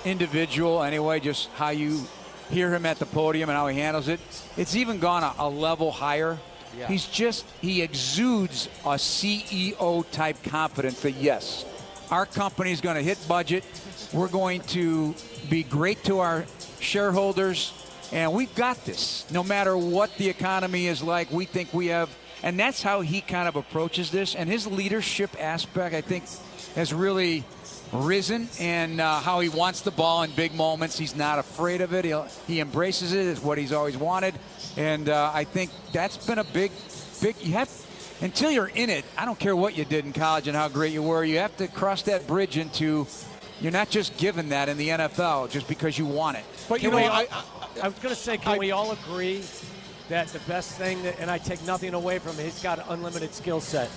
individual anyway, just how you hear him at the podium and how he handles it. It's even gone a level higher. Yeah. He exudes a CEO type confidence that, yes, our company's going to hit budget. We're going to be great to our shareholders, and we've got this. No matter what the economy is like, we think we have, and that's how he kind of approaches this. And his leadership aspect, I think, has really risen, and how he wants the ball in big moments. He's not afraid of it. He embraces it. It's what he's always wanted. And I think that's been a big, you have, until you're in it, I don't care what you did in college and how great you were, you have to cross that bridge into, you're not just given that in the NFL just because you want it. But I was going to say, can we all agree that the best thing, and I take nothing away from him, he's got an unlimited skill set,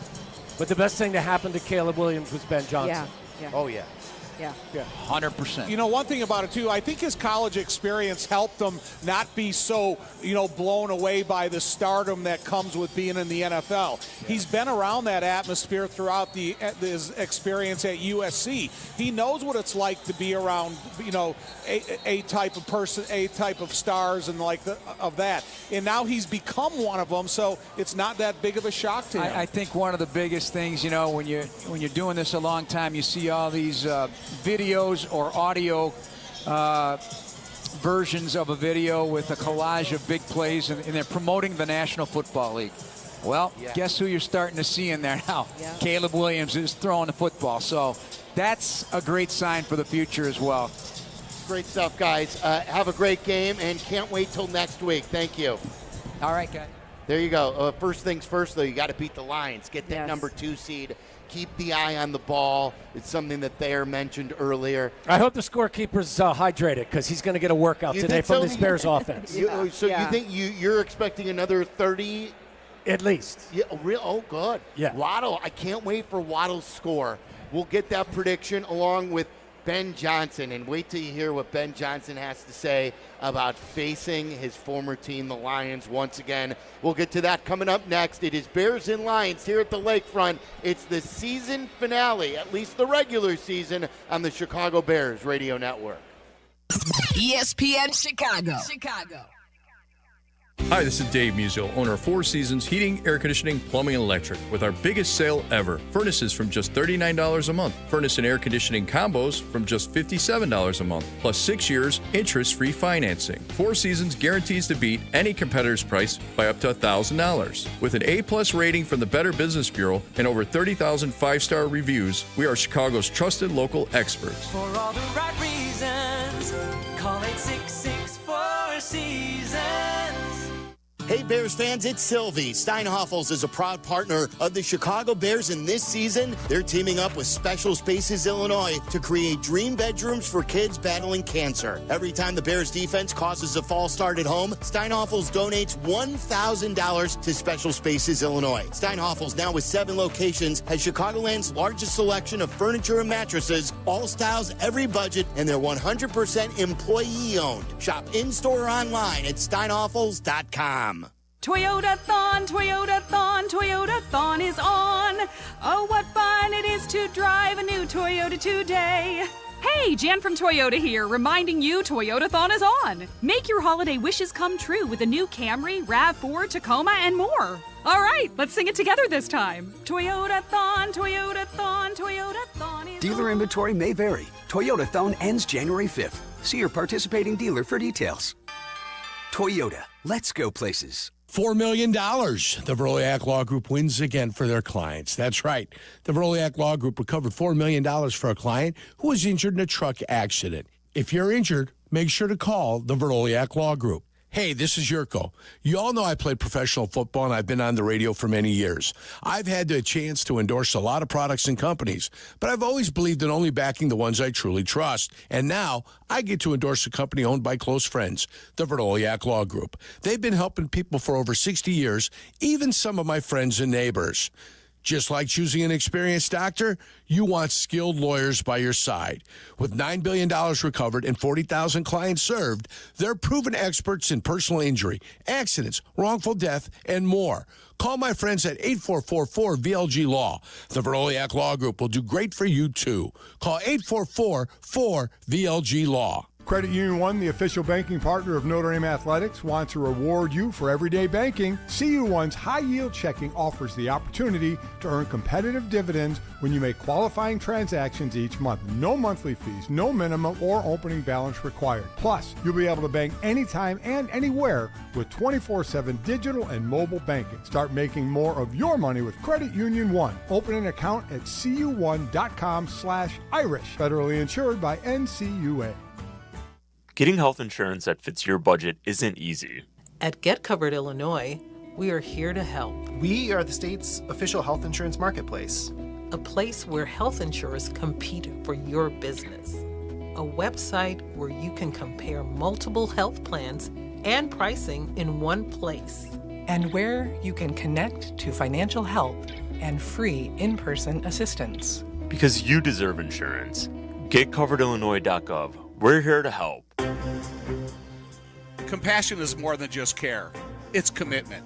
but the best thing that happened to Caleb Williams was Ben Johnson. Yeah. Oh, yeah. Yeah. 100%. One thing about it, too, I think his college experience helped him not be so, blown away by the stardom that comes with being in the NFL. Yeah. He's been around that atmosphere throughout his experience at USC. He knows what it's like to be around, a type of person, a type of stars and of that. And now he's become one of them, so it's not that big of a shock to him. I think one of the biggest things, when you're doing this a long time, you see all these videos or audio versions of a video with a collage of big plays, and they're promoting the National Football League. Well, guess who you're starting to see in there now? Yeah. Caleb Williams is throwing the football. So that's a great sign for the future as well. Great stuff, guys. Have a great game, and can't wait till next week. Thank you. All right, guys. There you go. First things first, though, you got to beat the Lions. Get that number 2 seed. Keep the eye on the ball. It's something that Thayer mentioned earlier. I hope the scorekeeper's hydrated because he's going to get a workout today from this Bears offense. You think you're expecting another 30? At least. Yeah. Oh, good. Yeah. Waddle. I can't wait for Waddle's score. We'll get that prediction along with Ben Johnson, and wait till you hear what Ben Johnson has to say about facing his former team, the Lions, once again. We'll get to that coming up next. It is Bears and Lions here at the Lakefront. It's the season finale, at least the regular season, on the Chicago Bears Radio Network. ESPN Chicago. Hi, this is Dave Musial, owner of Four Seasons Heating, Air Conditioning, Plumbing, and Electric, with our biggest sale ever. Furnaces from just $39 a month. Furnace and air conditioning combos from just $57 a month. Plus 6 years, interest-free financing. Four Seasons guarantees to beat any competitor's price by up to $1,000. With an A-plus rating from the Better Business Bureau and over 30,000 five-star reviews, we are Chicago's trusted local experts. For all the right reasons, call 866-4 seasons. Hey Bears fans, it's Silvy. Steinhoffels is a proud partner of the Chicago Bears, and this season, they're teaming up with Special Spaces Illinois to create dream bedrooms for kids battling cancer. Every time the Bears defense causes a false start at home, Steinhoffels donates $1,000 to Special Spaces Illinois. Steinhoffels, now with 7 locations, has Chicagoland's largest selection of furniture and mattresses, all styles, every budget, and they're 100% employee-owned. Shop in-store or online at steinhoffels.com. Toyota-thon, Toyota-thon, Toyota-thon is on. Oh, what fun it is to drive a new Toyota today. Hey, Jan from Toyota here, reminding you Toyota-thon is on. Make your holiday wishes come true with a new Camry, RAV4, Tacoma, and more. All right, let's sing it together this time. Toyota-thon, Toyota-thon, Toyota-thon is Dealer inventory may vary. Toyota-thon ends January 5th. See your participating dealer for details. Toyota, let's go places. $4 million. The Veroliak Law Group wins again for their clients. That's right. The Veroliak Law Group recovered $4 million for a client who was injured in a truck accident. If you're injured, make sure to call the Veroliak Law Group. Hey, this is Yurko. You all know I played professional football, and I've been on the radio for many years. I've had the chance to endorse a lot of products and companies, but I've always believed in only backing the ones I truly trust. And now I get to endorse a company owned by close friends, the Veroliak Law Group. They've been helping people for over 60 years, even some of my friends and neighbors. Just like choosing an experienced doctor, you want skilled lawyers by your side. With $9 billion recovered and 40,000 clients served, they're proven experts in personal injury, accidents, wrongful death, and more. Call my friends at 8444-VLG-LAW. The Veroliak Law Group will do great for you, too. Call 844-4VLG-LAW. Credit Union One, the official banking partner of Notre Dame Athletics, wants to reward you for everyday banking. CU One's high-yield checking offers the opportunity to earn competitive dividends when you make qualifying transactions each month. No monthly fees, no minimum or opening balance required. Plus, you'll be able to bank anytime and anywhere with 24/7 digital and mobile banking. Start making more of your money with Credit Union One. Open an account at cu1.com/Irish. Federally insured by NCUA. Getting health insurance that fits your budget isn't easy. At Get Covered Illinois, we are here to help. We are the state's official health insurance marketplace. A place where health insurers compete for your business. A website where you can compare multiple health plans and pricing in one place. And where you can connect to financial help and free in-person assistance. Because you deserve insurance. GetCoveredIllinois.gov. We're here to help. Compassion is more than just care. It's commitment.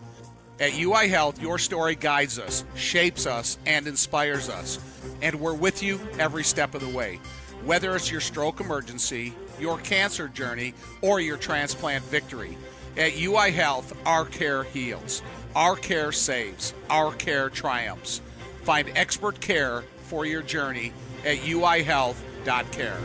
At UI Health, your story guides us, shapes us, and inspires us. And we're with you every step of the way. Whether it's your stroke emergency, your cancer journey, or your transplant victory. At UI Health, our care heals. Our care saves. Our care triumphs. Find expert care for your journey at uihealth.care.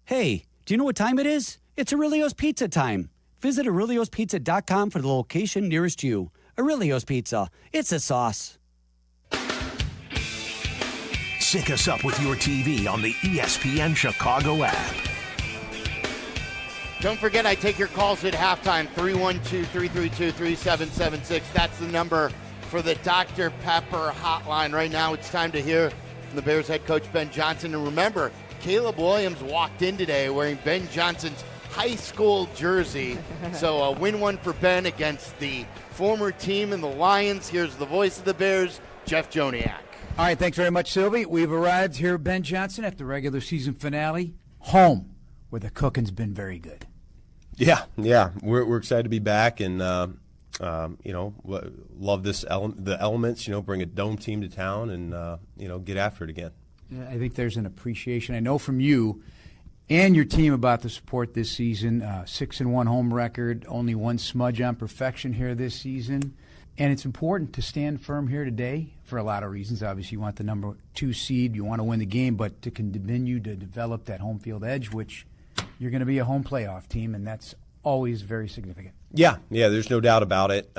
Hey, do you know what time it is? It's Aurelio's Pizza time. Visit AureliosPizza.com for the location nearest you. Aurelio's Pizza. It's a sauce. Sync us up with your TV on the ESPN Chicago app. Don't forget, I take your calls at halftime, 312-332-3776. That's the number for the Dr. Pepper hotline. Right now, it's time to hear from the Bears head coach, Ben Johnson. And remember, Caleb Williams walked in today wearing Ben Johnson's high school jersey. So a win one for Ben against the former team in the Lions. Here's the voice of the Bears, Jeff Joniak. All right, thanks very much, Silvy. We've arrived here, Ben Johnson, at the regular season finale, home, where the cooking's been very good. Yeah, we're excited to be back, and love this the elements. Bring a dome team to town, and get after it again. Yeah, I think there's an appreciation. I know from you and your team about the support this season. 6-1 home record, only one smudge on perfection here this season. And it's important to stand firm here today for a lot of reasons. Obviously, you want the number 2 seed. You want to win the game, but to continue to develop that home field edge, which you're going to be a home playoff team, and that's always very significant. Yeah, there's no doubt about it.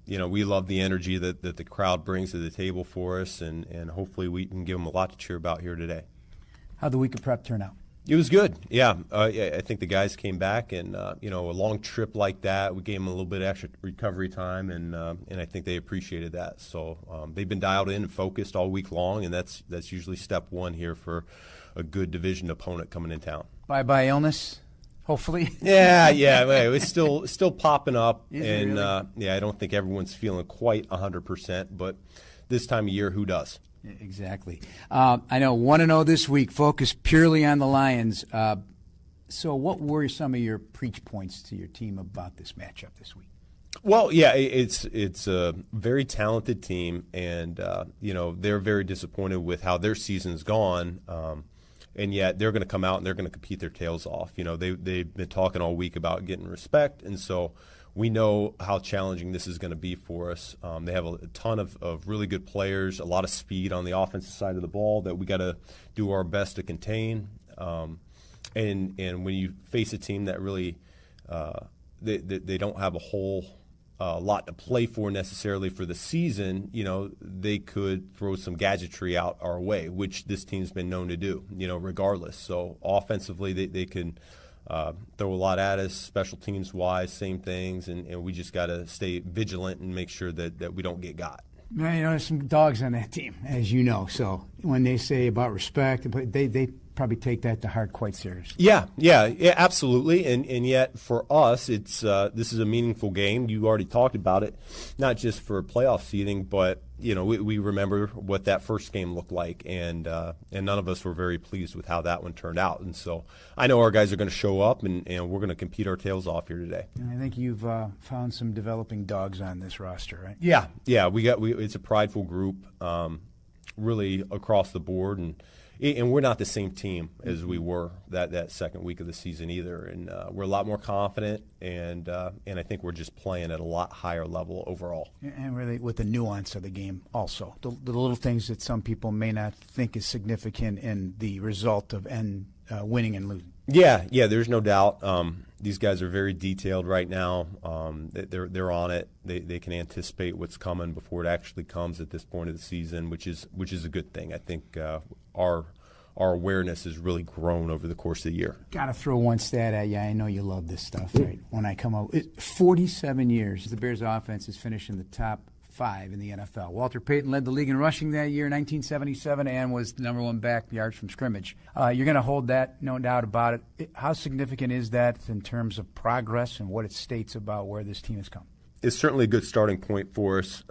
We love the energy that the crowd brings to the table for us, and hopefully we can give them a lot to cheer about here today. How'd the week of prep turn out? It was good. Yeah. I think the guys came back, and a long trip like that, we gave them a little bit of extra recovery time, and I think they appreciated that. So they've been dialed in and focused all week long, and that's usually step one here for a good division opponent coming in town. Bye illness, hopefully. Yeah. It's still popping up, and really? I don't think everyone's feeling quite 100%, but this time of year, who does? Exactly. I know 1-0 this week, focused purely on the Lions. So what were some of your preach points to your team about this matchup this week? Well, yeah, it's a very talented team, and they're very disappointed with how their season's gone, and yet they're going to come out and they're going to compete their tails off. They've been talking all week about getting respect, and so we know how challenging this is going to be for us. They have a ton of really good players, a lot of speed on the offensive side of the ball that we got to do our best to contain. And when you face a team that really they don't have a whole lot to play for necessarily for the season, they could throw some gadgetry out our way, which this team's been known to do, regardless. So offensively, they can throw a lot at us, special teams wise, same things, and we just got to stay vigilant and make sure that we don't get got. There's some dogs on that team, as you know. So when they say about respect, they probably take that to heart quite seriously. Yeah, absolutely. And yet for us, it's this is a meaningful game. You already talked about it, not just for playoff seeding, but we remember what that first game looked like, and none of us were very pleased with how that one turned out. And so I know our guys are going to show up, and we're going to compete our tails off here today. And I think you've found some developing dogs on this roster, right? Yeah. It's a prideful group, really across the board, and we're not the same team as we were that second week of the season either. And we're a lot more confident, and I think we're just playing at a lot higher level overall. And really with the nuance of the game also. The little things that some people may not think is significant in the result of winning and losing. Yeah, there's no doubt. These guys are very detailed right now. They're on it. They can anticipate what's coming before it actually comes at this point of the season, which is a good thing. I think our awareness has really grown over the course of the year. Got to throw one stat at you. I know you love this stuff, right? When I come out, 47 years the Bears offense has finished in the top 5 in the NFL. Walter Payton led the league in rushing that year, 1977, and was the number 1 back yards from scrimmage. You're going to hold that, no doubt about it. How significant is that in terms of progress and what it states about where this team has come? It's certainly a good starting point for us.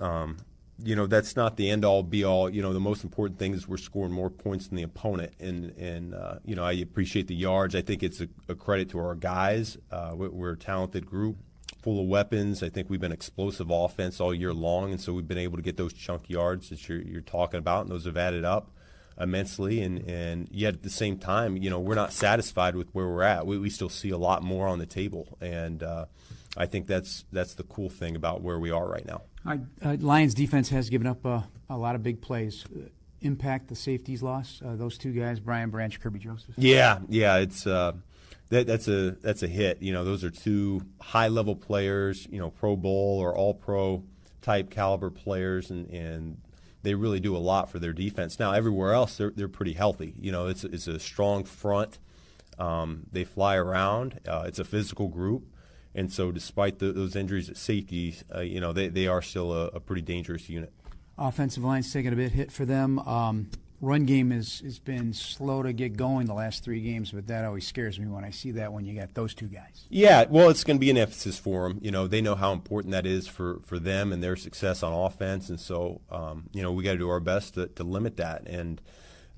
That's not the end-all, be-all. The most important thing is we're scoring more points than the opponent. And I appreciate the yards. I think it's a credit to our guys. We're a talented group, full of weapons. I think we've been explosive offense all year long, and so we've been able to get those chunk yards that you're talking about, and those have added up immensely. And yet at the same time, we're not satisfied with where we're at. We still see a lot more on the table, and I think that's the cool thing about where we are right now. Lions defense has given up a lot of big plays. Impact the safeties loss. Those two guys, Brian Branch, Kirby Joseph. Yeah, it's that's a hit. Those are two high-level players, Pro Bowl or All-Pro type caliber players, and they really do a lot for their defense. Now, everywhere else, they're pretty healthy. It's a strong front. They fly around. It's a physical group. And so despite those injuries at safety, they are still a pretty dangerous unit. Offensive line's taking a bit hit for them. Run game has been slow to get going the last 3 games, but that always scares me when I see that when you got those two guys. Yeah, well, it's going to be an emphasis for them. They know how important that is for them and their success on offense. And so, we got to do our best to limit that. And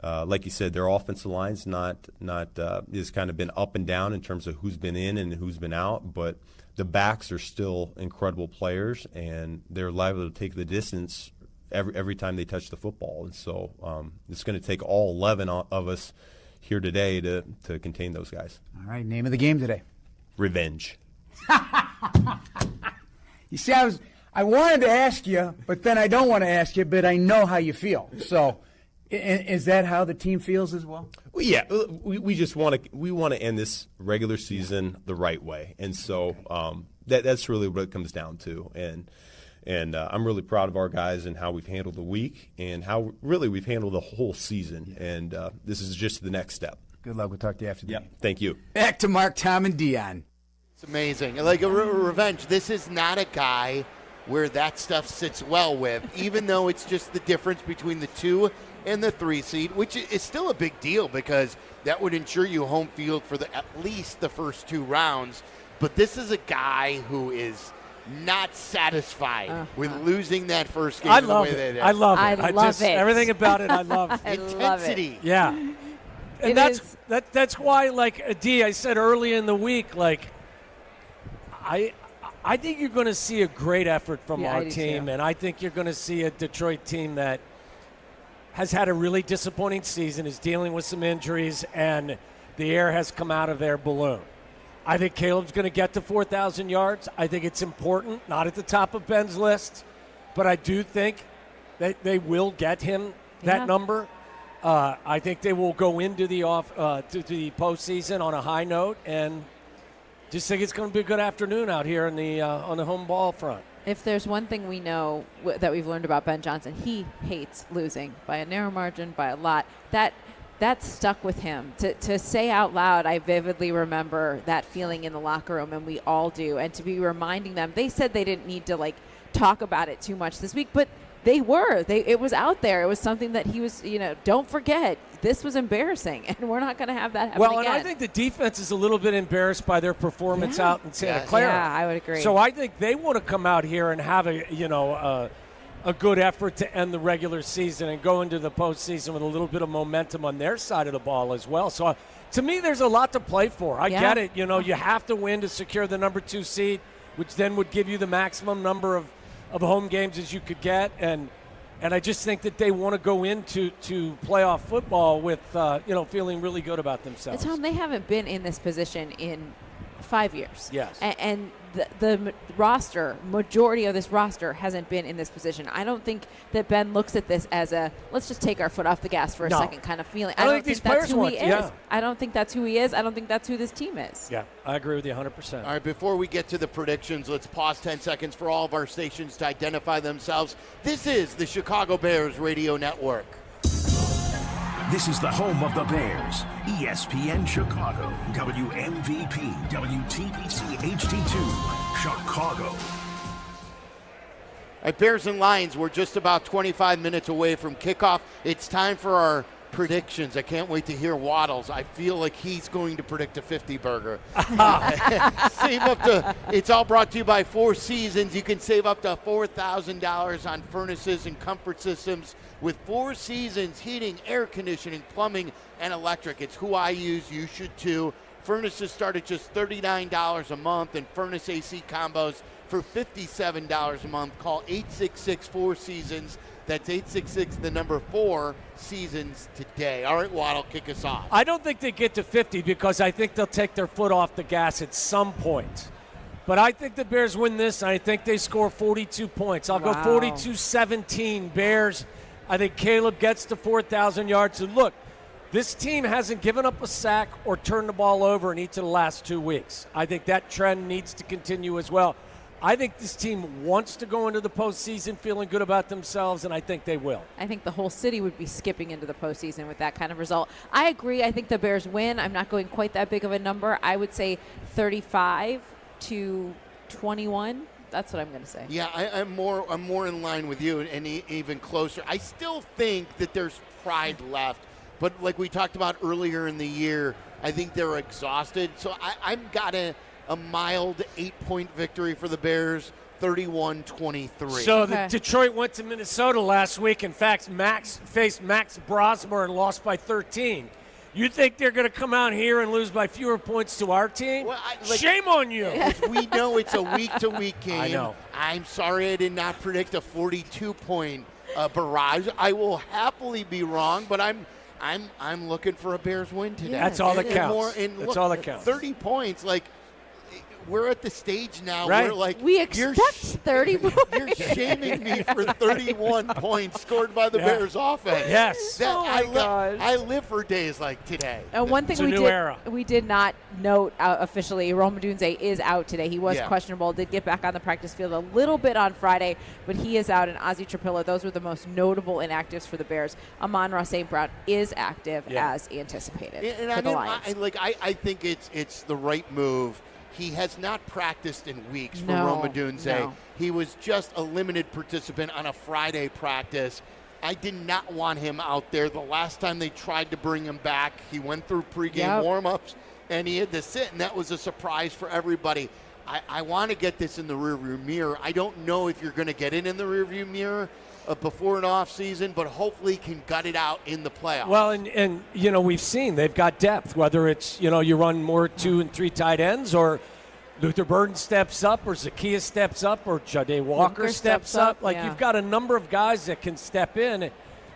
like you said, their offensive line's not has kind of been up and down in terms of who's been in and who's been out, but the backs are still incredible players, and they're liable to take the distance every time they touch the football. And so it's going to take all 11 of us here today to contain those guys. All right, name of the game today. Revenge. You see, I wanted to ask you, but then I don't want to ask you, but I know how you feel. So is that how the team feels as well? Well, yeah, we just want to end this regular season the right way, and so that's really what it comes down to. And I'm really proud of our guys and how we've handled the week and how really we've handled the whole season. And this is just the next step. Good luck. We'll talk to you after the game. Thank you. Back to Mark, Tom, and Dionne. It's amazing. Like a revenge. This is not a guy where that stuff sits well with, even though it's just the difference between the 2 and the 3 seed, which is still a big deal because that would ensure you home field for at least the first 2 rounds. But this is a guy who is not satisfied with losing that first game. I love it. I love it. Everything about it, I love. Intensity. Yeah. And that's why, like D, I said early in the week, like I think you're going to see a great effort from our team, and I think you're going to see a Detroit team that has had a really disappointing season, is dealing with some injuries, and the air has come out of their balloon. I think Caleb's going to get to 4,000 yards. I think it's important, not at the top of Ben's list, but I do think that they will get him that number. I think they will go into the to the postseason on a high note, and just think it's going to be a good afternoon out here in the on the home ball front. If there's one thing we know that we've learned about Ben Johnson, he hates losing by a narrow margin, by a lot. That stuck with him. To say out loud, I vividly remember that feeling in the locker room, and we all do. And to be reminding them, they said they didn't need to talk about it too much this week, but they were. It was out there. It was something that he was, don't forget, this was embarrassing, and we're not going to have that happen again. Well, and I think the defense is a little bit embarrassed by their performance out in Santa Clara. Yeah, I would agree. So I think they want to come out here and have a good effort to end the regular season and go into the postseason with a little bit of momentum on their side of the ball as well. So to me, there's a lot to play for. I get it. You have to win to secure the number 2 seed, which then would give you the maximum number of home games as you could get, and I just think that they want to go into playoff football with feeling really good about themselves. Tom, they haven't been in this position in 5 years. Yes. And the roster, majority of this roster hasn't been in this position. I don't think that Ben looks at this as a let's just take our foot off the gas for a second kind of feeling. I don't think that's who he is. Yeah. I don't think that's who he is. I don't think that's who this team is. Yeah, I agree with you 100%. All right, before we get to the predictions, let's pause 10 seconds for all of our stations to identify themselves. This is the Chicago Bears Radio Network. This is the home of the Bears, ESPN Chicago, WMVP, WTBC HD2, Chicago. All right, Bears and Lions, we're just about 25 minutes away from kickoff. It's time for our predictions. I can't wait to hear Waddle's. I feel like he's going to predict a 50 burger. Save up to, it's all brought to you by Four Seasons. You can save up to $4,000 on furnaces and comfort systems with Four Seasons heating, air conditioning, plumbing, and electric. It's who I use. You should too. Furnaces start at just $39 a month, and furnace AC combos for $57 a month. Call 866-4-SEASONS. That's 866, the number 4 seasons today. All right, Waddle, kick us off. I don't think they get to 50 because I think they'll take their foot off the gas at some point. But I think the Bears win this, and I think they score 42 points. I'll go 42-17 Bears. I think Caleb gets to 4,000 yards. And look, this team hasn't given up a sack or turned the ball over in each of the last 2 weeks. I think that trend needs to continue as well. I think this team wants to go into the postseason feeling good about themselves, and I think they will. I think the whole city would be skipping into the postseason with that kind of result. I agree. I think the Bears win. I'm not going quite that big of a number. I would say 35-21. That's what I'm going to say. Yeah, I'm more in line with you, and even closer. I still think that there's pride left, but like we talked about earlier in the year, I think they're exhausted. So I've got a mild 8-point victory for the Bears, 31-23. So the Detroit went to Minnesota last week. In fact, Max faced Max Brosmer and lost by 13. You think they're going to come out here and lose by fewer points to our team? Well, shame on you. We know it's a week-to-week game. I know. I'm sorry I did not predict a 42-point barrage. I will happily be wrong, but I'm looking for a Bears win today. That's all that counts. That's all that counts. 30 points, we're at the stage now Right. where, like, We expect 30 points. You're shaming me for 31 points scored by the Bears offense. Yes. I live for days like today. And one thing we did not note officially, Rome Odunze is out today. He was questionable, did get back on the practice field a little bit on Friday, but he is out. And Ozzie Trapilla, those were the most notable inactives for the Bears. Amon-Ra St. Brown is active as anticipated for the Lions. I think it's the right move. He has not practiced in weeks for No, Rome Odunze. no. He was just a limited participant on a Friday practice. I did not want him out there. The last time they tried to bring him back, he went through pregame warm-ups, and he had to sit, and that was a surprise for everybody. I want to get this in the rearview mirror. I don't know if you're going to get it in the rearview mirror before an off season, but hopefully can gut it out in the playoffs. Well, and we've seen they've got depth, whether it's, you run more 2 and 3 tight ends, or Luther Burden steps up, or Zacchaeus steps up, or Jade Walker steps up. You've got a number of guys that can step in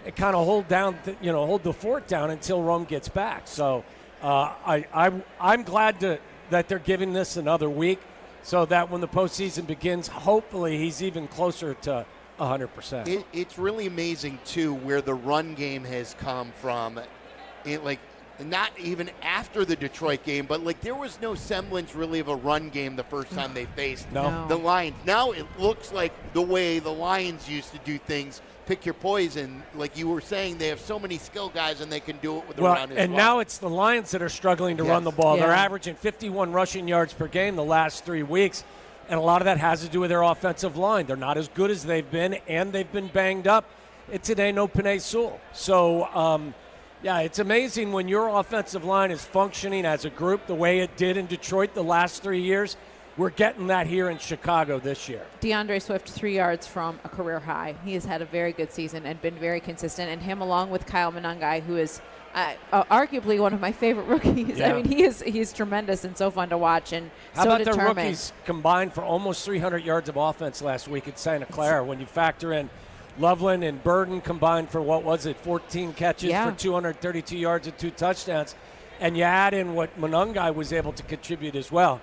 and kind of hold down, hold the fort down until Rome gets back. So I'm glad that they're giving this another week, so that when the postseason begins, hopefully he's even closer to 100%. It's really amazing, too, where the run game has come from. Not even after the Detroit game, but there was no semblance really of a run game the first time they faced the Lions. Now it looks like the way the Lions used to do things. Pick your poison. Like you were saying, they have so many skill guys, and they can do it with the run as well. And now it's the Lions that are struggling to run the ball. They're averaging 51 rushing yards per game the last 3 weeks. And a lot of that has to do with their offensive line. They're not as good as they've been, and they've been banged up. Today, no Penei Sewell. So, it's amazing when your offensive line is functioning as a group the way it did in Detroit the last 3 years. We're getting that here in Chicago this year. DeAndre Swift, 3 yards from a career high. He has had a very good season and been very consistent. And him, along with Kyle Monangai, who is arguably one of my favorite rookies. Yeah. I mean, he's tremendous and so fun to watch, and How so about determined. the rookies combined for almost 300 yards of offense last week at Santa Clara? When you factor in Loveland and Burden combined for, 14 catches for 232 yards and 2 touchdowns, and you add in what Monangai was able to contribute as well.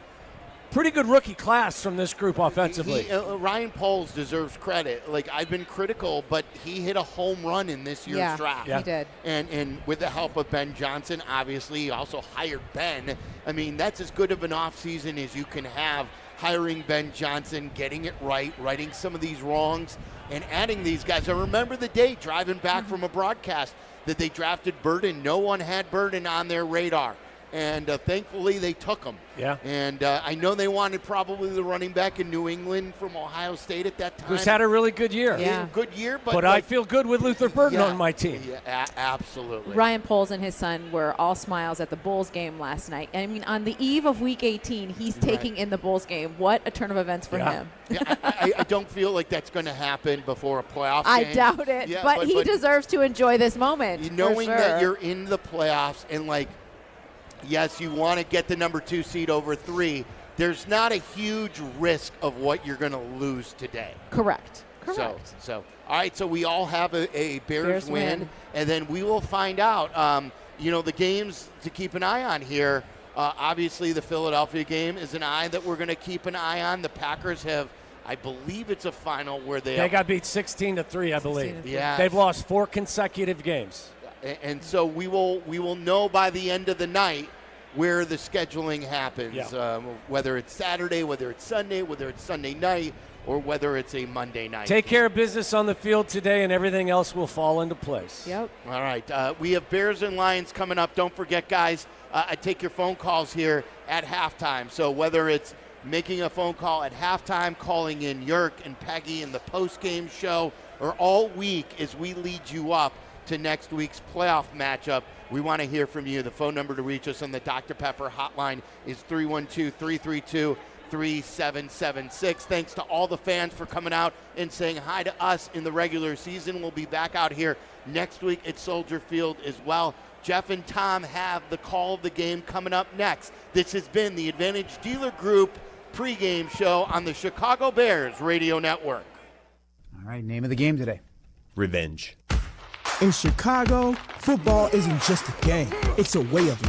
Pretty good rookie class from this group offensively. Ryan Poles deserves credit. I've been critical, but he hit a home run in this year's draft. Yeah, he did. And with the help of Ben Johnson, obviously, he also hired Ben. I mean, that's as good of an offseason as you can have, hiring Ben Johnson, getting it right, righting some of these wrongs, and adding these guys. I remember the day driving back from a broadcast that they drafted Burden. No one had Burden on their radar. And thankfully, they took him. Yeah. And I know they wanted probably the running back in New England from Ohio State at that time. Who's had a really good year. Yeah. Good year. But I feel good with Luther Burden on my team. Yeah, absolutely. Ryan Poles and his son were all smiles at the Bulls game last night. I mean, on the eve of Week 18, he's taking in the Bulls game. What a turn of events for him. Yeah, I don't feel like that's going to happen before a playoff I game. doubt it. Yeah, but he deserves to enjoy this moment. Knowing for sure. that you're in the playoffs and, yes, you want to get the number 2 seed over 3. There's not a huge risk of what you're going to lose today. Correct. So all right, so we all have a Bears win, and then we will find out. The games to keep an eye on here. Obviously, the Philadelphia game is an eye that we're going to keep an eye on. The Packers have, I believe it's a final where they got beat 16-3, I believe. Yeah. They've lost 4 consecutive games. And so we will know by the end of the night where the scheduling happens, whether it's Saturday, whether it's Sunday, whether it's Sunday night, or whether it's a Monday night. Take care of business on the field today, and everything else will fall into place. Yep. All right. We have Bears and Lions coming up. Don't forget, guys, I take your phone calls here at halftime. So whether it's making a phone call at halftime, calling in Yerk and Peggy in the post-game show, or all week as we lead you up to next week's playoff matchup, we want to hear from you. The phone number to reach us on the Dr. Pepper hotline is 312-332-3776. Thanks to all the fans for coming out and saying hi to us in the regular season. We'll be back out here next week at Soldier Field as well. Jeff and Tom have the call of the game coming up next. This has been the Advantage Dealer Group pregame show on the Chicago Bears Radio Network. All right, name of the game today. Revenge. In Chicago, football isn't just a game, it's a way of life.